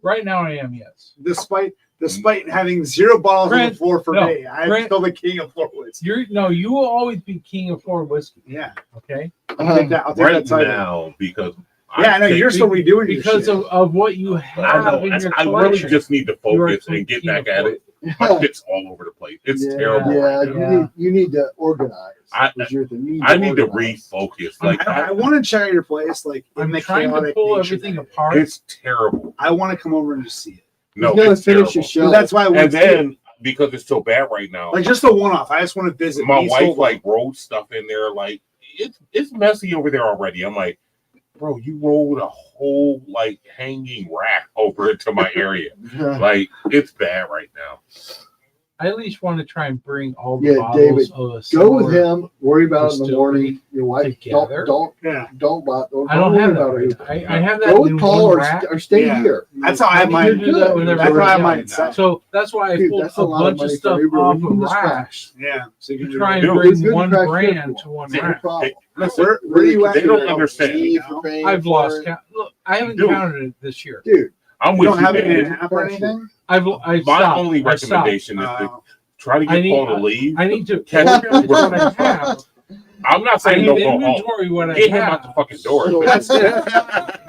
Right now, I am, yes. Despite having 0 bottles on the Grant, floor for no, me, I'm Grant- still the king of floor whiskey. You will always be king of floor whiskey. Yeah, Okay, I'll take that. I'll take Right that title. now, because Yeah, I know think- you're still redoing your because shit. of what you I have know. in your I really collection. just need to You are focus and get king back of at it. My shit's all over the place. It's Yeah, terrible. Yeah, right now. you need to organize. I- is your thing. I need to organize. refocus. Like I want to check out your place, like in I'm the trying to chaotic pull nature everything of it. apart. it's terrible. I want to come over and just see it. No, You gotta it's finish terrible. your show. Well, that's why I want And to see it. then because it's so bad right now, Like just a one-off. I just want to visit. my East wife Hope. like rolled stuff in there. Like it's messy over there already. I'm like, bro, you rolled a whole like hanging rack over into my area. Like it's bad right now. I at least want to try and bring all the Yeah, bottles David, of a Go with similar- him. Worry about it in the Distillery morning. Your wife together. don't Yeah, I don't worry have that. about Right it. now. I have that Go in with Paul one or, rack. or stay Yeah. here. that's how I have need mine. to do that with That's how I have everybody mine else. set. So that's why I Dude, pulled that's a a lot of bunch of money stuff for Uber. off We of can just racks crash. Yeah, so you to can try and Dude, bring it's good to one crash brand here. to one See, rack. problem. Listen, Where are you at? they don't here? understand. You For know? paying I've for lost it. count. Look, I haven't Dude. counted it this year. Dude, I'm You with don't you, have it in an man. app or anything? I've My stopped. only I stopped. recommendation is to try to I get need- Paul to leave. I need to Catch catch him what where I he's have. I'm not I saying need don't to go home. inventory what I Get him out the have. fucking door. So- That's it.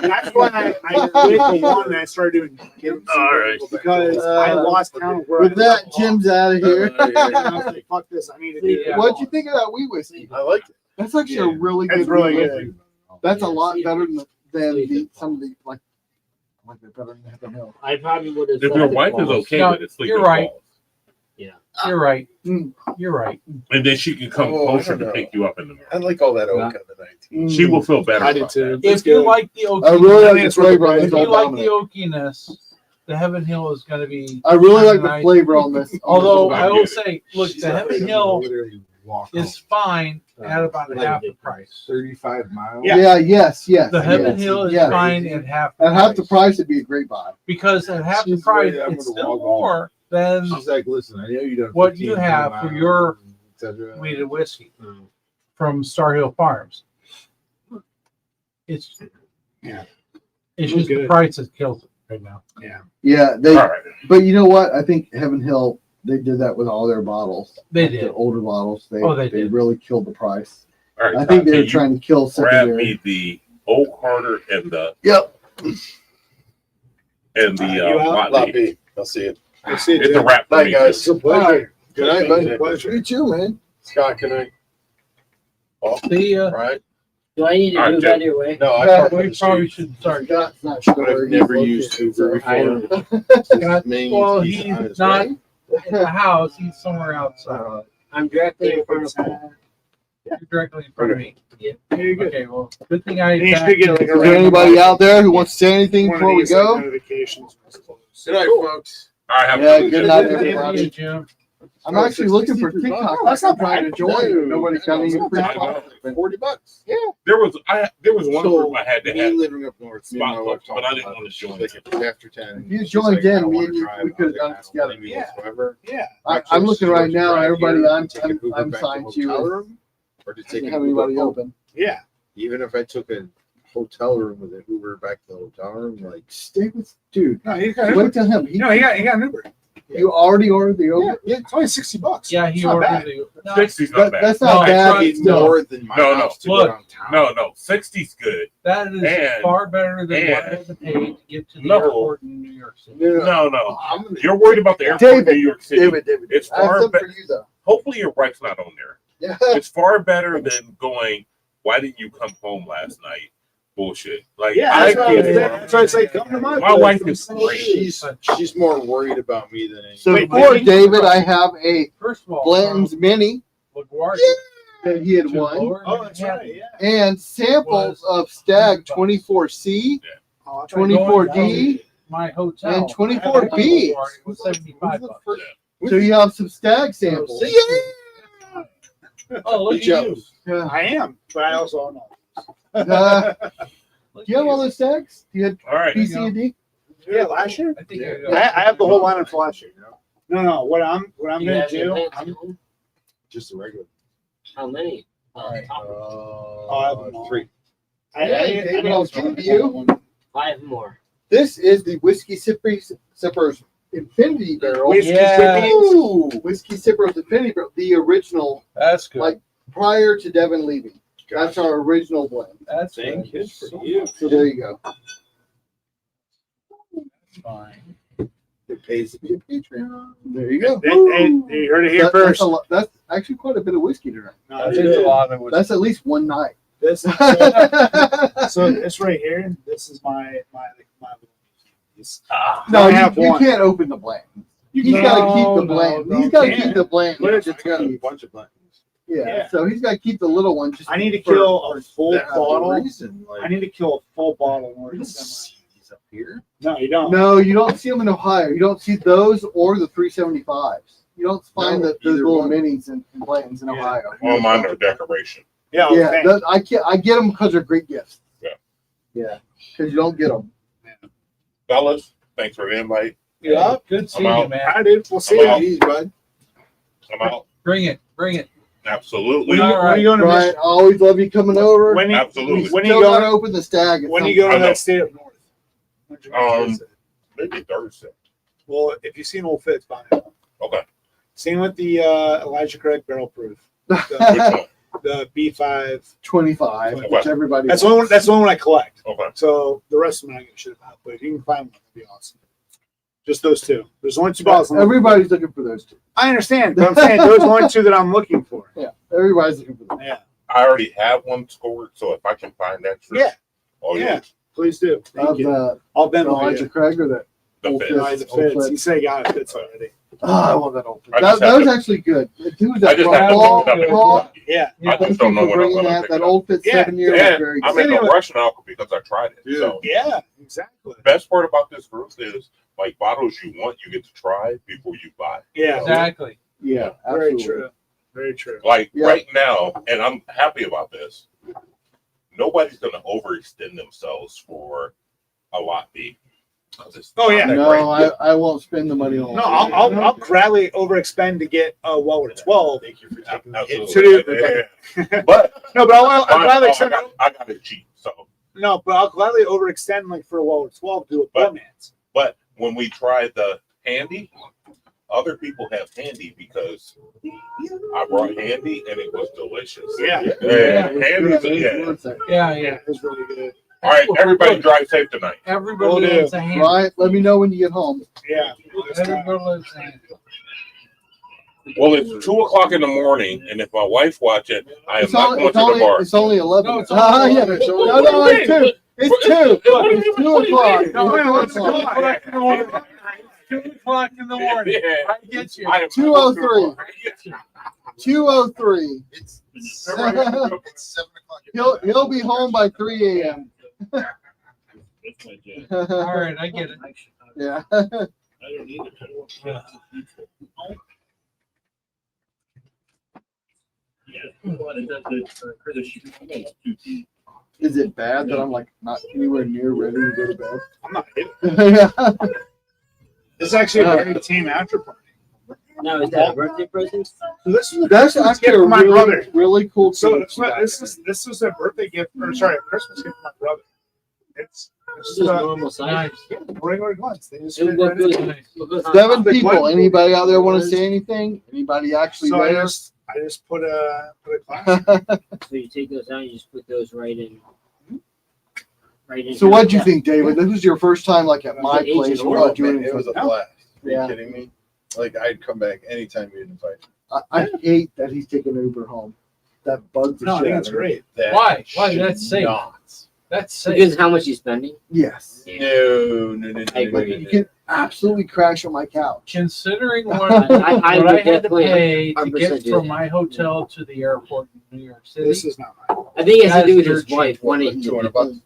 That's why I quit the one and I started doing gigs All right. because I lost count of where with I that, left Jim's out of here. off. And I was like, fuck this, I need to do Yeah. that. What'd you think of that wee whiskey? I liked it. That's actually a really good. It's really wee good. whiskey. That's a lot better than some of the like they're better than Heaven Hill. I probably would have. If your wife is okay No, with it, sleep you're with right. Paul. You're right. Mm. You're right. And then she can come Oh, I closer don't to know. pick you up in the morning. I like all that oak on the 19. She will feel better. I did about too. that. If you like the I really like the It's really flavor on good. this if you Old like the Dominic. oakiness, the Heaven Hill is going to be. I really like the nice. flavor on this. Although I I will get it. say, look, the Heaven Hill is fine at about half the price. 35 miles. Yeah. yes. The Heaven yes, Hill is yes. fine at half. At half the price, it'd be a great buy. Because at half the She's price, right, I'm it's gonna still walk more than She's like, listen, I know you don't. What you have for your etc. wheated whiskey from Star Hill Farms. It's Yeah. It's It was just the good. price that kills it right now. Yeah, they. All right. But you know what? I think Heaven Hill they did that with all their bottles. They Like did. their older bottles. They Oh, they did. really killed the price. All right. I think they Can were you trying to kill grab secondary. me the Oak Harder and the Yep. You out? Lot Lot B. B. I'll see it. We'll see It's you, a wrap for Bye, me. guys. It's a pleasure. Good night, Pleasure. bud. You too, man. Scott, can I? Oh, The all right. Do I need to All right, move Jim. out of your way? No, I Yeah, parked on we the probably street. should start. Scott's not sure But where I've he's never located, used Uber so- before. I don't. Scott, Main, well, he's he's on his not way. in the house. He's somewhere outside. I'm directly in front of Paul. You're directly in front of me. Yeah. You're good. Okay, well, good thing I. And you should get like a Is there random anybody out there who wants to say anything one of before we these, like, go? notifications. Good night, folks. All right. Have Yeah, a good good day. night, Yeah, everybody. Jim. I'm actually looking for TikTok. That's not I'm trying to bad. join. Nobody's got any free bad. spots. $40. There was one So, group I had to me have. living up north, me and my spot wife book, but I talked didn't about want to join. like after 10. If you She's joined like, I in, don't me wanna and you, drive. we I could was have done like, it together. I don't blame you Yeah. whatsoever. Yeah. I'm looking right now, and Drive everybody here, I'm take an Uber I'm back to signed hotel to room, or to take doesn't an have Uber anybody home. open. Yeah. Even if I took a hotel room with an Uber back to the hotel room, like Stay with dude. No, he got an Uber. Wait till him. He, No, he got an Uber. You already ordered the yogurt? Yeah, it's only $60. Yeah, he It's not ordered bad. the. No, 60's not bad. That's not No, bad. try- It's no. more than my No, no. house to Look. go downtown. No, 60's good. that is And- far better than what I and- had to pay to get to the No. airport in New York City. No. I'm gonna, You're worried about the airport David, in New York City. David. It's I have far something better. for you though. Hopefully your wife's not on there. Yeah. It's far better than going, why didn't you come home last night? Bullshit. Like, Yeah, I that's what I was get saying. it. That's why I say, come to my My place. wife is great. she's more worried about me than anything. So Wait, for wait. David, I have a First of all, Blanton's Mini LaGuardia that he had to won, Lower Oh, that's Manhattan. right. Yeah. and samples of Stag 24C, Oh, that's right. 24D, My hotel and 24B. It was $75. So you have some Stag samples. Oh, look at you. Yeah. I am, but I also own all. Do you have all those Stags? Do you had All right. B, C, and D? Yeah, last year. I think I have the whole lineup for last year. No. What I'm You gonna have your do. plants at home? Just a regular. How many? I have them all. 3. Hey, David, I'll give you. 5 more. This is the Whiskey Sippers Infinity Barrel. Whiskey Yeah. Ooh, Whiskey Sippers Infinity Barrel, the original, That's good. like prior to Devin leaving. That's our original blend. That's Thank good. you for you. So there you go. Fine. It pays to be a Patreon. There you go. Hey, you heard it here first. That's actually quite a bit of whiskey tonight. No, That's it is. a lot of That's at least one night. This. So this right here. This is my. No, I you, have you one. can't open the blend. He's No, got to keep the no, blend. no, He's got to can't. keep the blend. What is I got a bunch of buttons. Yeah, so he's got to keep the little one. Just I need to for- kill a full That's the bottle. reason, like, I need to kill a full bottle in order you to don't sell see these up here. mine. No, you don't. No, you don't see them in Ohio. You don't see those or the 375s. You don't find No, those little either one. minis and Blantons in Yeah. Ohio. All mine are decoration. Yeah. Yeah, Okay. I get them because they're great gifts. Yeah. Yeah, because you don't get them. Fellas, thanks for the invite. Yeah. Good seeing I'm you, out. man. All right, dude. We'll see I'm you. out. Jeez, bud. I'm out. Bring it. Bring it. Absolutely. When are you going to Brian, I always love you coming over. When you, Absolutely. when Still you gotta go? open the Stag. at When some you go to I know. that state up north? When'd you go to Um, visit? Maybe Thursday. Well, if you've seen Old Fitz, buy it. Okay. Same with the Elijah Craig barrel proof, Which point. one? the B5. 25, Okay. which everybody. That's the one. That's the one I collect. Okay. So the rest of them I don't give a shit about. But if you can find one, that'd be awesome. Just those two. There's only 2 bottles. Everybody's looking for those two. I understand, but I'm saying those are the only 2 that I'm looking for. Yeah, everybody's looking for them. Yeah. I already have one scored, so if I can find that, Yeah. Oh Yeah. yeah. Please do. Thank Of you. the I'll bend Elijah you. Craig or that. The Old Fizz. Fizz. Elijah Old Fitz. Fitz. You say got it Fitz already. Oh, I want that old. I That, just that have was to- actually good. Who was I that? just Paul? have to Paul? look up Paul? Yeah. I Thank just don't you know for when I'm bringing gonna that. pick That it up. old Fit Yeah. 7 year was And very I'm good. in no rush now because I tried it. Dude. So Yeah. Exactly. the best part about this group is like bottles you want, you get to try before you buy. Yeah. Exactly. Yeah, Very absolutely. true. Very true. Like Yeah. right now, and I'm happy about this. Nobody's gonna overextend themselves for a lot B. 'Cause it's Oh, not yeah. that No, great. I won't spend the money on. No, I'll gladly overexpend to get Weller 12. Thank you for taking the Absolutely. hit. Yeah. But No, but I'll gladly I extend. got it cheap. So, No, but I'll gladly overextend like for a Weller 12 to a But- Bowman's. but when we tried the handy, other people have handy because I brought handy and it was delicious. Yeah. Yeah. Handy's yeah. Yeah. It's really good. All right, everybody drive safe tonight. Everybody Will do. lives a hand. Right, let me know when you get home. Yeah. Everybody lives a hand. Well, it's 2:00 in the morning, and if my wife watch it, I am It's not only, going it's, to the only, bar. it's only 11. No, it's Ah, only yeah. 11. No, it's 2. It's 2. It's 2 o'clock. No, It's it's 2 o'clock. 2 o'clock in the morning. 2 o'clock in the morning. Yeah. I get you. I am 2:03. I get you. 2:03. It's It's 7 o'clock. He'll be home by 3 a.m. All right, I get it. Yeah. Is it bad that I'm like not anywhere near ready to go to bed? I'm not hit. Yeah. This is actually a very team after party. Now, is that a birthday present? So this is That's Christmas actually gift a for my really, brother. really cool. So gift. this was a birthday gift, or sorry, a Christmas gift for my brother. It's This is normal size. regular ones. They just And fit what right in. goes- what goes on 7 top? Like people. what? Anybody out there want to say anything? Anybody actually So I there? just put a class. So you take those out, you just put those right in. Right in. So what'd you think, David? This was your first time like at my The place agent without doing It was a anything. blast. Are you Yeah. kidding me? Like I'd come back anytime you'd invite me. I hate that he's taking Uber home. That bugs the No, I shit think out it's of me. great. That Why? Why? should That's safe. not. That's safe. Because how much you spending? Yes. No. I agree. You can absolutely crash on my couch. Considering what, I what would I had to definitely pay to 100% get do from that. my hotel to the airport in New York City. This is not mine. I think it has to do with That's his dirt wife cheap. wanting to. 200 bucks.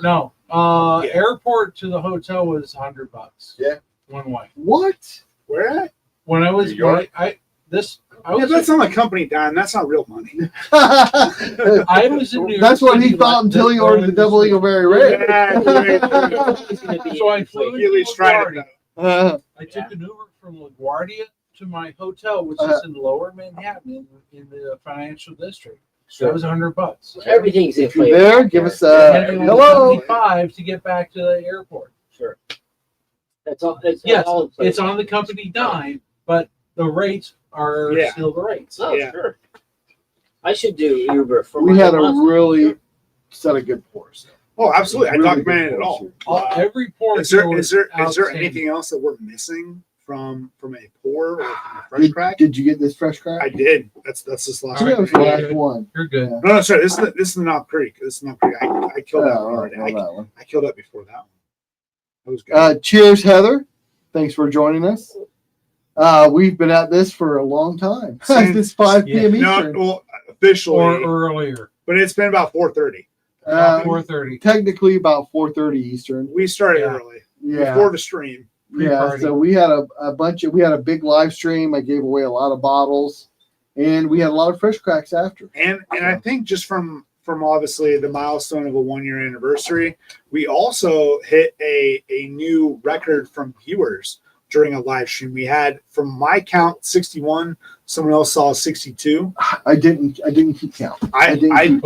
No, Yeah. airport to the hotel was $100. Yeah. One way. What? Where at? When I was, New York? when I this, I Yeah, was, that's not my company dime. That's not real money. I was in New York. That's what he City thought until he ordered the double eagle very rare. Yeah, He's gonna be So I in flew inflation. You at least tried it. I took an Uber from LaGuardia to my hotel, which is in Lower Manhattan in the financial district. That was $100. Everything's If you're inflated. there, give us And it was hello. 75 to get back to the airport. Sure. That's all. That's Yes, all inflated. it's on the company dime, but the rates are Yeah. still the rates. Oh, Yeah. sure. I should do Uber for We my had a month. really set of good pours. Oh, absolutely. I Really documented good it all. Every port Is there was is there outstanding. anything else that we're missing from a pour or from a fresh crack? Did you get this fresh crack? I did. That's this last That was the one. last one. You're good. Yeah. No, sorry. This is the Knob Creek. This is Knob Creek. I killed that Oh, one already. well, that one. I killed that before that one. That was good. Cheers, Heather. Thanks for joining us. We've been at this for a long time. Since- It's 5 p.m. no, Eastern. well, officially, Or earlier. but it's been about 4:30. Uh, 4:30. technically about 4:30 Eastern. We started Yeah. early Yeah. before the stream. Yeah, Pre-party. so we had we had a big live stream. I gave away a lot of bottles, and we had a lot of fresh cracks after. And I think just from obviously the milestone of a 1-year anniversary, we also hit a new record from viewers during a live stream. We had, from my count, 61. Someone else saw 62. I didn't keep count. I didn't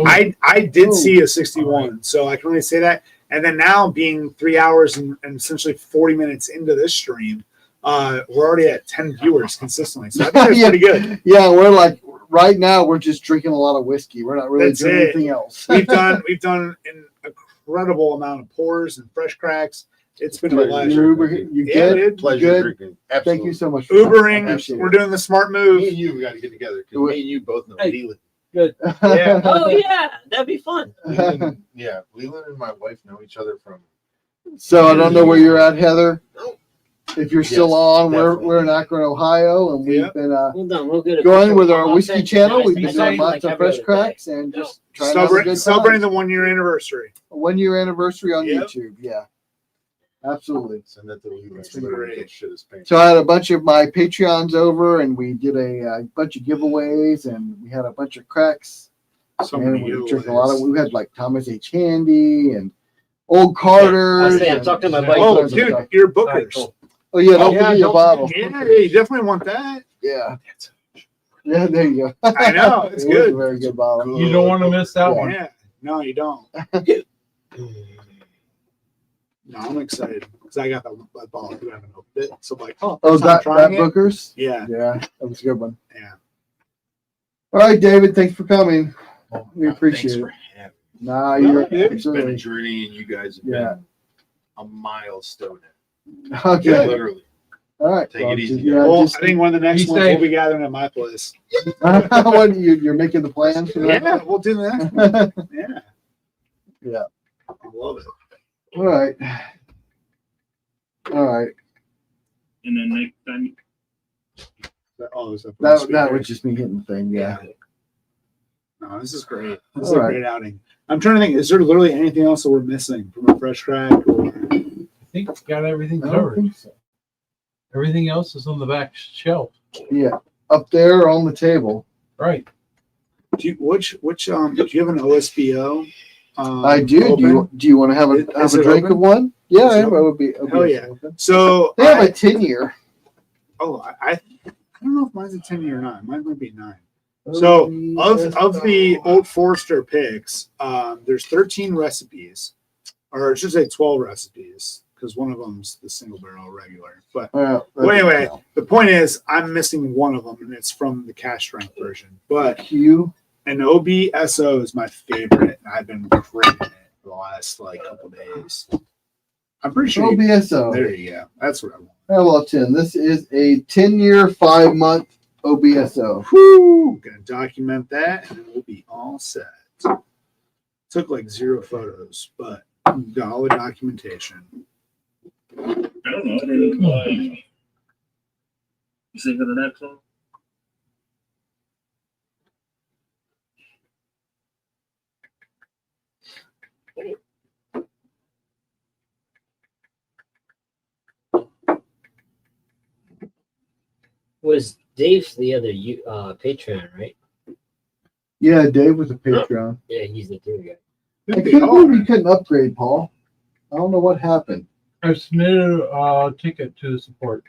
did Oh. see a 61, so I can only say that. And then now, being 3 hours and essentially 40 minutes into this stream, we're already at 10 viewers consistently. So I think that's Yeah. pretty good. Yeah, we're like right now we're just drinking a lot of whiskey. We're not really That's doing it. anything else. We've done an incredible amount of pours and fresh cracks. It's been a Pleasure. pleasure. You're Uber, you Yeah, good? dude. Pleasure Good. drinking. Thank Absolutely. you so much. For Ubering, Appreciate we're it. doing the smart move. Me and you got to get together. 'cause Do it. me and you both know Hey. Leland. Yeah. Oh yeah, that'd be fun. Yeah, Leland and my wife know each other from. So I don't know where you're at, Heather. If you're still Yes, on, definitely. we're in Akron, Ohio, and we've Yep. been Well done. We'll get a going picture. with our I'll whiskey send you channel. guys. We've I been send doing you, lots like, of every fresh other day. cracks and just trying to have a Celebrating, good celebrating time. the 1-year anniversary. A 1-year anniversary on Yep. YouTube. Yeah, absolutely. Send that to Leland. It's been great. That shit is painful. So I had a bunch of my Patreons over, and we did a bunch of giveaways, and we had a bunch of cracks. So and many we drank a lot of. giveaways. We had like Thomas H. Handy and Old Carter. I say, I'm talking to my buddy. Oh, dude, your bookers. Oh yeah, don't Yeah, forget your don't bottle. Yeah, you definitely want that. Yeah, yeah, there you go. I know, it's It was a good. very good bottle. You don't want to miss that Yeah. one. Yeah. No, you don't. No, I'm excited because I got that ball. You haven't opened it, so I'm like, oh, Oh, first time that trying it. Booker's. Yeah, Yeah, that was a good one. yeah. All right, David, thanks for coming. We appreciate Thanks it. for having me. Nah, No, you're dude, It's been a absolutely. journey, and you guys have Yeah. been a milestone. Okay. Literally. All right. Take it easy, Yeah, Well, just, I think one of the next Be ones safe. we'll be gathering at my place. what, you're making the plans for that? Yeah, we'll do that. Yeah. Yeah. I love it. All right. All right. And then next time, Oh, is that That was just me hitting the thing. Yeah. No, this is great. This is All a right. great outing. I'm trying to think. Is there literally anything else that we're missing from a fresh crack? Or... I think we got everything I don't covered. think so. Everything else is on the back shelf. Yeah. Up there on the table. Right. Do you, which do you have an OSBO? I do. open? Do you want to have Is a it drink open? of one? Yeah, Is it it would be. it would Hell be yeah. open. So They have I, a 10-year. I don't know if mine's a 10 or not. Mine might be 9. So of the Old Forester picks, there's 13 recipes. or I should say 12 recipes, because one of them's the single barrel regular. But Well, well, anyway, the point is, I'm missing one of them, and it's from the cash strength version. But Q. an OBSO is my favorite, and I've been craving it for the last like couple days. I'm pretty sure. OBSO. There you go. That's what I want. Parallel 10. This is a 10-year, 5-month OBSO. Whew, gonna document that, and we'll be all set. Took like 0 photos, but got all the documentation. I don't know. I didn't buy. You think of the next one? Was Dave's the other Patreon, right? Yeah, Dave was a Patreon. Yeah, he's the tour guy. I can't believe you couldn't upgrade, Paul. I don't know what happened. I submitted a ticket to support,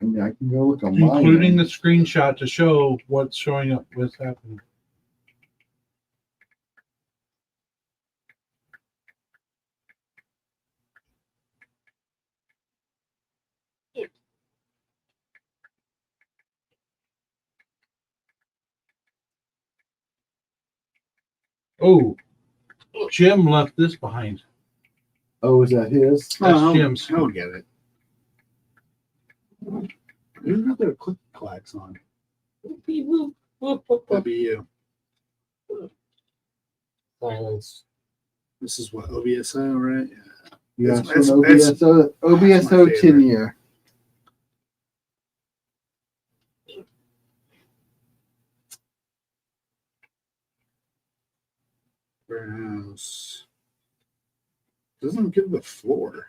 I mean, I can go look on mine. including the screenshot to show what's showing up, what's happening. Oh, Jim left this behind. Oh, is that his? That's Jim's. I don't get it. Who's got their click clacks on? That'd be you. Silence. This is what OBSO, right? Yeah, It's- so an it's- OBSO it's my 10-year. Warehouse. Doesn't give the floor.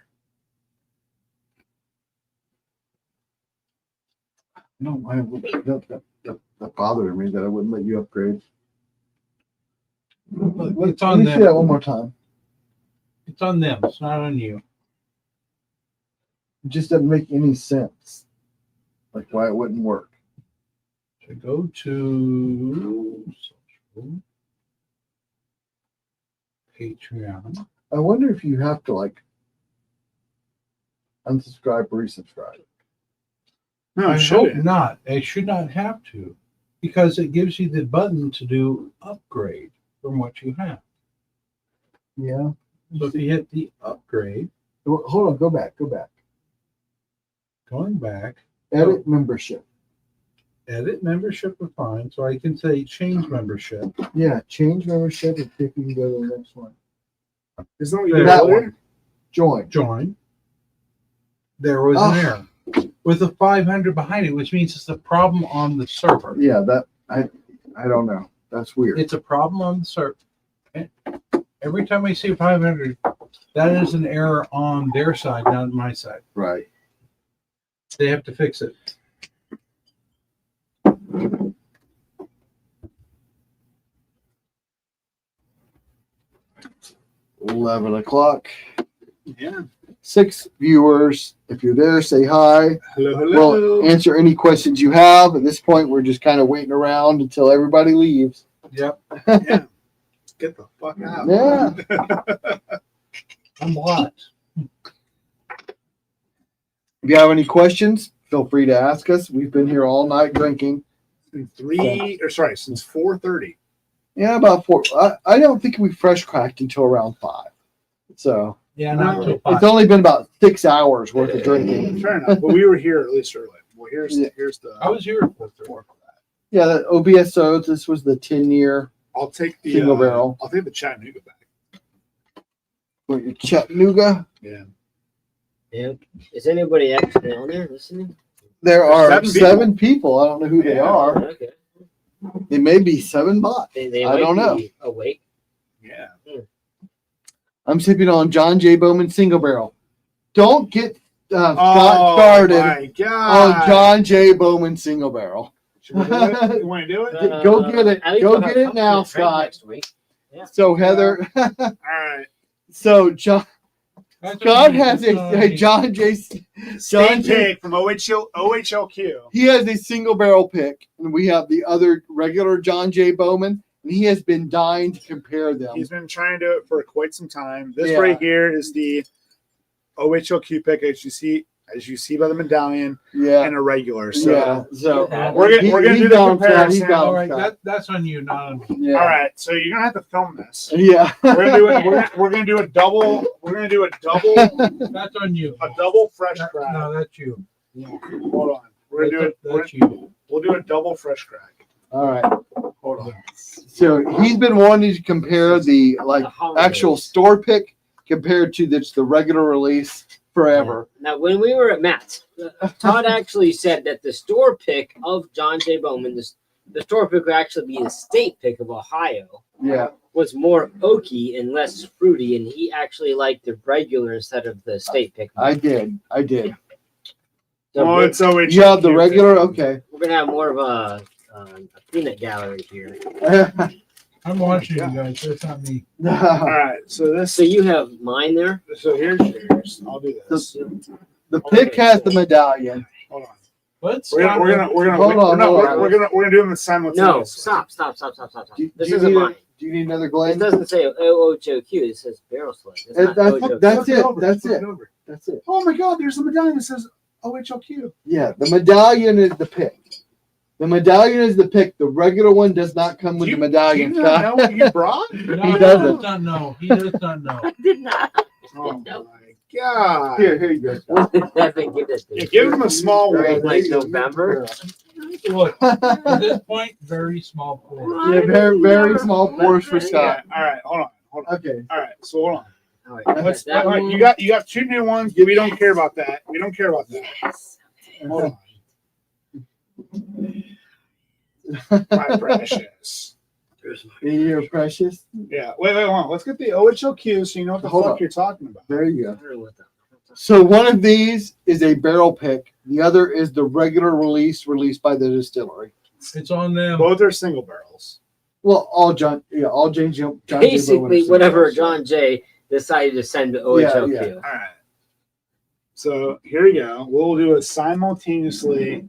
No, that bothered me that I wouldn't let you upgrade. It's Let on me see them. that one more time. It's on them. It's not on you. It just doesn't make any sense. Like why it wouldn't work. So go to social, Patreon. I wonder if you have to like unsubscribe or resubscribe. No, I it hope shouldn't. not. It should not have to, because it gives you the button to do upgrade from what you have. Yeah. So if you hit the upgrade, Hold on, go back. going back, Edit membership. edit membership is fine. So I can say change membership. Yeah, change membership and see if you can go to the next one. Isn't that what you There. did That earlier? one. Join. Join. There was an error with a 500 behind it, which means it's a problem on the server. Yeah, that I don't know. That's weird. It's a problem on the server. Every time I see 500, that is an error on their side, not on my side. Right. They have to fix it. 11 o'clock. Yeah. 6 viewers. If you're there, say hi. Hello, hello. We'll answer any questions you have. At this point, we're just kind of waiting around until everybody leaves. Yep. Yeah. Get the fuck out. Yeah. I'm blocked. If you have any questions, feel free to ask us. We've been here all night drinking. Since 4:30. Yeah, about 4. I don't think we fresh cracked until around 5. So Yeah, not till it's 5. only been about 6 hours worth of drinking. Fair enough. But we were here at least early. Well, here's Yeah. here's the. I was here at 4:30. Yeah, the OBSO, this was the 10-year I'll take the single barrel. I'll take the Chattanooga back. for your Chattanooga. Yeah. Yeah. Is anybody actually on there listening? There are 7 7 people. I don't know who they Yeah. are. Okay. They may be 7 bots. They I might don't know. be awake. Yeah. I'm sipping on John J. Bowman single barrel. Don't get Scott started my God. on John J. Bowman single barrel. Should we do it? You want to do it? Go get it. At least Go we'll have get it company now, to drink Scott. Next week. Yeah. So Heather, All right. so Scott has a John J. John Same J. pick from OHLQ. He has a single barrel pick, and we have the other regular John J. Bowman, and he has been dying to compare them. He's been trying to do it for quite some time. This Yeah. right here is the OHLQ pick, as you see by the medallion, Yeah, and a regular. So yeah. So we're gonna do the comparison. All right, that's on you, not on me. Yeah. All right, so you're gonna have to film this. Yeah. We're gonna do it. We're gonna do a double. We're gonna do a double That's on you. fresh crack. No, that's you. Hold on. We're gonna do it. That's you. We'll do a double fresh crack. All right. Hold on. So he's been wanting to compare the actual store pick compared to the regular release forever. Now, when we were at Matt's, Todd actually said that the store pick of John J. Bowman, the store pick would actually be the state pick of Ohio, Yeah. was more oaky and less fruity, and he actually liked the regular instead of the state pick. I did. So Oh, we're, it's always You have the regular? Okay. we're gonna have more of a peanut gallery here. I'm watching you guys. That's not me. All right. So this. So you have mine there. So here's yours. I'll do this. The pick has the medallion. Hold on. Let's We're gonna do them simultaneously. No, stop. Do This you isn't need mine. Do you need another It Glenn? doesn't say OHOQ. It says barrel slug. It's not OHOQ. That's it. Over, That's flip it. over. That's it. Oh my God! There's a medallion that says OHLQ. Yeah, the medallion is the pick. The medallion is the pick. The regular one does not come with the medallion. Do you not know what you brought? No, He doesn't. does not know. He does not know. Did not. Oh my God! Here you go. That thing, give this Yeah, give him a small Right, one. like November. Look, at this point, very small pour. Yeah, very small pours for Yeah. Scott. All right. Hold on. Okay. All right. So hold on. All right, Let's, that all right, one. you got two new ones. We don't care about that. Hold on. My precious. You're precious. Yeah. Wait, hold on. Let's get the OHLQ so you know what the Hold fuck on. you're talking about. There you go. I don't know what the- So one of these is a barrel pick. The other is the regular release released by the distillery. It's on them. Both are single barrels. Well, all James John J. Bowen Basically, are whatever single John J. decided to send to Yeah, OHOQ. yeah. All right. So here we go. We'll do it simultaneously.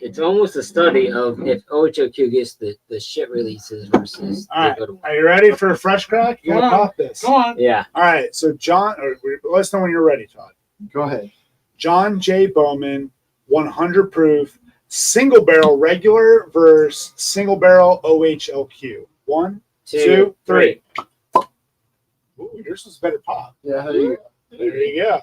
It's almost a study of if OHOQ gets the shit releases versus All right. the good Are you ready for a fresh crack? You gotta Go on. pop this. Go on. Yeah. All right. So let us know when you're ready, Todd. Go ahead. John J. Bowman, 100 proof, single barrel regular versus single barrel OHLQ. 1, 2, 3. Ooh, yours was better pop. Yeah, there you go. There you go.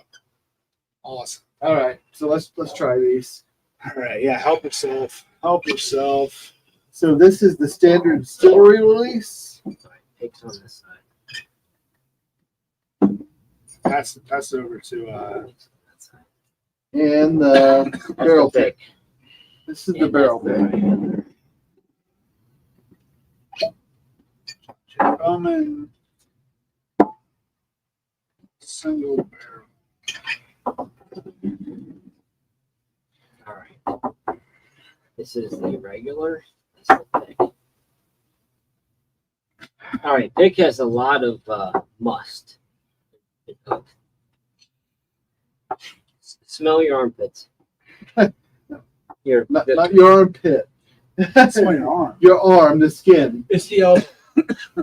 Awesome. All right. So let's try these. All right. Yeah. Help yourself. Help yourself. So this is the standard distillery release. Takes on this side. Pass it over to That side. And the That's barrel the pick. This is the And barrel that's pick. Bowman. Single barrel. All right. This is the regular. This is the pick. All right. Pick has a lot of must. Smell your armpits. Your Not your armpit. That's my arm. Your arm, the skin. It's the elbow.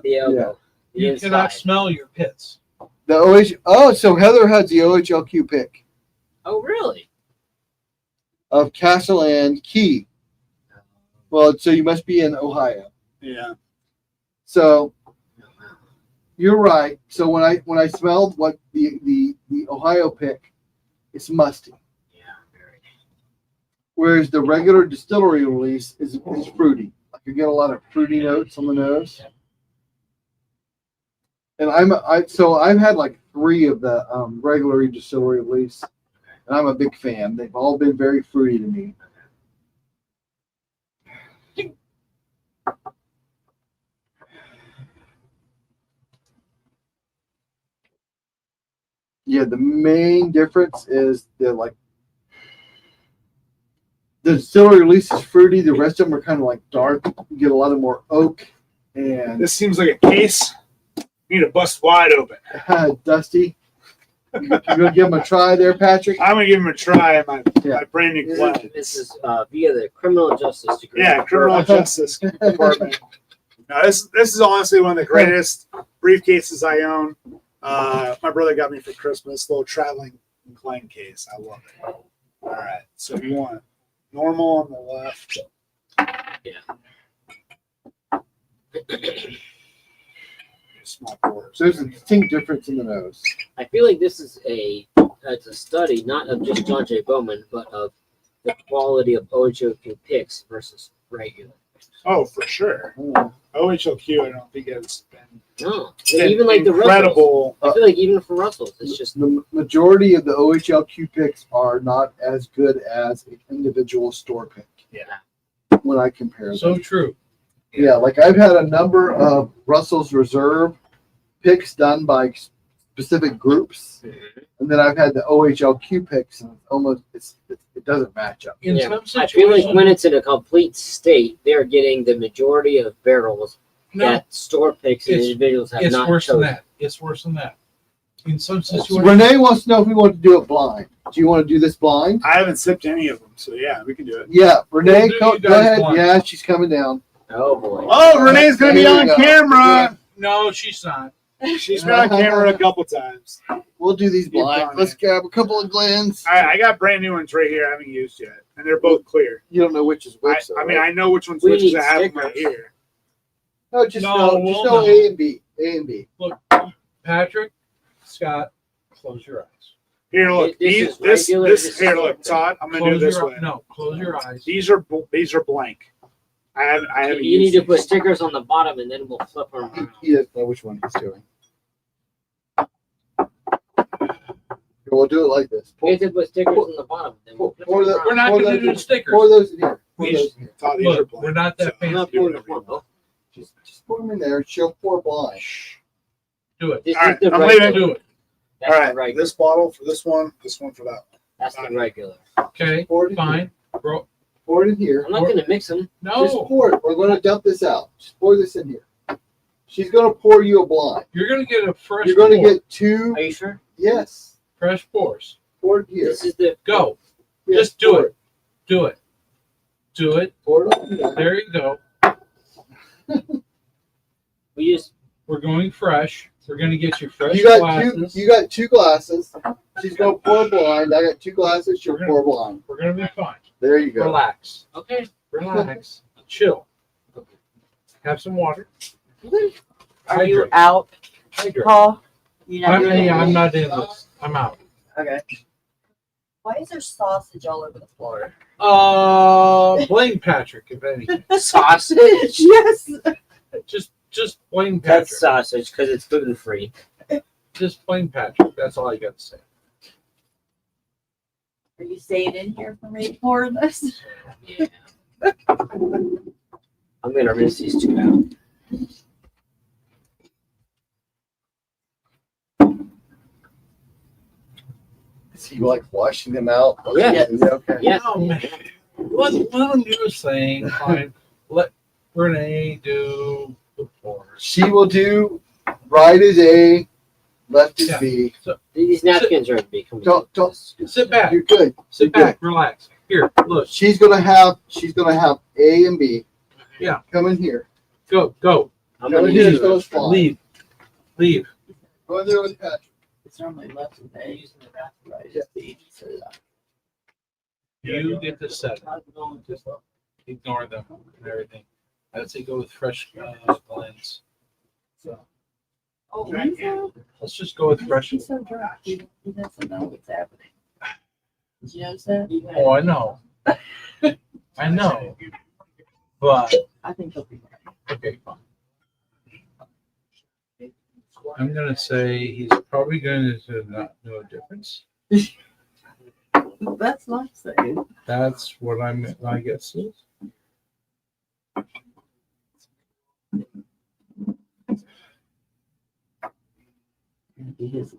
the elbow. The You cannot inside. smell your pits. The OH. Oh, so Heather has the OHLQ pick Oh, really? of Castle and Key. Well, so you must be in Ohio. Yeah. So you're right. So when I smelled what the Ohio pick, it's musty. Yeah, very. Whereas the regular distillery release is fruity. Like you get a lot of fruity notes on the nose. And I've had like 3 of the regular distillery release, and I'm a big fan. They've all been very fruity to me. Yeah, the main difference is the distillery release is fruity. The rest of them are kind of like dark. You get a lot of more oak and This seems like a case. You need to bust wide open. dusty. You gonna give them a try there, Patrick? I'm gonna give him a try at my Yeah. brand new blend. This is via the criminal justice degree. Yeah, criminal justice department. Now, this is honestly one of the greatest briefcases I own. My brother got me for Christmas, little traveling Klein case. I love it. All right, so you want normal on the left. Small quarters. So there's a distinct difference in the nose. I feel like this is it's a study not of just John J. Bowman, but of the quality of OHOQ picks versus regular. Oh, for sure. OHLQ, I don't think it's been No, even like the Russells. incredible. I feel like even for Russells, it's just The majority of the OHLQ picks are not as good as an individual store pick. Yeah. When I compare them. So true. Yeah, like I've had a number of Russell's Reserve picks done by specific groups, and then I've had the OHLQ picks, and it doesn't match up. In yeah. some I feel like situations, when it's in a complete state, they're getting the majority of barrels no, that store picks and It's- individuals have it's not worse chosen. than that. It's worse than that. In some So situations, Renee wants to know if we want to do it blind. Do you want to do this blind? I haven't sipped any of them, so yeah, we can do it. Yeah, Renee, do go you guys ahead. blind. Yeah, she's coming down. Oh boy. Oh, Renee's gonna be Here we on go. camera. no, she's not. She's been on camera a couple times. We'll do these You're blind. blind. Let's grab a couple of Glens. I got brand new ones right here I haven't used yet, and they're both clear. You don't know which is which. I mean, I know which one's We which need because I have them right stickers. here. no, just No, know, we'll just know know. A and B. A and B. Patrick, Scott, close your eyes. Here, look. This These, is regular, this this is here, look, sticker. Todd. I'm gonna do Close this your way. no, close your eyes. These are blank. I haven't You need used to these. put stickers on the bottom, and then we'll flip them around. He doesn't know which one he's doing. We'll do it like this. We have to put stickers on the bottom. Then we'll flip Pour them the- around. We're not Pour going to those- do the stickers. Pour those in here. Pour These- those in here. Todd, these are Look, blank. we're not that I'm not fancy. pouring the one, though. Just pour them in there. She'll pour blind. Do it. This All is right, the I'm regular. leaving. Do it. That's All the right, regular. this bottle for this one for that one. That's the regular. Okay, Pour it in fine. Bro, Pour it in here. I'm not going to mix them. Just no, pour it. We're going to dump this out. Just pour this in here. She's going to pour you a blind. you're going to get a fresh. You're going to pour. get two. Are you sure? Yes. fresh pours. Pour it here. This is the Go. Yes, Just do pour it. Do it. Do it. Pour it on there. There you go. we just We're going fresh. We're going to get you fresh You got glasses. two. You got two glasses. She's going to pour blind. I got two glasses. She'll We're gonna- pour blind. We're going to be fine. There you go. Relax. okay. Relax. Chill. Have some water. Are you Hydrate. out, Hydrate. Paul? You not doing it? I'm not in this. I'm out. Okay. Why is there sausage all over the floor? Blame Patrick if anything. Sausage? Yes. Just blame Patrick. That's sausage because it's gluten free. Just blame Patrick. That's all I got to say. Are you staying in here for me for this? Yeah. I'm going to rinse these two out. Is he like washing them out? Yeah. Okay. Yes. Oh man, let him do his thing. Fine. Let Renee do the pours. She will do right as A, left as Yeah. B. These napkins are becoming. Don't. Sit back. You're good. Sit back. Relax. Here, look. She's gonna have A and B. Yeah. Come in here. Go. I'm Come going in to here. use Those fly. Leave. Go in there with Patrick. It's normally left with A. Right. Yeah. B. So that- You get the set. Just ignore them and everything. I'd say go with fresh blends. So Oh, Lisa? let's just go with fresh. He's so drunk. He doesn't know what's happening. Did you notice that? Oh, I know. I know. But I think he'll be right. okay, fine. I'm gonna say he's probably going to not know a difference. That's nice saying. That's what my guess is. He is.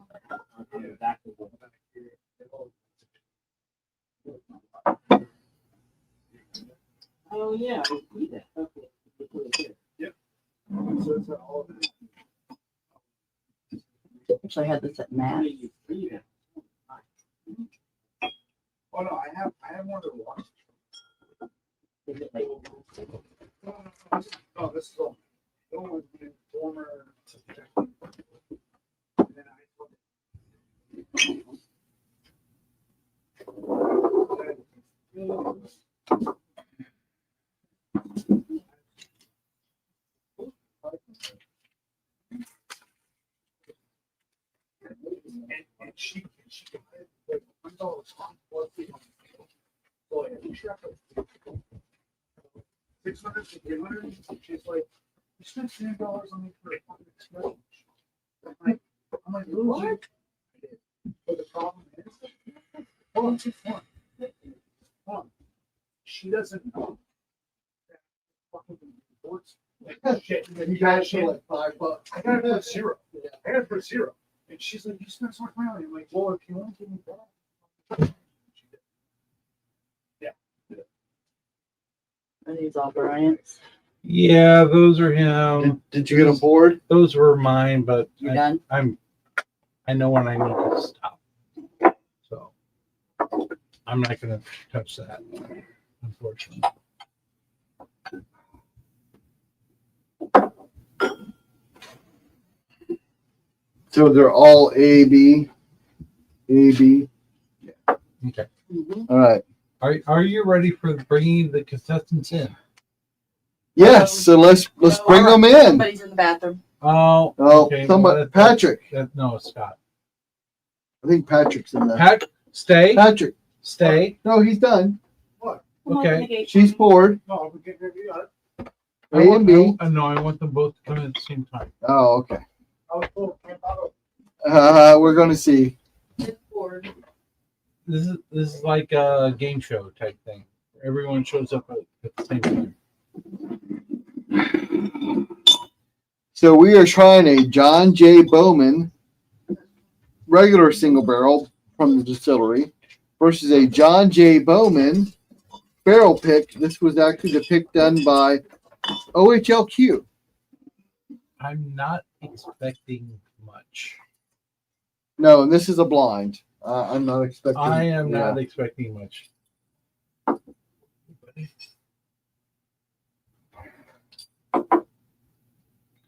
Oh, yeah. I see that. Okay. Actually, I had this at Matt. Oh no, I have one of the ones. Oh, this is all. $600 to $300. She's like, you spent $300 on me for a fucking expression. I'm like, what? But the problem is, hold on, just one. Hold on. She doesn't know that fucking reports. Shit, and then You guys for like $5. I got it for zero. I got it for zero. And she's like, you spent so much money on it. I'm like, well, if you want to give me that. Are these all Brian's? Yeah, those are him. Did you get a board? Those were mine, but You done? I know when I need to stop. So I'm not gonna touch that, unfortunately. So they're all A, B, A, B. Okay. All right. Are you ready for bringing the contestants in? Yes. So let's bring them in. Somebody's in the bathroom. Oh, Oh, okay, somebody, well, Patrick. no, Scott. I think Patrick's in there. Pat, stay, Patrick. stay. No, he's done. Come open Okay. the gate. She's bored. No, we get you got it. A and B. No, I want them both to come in at the same time. Oh, okay. I was told, can't bother. We're going to see. It's bored. This is like a game show type thing. Everyone shows up at the same time. So we are trying a John J. Bowman regular single barrel from the distillery versus a John J. Bowman barrel pick. This was actually the pick done by OHLQ. I'm not expecting much. No, and this is a blind. I'm not expecting. I am yeah. not expecting much.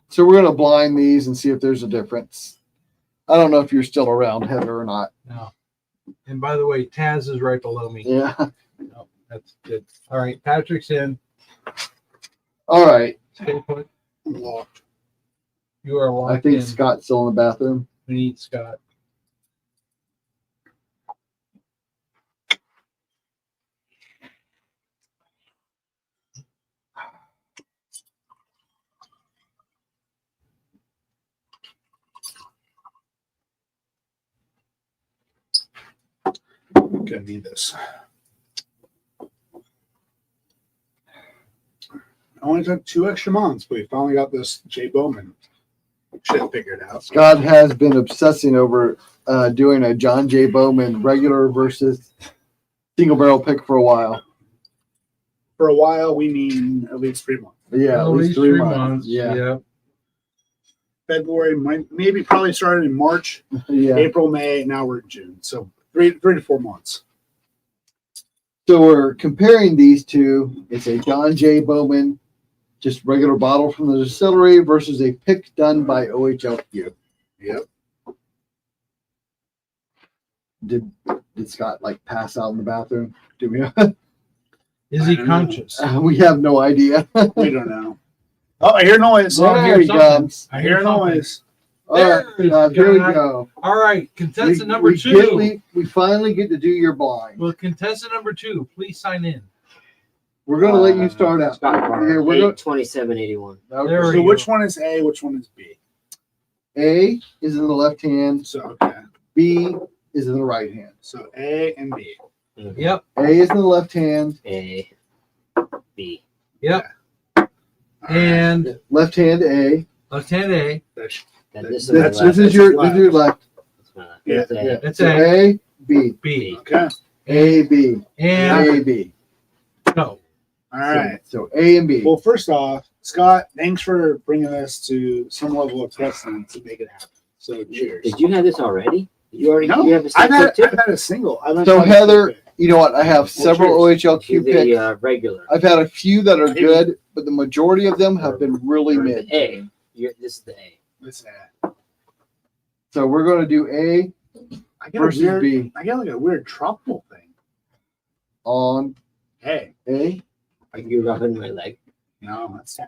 So we're gonna blind these and see if there's a difference. I don't know if you're still around, Heather, or not. No. And by the way, Taz is right below me. Yeah. No, that's good. All right, Patrick's in. All right. Stay put. Locked. You are locked I think in. Scott's still in the bathroom. We need Scott. Gonna need this. I only took 2 extra months, but we finally got this J. Bowman shit figured out. Scott has been obsessing over doing a John J. Bowman regular versus single barrel pick for a while. For a while, we mean at least 3 months. Yeah, at least 3 months. Yeah. Yeah. February, maybe probably started in March, Yeah. April, May. Now we're in June, so 3 to 4 months. So we're comparing these two. It's a John J. Bowman, just regular bottle from the distillery versus a pick done by OHLQ. Yep. Did Scott like pass out in the bathroom? Do we? Is he conscious? We have no idea. We don't know. Oh, I hear noise. Well, I There hear he something. comes. I hear something. noise. All right, here we Scott. go. All right, contestant number We 2. we finally get to do your blind. Well, contestant number 2, please sign in. We're gonna let you start out. Scott Carter, Here, we're gonna- 82781. Okay. There we So go. which one is A? Which one is B? A is in the left hand. So okay. B is in the right hand. So A and B. Yep. A is in the left hand. A, B. Yep. And Left hand A. left hand A. That's And this is my This, left. this is your left. That's my left. Yeah. That's A. It's So A. A B. B. okay. A B. And A B. go. All right. So A and B. Well, first off, Scott, thanks for bringing us to some level of precedent to make it happen. So cheers. Did you have this already? You already No, you have a I've set had a single. I've So had Heather, you know what? I have several OHLQ the picks. regular. I've had a few that are good, but the majority of them have been really Or the mid. A. This is the A. What's that? So we're going to do A I got versus a weird, B I got like a weird tropical thing. on Hey, A. Are you rubbing my leg? No, that's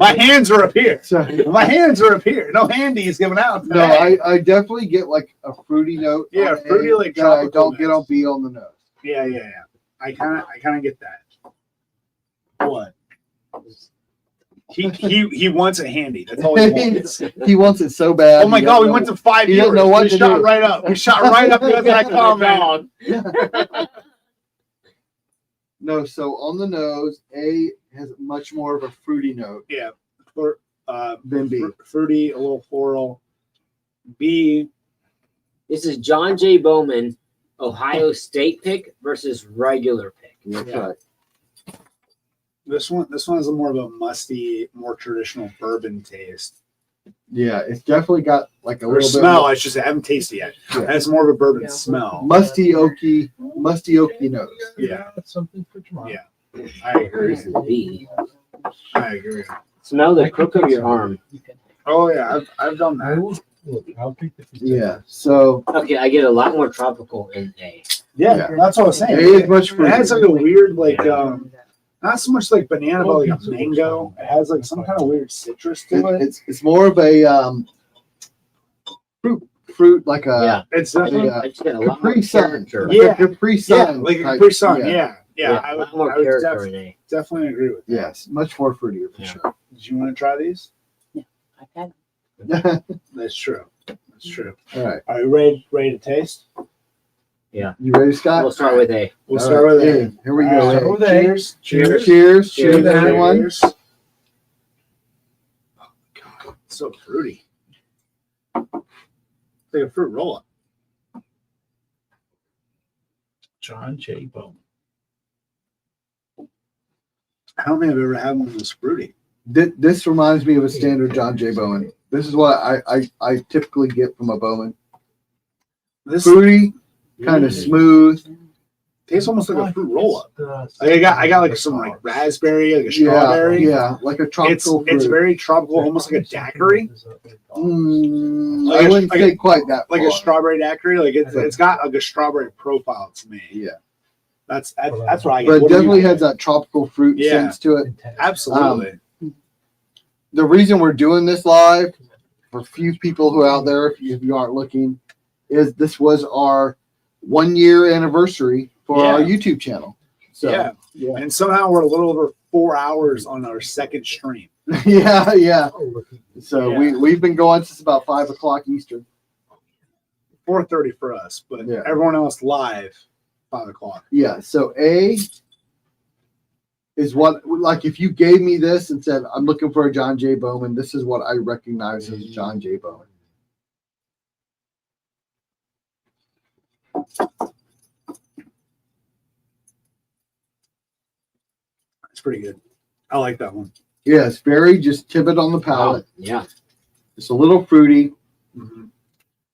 my hands are up here. So, My hands are up here. No handy is given out. no, I definitely get like a fruity note. Yeah, on A fruity, like that I tropical don't get on B on the nose. Yeah. I kind of get that. What? He wants it handy. That's all he wants. He wants it so bad. Oh my he God, doesn't we know- went to 5 he years. doesn't know what We to shot do. right up. We shot right up against that comment. No, so on the nose, A has much more of a fruity note Yeah. For, than B. fruity, a little floral. B. This is John J. Bowman, Ohio State pick versus regular pick. That's Yeah. right. This one is more of a musty, more traditional bourbon taste. Yeah, it's definitely got like a Or little smell, bit I should say. I haven't tasted it yet. Yeah. It has more of a bourbon Yeah. smell. musty oaky nose. Yeah. That's something for tomorrow. Yeah. I agree. This is B. I agree. Smell the crook of your arm. Oh yeah, I've done I that. will, look, I'll take the Yeah, so Okay, I get a lot more tropical in A. Yeah, Yeah. that's what I was saying. A is much It has fruitier. like a weird, like not so much like banana, but like a mango. It has like some kind of weird citrus to it. It's more of a fruit like a Yeah. It's a, definitely I just get a lot more Capri Sun. character. Like Yeah. a Capri yeah, Sun. like a type- Capri Sun. Yeah, Yeah, I a would, lot more I would character in A. definitely agree with that. Yes, much more fruitier for Yeah. sure. Did you want to try these? I've had That's true. That's true. All right, Are you ready to taste? you ready, Scott? We'll start with A. We'll All start right, with A. it. Here we All go. right. A. with A. Cheers. Cheers. Cheers. Cheers, everyone. Cheers. Oh my God, it's so fruity. It's like a fruit roll up. John J. Bowman. I don't think I've ever had one that's fruity. This reminds me of a standard John J. Bowen. This is what I typically get from a Bowman. This Fruity, kind of smooth. tastes almost like a fruit roll up. I got like some like raspberry, like a Yeah, strawberry. yeah, like a tropical It's fruit. very tropical, almost like a daiquiri, I wouldn't like say quite that like far. a strawberry daiquiri. Like it's got like a strawberry profile to me. Yeah, That's what I get. but it What do you definitely get? has that tropical fruit Yeah. sense to it. Absolutely. The reason we're doing this live, for a few people who are out there, if you aren't looking, is this was our 1 year anniversary for our Yeah. YouTube channel. So yeah. And somehow we're a little over 4 hours on our second stream. yeah. So Yeah. we've been going since about 5 o'clock Eastern. 4:30 for us, but Yeah. everyone else live 5 o'clock. Yeah. So A is what, like, if you gave me this and said, I'm looking for a John J. Bowman, this is what I recognize as John J. Bowman. It's pretty good. I like that one. Yeah, it's very just timid on the palate. Yeah. It's a little fruity Mhm.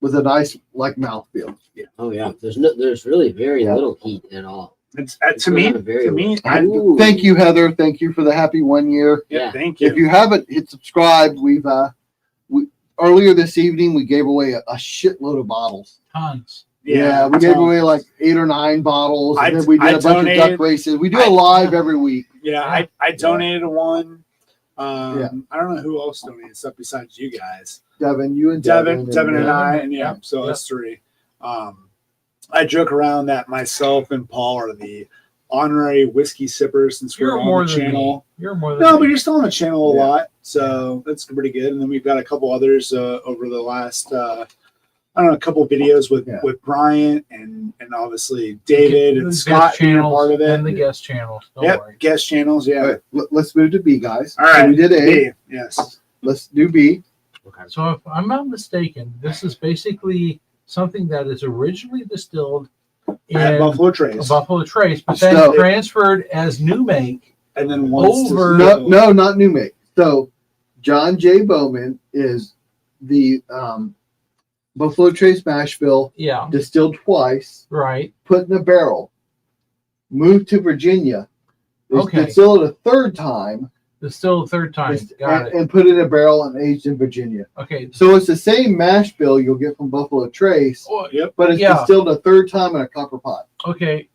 with a nice like mouthfeel. Oh yeah. There's really very Yeah. little heat at all. It's It's to me. not very To me, Ooh. Thank you, Heather. Thank you for the happy 1 year. yeah. Yeah. Thank you. If you haven't hit subscribe, we earlier this evening we gave away a shitload of bottles. Tons. Yeah, we gave away like 8 or 9 bottles, and I- then we did I a bunch of donated- duck races. We do a live every week. Yeah, I donated one. Yeah. I don't know who else donated stuff besides you guys. Devin, you and Devin and Devin. I, and yeah, so Yeah. us three. I joke around that myself and Paul are the honorary whiskey sippers since we're You're on more the than channel. me. You're more than No, me. but you're still on the channel a Yeah. lot, so that's pretty good. And then we've got a couple others over the last, I don't know, a couple of videos with Yeah. with Bryant and obviously David The and guest Scott being a channels part of it. and the guest channels. Don't Yep, worry. guest channels. Yeah. All right, let's move to B, guys. All right. So we did A. B, yes. Let's do B. So if I'm not mistaken, this is basically something that is originally distilled At in Buffalo Trace, Buffalo Trace, but then So- transferred as new make. and then once over- No, not new make. So John J. Bowman is the Buffalo Trace mash bill Yeah, distilled twice, right. put in a barrel, moved to Virginia, Okay. distilled a third time, Distilled a third time. Got it. and put it in a barrel and aged in Virginia. Okay. So it's the same mash bill you'll get from Buffalo Trace, Oh, Yep. but it's Yeah. distilled a third time in a copper pot. okay.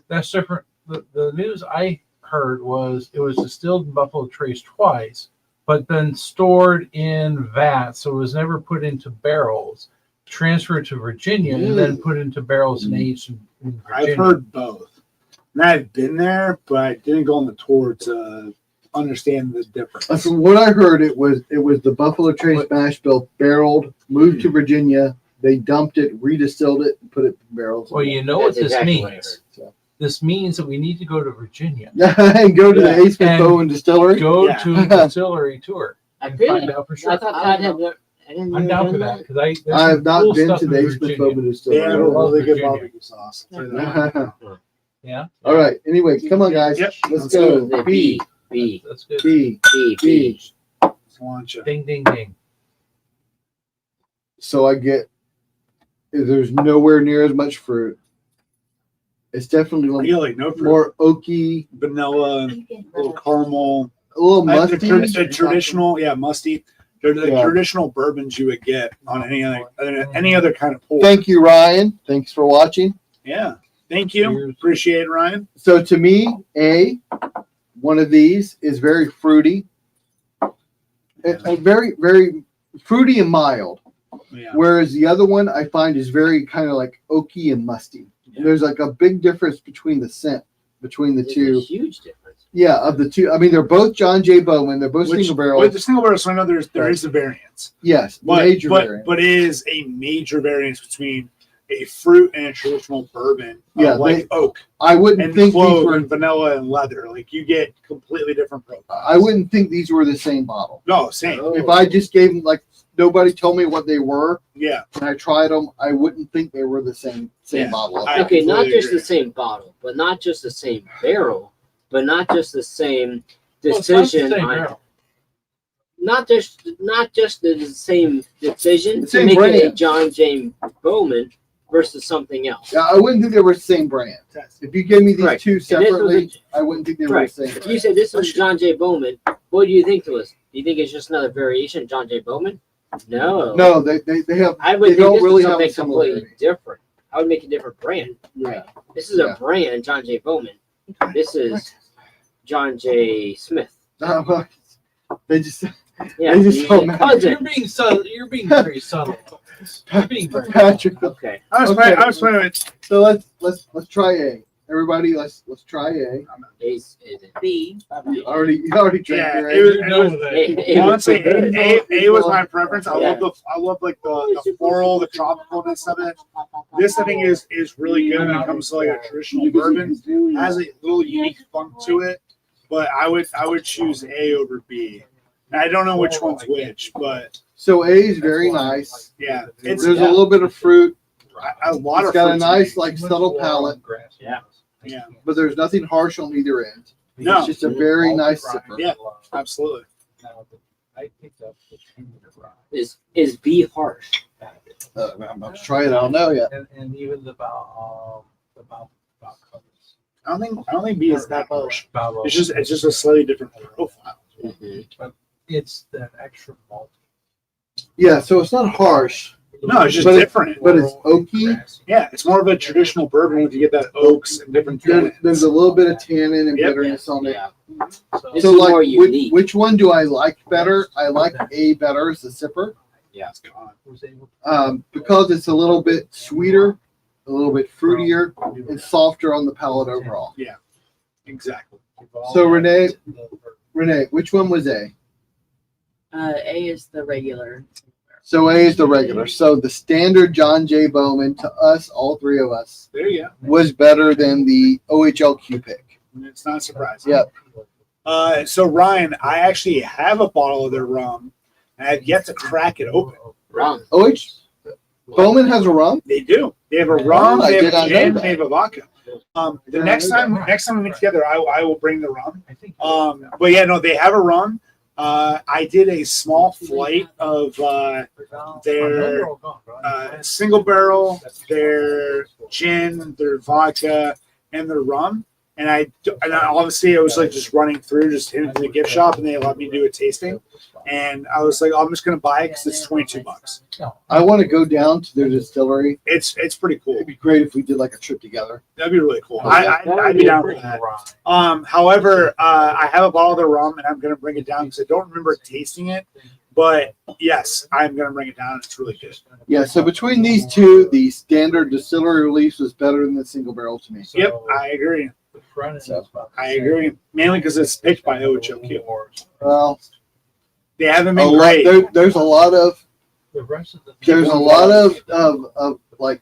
That's different. The news I heard was it was distilled in Buffalo Trace twice, but then stored in vats, so it was never put into barrels. Transferred to Virginia and then put into barrels and aged in Virginia. I've heard both. And I've been there, but I didn't go on the tour to understand the difference. From what I heard, it was the Buffalo Trace mash bill barreled, moved to Virginia. They dumped it, redistilled it, and put it in barrels. Well, you know what That's this exactly what I means. So. This means that we need to go to Virginia. And go to the A. Smith And Bowen Distillery. Go Yeah. to the distillery tour. I And really, find out for sure. I thought Todd had. I didn't I'm know down he for had that because there's I have some not cool been stuff to in the A. Smith Virginia. Bowen They Distillery. have a love really good Virginia. barbecue sauce. I'll tell you that. Yeah, All right. Anyway, come on, guys. Yep. Let's Let's go. The B, B. that's good. B, B. B. Sláinte. Ding, ding, ding. So I get. There's nowhere near as much fruit. It's definitely I get like no fruit. more oaky, Vanilla, and a little caramel. a little I- musty. the traditional, yeah, musty. They're the Yeah. traditional bourbons you would get on any other kind of pour. Thank you, Ryan. Thanks for watching. Yeah. Thank you. Cheers. Appreciate it, Ryan. So to me, one of these is very fruity. It's very, very fruity and mild. Yeah. Whereas the other one I find is very kind of like oaky and musty. Yeah. There's like a big difference between the scent between the There's two. a huge difference. Yeah, of the two. I mean, they're both John J. Bowman. They're both single barrel. With the single barrel, so I know there is a variance. Yes, But major but variant. but it is a major variance between a fruit and a traditional bourbon. Yeah, like oak I wouldn't and think these clove were. and vanilla and leather. Like you get completely different profiles. I wouldn't think these were the same bottle. No, same. Oh. If I just gave them like nobody told me what they were Yeah. and I tried them, I wouldn't think they were the same Yeah. bottle. I Okay, not completely just agree. the same bottle, but not just the same barrel, but not just the same Well, it's not the decision same on barrel. not just the same decision The to same make it a brand. John James Bowman versus something else. Yeah, I wouldn't think they were the same brand. If you gave me these Correct. two If this was separately, I wouldn't think they were Correct. the same. If you said this was John J. Bowman, what do you think to us? Do you think it's just another variation of John J. Bowman? No. No, they have. I would They think don't this really is have something a similarity. completely different. I would make a different brand. Yeah. This is a brand, John J. Bowman. This is John J. Smith. They just. Yeah, They just you- don't matter. cousin. You're being subtle. You're being very subtle. You're being very Patrick. Okay. I was Okay. playing with So let's try A. Everybody, let's try A. Is B. You already drank yeah, your it A. was, You it know was that. it was honestly A was my preference. I Yeah. love like the floral, the tropicalness of it. This I think is really good when it comes to like a traditional bourbon. It has a little unique funk to it, but I would choose A over B. And I don't know which one's which, but So A is very nice. yeah, There's a little bit of fruit. a lot It's of got a fruit to nice me. like subtle palate, Yeah. Yeah, but there's nothing harsh on either end. No. It's just a very nice sipper. Yeah. absolutely. I picked up the Is B harsh? I'm about to try it. I don't know yet. and even the about colors. I don't think B is that harsh. Balbo. It's just a slightly different profile. It's that extra malt. Yeah, so it's not harsh, No, it's just But it- different. but it's oaky. Yeah, it's more of a traditional bourbon when you get that oaks and different There's a little bit of tannin and Yep. bitterness on it. Yeah. So, This So is like, more which, unique. which one do I like better? I like A better as a sipper It's gone. was able because it's a little bit sweeter, a little bit fruitier, and softer on the palate overall. Exactly. So Renee, which one was A? A is the regular. So A is the regular. So the standard John J. Bowman to us, all three of us, There you go. was better than the OHL Q pick. It's not surprising. Yep. So Ryan, I actually have a bottle of their rum. And I've yet to crack it open. Wrong. Bowman has a rum? They do. They have a rum. I They did have not a know gin. that. They have a vodka. The next time we get together, I will bring the rum. I think. But yeah, no, they have a rum. I did a small flight of their single barrel, their gin, their vodka, and their rum. And honestly, I was like just running through, just hitting the gift shop, and they let me do a tasting. And I was like, I'm just gonna buy it because it's $22. I want to go down to their distillery. It's pretty cool. It'd be great if we did like a trip together. That'd be really cool. Oh, yeah. I'd be down for that. However, I have a bottle of their rum, and I'm gonna bring it down because I don't remember tasting it. But yes, I'm gonna bring it down. It's really good. Yeah. So between these two, the standard distillery release was better than the single barrel to me. Yep, I agree. I agree. Mainly because it's picked by OHOQ. Well, they haven't been great. There's a lot of like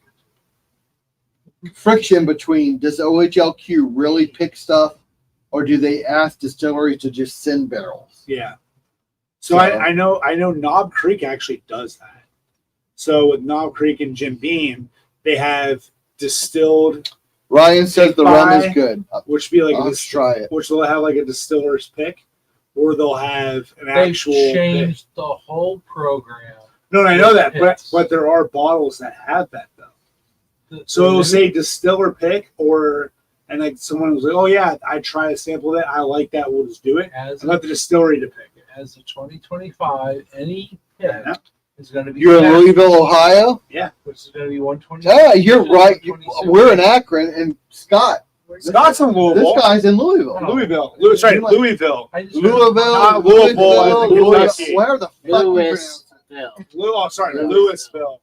friction between, does OHLQ really pick stuff, or do they ask distilleries to just send barrels? Yeah. So I know Knob Creek actually does that. So with Knob Creek and Jim Beam, they have distilled. Ryan says the rum is good. Which be like Let's try it. Which they'll have like a distiller's pick, or they'll have an They've actual. changed the whole program. No, I know that, but there are bottles that have that though. So it'll say distiller pick, and like someone was like, "Oh yeah, I try to sample that. I like that. We'll just do it." I let the distillery to pick it. As of 2025, any pick is going to be. You're in Louisville, Ohio? Yeah. Which is going to be 120. Yeah, you're right. We're in Akron, and Scott's in Louisville. This guy's in Louisville. Louisville. Louisville. Louisville. Not Louisville. Where the fuck Louisville.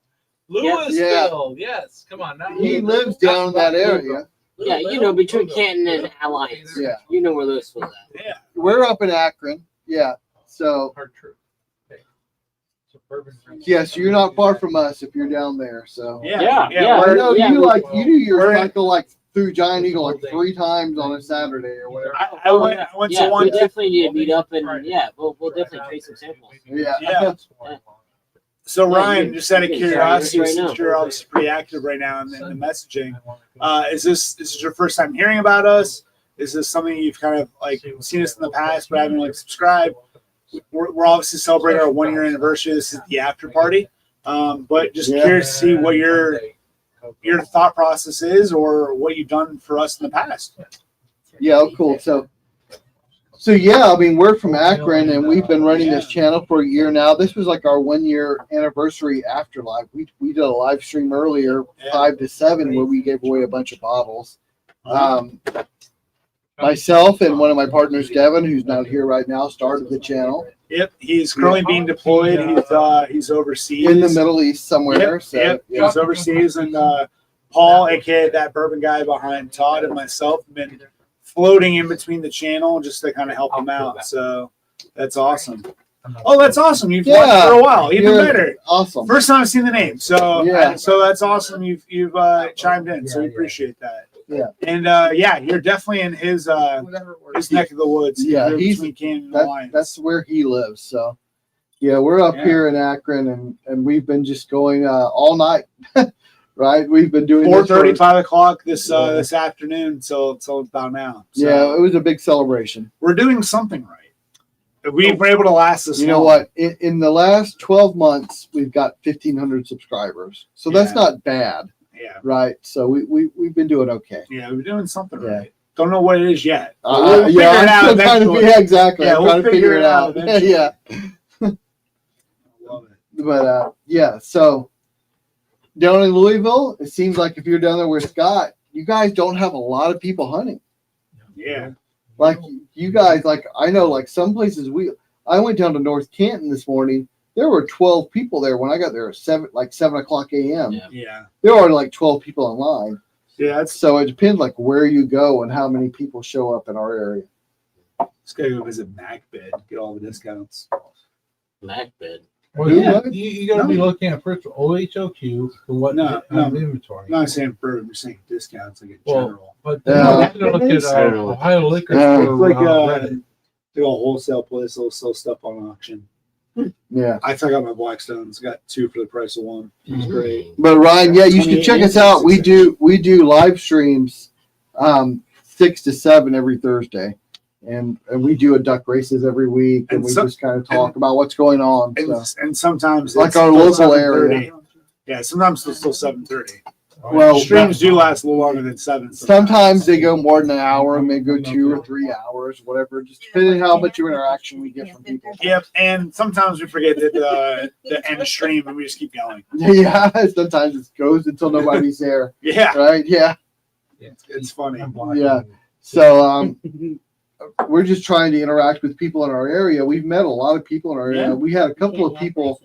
Louisville. Yes. Come on now. He lives down in that area. Yeah, you know, between Canton and Alliance. Yeah. You know where Louisville's at. Yeah. We're up in Akron. Yeah. So. Yes, you're not far from us if you're down there. So. Yeah. I know you do your we're cycle like through Giant Eagle like 3 times on a Saturday or whatever. I went to one. We definitely need to meet up and we'll definitely trade some samples. Yeah. So Ryan, just out of curiosity, right since now. you're obviously pretty active right now in the messaging, is this your first time hearing about us? Is this something you've kind of like seen us in the past but haven't like subscribed? We're obviously celebrating our 1-year anniversary. This is the after party, but just curious to see what your thought process is or what you've done for us in the past. Yeah, oh, cool. So yeah, I mean, we're from Akron, and we've been running this channel for a year now. This was like our 1-year anniversary after live. We did a live stream earlier, 5 to 7, where we gave away a bunch of bottles. Myself and one of my partners, Devin, who's not here right now, started the channel. Yep, he's currently being deployed. He's overseas in the Middle East somewhere. He's overseas, and Paul, aka that bourbon guy behind Todd, and myself have been floating in between the channel just to kind of help him out. So that's awesome. Oh, that's awesome! You've watched for a while, even better. Awesome. First time I've seen the name, so Yeah. so that's awesome. You've chimed in, so we appreciate that. Yeah. And you're definitely in his neck of the woods. Yeah, he's between Canton and Alliance. that's where he lives. So yeah, we're up here in Akron, and we've been just going all night. Right, we've been doing 4:30, 5 o'clock this afternoon, so about now. So yeah, it was a big celebration. we're doing something right. We were able to last this. You know what? In the last 12 months, we've got 1,500 subscribers, so that's not bad. Yeah. Right. So we've been doing okay. Yeah, we're doing something right. Don't know what it is yet. We'll figure it out eventually. Yeah, exactly. Yeah, I'm we'll trying to figure it out. eventually. Yeah. Love it. But yeah, so down in Louisville, it seems like if you're down there with Scott, you guys don't have a lot of people hunting. Yeah. Like you guys, like I know, like some places I went down to North Canton this morning. There were 12 people there when I got there at 7 o'clock a.m. Yeah. There are like 12 people online. Yeah. So it depends like where you go and how many people show up in our area. Just gotta go visit MacBed, get all the discounts. MacBed. Well, you got to be looking at first OHOQ for what inventory. I'm not saying bourbon, I'm saying discounts like in general. But then you have to look at Ohio Liquor Store. Like Reddit. a wholesale place that'll sell stuff on auction. Yeah. I took out my Blackstones, got 2 for the price of 1. It was great. But Ryan, yeah, you should check us out. We do live streams 6 to 7 every Thursday. And we do a duck races every week, and we just kind of talk about what's going on. And sometimes like it's our still local 7:30. area. Yeah, sometimes it's still 7:30. Well, Streams do last a little longer than 7. sometimes they go more than an hour, and they go 2 or 3 hours, whatever, just depending on how much interaction we get from people. Yep, and sometimes we forget that the end stream and we just keep going. Yeah, sometimes it goes until nobody's there. Yeah, Right? Yeah. it's funny. Yeah. So we're just trying to interact with people in our area. We've met a lot of people in our area. Yeah. We had a couple of people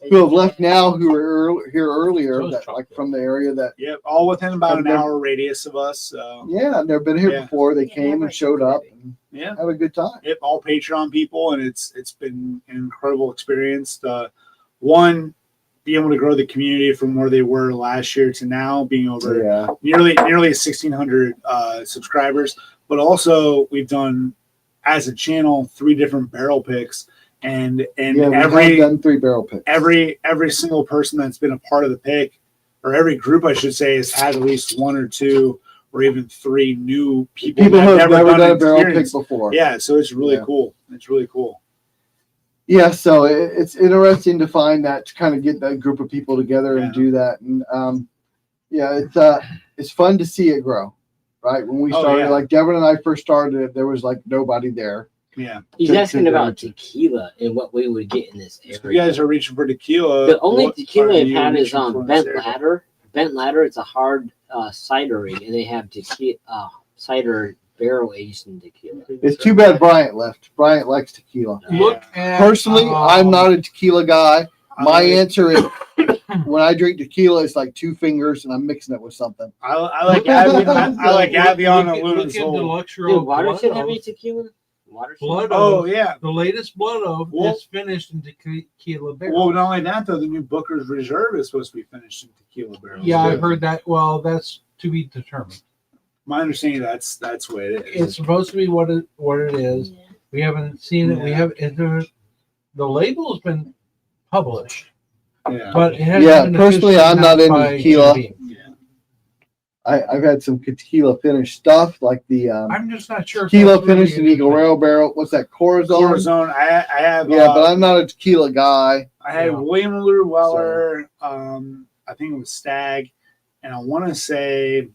who have left now who were here earlier, that like from the area that Yep, all within about an hour radius of us. So yeah, they've been here Yeah. before. They came and showed up and yeah, had a good time. yep, all Patreon people, and it's been an incredible experience. One, being able to grow the community from where they were last year to now, being over Yeah. nearly 1,600 subscribers. But also, we've done as a channel 3 different barrel picks, and Yeah, we every have done 3 barrel picks. every single person that's been a part of the pick, or every group I should say, has had at least 1 or 2 or even 3 new people People that who have never done a barrel pick experience. before. Yeah, so it's really Yeah. cool. It's really cool. Yeah, so it's interesting to find that, to kind of get that group of people together and Yeah. do that. And yeah, it's fun to see it grow. Right when we Oh, started, yeah. like Devin and I first started, there was like nobody there. Yeah. He's To- asking to about go to. tequila and what we would get in this If you area. guys are reaching for tequila, The only what tequila are I've you had is reaching for in Bent this area? Ladder. Bent Ladder, it's a hard cidery, and they have tequila cider barrel aged in tequila. It's too bad Bryant left. Bryant likes tequila. Look at Personally, I'm not a tequila guy. My I- answer is when I drink tequila, it's like 2 fingers and I'm mixing it with something. I like Avion. I like Avion and Look Luna's at the Old. Deluxe Dude, Road Watershed Blood have any Oath. tequila? Watershed? Blood Oh Oath. yeah. The latest Blood Oath Well- is finished in tequila barrel. Well, not only that though, the new Booker's Reserve is supposed to be finished in tequila barrels. Yeah, too. I've heard that. Well, that's to be determined. My understanding that's what it is. It's supposed to be what it is. We haven't seen it. We Yeah. have the label's been published, Yeah. but it hasn't Yeah, been personally, officially I'm not announced into by tequila. GB. I've had some tequila finished stuff like the I'm just not sure. if tequila that's really finished in Eagle Rail barrel. What's that? Corazon? Corazon. I have. Yeah, but I'm not a tequila guy. I had Yeah. William Lou Weller. I think it was Stag, and I want to say,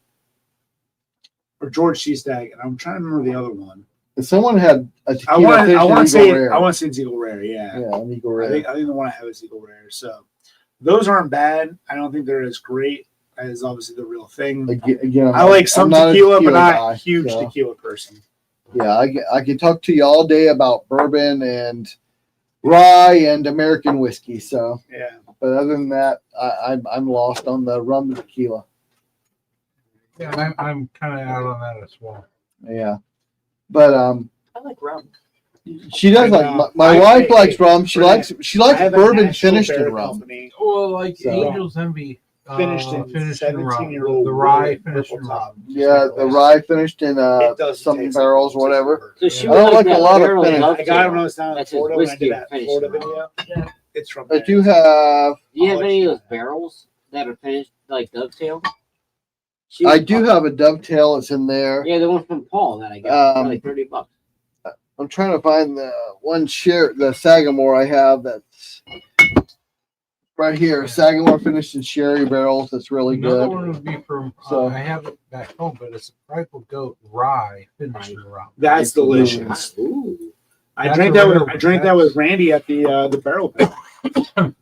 or George C. Stag, and I'm trying to remember the other one. And someone had a I tequila want finished to in Eagle say Rare. I want to say it's Eagle Rare. Yeah, Yeah, an Eagle I Rare. think the one I have is Eagle Rare. So those aren't bad. I don't think they're as great as obviously the real thing. Again, I like some I'm not a tequila, but not guy, a huge so. tequila person. Yeah, I can talk to you all day about bourbon and rye and American whiskey. So, Yeah. but other than that, I'm lost on the rum and tequila. Yeah, I'm kind of out on that as well. Yeah, but I like rum. she does I like know. my I- wife I- likes rum. She I- likes I have a bourbon National finished in Barrel rum. Company Well, like So- Angel's Envy finished in rum. 17-year-old The rye red finished purple in top. rum. Yeah, the rye finished in It doesn't some taste barrels or like whatever. So she I would don't like like a that lot of barrel finish. love I got it when I tail. was down in That's his Florida when I whiskey did that finish. Florida video. Yeah, it's from I there. do have Do you have I'll any let of those barrels that are finished like Dovetail? I do have a dovetail. It's in there. Yeah, the one from Paul that I got for like $30. I'm trying to find the one the Sagamore I have that's right here. Sagamore finished in sherry barrels. That's really Another good. one would be from. So- I have it back home, but it's a Prideful Goat rye finished in rum. That's delicious. Ooh. I That's drank a that. rare I drank that with Randy at the barrel pit.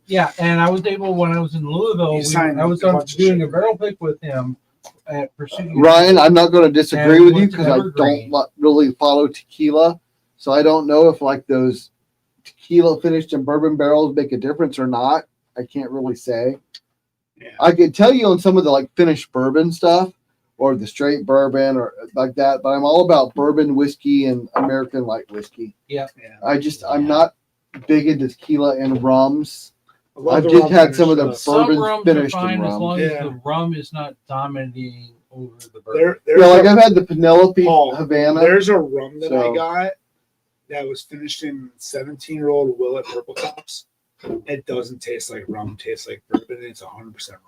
Yeah, and I was able when I was in Louisville. You signed I was a bunch of doing shit. a barrel pick with him at Pursuit. Ryan, I'm not going to disagree And with you went to because I Evergreen. don't really follow tequila. So I don't know if like those tequila finished in bourbon barrels make a difference or not. I can't really say. Yeah. I could tell you on some of the like finished bourbon stuff or the straight bourbon or like that, but I'm all about bourbon whiskey and American light whiskey. Yeah. I'm not big into tequila and rums. I love I've the just rum had some of finish the stuff. Some bourbon rums are finished in fine as rum. long Yeah. as the rum is not dominating over the bourbon. There's Yeah, like a, I've had the Penelope Paul, Havana. there's a rum that So- I got that was finished in 17-year-old Willet Purple Tops. It doesn't taste like rum. It tastes like bourbon. It's 100% rum.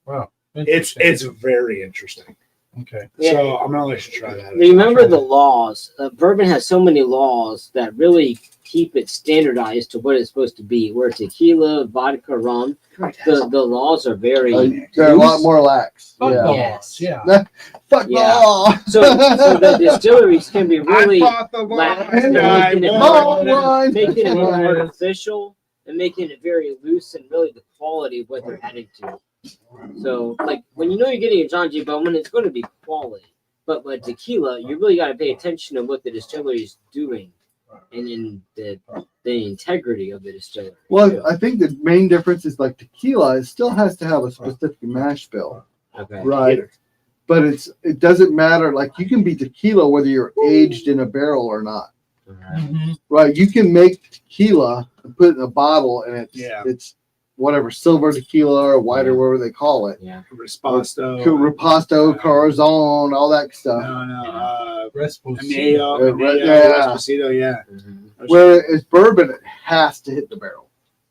Wow, It's interesting. very interesting. Okay. So I'm gonna let you try that. Remember the laws. Bourbon has so many laws that really keep it standardized to what it's supposed to be. Where tequila, vodka, rum, the laws are very they're a lot loose. more lax. Fuck Yeah. the Yes. laws, yeah. Fuck Yeah. law. So the distilleries can be really I fought the law lax and in I making it won. more, making it more Right. artificial and making it very loose and really the quality of what they're adding to. So, like, when you know you're getting a John G. Bowman, it's going to be quality. But with tequila, you really got to pay attention to what the distillery is doing and in the integrity of the distillery. Well, I think the main difference is like tequila, it still has to have a specific mash bill, Okay. right? But it doesn't matter. Like you can be tequila whether you're aged in a barrel or not, Mhm. right? You can make tequila and put it in a bottle, and it's whatever silver tequila or white or whatever they call it. Yeah. Rispasto. Ripasto, Corazon, all that stuff. Resposito. Esposito, yeah. Where it's bourbon, it has to hit the barrel.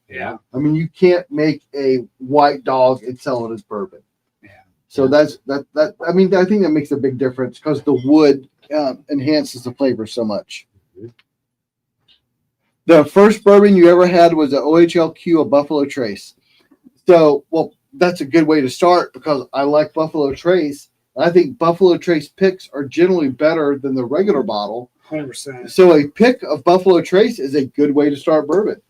Yeah. I mean, you can't make a white dog and sell it as bourbon. Yeah. So that's that. I mean, I think that makes a big difference because the wood enhances the flavor so much. The first bourbon you ever had was an OHLQ, a Buffalo Trace. So, well, that's a good way to start because I like Buffalo Trace. I think Buffalo Trace picks are generally better than the regular bottle. 100%. So a pick of Buffalo Trace is a good way to start bourbon.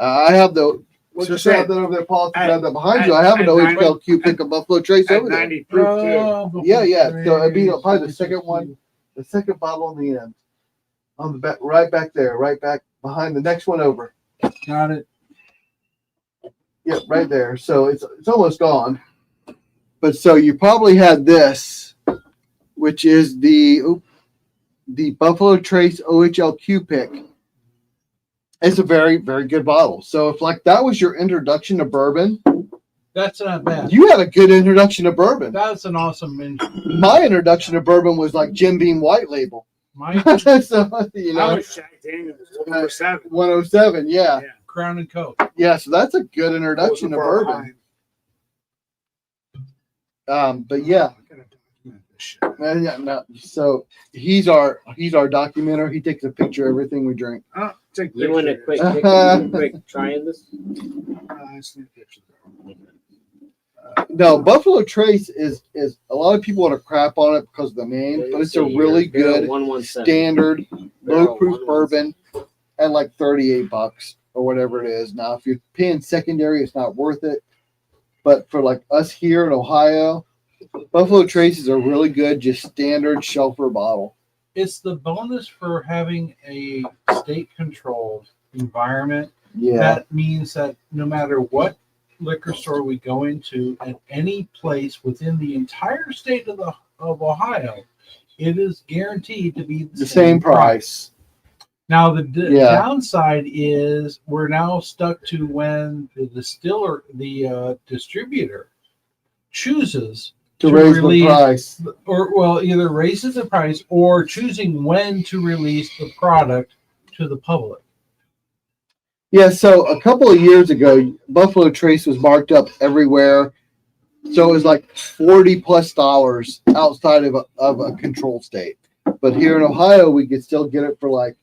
I have the what's So your have that over there, Paul? I have that behind you. at- I have an at OHLQ pick of Buffalo Trace At over there. 90 proof, too. Oh, Yeah, yeah. So it'd be probably the second one, the second bottle on the end, on the back, right back there, right back behind the next one over. Got it. Yep, right there. So it's almost gone. But so you probably had this, which is the Buffalo Trace OHLQ pick. It's a very, very good bottle. So if like that was your introduction to bourbon, That's not bad. you had a good introduction to bourbon. That's an awesome mention. My introduction to bourbon was like Jim Beam White Label. My So you That know, was Jack Daniels, 107. 107, yeah. Crown and Coke. Yeah, so that's a good introduction to bourbon. But yeah, yeah, no. So he's our documenter. He takes a picture of everything we drink. Oh, take You want a pictures. quick try in this? I see a picture. No, Buffalo Trace is a lot of people want to crap on it because of the name, but it's a really good 117. standard Barrel low proof 117. bourbon at like $38 or whatever it is. Now, if you're paying secondary, it's not worth it. But for like us here in Ohio, Buffalo Trace is a really good, just standard shelfer bottle. It's the bonus for having a state controlled environment. Yeah. That means that no matter what liquor store we go into at any place within the entire state of Ohio, it is guaranteed to be The same price. Now the Yeah. downside is we're now stuck to when the distributor chooses To raise the release, price. or well, either raises the price or choosing when to release the product to the public. Yeah, so a couple of years ago, Buffalo Trace was marked up everywhere. So it was like $40+ outside of a control state. But here in Ohio, we could still get it for like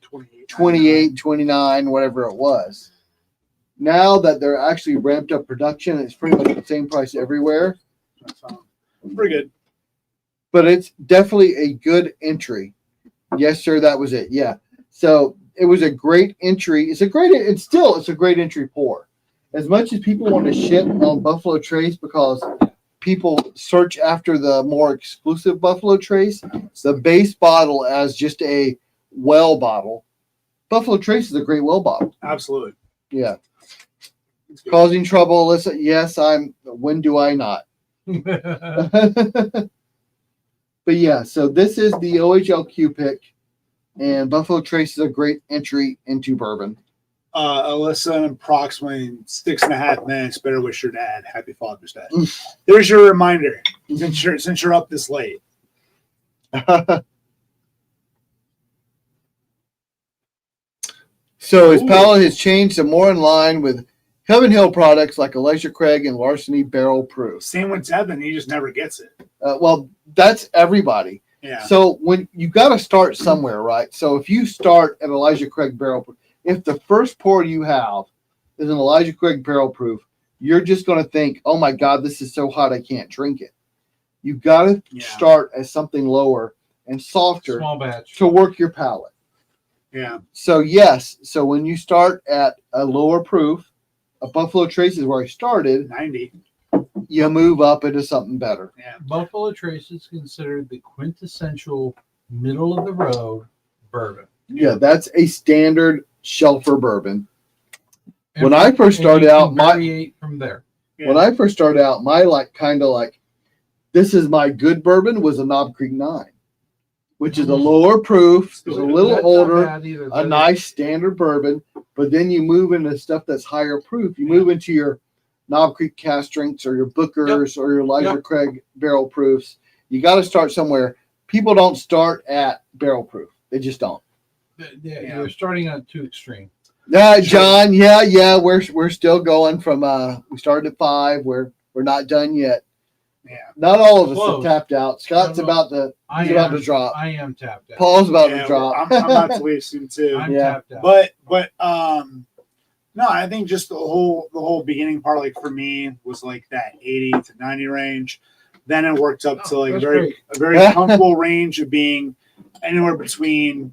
28, 29, whatever it was. Now that they're actually ramped up production, it's pretty much the same price everywhere. Pretty good. But it's definitely a good entry. Yes, sir, that was it. Yeah. So it was a great entry. It's a great entry pour. As much as people want to shit on Buffalo Trace because people search after the more exclusive Buffalo Trace, the base bottle as just a well bottle. Buffalo Trace is a great well bottle. Absolutely. Yeah. Causing trouble, listen, yes, when do I not? But yeah, so this is the OHLQ pick, and Buffalo Trace is a great entry into bourbon. Alyssa, in approximately 6.5 minutes, better wish your dad happy Father's Day. There's your reminder, since you're up this late. So his palate has changed to more in line with Heaven Hill products like Elijah Craig and Larceny Barrel Proof. Same with Devin, he just never gets it. Well, that's everybody. Yeah. So when you got to start somewhere, right? So if you start at Elijah Craig barrel proof, if the first pour you have is an Elijah Craig barrel proof, you're just going to think, oh my God, this is so hot I can't drink it. You got to start at something lower and softer Small batch. to work your palate. Yeah. So yes, so when you start at a lower proof, a Buffalo Trace is where I started. 90. You move up into something better. Yeah. Buffalo Trace is considered the quintessential middle of the road bourbon. Yeah, that's a standard shelfer bourbon. When And- I first and started you can out, my variate from there. when I first started out, my this is my good bourbon was a Knob Creek 9, which is a lower proof, is a little That's not older, bad either, a but nice standard bourbon. But then you move into stuff that's higher proof. You move into your Knob Creek cast drinks or your Booker's or your Elijah Craig barrel proofs. You got to start somewhere. People don't start at barrel proof. They just don't. You're starting on too extreme. Yeah, John. Yeah. We're still going from. We started at 5. We're not done yet. Yeah. Not all of us Close. have tapped out. Scott's No, about to. He's about to drop. I am tapped out. Paul's about to Yeah, drop. I'm about to leave soon too. I'm Yeah. tapped out. But no, I think just the whole beginning part, like for me, was like that 80 to 90 range. Then it worked up to like that's a very comfortable range of being anywhere between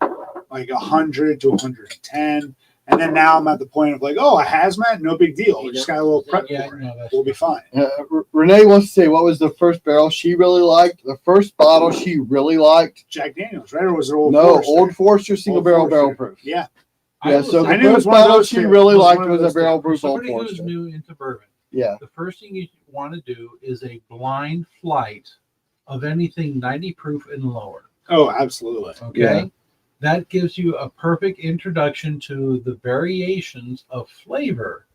like 100 to 110. And then now I'm at the point of like, oh, a hazmat, no big deal. We just got a little prep Yeah, for it. no, that's We'll be fine. Renee wants to say what was the first barrel she really liked. The first bottle she really liked. Jack Daniels, right? Or was it Old No, Forester? Old Forester single Old barrel Forester. barrel proof. Yeah. Yeah, so I the knew it was first one of bottle those she two. really It was liked one of was a those barrel two. proof Old Somebody who's Forester. new into bourbon, Yeah. the first thing you want to do is a blind flight of anything 90 proof and lower. Oh, absolutely. Okay. Yeah. That gives you a perfect introduction to the variations of flavor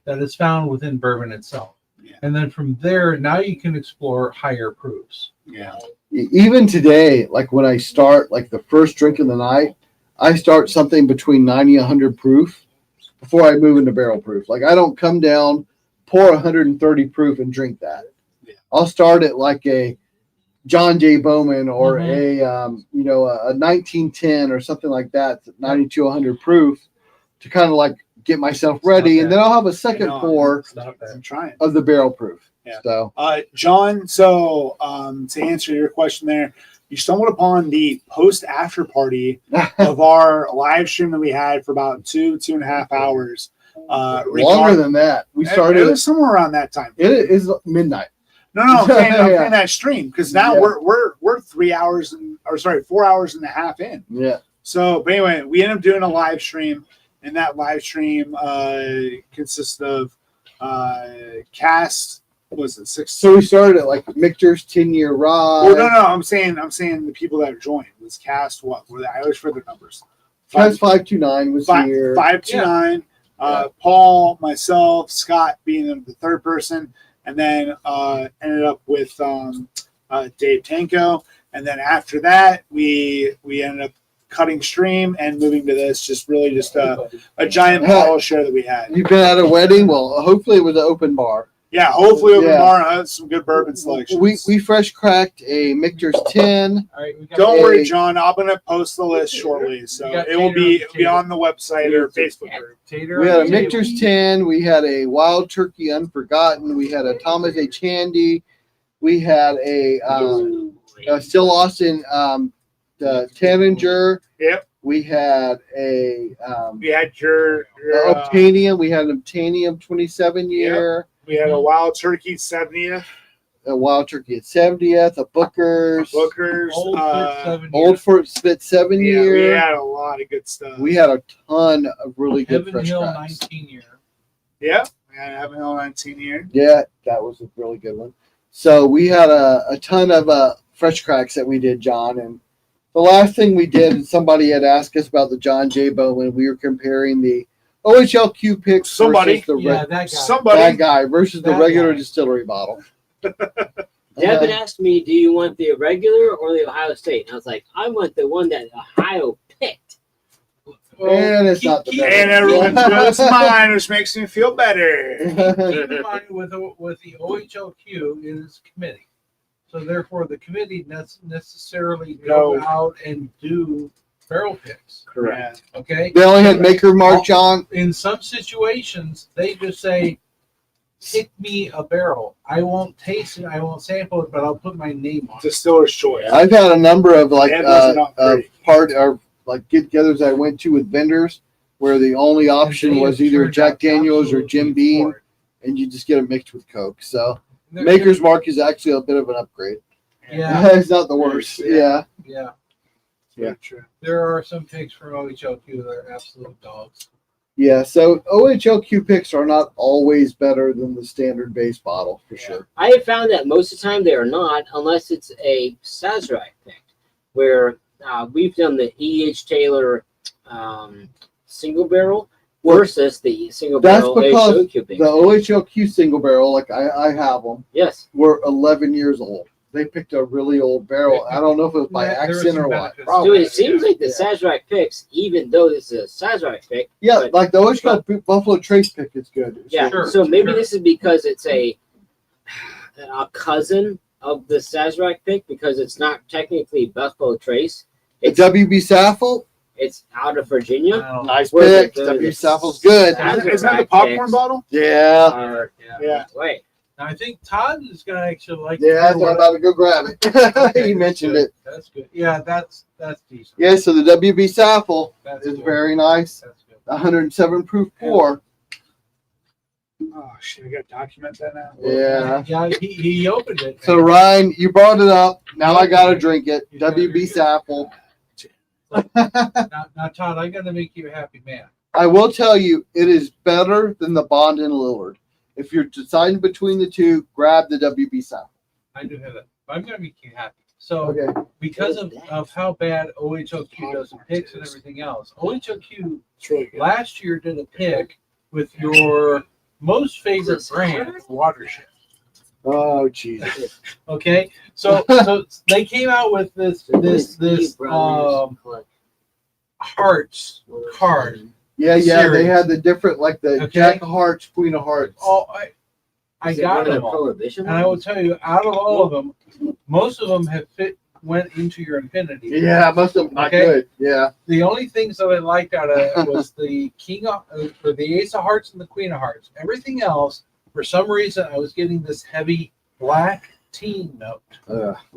that is found within bourbon itself. Yeah. And then from there, now you can explore higher proofs. Yeah. Even today, like when I start, like the first drink of the night, I start something between 90 and 100 proof before I move into barrel proof. Like I don't come down, pour 130 proof and drink that. Yeah. I'll start at like a John J. Bowman or Mhm. a 1910 or something like that, 90 to 100 proof to kind of like get myself ready. And then I'll have a second pour It's not bad. I'm trying. of the barrel proof. Yeah. So John, so to answer your question there, you stumbled upon the post-after party of our live stream that we had for about 2.5 hours. longer than that. We It started. was somewhere around that time. It is midnight. No, I'm saying Yeah. that stream because now Yeah. we're 3 hours 4 hours and a half in. Yeah. So, but anyway, we ended up doing a live stream, and that live stream consists of cast. What was it 6? So we started at like Michter's 10-year ride. Well, no. I'm saying the people that joined was cast. What were they? I always forget their numbers. Cast 529 was here. 529. Paul, myself, Scott being the third person, and then ended up with Dave Tanko. And then after that, we ended up cutting stream and moving to this. Just a giant bottle share that we had. You've been at a wedding? Well, hopefully it was an open bar. Yeah, hopefully open Yeah. bar has some good bourbon selections. We fresh cracked a Michter's 10. All right, we got Don't a- worry, John. I'm gonna post the list shortly, so You got it will Tater be on the table. on the website or Facebook group. Tater We on had a the table. Michter's 10. We had a Wild Turkey Unforgotten. We had a Thomas H. Handy. We had a Still Austin the Tanninger. Yep. We had a We had your Obtanium. We had an Obtanium 27 year. we had a Wild Turkey 70th, A Wild Turkey at 70th. A Booker's. Bookers. Old Fit 7 Old Fort Spit 7 Yeah, we year. had a lot of good stuff. We had a ton of really good Heaven fresh Hill cracks. 19 year. Yeah, we had Heaven Hill 19 here. Yeah, that was a really good one. So we had a ton of fresh cracks that we did, John. And the last thing we did, somebody had asked us about the John J. Bowman. We were comparing the OHLQ picks Somebody. versus the Yeah, that that guy. Somebody. guy versus the That regular guy. distillery bottle. Devin asked me, "Do you want the regular or the Ohio State?" And I was like, "I want the one that Ohio picked." And it's not the keep- best. And everyone's goes mine, which makes me feel better. Keep in mind with the OHLQ is committee. So therefore, the committee necessarily No. go out and do barrel picks. Correct. Okay. They only had Maker Mark, John. In some situations, they just say, "Pick me a barrel. I won't taste it. I won't sample it, but I'll put my name on it." Distiller's choice. I've had a number of like And those are not great. get-togethers I went to with vendors where the only option And they was have either turned Jack out Daniels or absolutely Jim Beam, for it. and you just get it mixed with Coke. So They're- Maker's Mark is actually a bit of an upgrade. Yeah, It's not the worst. Yeah. yeah. Yeah. True. There are some picks from OHLQ that are absolute dogs. Yeah. So OHLQ picks are not always better than the standard base bottle for sure. I have found that most of the time they are not, unless it's a Sazerac pick, where we've done the E.H. Taylor single barrel versus the single That's barrel because OHLQ pick. the OHLQ single barrel, like I have them, Yes. were 11 years old. They picked a really old barrel. I don't know if it was by Yeah, there was accident some or what. benefits. So it seems like the Yeah. Sazerac picks, even though this is a Sazerac pick, Yeah, but- like the OHLQ Buffalo Trace pick is good. yeah. Sure, So maybe sure. this is because it's a cousin of the Sazerac pick, because it's not technically Buffalo Trace. The It's WB Saffel, it's out of Virginia. nice Where pick. the- WB Saffel's good. Isn't that the popcorn bottle? Yeah. Are, Yeah. wait. Now, I think Todd is going to actually like. Yeah, that's what I'm about to go grab it. Okay, He mentioned good. it. That's good. Yeah, that's decent. Yeah, so the WB Saffel That's is good. very nice. That's good. 107 proof pour. Oh shit! I gotta document that now. Yeah. Yeah, he opened it. So Ryan, you brought it up. Now I gotta drink it. WB Saffel. Now, Todd, I got to make you a happy man. I will tell you, it is better than the Bond and Lillard. If you're deciding between the two, grab the WB Saffel. I do have that. I'm going to make you happy. So, Okay. because of how bad OHLQ does in picks and everything else, OHLQ It's really good. last year did a pick with your most favorite brand, Watershed. Oh Jesus. Okay, so they came out with this hearts card. Yeah, they Series. had the different, like the Okay. Jack of Hearts, Queen of Hearts. Oh, I Is it got one of the them all, Prohibition and I will tell you, out of all of them, most of them have went into your Infinity. Yeah, most of them not Okay. good. Yeah. The only things that I liked out of it was the or the Ace of Hearts and the Queen of Hearts. Everything else, for some reason, I was getting this heavy black teen note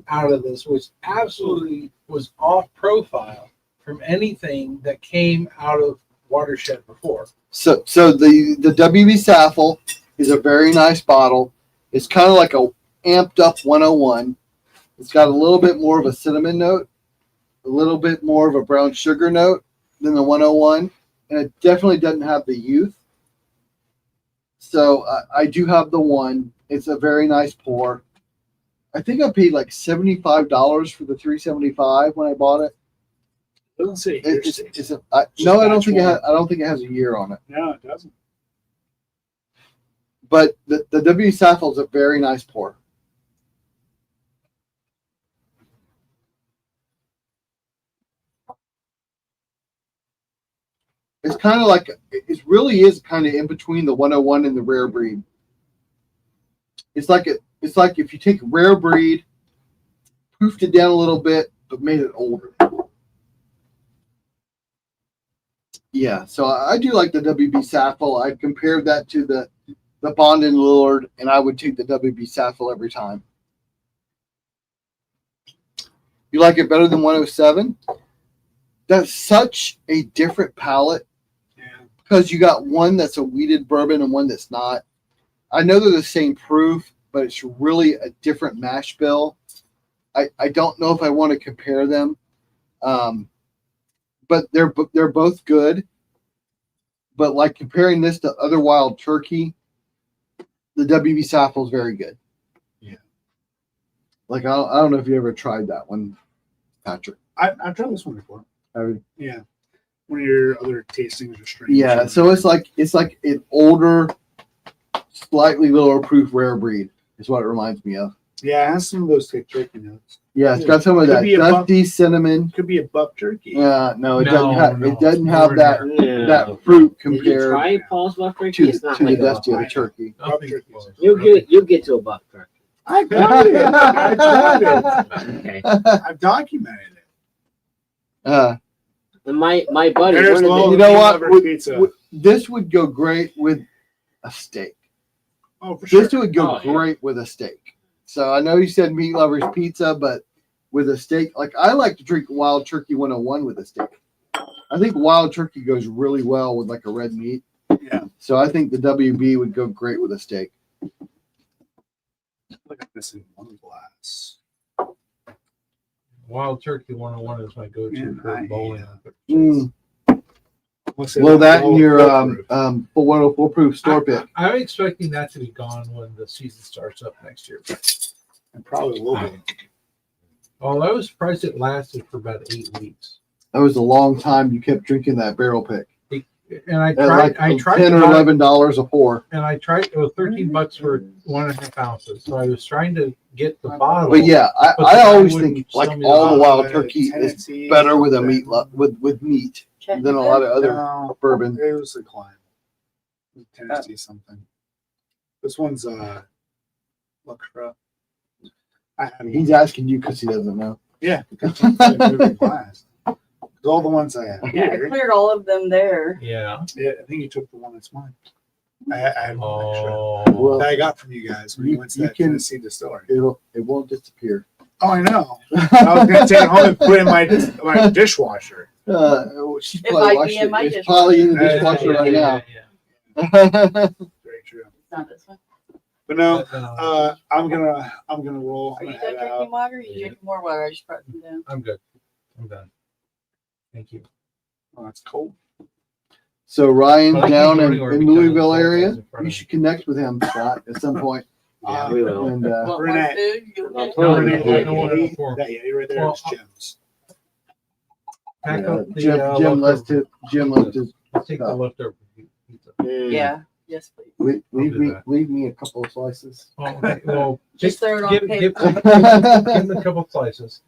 out of this, which absolutely was off profile from anything that came out of Watershed before. So the WB Saffel is a very nice bottle. It's kind of like a amped up 101. It's got a little bit more of a cinnamon note, a little bit more of a brown sugar note than the 101, and it definitely doesn't have the youth. So I do have the one. It's a very nice pour. I think I paid like $75 for the 375 when I bought it. Doesn't say It- here's it's a, I don't think it has a year on it. No, it doesn't. But the W Saffel is a very nice pour. It's kind of like it really is kind of in between the 101 and the rare breed. It's like if you take rare breed, proofed it down a little bit, but made it older. Yeah, so I do like the WB Saffel. I compared that to the Bond and Lillard, and I would take the WB Saffel every time. You like it better than 107? That's such a different palate because you got one that's a wheated bourbon and one that's not. I know they're the same proof, but it's really a different mash bill. I don't know if I want to compare them, but they're both good. But like comparing this to other Wild Turkey, the WB Saffel is very good. Yeah. Like I don't know if you ever tried that one, Patrick. I've tried this one before. Yeah. One of your other tastings or strains. Yeah, so it's like an older, slightly lower proof rare breed is what it reminds me of. Yeah, it has some of those turkey notes. Yeah, it's got some of Could that be a dusty cinnamon. Could be a buck turkey. No, it No, doesn't have no, it doesn't nowhere have that near. that fruit Did you compared try Paul's Buck Turkey? to It's not the like a dusty of buck the turkey. Nothing close. You'll get to a buck turkey. I got it. I got it. Okay. I've documented it. And my buddy, There's one of Lowell the, You know what? Lover's Pizza. This would go great with a steak. Oh, for sure. This would go great with a steak. So I know you said meat lovers pizza, but with a steak, like I like to drink Wild Turkey 101 with a steak. I think Wild Turkey goes really well with like a red meat. Yeah. So I think the WB would go great with a steak. Look at this in one glass. Wild Turkey 101 is my go-to Yeah, for I- bowling. Mm. What's it? Well, that and Oh, your foolproof. 104 proof store pit. I'm expecting that to be gone when the season starts up next year. And probably will be. Oh, I was surprised it lasted for about 8 weeks. That was a long time you kept drinking that barrel pick. And I At tried, like I tried $10 to or buy- $11 a pour. and I tried. It was $13 for 1.5 ounces. So I was trying to get the bottle. But yeah, But I the guy always wouldn't think sell like me the all the bottle. Wild Turkey is Tennessee, better with a with meat Check than a it lot of out. other No, bourbon. it was a climb. Tennessee something. This one's Lucra. I had He's asking you because he doesn't know. yeah, because it's a moving glass. 'Cause all the ones I have Yeah, I here. cleared all of them there. Yeah. Yeah, I think you took the one that's mine. I had one extra Oh. Well, that I got from you guys when you went to you that can- Tennessee distillery. it won't disappear. Oh, I know. I was gonna take it home and put it in my dishwasher. She's It probably might be in my it's probably in the dishwasher. dishwasher right now. Yeah. Very true. It's not this one. But no, But, I'm gonna roll. Are you I'm gonna done head out. drinking water? Or are you drinking more water? I just brought them down. I'm good. I'm done. Thank you. Oh, it's cold. So Ryan But I keep down running over in because Louisville the area, in front of you me. should connect with him, Scott, at some point. yeah, we will. And Want more Renee. food? You Well, okay? No, Renee, I don't want it before. that yeah, right there Well, is Jim's. Pack yeah, up the Jim leftover- Jim left his I'll take the leftover pizza. Yeah. Yes, please. do that. leave me a couple of slices. Oh, okay. Well, Just throw it on give paper. him a couple slices.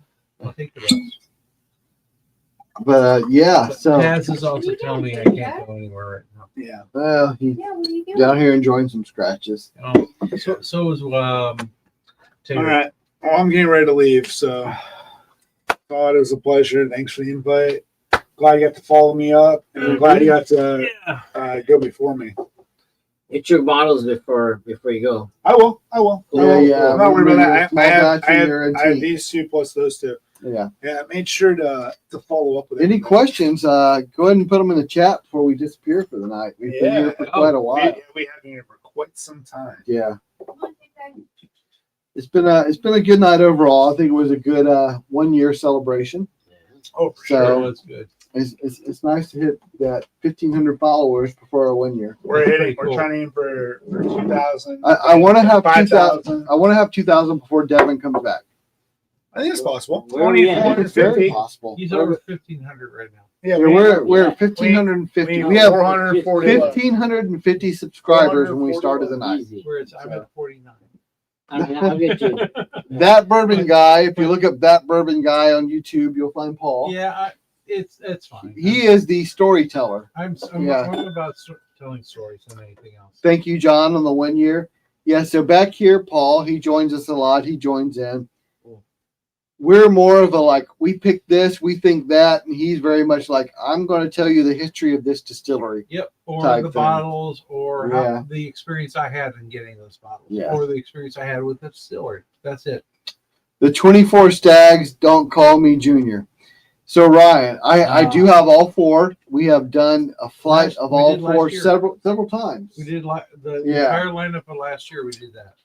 I'll take the rest. But yeah, But so Taz is also telling me I can't go anywhere right now. Yeah. he's down here enjoying some scratches. So is Taylor. All right. Well, I'm getting ready to leave, so thought it was a pleasure. Thanks for the invite. Glad you got to follow me up, and I'm glad you got to go before me. Get your bottles before you go. I will. I will. Yeah, I'm not worried about that. small I have batch in your I have NT. these two plus those two. Yeah. Yeah, I made sure to follow up with Any everybody. questions? Go ahead and put them in the chat before we disappear for the night. We've been here for quite a while. We have been here for quite some time. Yeah. It's been a good night overall. I think it was a good 1 year celebration. Oh, for So- sure. Oh, that's good. It's nice to hit that 1,500 followers before our 1 year. We're hitting. pretty We're cool. trying to aim for 2,000. I want to have 5,000. 2,000. I want to have 2,000 before Devin comes back. I think it's possible. Where are we at? It's very 450. possible. He's over 1,500 right now. Yeah, Yeah, we're at 1,550. We have 440. 1,550 subscribers when we started the night. Easy. Whereas I'm at 49. I mean, I'll get you. That bourbon guy, if you look up that bourbon guy on YouTube, you'll find Paul. Yeah, it's fine. He is the storyteller. I'm Yeah. more about telling stories than anything else. Thank you, John, on the 1 year. Yeah, so back here, Paul, he joins us a lot. He joins in. We're more of a like, we picked this, we think that, and he's very much like, I'm going to tell you the history of this distillery. Yep, or type the thing. bottles, or Yeah. how, the experience I had in getting those bottles, Yeah. or the experience I had with the distillery. That's it. The 24 Stags, don't call me Junior. So Ryan, I do have all four. We have done a flight of We all did last four year. several times. We did the Yeah. entire lineup of last year. We did that.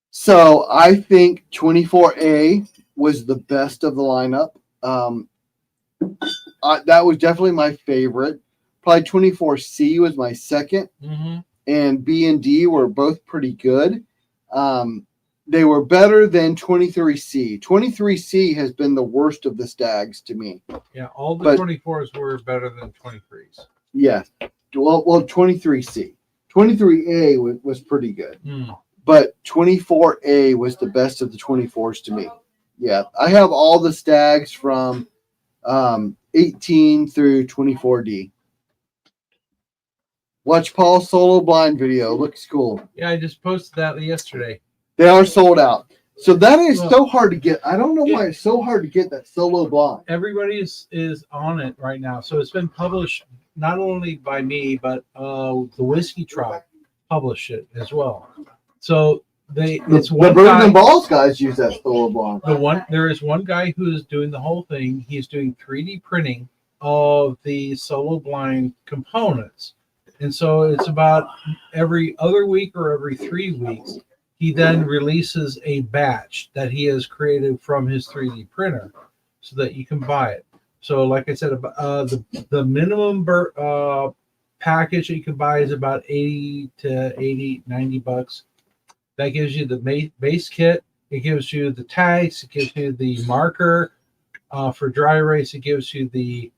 So I think 24A was the best of the lineup. That was definitely my favorite. Probably 24C was my second, Mm-hmm. and B and D were both pretty good. They were better than 23C. 23C has been the worst of the Stags to me. Yeah, all the But- 24s were better than 23s. Yes. Well, 23C. 23A was pretty good. Mm. But 24A was the best of the 24s to me. Yeah, I have all the Stags from 18 through 24D. Watch Paul's solo blind video. Looks cool. Yeah, I just posted that yesterday. They are sold out. So that is so hard to get. I don't know why it's so hard to get that solo blind. Everybody is on it right now. So it's been published not only by me, but the Whiskey Tribe published it as well. So it's The one Bird guy. and Balls guys use that solo blind. There is one guy who is doing the whole thing. He's doing 3D printing of the solo blind components. And so it's about every other week or every 3 weeks. He then releases a batch that he has created from his 3D printer so that you can buy it. So like I said, the minimum package that you can buy is about 80 to 80, 90 bucks. That gives you the base kit. It gives you the tags. It gives you the marker for dry erase. It gives you the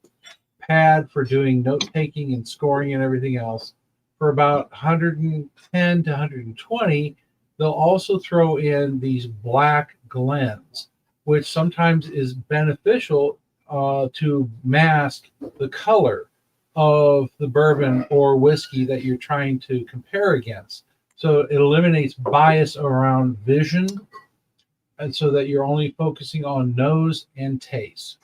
pad for doing note taking and scoring and everything else. For about 110 to 120, they'll also throw in these black glens, which sometimes is beneficial to mask the color of the bourbon or whiskey that you're trying to compare against. So it eliminates bias around vision, and so that you're only focusing on nose and taste.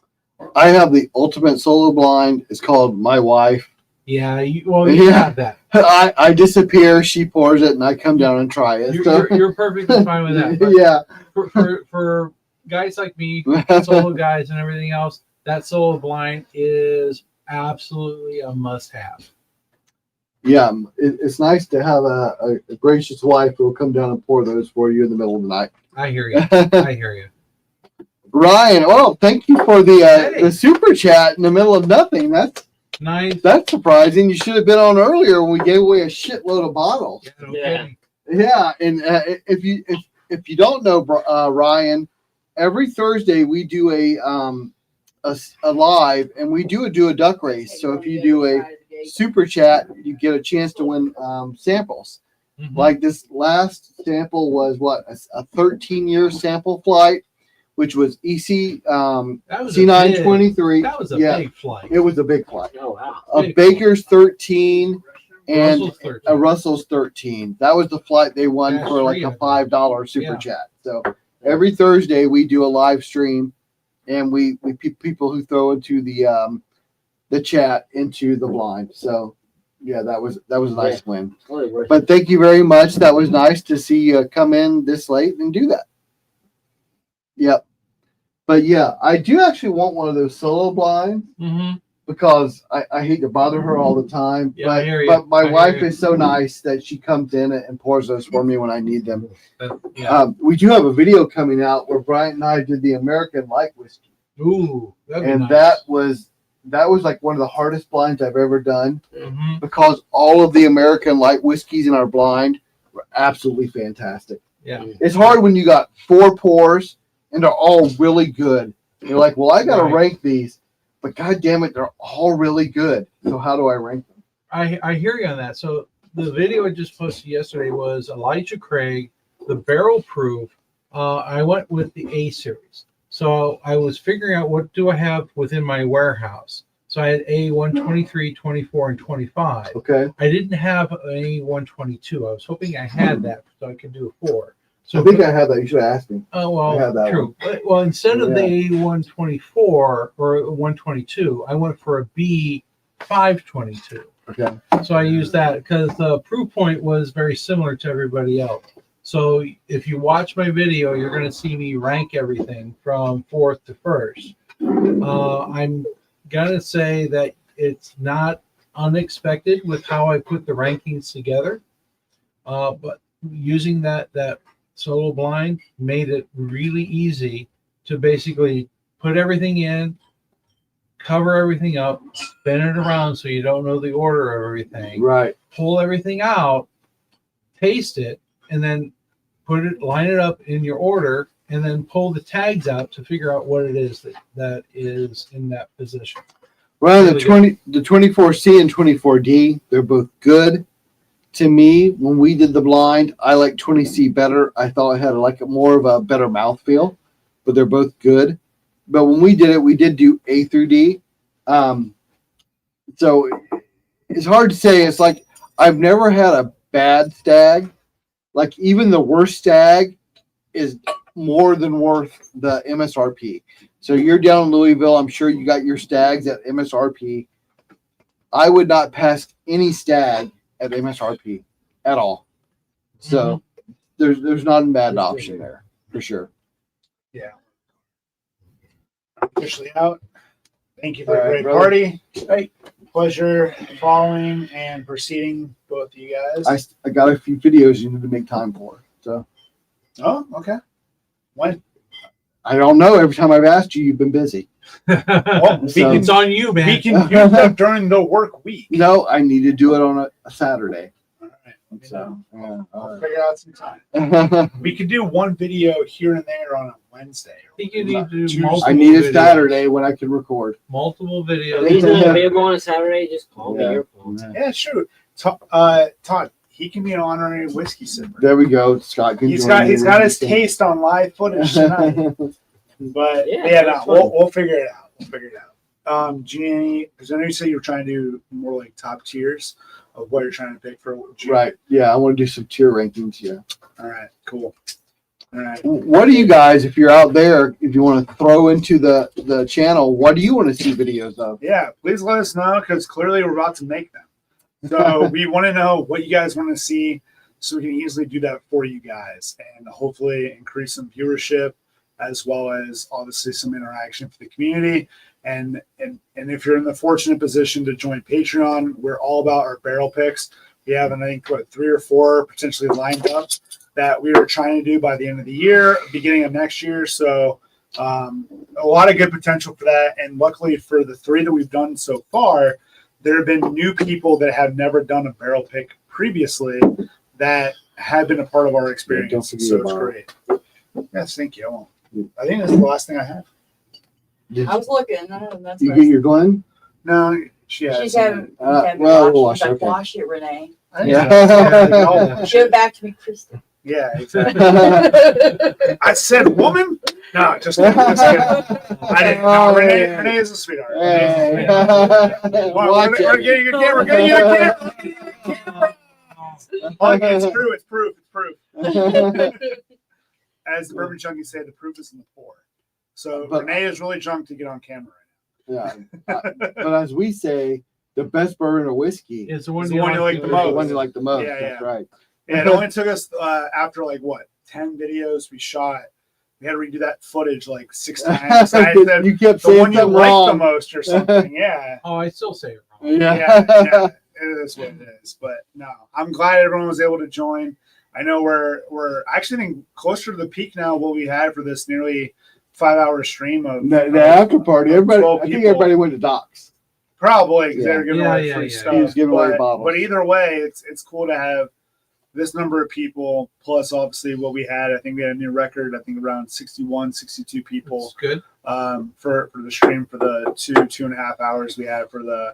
I have the ultimate solo blind. It's called My Wife. Yeah, you have that. I disappear, she pours it, and I come down and try it. You're perfectly fine with that. But Yeah. For guys like me, solo guys and everything else, that solo blind is absolutely a must-have. Yeah, it's nice to have a gracious wife who will come down and pour those for you in the middle of the night. I hear you. I hear you. Ryan, thank you for the super chat in the middle of nothing. That's nice. That's surprising. You should have been on earlier when we gave away a shitload of bottles. Yeah, and if you don't know Ryan, every Thursday we do a live, and we do a duck race. So if you do a super chat, you get a chance to win samples. Mm-hmm. Like this last sample was a 13-year sample flight, which was EC C923. That was a big flight. It was a big flight. Oh wow! A Baker's 13 and Russell's 13. a Russell's 13. That was the flight they won That's for like free, a $5 super Yeah. chat. So every Thursday we do a live stream, and we people who throw into the chat into the blind. So yeah, that was a nice win. Totally worth it. But thank you very much. That was nice to see you come in this late and do that. Yep. But yeah, I do actually want one of those solo blinds Mm-hmm. because I hate to bother her all the time. Yeah, but, I hear you. but my I hear wife you. is so nice that she comes in and pours those for me when I need them. Yeah. We do have a video coming out where Brian and I did the American Light Whiskey. Ooh, that'd be And nice. that was like one of the hardest blinds I've ever done Mhm. because all of the American Light Whiskeys in our blind were absolutely fantastic. Yeah. It's hard when you got 4 pours and they're all really good. You're like, well, I got to Right. rank these, but God damn it, they're all really good. So how do I rank them? I hear you on that. So the video I just posted yesterday was Elijah Craig, the barrel proof. I went with the A series. So I was figuring out what do I have within my warehouse. So I had A 123, 24, and 25. Okay. I didn't have a 122. I was hoping I had that so I could do a 4. So I think I have that. You should have asked me. Oh I have well, that true. Well, instead of Yeah. the A124 or 122, I went for a B522. Okay. So I used that because the proof point was very similar to everybody else. So if you watch my video, you're going to see me rank everything from 4th to 1st. I'm going to say that it's not unexpected with how I put the rankings together, but using that solo blind made it really easy to basically put everything in, cover everything up, spin it around so you don't know the order of everything, Right. pull everything out, taste it, and then line it up in your order, and then pull the tags out to figure out what it is that is in that position. Ryan, Really the 24C and 24D, they're both good. To me, when we did the blind, I like 20C better. I thought it had like more of a better mouthfeel, but they're both good. But when we did it, we did do A through D. So it's hard to say. It's like I've never had a bad stag. Like even the worst stag is more than worth the MSRP. So you're down in Louisville. I'm sure you got your stags at MSRP. I would not pass any stag at MSRP at all. So there's not a bad option there for sure. Yeah. Officially out. Thank you for All a right, great brother. party. Hey, pleasure following and proceeding both of you guys. I got a few videos you need to make time for. So Oh, okay. When? I don't know. Every time I've asked you, you've been busy. Well, So- It's on you, man. we can do that during the work week. No, I need to do it on a Saturday. All right. So I'll figure out some time. yeah. We could do one video here and there on a Wednesday. I think you need to do Tuesday. multiple I need a videos. Saturday when I can record. Multiple If videos. he's not available on a Saturday, just call me Yeah. your phone. Yeah, shoot. Todd, he can be an honorary whiskey sipper. There we go. Scott can He's join got me. he's got his taste on live footage tonight. But Yeah, yeah, no, that's fine. we'll figure it out. We'll figure it out. Jeannie, because I know you said you were trying to do more like top tiers of what you're trying to pick for June. Right. Yeah, I want to do some tier rankings. Yeah. All right, cool. All right. What do you guys, if you're out there, if you want to throw into the channel, what do you want to see videos of? Yeah, please let us know because clearly we're about to make them. So we want to know what you guys want to see so we can easily do that for you guys and hopefully increase some viewership as well as obviously some interaction for the community. And if you're in the fortunate position to join Patreon, we're all about our barrel picks. We have, I think, 3 or 4 potentially lined up that we were trying to do by the end of the year, beginning of next year. So a lot of good potential for that. And luckily for the 3 that we've done so far, there have been new people that have never done a barrel pick previously that have been a part of our experience. don't forget So it's about great. Yes, thank you. I think that's the last thing I have. I was looking. That's You what get your Glenn? No, she has. she's having. Well, we'll watch. Like, Okay. wash it, Renee. Yeah. Give it back to me, Krista. Yeah, exactly. I said woman? No, just kidding. Just kidding. I didn't. No, Oh, Renee, yeah. Renee is a sweetheart. Hey. Well, Watch we're it. getting a camera. We're getting a camera. We're getting a camera. Look, it's true. It's proof. It's proof. As the Bourbon Chunky said, the proof is in the pour. So But- Renee is really drunk to get on camera. Yeah. But as we say, the best bourbon or whiskey is It's the one It's the one you like the the most. one you like the most. Yeah, That's yeah. right. And it only took us after like what 10 videos we shot. We had to redo that footage like 6 times. I said You kept the saying one you something like the wrong. most or something. Yeah. Oh, I still say it wrong. Yeah, it is what it is. But no, I'm glad everyone was able to join. I know we're actually think closer to the peak now. What we had for this nearly 5-hour stream of The after party, everybody. 12 I think people. everybody went to Doc's. Probably because they Yeah. were giving Yeah, away yeah, free yeah. stuff. He was giving away but, bottles. but either way, it's cool to have this number of people plus obviously what we had. I think we had a new record. I think around 61, 62 people It's good. for the stream for the 2.5 hours we had for the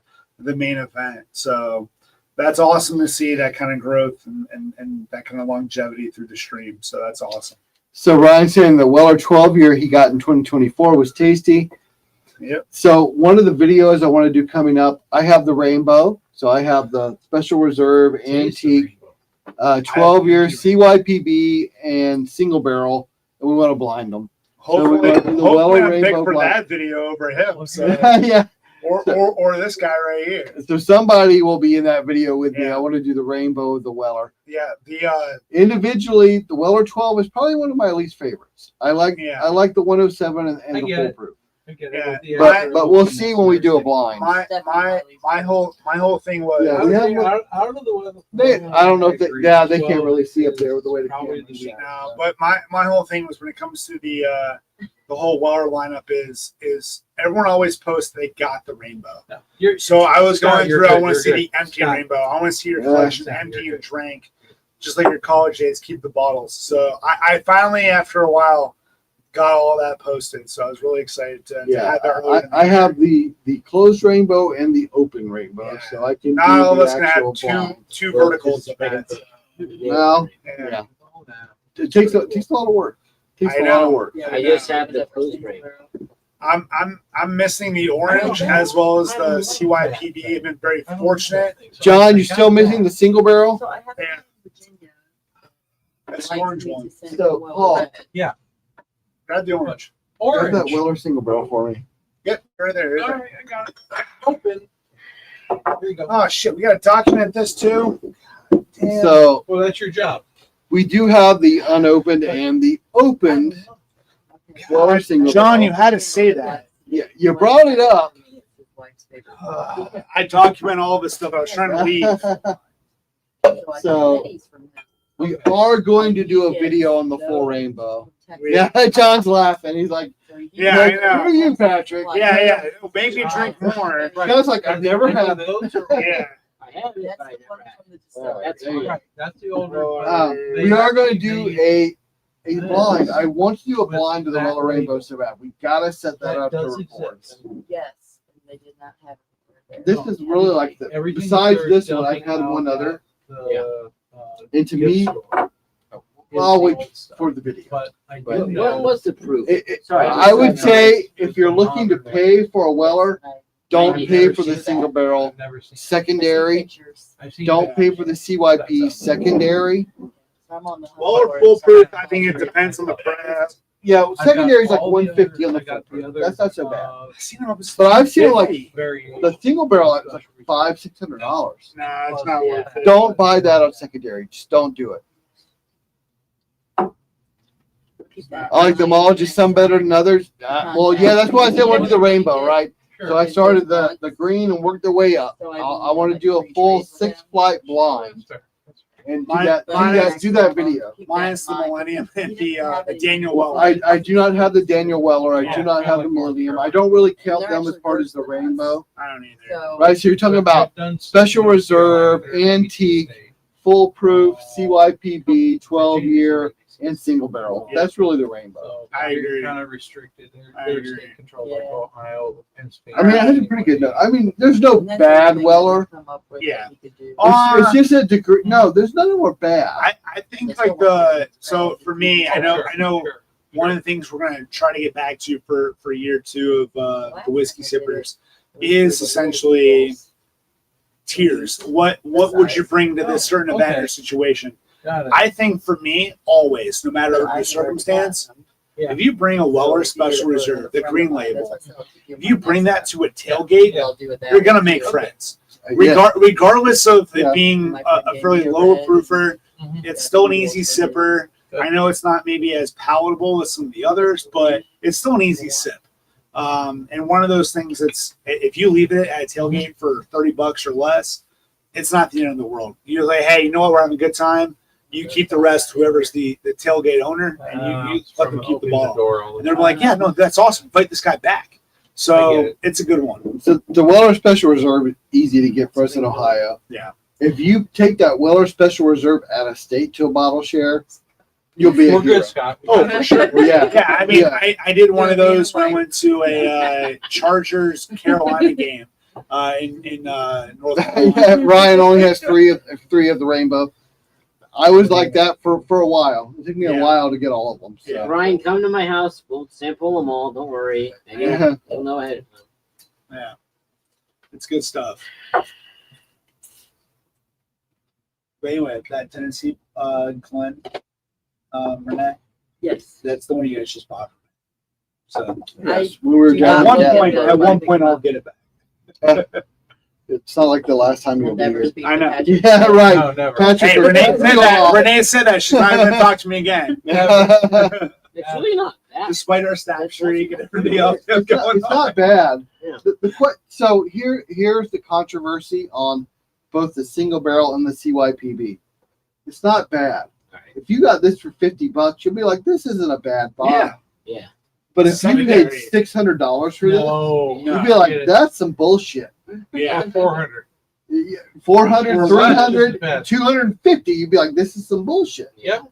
main event. So that's awesome to see that kind of growth and that kind of longevity through the stream. So that's awesome. So Ryan's saying the Weller 12 year he got in 2024 was tasty. Yep. So one of the videos I want to do coming up, I have the rainbow. So I have the special reserve antique 12 year CYPB and single barrel, and we want to blind them. Hopefully, we went to the Weller I'm picked Rainbow for Blind. that video over him. So, Yeah. or this guy right here. So somebody will be in that video with me. Yeah. I want to do the rainbow of the Weller. Yeah, Individually, the Weller 12 is probably one of my least favorites. I like Yeah. I like the 107 and I the get it. foolproof. I get Yeah. it. But we'll see when we do a blind. my whole thing was Yeah, we have out of the weather. I don't know if they can't really see up there with the way the Probably camera's the set. no, but my whole thing was when it comes to the whole Weller lineup is everyone always posts they got the rainbow. You're, So I was Scott, going you're through. I good, want to you're see good. the empty Scott. rainbow. I want to see your Yeah. collection Scott, empty you're and good. drank, just like your college days. Keep the bottles. So I finally, after a while, got all that posted. So I was really excited to Yeah, have that. early in the I year. have the closed rainbow and the open rainbow, Yeah. so I can Not all of do us the gonna actual have blind. two verticals of that. Well, Yeah. yeah, it takes a lot of work. It takes I a lot of know. work. I just have the post break. I'm missing the orange as well as the CYPB. I've been very fortunate. John, you still missing the single barrel? So I have Yeah. Virginia. That's the orange one. So, Paul, Grab the orange. grab that Weller single barrel for me. Yep, right there. Right All there. right, I got it. Open. There you go. Oh shit, we gotta document this too. Damn. So Well, that's your job. we do have the unopened and the opened Weller single John, barrel. you had to say that. Yeah, you brought it up. I document all this stuff. I was trying to leave. So we are going to do a video on the full rainbow. Yeah, John's laughing. He's like, Yeah, I "Who know. are you, Patrick?" Yeah, yeah. It'll make me drink more. John's like, "I've never had those." Yeah. I have it, but I never had it. That's There you fine. go. Right, that's the older. We are going to do a blind. I want to do a blind to the Weller Rainbow so bad. We gotta set that up to record. Yes, and they did not have it. This is really like the. Everything Besides they're this one, I've dumping had out one at other. the, And to gift me, store I'll is wait old stuff. for the video. But I do What know. was the proof? Sorry, I would say if you're looking to pay for a Weller, don't pay for the single barrel. I've never seen. Secondary, I've seen don't that. pay for the CYP. Secondary, I'm on the Well, or foolproof. I think it depends on the price. yeah, I've got secondary is like all the 150 on other- the I got foot. the other, That's not so bad. I've seen it up as But I've seen like 50. variation. the single barrel at like $500-600. Nah, it's not worth it. Don't buy that on secondary. Just don't do it. I like them all, just some better than others. Well, yeah, that's why I said I want to do the rainbow, right? So I started the green and worked the way up. I want to do a full 6 flight blind and do that video. Minus the Millennium and the Daniel Weller. I do not have the Daniel Weller. I do not have the Millennium. I don't really count them as part of the rainbow. I don't either. Right, so you're talking about Special Reserve, Antique, Foolproof, CYPB, 12-year, and single barrel. That's really the rainbow. So I they're agree. kind of restricted. I They're agree. state controlled like Ohio and Spain. I mean, I did pretty good. I mean, there's no bad Weller. Yeah. It's just a degree. No, there's nothing more bad. I think like so for me, I know one of the things we're gonna try to get back to for year 2 of the whiskey sippers is essentially tiers. What would you bring to this certain event or situation? Got it. I think for me, always, no matter the circumstance, if you bring a Weller Special Reserve, the green label, if you bring that to a tailgate, you're gonna make friends. Regardless of it being a fairly lower proofer, it's still an easy sipper. I know it's not maybe as palatable as some of the others, but it's still an easy sip. And one of those things that's, if you leave it at a tailgate for $30 or less, it's not the end of the world. You're like, hey, you know what? We're having a good time. You keep the rest, whoever's the tailgate owner, and you let them keep the ball. And they're like, yeah, no, that's awesome. Invite this guy back. So it's a good one. So the Weller Special Reserve is easy to get for us in Ohio. Yeah. If you take that Weller Special Reserve out of state to a bottle share, you'll be a We're hero. good, Scott. Oh, for sure. Yeah. Yeah, I mean, Yeah. I did one of those when I went to a Chargers Carolina game in North Carolina. Yeah, Ryan only has three of the rainbow. I was like that for a while. It took me a while to get all of them. So. Yeah. Ryan, come to my house. We'll sample them all. Don't worry. And you'll know ahead of time. Yeah, it's good stuff. But anyway, that Tennessee Glen Renee, Yes. that's the one you guys just bought. So Yes, we were at down. one point I'll get it back. It's not like the last time you'll be Never here. speak I to know. Patrick. Yeah, right. No, never. Patrick, Hey, Renee said that. Renee said that she's not going to talk to me again, It's really not bad. despite our staff streak and everything else that's It's not, going it's on. not bad. Yeah. So here's the controversy on both the single barrel and the CYPB. It's not bad. If you got this for $50, you'll be like, this isn't a bad buy. Yeah. Yeah. But if you Secondary. paid $600 for this, No, you'd be like, that's some bullshit. Yeah. 400. 400, 300, Bad. 250, you'd be like, this is some bullshit. Yep.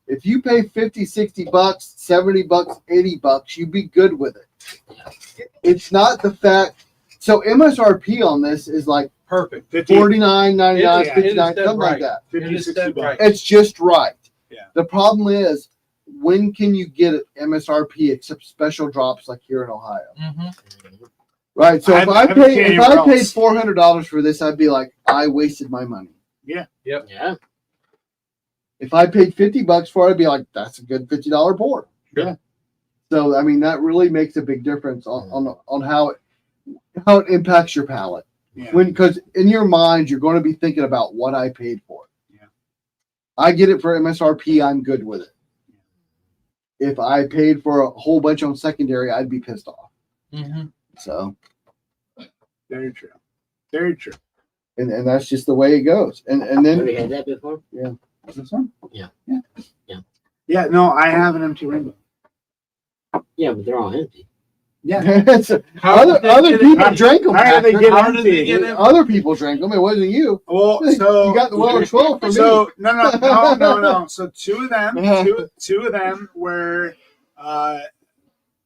If you pay $50, $60, $70, $80, you'd be good with it. It's not the fact. So MSRP on this is like Perfect. $49.99, It is $59, dead something like right. that. It is dead right. It's just right. Yeah. The problem is, when can you get it MSRP except special drops like here in Ohio? Mhm. Right. So if I I haven't seen paid anywhere else. $400 for this, I'd be like, I wasted my money. Yeah. If I paid $50 for it, I'd be like, that's a good $50 board. Yeah. So I mean, that really makes a big difference on how it impacts your palate. Yeah. Because in your mind, you're going to be thinking about what I paid for it. Yeah. I get it for MSRP. I'm good with it. If I paid for a whole bunch on secondary, I'd be pissed off. Mm-hmm. So, Very true. Very true. and that's just the way it goes. And then Have you had that before? This one? Yeah. Yeah. Yeah. Yeah. No, I have an empty rainbow. Yeah, but they're all empty. Yeah. other people drank them. How did they get How did they empty? get empty? Other people drank them. It wasn't you. Well, so You got the 12 for me. So no. So two of them were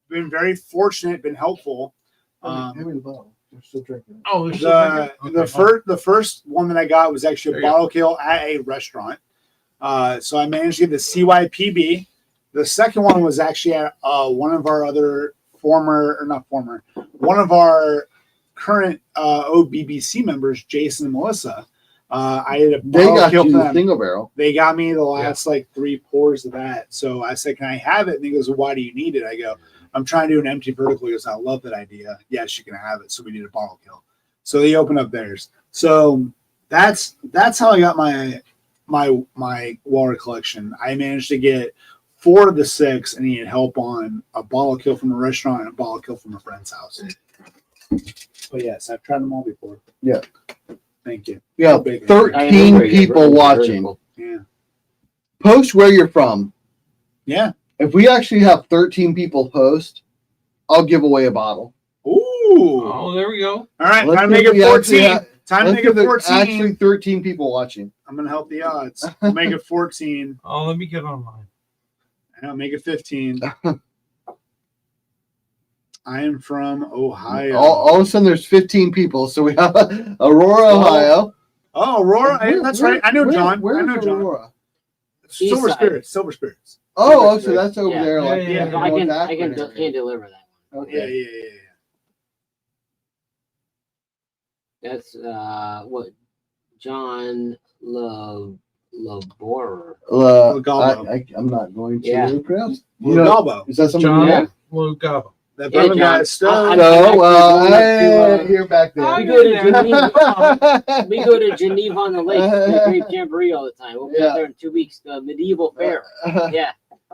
been very fortunate, been helpful. Hand me the bottle. They're still drinking. Oh, there's still drinking? The first one that I got was actually There a you bottle kill at a restaurant. So I managed to get the CYPB. The second one was actually at one of our other one of our current OBBC members, Jason and Melissa. I had a They bottle got kill you for the them. single barrel. They got me the last like 3 pours of that. So I said, "Can I have it?" And he goes, well, "Why do you need it?" I go, "I'm trying to do an empty vertical." He goes, "I love that idea. Yes, you can have it." So we need a bottle kill. So they opened up theirs. So that's how I got my water collection. I managed to get 4 of the 6, and he had help on a bottle kill from a restaurant and a bottle kill from a friend's house. But yes, I've tried them all before. Yeah. Thank you. Yeah, Big. 13 people watching. Yeah. Post where you're from. Yeah. If we actually have 13 people post, I'll give away a bottle. Ooh. Oh, there we go. All right, Let's time to see make if it we actually 14. have- Time to let's make give it it 14. actually 13 people watching. I'm gonna help the odds. We'll make it 14. Oh, let me get online. I know, make it 15. I am from Ohio. All of a sudden, there's 15 people. So we have Aurora, Ohio. Oh, Aurora. That's right. I know John. I Where's know John. Aurora? Silver East side. Spirits. Silver Spirits. Oh, so that's over Yeah. there. Like, Yeah, So I North can Akron area. hand deliver that one. Okay. Yeah. That's what John Labor. I'm not going to Yeah. pronounce. Galbo. Is that something? John Yeah. Lugaba. That Yeah, bourbon John. guy is still. I'm No, actually well, going to, you're back we there. go to Geneva. We go to Geneva on the Lake, the Great Jamboree all the time. We'll be Yeah. out there in 2 weeks. The medieval fair. Yeah,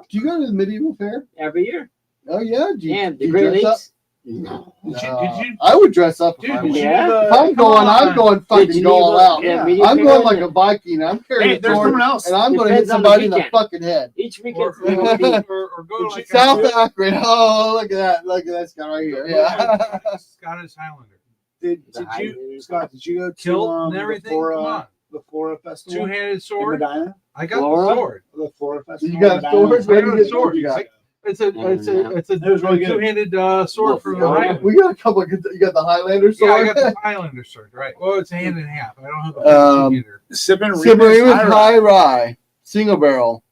Do you go to the medieval fair? every year. Oh yeah. Do you, Yeah, do the you Great dress up? Lakes. No. Did you I would dress up. Dude, if I did was. you Yeah. do the- If I'm come going, I'm on. going fucking Geneva, all out. yeah, Yeah. medieval I'm fair going is like a- a Viking. I'm carrying Hey, a there's sword, someone else. and I'm going to hit Depends on the somebody in the weekend. fucking head. Each Or, weekend's or, gonna be. or go like South a Akron. Oh, look at that! Look at that guy right here. Yeah. Scottish Highlander. Did The you, Highlanders. Scott? Did you go to Kilt and everything. Come on. the Flora Festival? Two-handed in sword. Medina? I got Flora? the sword. The Flora Festival. You got in Medina? swords? Where I do got you a get sword. you got? It's a It was really good. two-handed sword from the Well, Highlander. We got a couple. You got the Highlander Yeah, I sword. got the Highlander sword, right? Well, it's a hand and half. I don't have the two-hander. Sipping Remus Remus High Rye single barrel.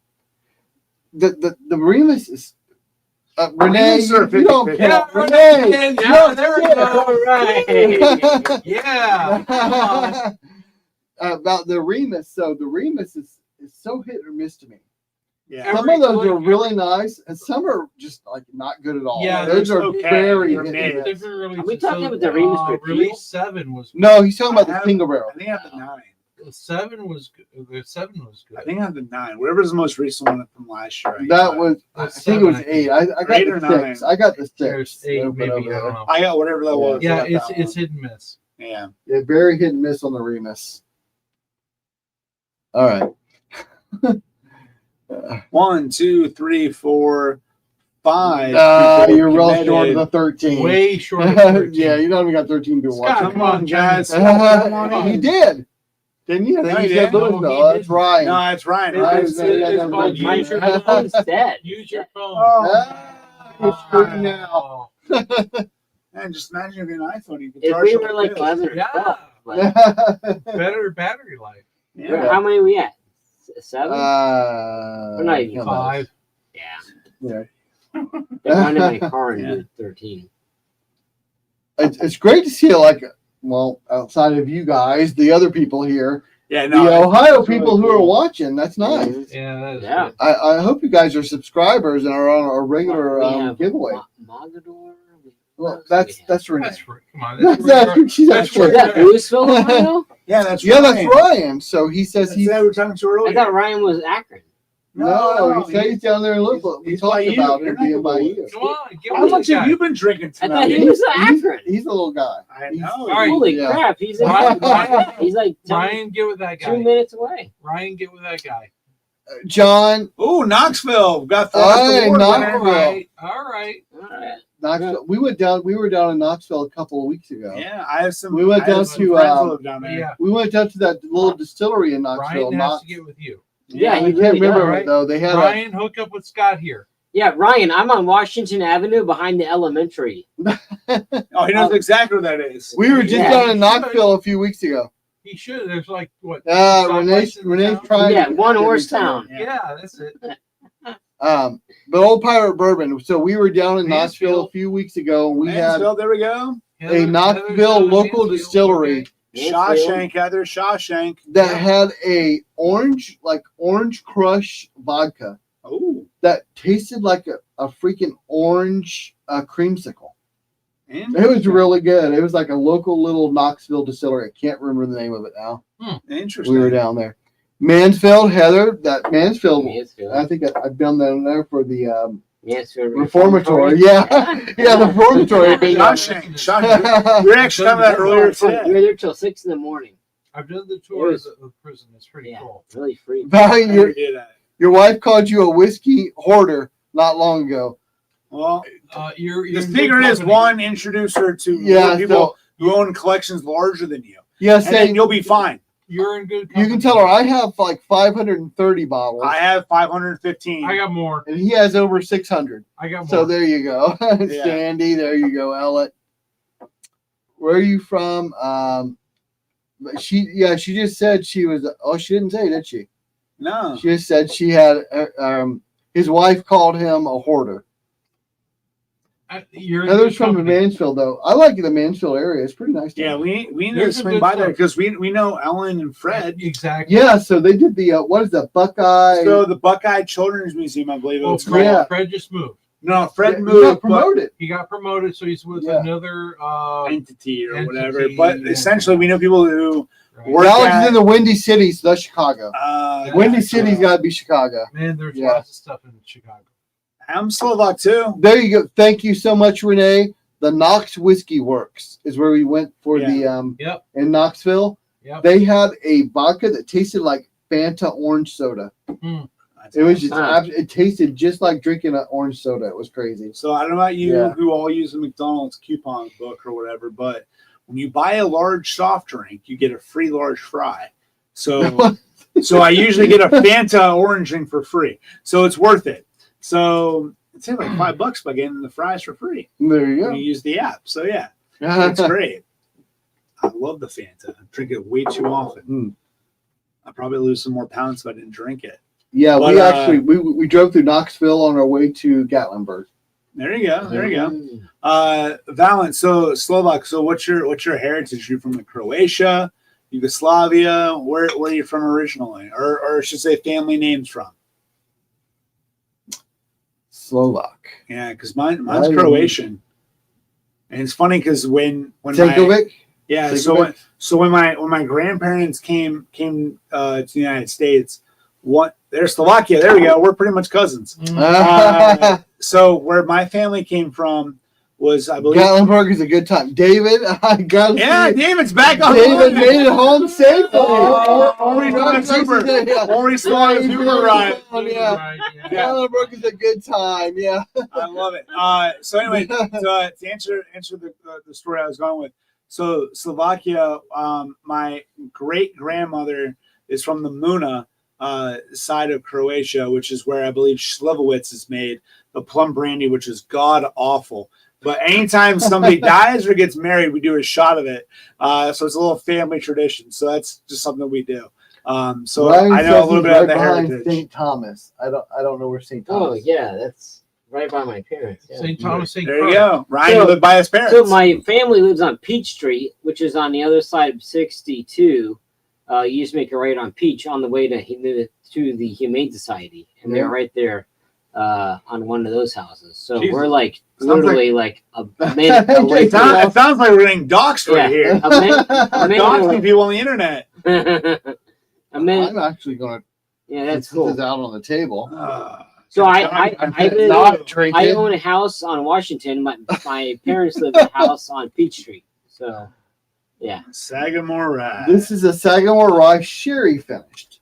The Remus is Renee. Remus are You don't 50-50. count. Yeah, Renee. yeah, there we go. All right. Yeah. Come on. About the Remus. So the Remus is so hit or miss to me. Yeah. Some of those are really nice, and some are just like not good at all. Yeah, those they're are okay. very They're hit mid. or miss. Different releases. Are we talking So, about the Remus Repeal? Release 7 was good. No, he's talking about I the have- single barrel. I think I have the 9. The 7 was good. The 7 was good. I think I have the 9. Whatever's the most recent one from last year. That was, I That's think it was 7, I 8. I got 8 or the 9. 6. I got the 6. There's 8 Open maybe. I over there. don't know. I got whatever that was. Yeah, I got that it's one. hit and miss. Yeah. Yeah, very hit and miss on the Remus. All right. 1, 2, 3, 4, 5. people You're real short of committed. the 13. Way short of 13. Yeah, you don't even got 13 people Scott, watching. Come on, guys. Come on You in. did. Didn't you? I No, think he you said didn't. Louisville. No, he That's didn't. Ryan. No, it's Ryan. It's- Ryan's- it's called My Use Your phone's dead. Use your phone. Oh, You're screwed now. man, just imagine if you had an iPhone. You could If charge we it were like like this. 11 or Yeah. 12, but Better battery life. Yeah. how many are we at? 7? We're not even close. 5. Yeah. Yeah. They're running my car in 13. It's great to see it, like, well, outside of you guys, the other people here, Yeah, the no. Ohio it's really people who are cool. watching. That's nice. Yeah, that is Yeah. I hope you guys are subscribers and are on our regular We have giveaway. Mogador. Well, that's Renee. That's free. Come on, She's that's actually. Is that Louisville, Ohio? Yeah, that's Yeah, Ryan. that's Ryan. So he says That's he's. that we were talking to I earlier. thought Ryan was Akron. No, he said he's down there in Louisville. We he's talked by you. about You're him not being the by boy. you. Come on, get How with much the have guy. you been drinking I tonight? thought he was Akron. He's a little guy. I know. All right. Holy Yeah. crap! He's Ryan- he's like Ryan, get with that 2 guy. minutes away. Ryan, get with that guy. John, Ooh, Knoxville got the Hey, award Knoxville. winner. All right. All right. Knoxville. We were down in Knoxville a couple of weeks ago. Yeah, I have some. We went I have down some to, friends who live down there. Yeah. We went down to that little distillery in Knoxville. Ryan has Knox. to get with you. Yeah, I he can't really remember does. right? though. They had Ryan, hook up with Scott here. Yeah, Ryan, I'm on Washington Avenue behind the elementary. Oh, he knows exactly what that is. we were just Yeah. down in Knoxville a few weeks ago. He should. There's like what? Renee's Renee's trying. Yeah, to one get me horse some. town. Yeah, that's it. But Old Pirate Bourbon. So we were down in Knoxville Mansfield. a few weeks ago, and we had Mansfield, there we go. a Knoxville local distillery Shawshank, Heather, Shawshank. that had a orange crush vodka Oh, that tasted like a freaking orange creamsicle. It was really good. It was like a local little Knoxville distillery. I can't remember the name of it now. interesting. We were down there. Mansfield, Heather, that Mansfield. Mansfield. I think I've been down there for the Mansfield reformatory. Yeah, yeah, the reformatory. Shawshank, Shawshank. We were actually talking about that earlier We were today. there till 6 in the morning. I've done the tours of the prison. It's pretty Yeah, cool. really free. Valley, We did that. your wife called you a whiskey hoarder not long ago. Well, You're the in good secret is company. one, introduce her to Yeah, more people so who own collections larger than you, yeah, and then saying you'll be fine. You're in good. you Company. can tell her I have like 530 bottles, I have 515. I got more. and he has over 600. I got more. So there you go, Sandy. There you go, Ellett. Where are you from? She just said she was. Oh, she didn't say, did she? No. She just said she had. His wife called him a hoarder. You're in Heather's good from the company. Mansfield, though. I like the Mansfield area. It's pretty nice. Yeah, down we need to There's a swing good by there stuff. because we know Ellen and Fred. Exactly. there. Yeah, so they did the what is that Buckeye? So the Buckeye Children's Museum, I believe Well, it's called. Yeah. Fred just moved. No, Fred Yeah, he moved, got promoted. He got promoted, so he's with Yeah. another. entity or Entity, whatever. But yeah. essentially, we know people who Right. work Alex at. is in the Windy Cities, that's Chicago. Windy that's, City's got to be Chicago. Man, there's Yeah. lots of stuff in Chicago. I'm Slovak too. There you go. Thank you so much, Renee. The Knox Whiskey Works is where we went for the Yep. in Knoxville. Yep. They had a vodka that tasted like Fanta orange soda. It was just it tasted just like drinking an orange soda. It was crazy. So I don't know about you Yeah. who all use the McDonald's coupon book or whatever, but when you buy a large soft drink, you get a free large fry. So so I usually get a Fanta orange drink for free. So it's worth it. So it's like $5 by getting the fries for free. There you When go. you use the app. So yeah, it's great. I love the Fanta. I drink it way too often. I'd probably lose some more pounds if I didn't drink it. Yeah, But, we actually we drove through Knoxville on our way to Gatlinburg. There you go. There you go. Valent, so Slovak. So what's your heritage? You from like Croatia, Yugoslavia? Where are you from originally, or I should say family names from? Slovak. Yeah, because mine's Croatian, and it's funny because when Tankovic? yeah, Tankovic? so when my grandparents came to the United States, they're Slovakia. There we go. We're pretty much cousins. So where my family came from was, I believe, Gatlinburg is a good time. David, I got yeah, David's back on. David made it home safely. Always on a Uber. Always flying a Uber ride. Yeah. Gatlinburg is a good time. Yeah. I love it. So anyway, to answer the story I was going with. So Slovakia, my great grandmother is from the Muna side of Croatia, which is where I believe Slivovitz is made, the plum brandy, which is god awful. But anytime somebody dies or gets married, we do a shot of it. So it's a little family tradition. So that's just something we do. So Ryan I know says a little he's bit right of the behind heritage. St. Thomas. I don't know where St. Oh Thomas. yeah, that's right by my parents. Yeah. St. Thomas, St. There you go. Ryan lived by his parents. So my family lives on Peach Street, which is on the other side of 62. you just make a right on Peach on the way to the Humane Society, and they're right there on one of those houses. So Jesus. we're like Sounds literally like a minute away It from sounds like we're getting doxxed right here. a minute Doxing people on the internet. a minute. I'm actually going to Yeah, that's put this cool. out on the table. So I Not drinking. I own a house on Washington. My parents live in a house on Peach Street. So yeah. Sagamore Rye. This is a Sagamore Rye sherry finished.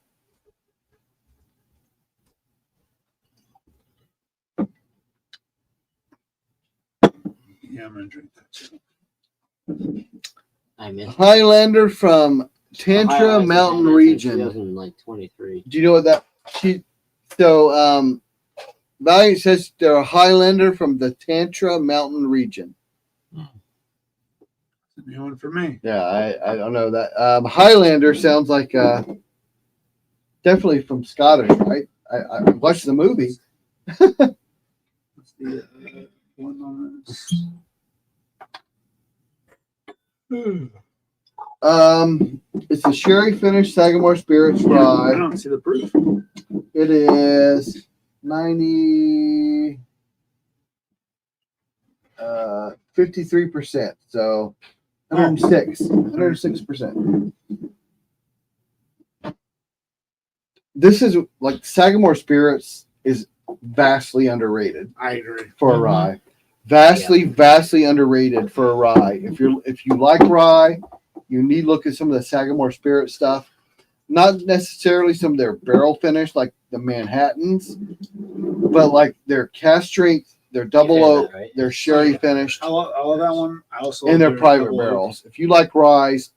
Yeah, I'm gonna drink that too. I missed Highlander from Tantra Mountain Region. 2023. Do you know what that? So Valiant says they're a Highlander from the Tantra Mountain Region. It's a new one for me. Yeah, I don't know that. Highlander sounds like definitely from Scottish, right? I watched the movie. What's the one on this? It's a sherry finished Sagamore Spirits I rye. don't see the proof. It is 90 53%. So 106%. This is like Sagamore Spirits is vastly underrated I agree. for a rye. Vastly underrated for a rye. If you like rye, you need to look at some of the Sagamore Spirit stuff. Not necessarily some of their barrel finish like the Manhattans, but like their cast strength, their double oak, that, right? their sherry finished, I love that one. I also and love their private double oak. barrels. If you like ryes,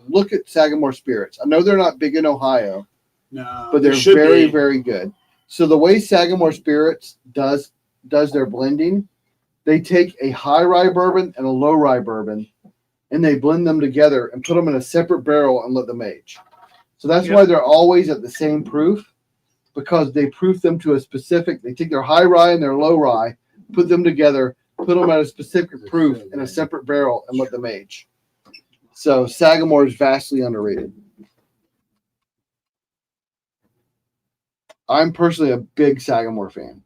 look at Sagamore Spirits. I know they're not big in Ohio, No, but they're it should very, be. very good. So the way Sagamore Spirits does their blending, they take a high rye bourbon and a low rye bourbon, and they blend them together and put them in a separate barrel and let them age. So that's why they're always at the same proof, because they proof them to a specific. They take their high rye and their low rye, put them together, put them at a specific proof in a separate barrel, and let them age. So Sagamore is vastly underrated. I'm personally a big Sagamore fan.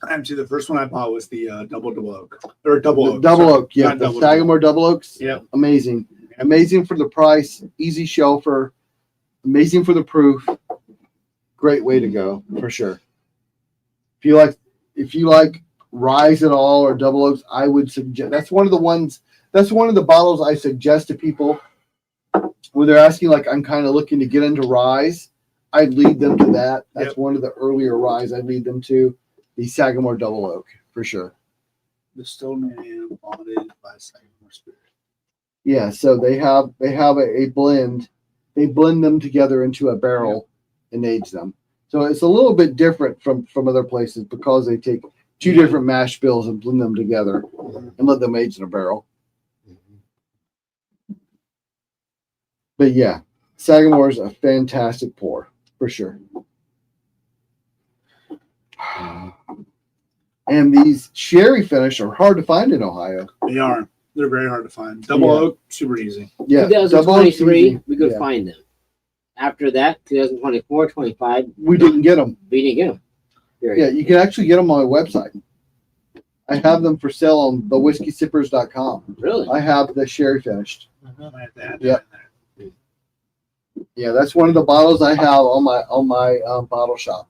Actually, the first one I bought was the double oak or double The oak. double sorry. oak, yeah, Not the double Sagamore double oaks, Yep. amazing for the price, easy shelfer, amazing for the proof. Great way to go for sure. If you like ryes at all or double oaks, I would suggest that's one of the bottles I suggest to people when they're asking, like, I'm kind of looking to get into ryes. I'd lead them to that. That's one of the earlier ryes I'd lead them to, the Sagamore double oak for sure. The Stoneman bonded by Sagamore Spirit. Yeah, so they have a blend. They blend them together into a barrel and age them. So it's a little bit different from other places because they take two different mash bills and blend them together and let them age in a barrel. But yeah, Sagamore's a fantastic pour for sure. And these sherry finish are hard to find in Ohio. They are. They're very hard to find. Double oak, super easy. Yeah, 2023, we could yeah. find them. After that, 2024, 25, We didn't get them. we didn't get them. Yeah, you can actually get them on my website. I have them for sale on thewhiskeysippers.com. Really? I have the sherry finished. I have to add that Yep. in there. Yeah, that's one of the bottles I have on my bottle shop.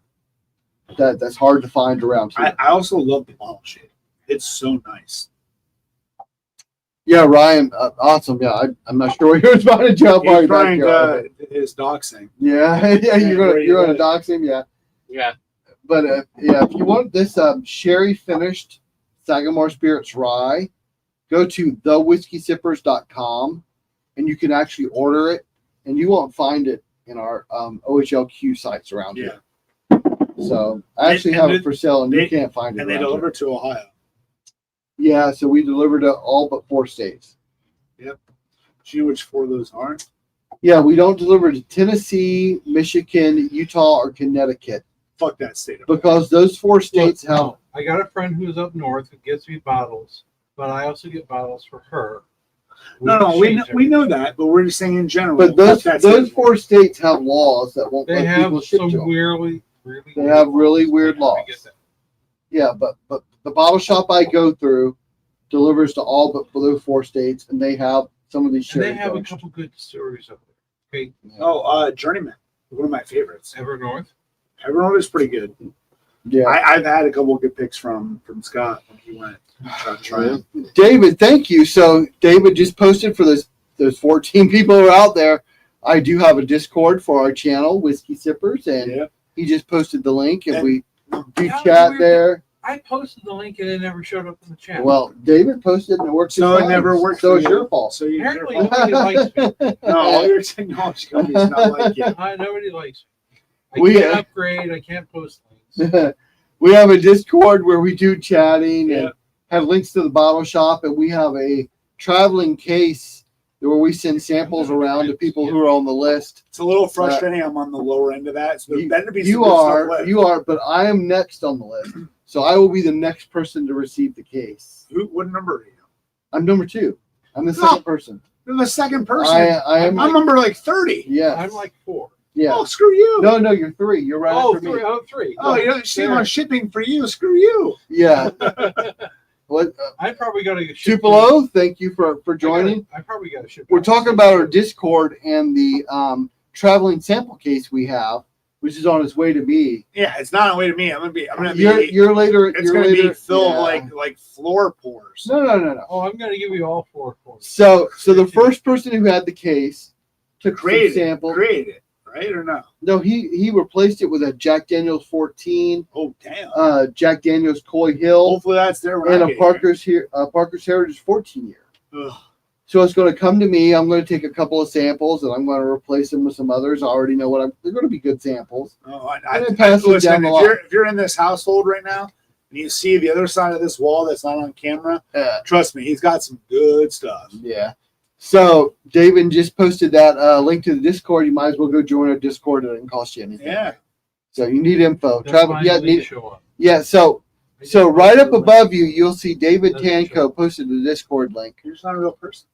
That's hard to find around here. I also love the bottle shape. It's so nice. Yeah, Ryan, awesome. Yeah, I'm not sure he was about to jump He's on your trying backyard. his doxing. Yeah, yeah, you're gonna dox him, yeah. Yeah. But yeah, if you want this sherry finished Sagamore Spirits rye, go to thewhiskeysippers.com and you can actually order it, and you won't find it in our OHLQ sites around here. So I actually have it for sale, and you can't find it. And they around deliver here. to Ohio. Yeah, so we deliver to all but 4 states. Yep. Do you know which 4 of those are? Yeah, we don't deliver to Tennessee, Michigan, Utah, or Connecticut Fuck that state. because those 4 states have. I got a friend who's up north who gives me bottles, but I also get bottles for her. No, we know that, but we're just saying in general. But those 4 states have laws that won't They let have people ship some to them. really They have really weird I laws. get that. Yeah, but the bottle shop I go through delivers to all but those 4 states, and they have some of these And they sherry have a cones. couple good distilleries up there. Okay, Journeyman, one of my favorites. Evernorth. Evernorth is pretty good. Yeah. I've had a couple of good picks from Scott when he went. Try them. David, thank you. So David just posted for those 14 people who are out there. I do have a Discord for our channel, Whiskey Sippers, and he just posted the link, and we do Yeah, chat weird. there. I posted the link and it never showed up in the chat. Well, David posted and it worked. So just it fine. never worked. So for it's you. your fault. So you Apparently nobody likes me. no, all your technology companies not like you. Nobody likes me. I We- can't upgrade. I can't post links. We have a Discord where we do chatting Yeah. and have links to the bottle shop, and we have a traveling case where we send samples around to people who are on the list. It's a little frustrating. I'm on the lower end of that. So there better be some You good stuff are, left. you are, but I am next on the list, so I will be the next person to receive the case. What number are you? I'm number 2. I'm the No. second person. You're the second person. I am. I'm number like 30. Yeah. I'm like 4. Yeah. Oh, screw you. No, you're 3. You're right Oh, after me. 3. Oh, 3. Oh, you don't see my shipping for you. Screw you. Yeah. What? I probably got to ship. Tupelo, thank you for joining. I probably got to ship. We're talking about our Discord and the traveling sample case we have, which is on its way to me. Yeah, it's not on the way to me. I'm gonna be. You're later. It's you're gonna later, be filled yeah. like floor pours. No. Oh, I'm going to give you all 4 for So the first person who had the case took some Created sample. Created it, right or no? No, he replaced it with a Jack Daniel's 14, Oh damn. Jack Daniel's Coy Hill, Hopefully that's there. when and I a get Parker's Heritage 14 year. here. Ugh. So it's going to come to me. I'm going to take a couple of samples and I'm going to replace them with some others. I already know they're going to be good samples. Oh, And then pass it listen, down the if you're in this household right now and you see the other side of this wall that's not on camera, trust me, he's got some good stuff. Yeah. So David just posted that link to the Discord. You might as well go join our Discord. It doesn't cost you anything. Yeah. So you need info. That's Travel. fine, Yeah. please show up. Yeah. So right up above you, you'll see David Tanco posted the Discord link. You're just not a real person.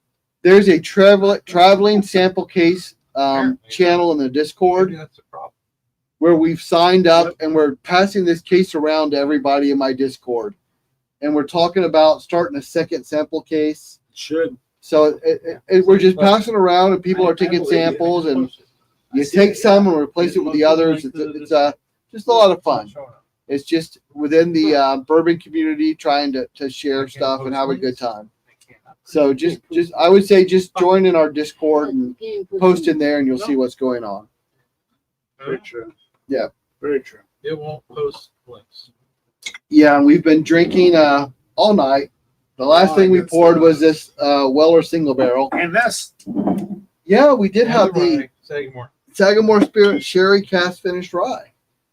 There's a traveling sample case channel in the Discord Maybe that's the problem. where we've signed up and we're passing this case around to everybody in my Discord, and we're talking about starting a second sample case. Should. So we're just passing around, and people are taking samples, and you take some and replace it with the others. It's just a lot of fun. It's just within the bourbon community trying to share stuff and have a good time. So just I would say just join in our Discord and post in there, and you'll see what's going on. Very true. Yeah. Very true. It won't post links. Yeah, and we've been drinking all night. The last thing we good poured stuff. was this Weller single barrel. And this. Yeah, we did have the Sagamore. Sagamore Spirit Sherry Cast Finished Rye.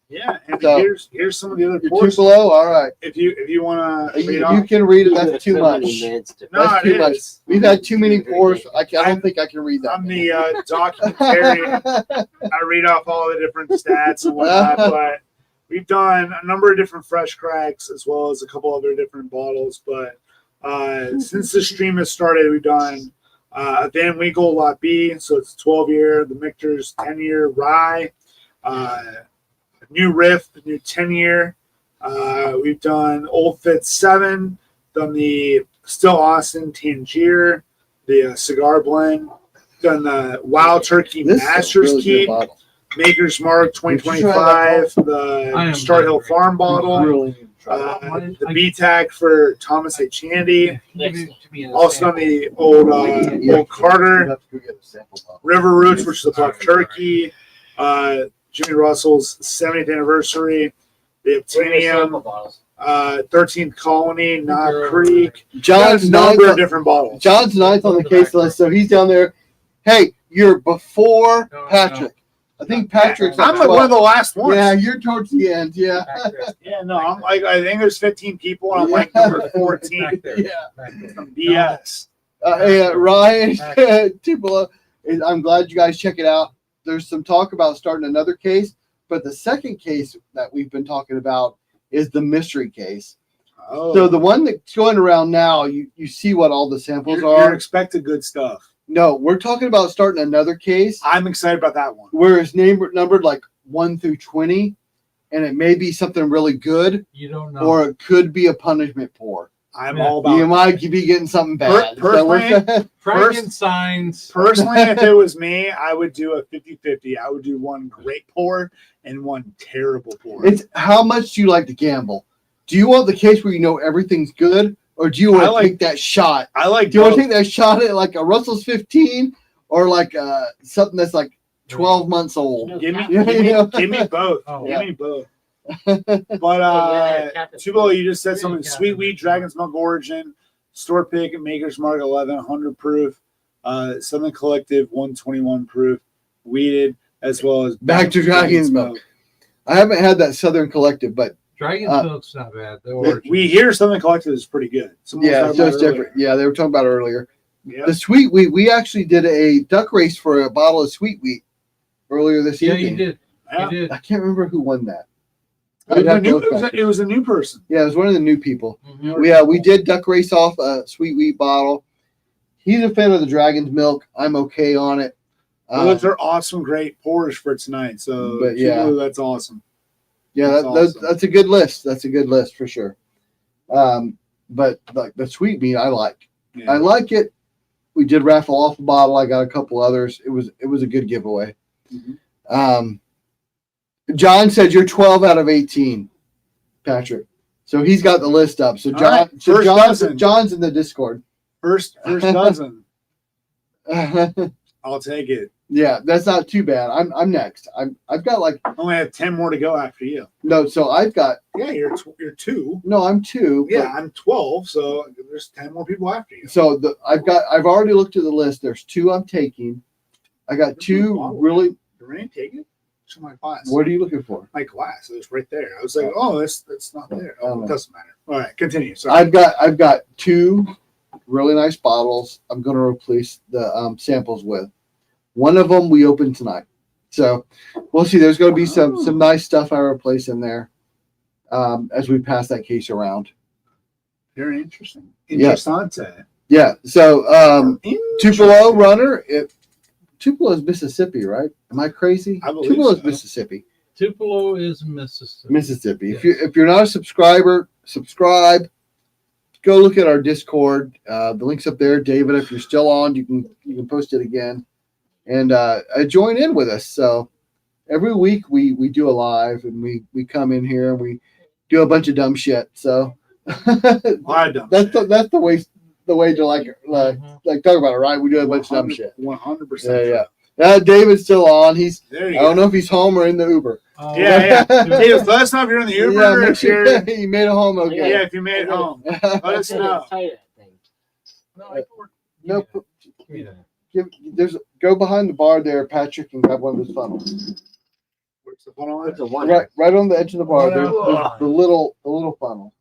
Yeah, and So- here's some of the other You're pours. too below. All right, If you wanna read you off. can read it. That's too So much. many minutes to- No, That's it too much. is. We've had too many pours. I don't think I can read that. I'm the documentary. I read off all the different stats and whatnot, but we've done a number of different fresh cracks as well as a couple other different bottles. But since the stream has started, we've done a Van Winkle Lot B, so it's 12-year, the Michter's 10-year rye, new Riff, the new 10-year. We've done Old Fitz 7, done the Still Austin Tangier, the cigar blend, done the Wild Turkey This is a Masters really good Keep, bottle. Maker's Mark 2025, I the am Star Hill hungry. Farm bottle, Really. the BTAC for Thomas A. Chandy, Give it to me in a also on sample. the old Carter, You have to go get a sample bottle. River Roots, which is a Buck Turkey, Jimmy Russell's 70th anniversary, the Obtanium, 13th Colony, Knob Creek. John's Got a number of ninth. different bottles. John's ninth on the case list, so he's down there. Hey, you're before No, Patrick. I think Patrick's. I'm at like one 12. of the last ones. Yeah, you're towards the end. Yeah. Back there. Yeah, no, I'm like, I think there's 15 people, and I'm like number 14. Back there. Yeah. Back there. Some BS. Ryan Tupelo, I'm glad you guys check it out. There's some talk about starting another case, but the second case that we've been talking about is the mystery case. Oh, So the one that's going around now, you see what all the samples you're are. expecting good stuff. No, we're talking about starting another case I'm excited about that one. where it's numbered like 1 through 20, and it may be something really good, You don't know. or it could be a punishment pour. I'm Yeah. all about. You might be getting something bad. personally- Frankenstein's. Personally, if it was me, I would do a 50-50. I would do one great pour and one terrible pour. It's how much do you like to gamble? Do you want the case where you know everything's good, or do you want I to like- take that shot? I like Do you want both. to take that shot at like a Russell's 15 or like something that's like 12 months old? Give me, Yeah, give me, you know? give me both. Oh, give yeah. me both. Yeah, But Captain. Tubalo, you just said Really, something. Captain. Sweet Wheat, Dragon's Milk Origin, Store Pick, Maker's Mark 11, 100 proof, Southern Collective 121 proof, weeded, as well as Back to Dragon's Milk. I haven't had that Southern Collective, but Dragon's Milk's not bad. The origin. We hear Southern Collective is pretty good. Someone was yeah, talking so about it's it earlier. different. Yeah, they were talking about it earlier. Yeah. The Sweet Wheat, we actually did a duck race for a bottle of Sweet Wheat earlier this Yeah, evening. you did. Yeah. You did. I can't remember who won that. It was, a new, it was a new person. Yeah, it was one of the new people. Mhm. We did duck race off a Sweet Wheat bottle. He's a fan of the Dragon's Milk. I'm okay on it. Those are awesome, great pours for tonight. So, But, yeah. Tubalo, that's awesome. Yeah, That's awesome. that's a good list. That's a good list for sure. But like the Sweet Meat, I like. Yeah. I like it. We did raffle off a bottle. I got a couple others. It was a good giveaway. Mhm. John said you're 12 out of 18, Patrick. So he's got the list up. So All John, right, so first dozen. John's in the Discord. First dozen. I'll take it. Yeah, that's not too bad. I'm next. I've got like I only have 10 more to go after you. no. So I've got Yeah, you're two. no. I'm two. but- Yeah, I'm 12, so there's 10 more people after you. So I've already looked at the list. There's two I'm taking. I got two really. Did Renee take it? Show my glass. What are you looking for? My glass. It was right there. I was like, oh, that's not there. I don't Oh, know. it doesn't matter. All right, continue. Sorry. I've got two really nice bottles. I'm going to replace the samples with. One of them we opened tonight, so we'll see. There's going to be some nice stuff I replace in there as we pass that case around. Very interesting. Yeah. Interessante. Yeah. So Tupelo runner. Tupelo is Mississippi, right? Am I crazy? I believe Tupelo is so. Mississippi. Tupelo is Mississippi. Mississippi. If you're not a subscriber, subscribe. Go look at our Discord. The link's up there. David, if you're still on, you can post it again, and join in with us. So every week we do a live, and we come in here and we do a bunch of dumb shit. So A lot of dumb that's shit. the way to like talk about it, right? We do a bunch of dumb shit. 100%. Yeah. David's still on. There I you don't go. know if he's home or in the Uber. Yeah. Hey, let us know if you're in the Uber. Yeah, or make if sure you're, you made it home yeah, okay. if you made it home. Let us know. No, go behind the bar there, Patrick, and grab one of those funnels. Where's the funnel? It's a one. Right on the edge of the bar. One There's out. the little funnel.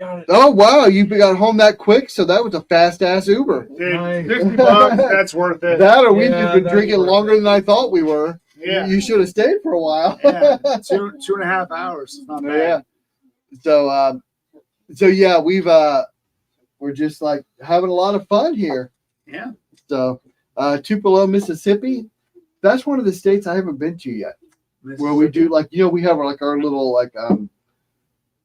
Oh wow, you got home that quick, so that was a fast ass Uber. Dude, Nice. $50, that's worth it. That or we've Yeah, just been that's drinking worth longer than I thought we were. Yeah. You should have stayed for a while. Yeah, 2.5 hours. It's not bad. Yeah. So yeah, we're just like having a lot of fun here. Yeah. So Tupelo, Mississippi, that's one of the states I haven't been to yet. Where we do we have our little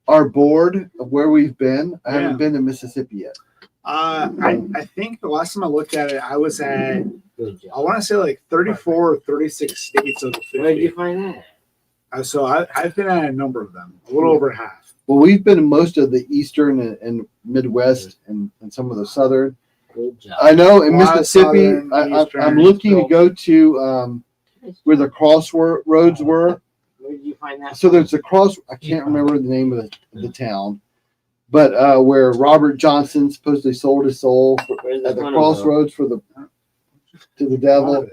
our board of where we've been. I haven't been to Mississippi yet. I think the last time I looked at it, I was at, Good I job. want to say like 34 or 36 states of the 50. Where did you find that? So I've been at a number of them, a little over half. Well, we've been in most of the eastern and Midwest and some of the southern. Good job. I know in A lot of Mississippi, southern, eastern, I'm looking to go to where the crossroads were. Where did you find that? So there's a cross. I can't remember the name of the town, but where Robert Johnson supposedly sold his soul Where's at the funnel, crossroads to the devil.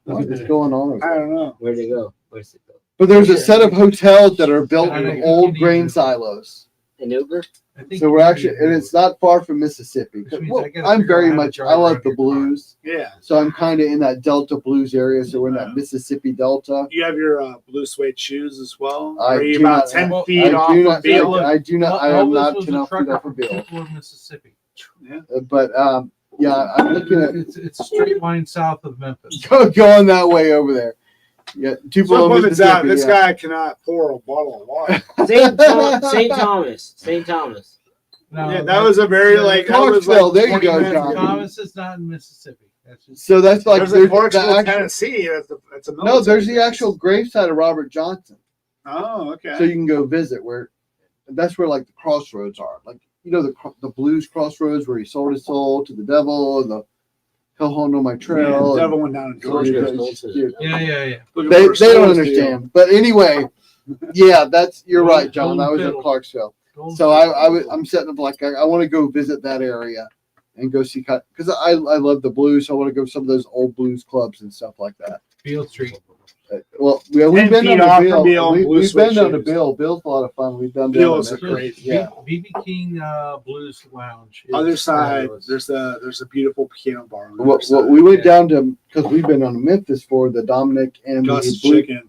What is going on over I there? don't know. though? Where'd it go? Where's it go? But there's a set of hotels that are built I in think old it's grain Uber. silos. An Uber? I think So we're actually, and it's not far from Mississippi. Which means Well, I gotta I'm figure out very how to much, drive I love around the your car. blues. Yeah. So I'm kind of in that Delta blues area. So we're in that Mississippi Delta. You have your blue suede shoes as well. I Are you do about not 10 have- feet off do from not, Beale? I do not, I am Elvis not was 10 a feet trucker off from of Bill. Tupelo, Mississippi. But yeah, I'm looking at It's a straight line south of Memphis. going that way over there. Yeah, Tupelo, So it's out. Mississippi. This Yeah. guy cannot pour a bottle of water. St. Thomas. St. Thomas. No, Yeah, that was a very like that was like Clarksville, there you 20 go, minutes John. ago. Thomas is not in Mississippi. That's just So that's like There's there's a Clarksville, the actual, Tennessee. That's a no, military there's the base. actual gravesite of Robert Johnson. Oh, okay. So you can go visit where that's where like the crossroads are. Like the blues crossroads where he sold his soul to the devil and the hell hold on my Yeah, trail. the and- devil went down in so Georgia. yeah. Looking They for don't souls, understand. But anyway, yeah, you're Golden- right, John. I was in Fiddle. Clarksville. Golden So Fiddle. I'm setting up like I want to go visit that area and go see because I love the blues. So I want to go to some of those old blues clubs and stuff like that. Field Street. Well, we've 10 been feet down off to from Bill, Bill. blue We've been suede down to shoes. Bill. Bill's a lot of fun. We've done Bill's down a there. great. Yeah. BB King Blues Lounge. is Other side, fabulous. there's a beautiful piano bar. On the Well, other side. we went down to because we've been on to Memphis for the Dominic and Gus's the blue, chicken.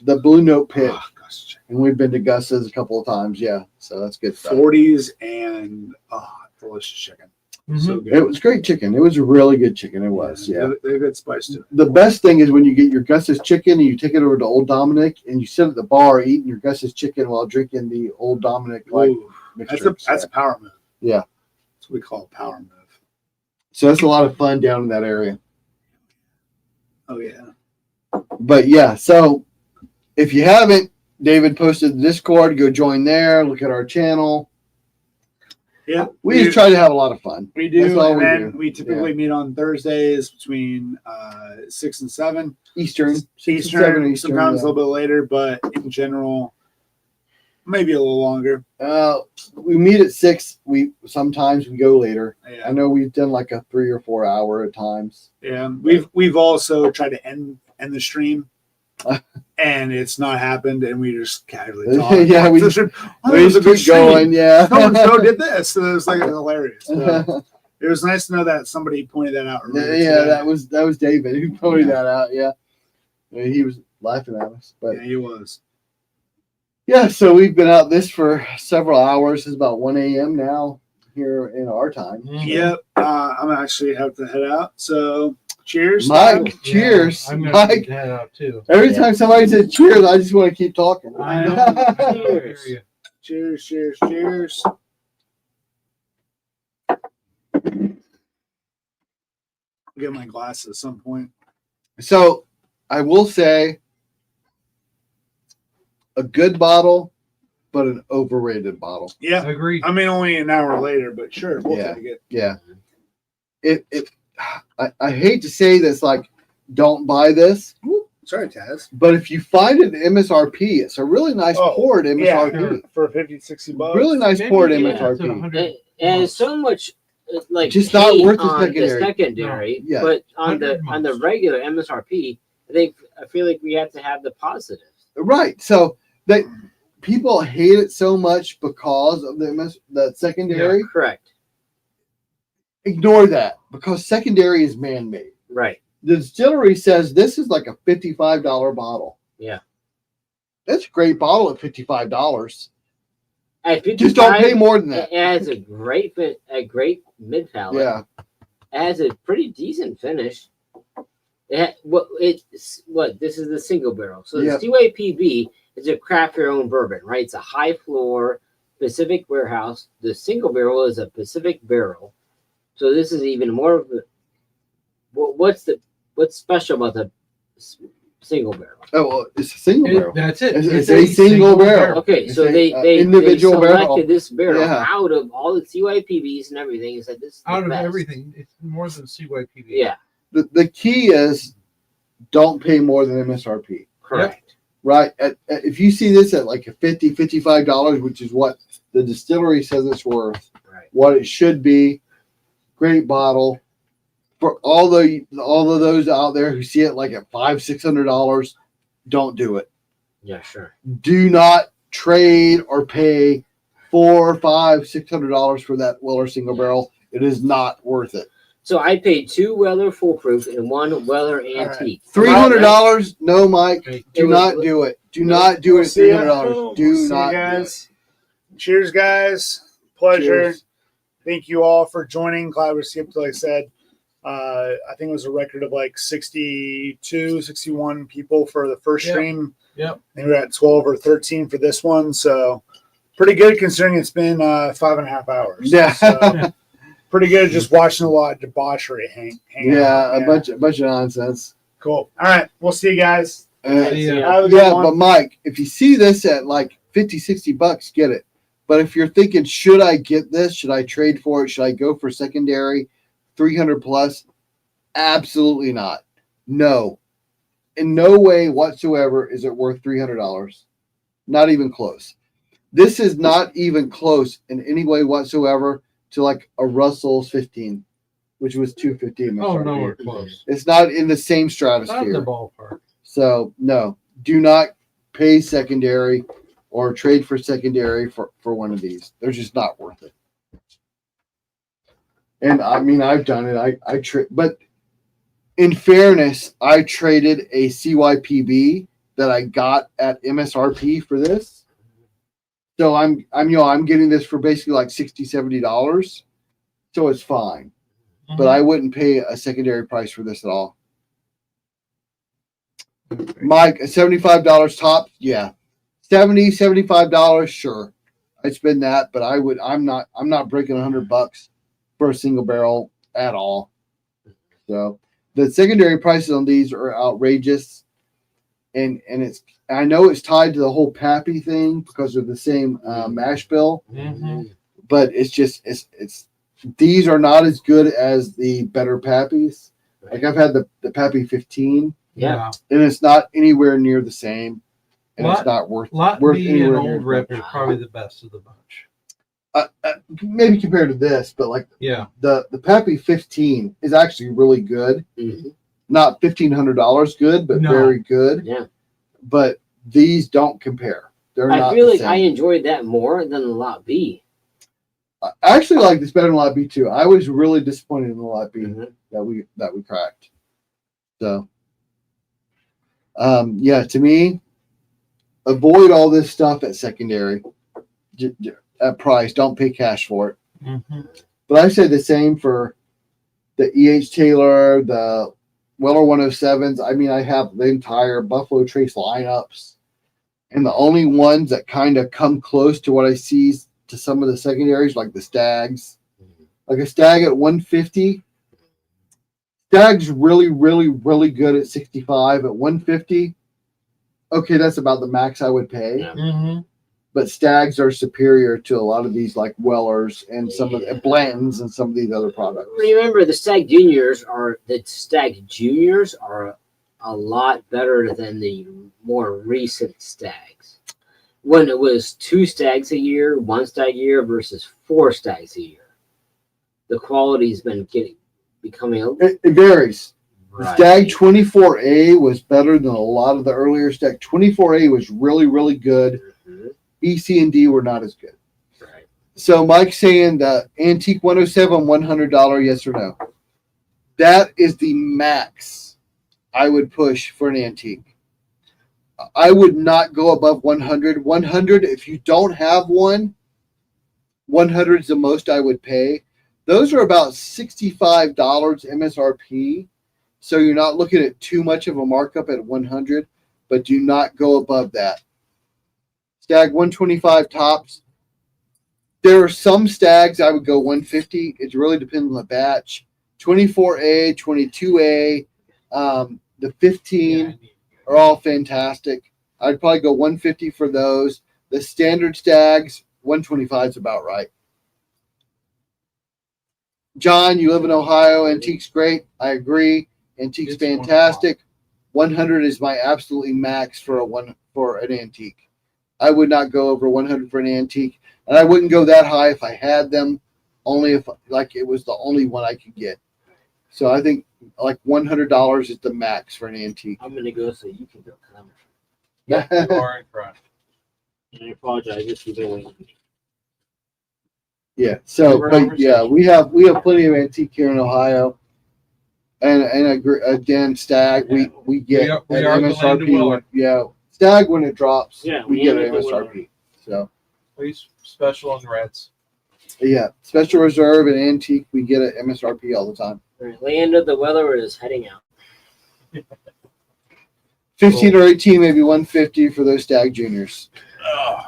the Blue Note Pit, Oh, Gus's chicken. and we've been to Gus's a couple of times. Yeah, so that's good stuff. 40s and delicious chicken. So good. It was great chicken. It was a really good chicken. It was. Yeah. They have good spice to it. The best thing is when you get your Gus's chicken and you take it over to Old Dominic and you sit at the bar eating your Gus's chicken while drinking the Old Dominic like Ooh, mixture. that's a power move. Yeah. That's what we call a power move. So that's a lot of fun down in that area. Oh yeah. But yeah, so if you haven't, David posted the Discord. Go join there. Look at our channel. Yeah. We just try to have a lot of fun. We do, That's all and we then do. we typically meet on Thursdays between 6 and 7 Eastern. 6 and Eastern. 7 Eastern. Sometimes yeah. a little bit later, but in general, maybe a little longer. We meet at 6. Sometimes we go later. Yeah. I know we've done like a 3 or 4 hour at times. Yeah, we've also tried to end the stream, and it's not happened, and we just casually talk. Yeah, we This just is- oh, it was a keep good stream. going. Yeah. So and so did this. So it was like hilarious. So it was nice to know that somebody pointed that out. earlier Yeah, today. that was David who pointed that out. Yeah. He was laughing at us, but Yeah, he was. yeah. So we've been out this for several hours. It's about 1 a.m. now here in our time. Yep. I'm actually have to head out. So cheers, Mike, Tom. cheers, I'm gonna Mike. head out too. Every time somebody says cheers, I just want to keep talking. I know. I hear you. Cheers, cheers, cheers. I'll get my glasses at some point. So I will say a good bottle, but an overrated bottle. Yeah, Agreed. I mean only an hour later, but sure, we'll Yeah. take it. Yeah. I hate to say this, like, don't buy this, Sorry, Taz. but if you find it at MSRP, it's a really nice Oh, poured MSRP. sure. For 50, 60 bucks. Really nice Maybe, poured yeah, MSRP. to 100. And so much like Just not hate worth the on secondary. secondary, No. Yeah. but on the 100 regular MSRP, I feel like we have to have the positives. Right. So they people hate it so much because of the secondary. Correct. Ignore that because secondary is man-made. Right. The distillery says this is like a $55 bottle. Yeah. That's a great bottle at $55. At Just don't pay more than that. It has a great mid palate. Yeah. It has a pretty decent finish. This is the single barrel. So Yeah. the CYPB is a craft your own bourbon, right? It's a high floor Pacific warehouse. The single barrel is a Pacific barrel. So this is even more of the what's special about the single barrel? Oh, well, it's a single barrel. That's it. It's a single barrel. Okay, It's so a, they individual selected barrel. this barrel Yeah. out of all the CYPBs and everything and said this is the Out of best. everything, it's more than CYPB. Yeah, The key is don't pay more than MSRP. correct. Right. If you see this at like a $55, which is what the distillery says it's worth, Right. what it should be, great bottle. For all of those out there who see it like at $500-$600, don't do it. Yeah, sure. Do not trade or pay $400, $500, $600 for that Weller single barrel. It is not worth it. So I paid 2 Weller foolproof and 1 Weller antique. $300? No, Mike. Okay. Do not do it. Do not do it. See ya. $300. Do We'll see you not do it. guys. Cheers, guys. Pleasure. Cheers. Thank you all for joining. Glad we skipped, like I said. I think it was a record of like 62, 61 people for the first Yep. stream. Yep. I think we're at 12 or 13 for this one. So pretty good considering it's been 5.5 hours. Yeah. So, pretty good just watching a lot of debauchery hang Yeah, out. a bunch of nonsense. Cool. All right. We'll see you guys. See ya. Have a good Yeah, one. but Mike, if you see this at like $50, $60, get it. But if you're thinking, should I get this? Should I trade for it? Should I go for secondary 300 plus? Absolutely not. No. In no way whatsoever is it worth $300. Not even close. This is not even close in any way whatsoever to like a Russell's 15, which was $250. Oh, nowhere close. It's not in the same Not in the stratosphere. ballpark. So no, do not pay secondary or trade for secondary for one of these. They're just not worth it. And I mean, I've done it. But in fairness, I traded a CYPB that I got at MSRP for this. So I'm getting this for basically like $60, $70. So it's fine. But I wouldn't pay a secondary price for this at all. Mike, $75 top, yeah. $75, sure. I'd spend that, but I'm not breaking $100 for a single barrel at all. So the secondary prices on these are outrageous. And I know it's tied to the whole Pappy thing because of the same mash bill, but it's these are not as good as the better Pappies. Like I've had the Pappy 15. Yeah. And it's not anywhere near the same. And Lot- it's not worth Lot worth B and anywhere near Old Rip are probably the best of the bunch. maybe compared to this, but like Yeah. the Pappy 15 is actually really good. Not $1,500 good, but No. very good. Yeah. But these don't compare. They're not I feel the like I same. enjoyed that more than the Lot B. I actually like this better than Lot B too. I was really disappointed in the Lot B that we cracked. So yeah, to me, avoid all this stuff at secondary at price. Don't pay cash for it. But I say the same for the E.H. Taylor, the Weller 107s. I mean, I have the entire Buffalo Trace lineups. And the only ones that kind of come close to what I see to some of the secondaries, like the Stags. Like a Stag at 150. Stag's really, really, really good at 65. At 150, okay, that's about the max I would pay. But Stags are superior to a lot of these like Wellers and some of the Blantons and some of these other products. Remember, the Stag Juniors are a lot better than the more recent Stags. When it was 2 Stags a year, 1 Stag a year versus 4 Stags a year, the quality's been becoming a It varies. Right. Stag 24A was better than a lot of the earlier Stag. 24A was really, really good. B, C, and D were not as good. Right. So Mike's saying the Antique 107, $100, yes or no? That is the max I would push for an antique. I would not go above 100. 100, if you don't have one, 100 is the most I would pay. Those are about $65 MSRP. So you're not looking at too much of a markup at 100, but do not go above that. Stag 125 tops. There are some Stags I would go 150. It really depends on the batch. 24A, 22A, the 15 are all fantastic. I'd probably go 150 for those. The standard Stags, 125 is about right. John, you live in Ohio. Antique's great. I agree. Antique's fantastic. 100 is my absolutely max for an antique. I would not go over 100 for an antique, and I wouldn't go that high if I had them. Only if like it was the only one I could get. So I think like $100 is the max for an antique. I'm gonna go so you can go. You are in front. I apologize. Just keep it waiting. Yeah. So, but yeah, we have plenty of antique here in Ohio, and again, stag we get We at are the land of MSRP. Willard. Yeah, stag when it drops, Yeah, we we get am at at the Willard. MSRP. So Please special on the reds. yeah, special reserve and antique we get at MSRP all the time. All right, Land of the Weller is heading out. 15 or 18, maybe 150 for those stag juniors.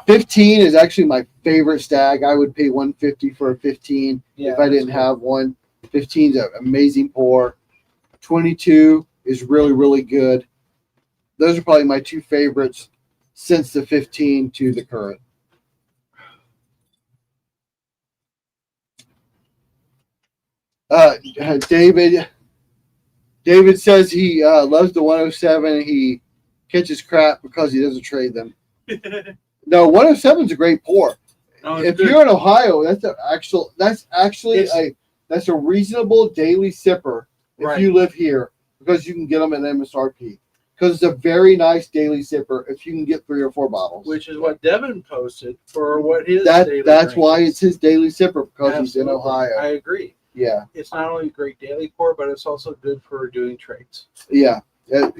15 is actually my favorite stag. I would pay 150 for a 15 if I didn't have one. 15 is an amazing pour. 22 is really, really good. Those are probably my two favorites since the 15 to the current. David says he loves the 107. He catches crap because he doesn't trade them. No, 107 is a great pour. No, If you're in Ohio, that's actually a reasonable daily sipper if Right. you live here, because you can get them at MSRP. Because it's a very nice daily sipper if you can get 3 or 4 bottles. which is what Devin posted for what his daily That's why drink it's his daily sipper, because he's in Absolutely. Ohio. I agree. Yeah, It's not only a great daily pour, but it's also good for doing trades. yeah.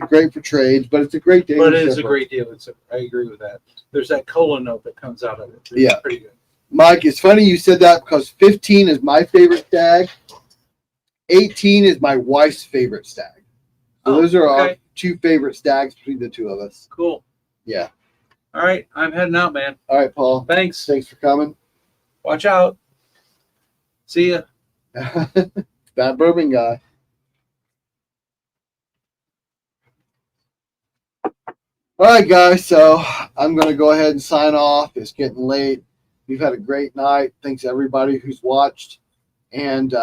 Great for trades, but it's a great daily But it is a sipper. great daily sipper. I agree with that. There's that cola note that comes out of it. It's Yeah. pretty good. Mike, it's funny you said that because 15 is my favorite stag. 18 is my wife's favorite stag. So Oh, those are our okay. two favorite stags between the two of us. Cool. Yeah. All right, I'm heading out, man. All right, Paul. Thanks. Thanks for coming. Watch out. See ya. Bad bourbon guy. All right, guys. So I'm going to go ahead and sign off. It's getting late. We've had a great night. Thanks everybody who's watched. And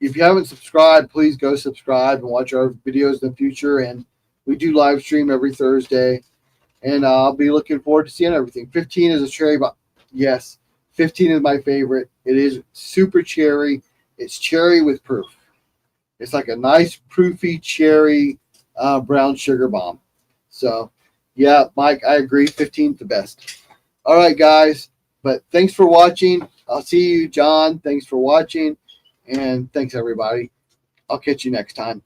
if you haven't subscribed, please go subscribe and watch our videos in the future. And we do live stream every Thursday. And I'll be looking forward to seeing everything. 15 is a cherry, but yes, 15 is my favorite. It is super cherry. It's cherry with proof. It's like a nice proofy cherry brown sugar bomb. So, yeah, Mike, I agree. 15th the best. All right, guys. But thanks for watching. I'll see you, John. Thanks for watching. And thanks, everybody. I'll catch you next time.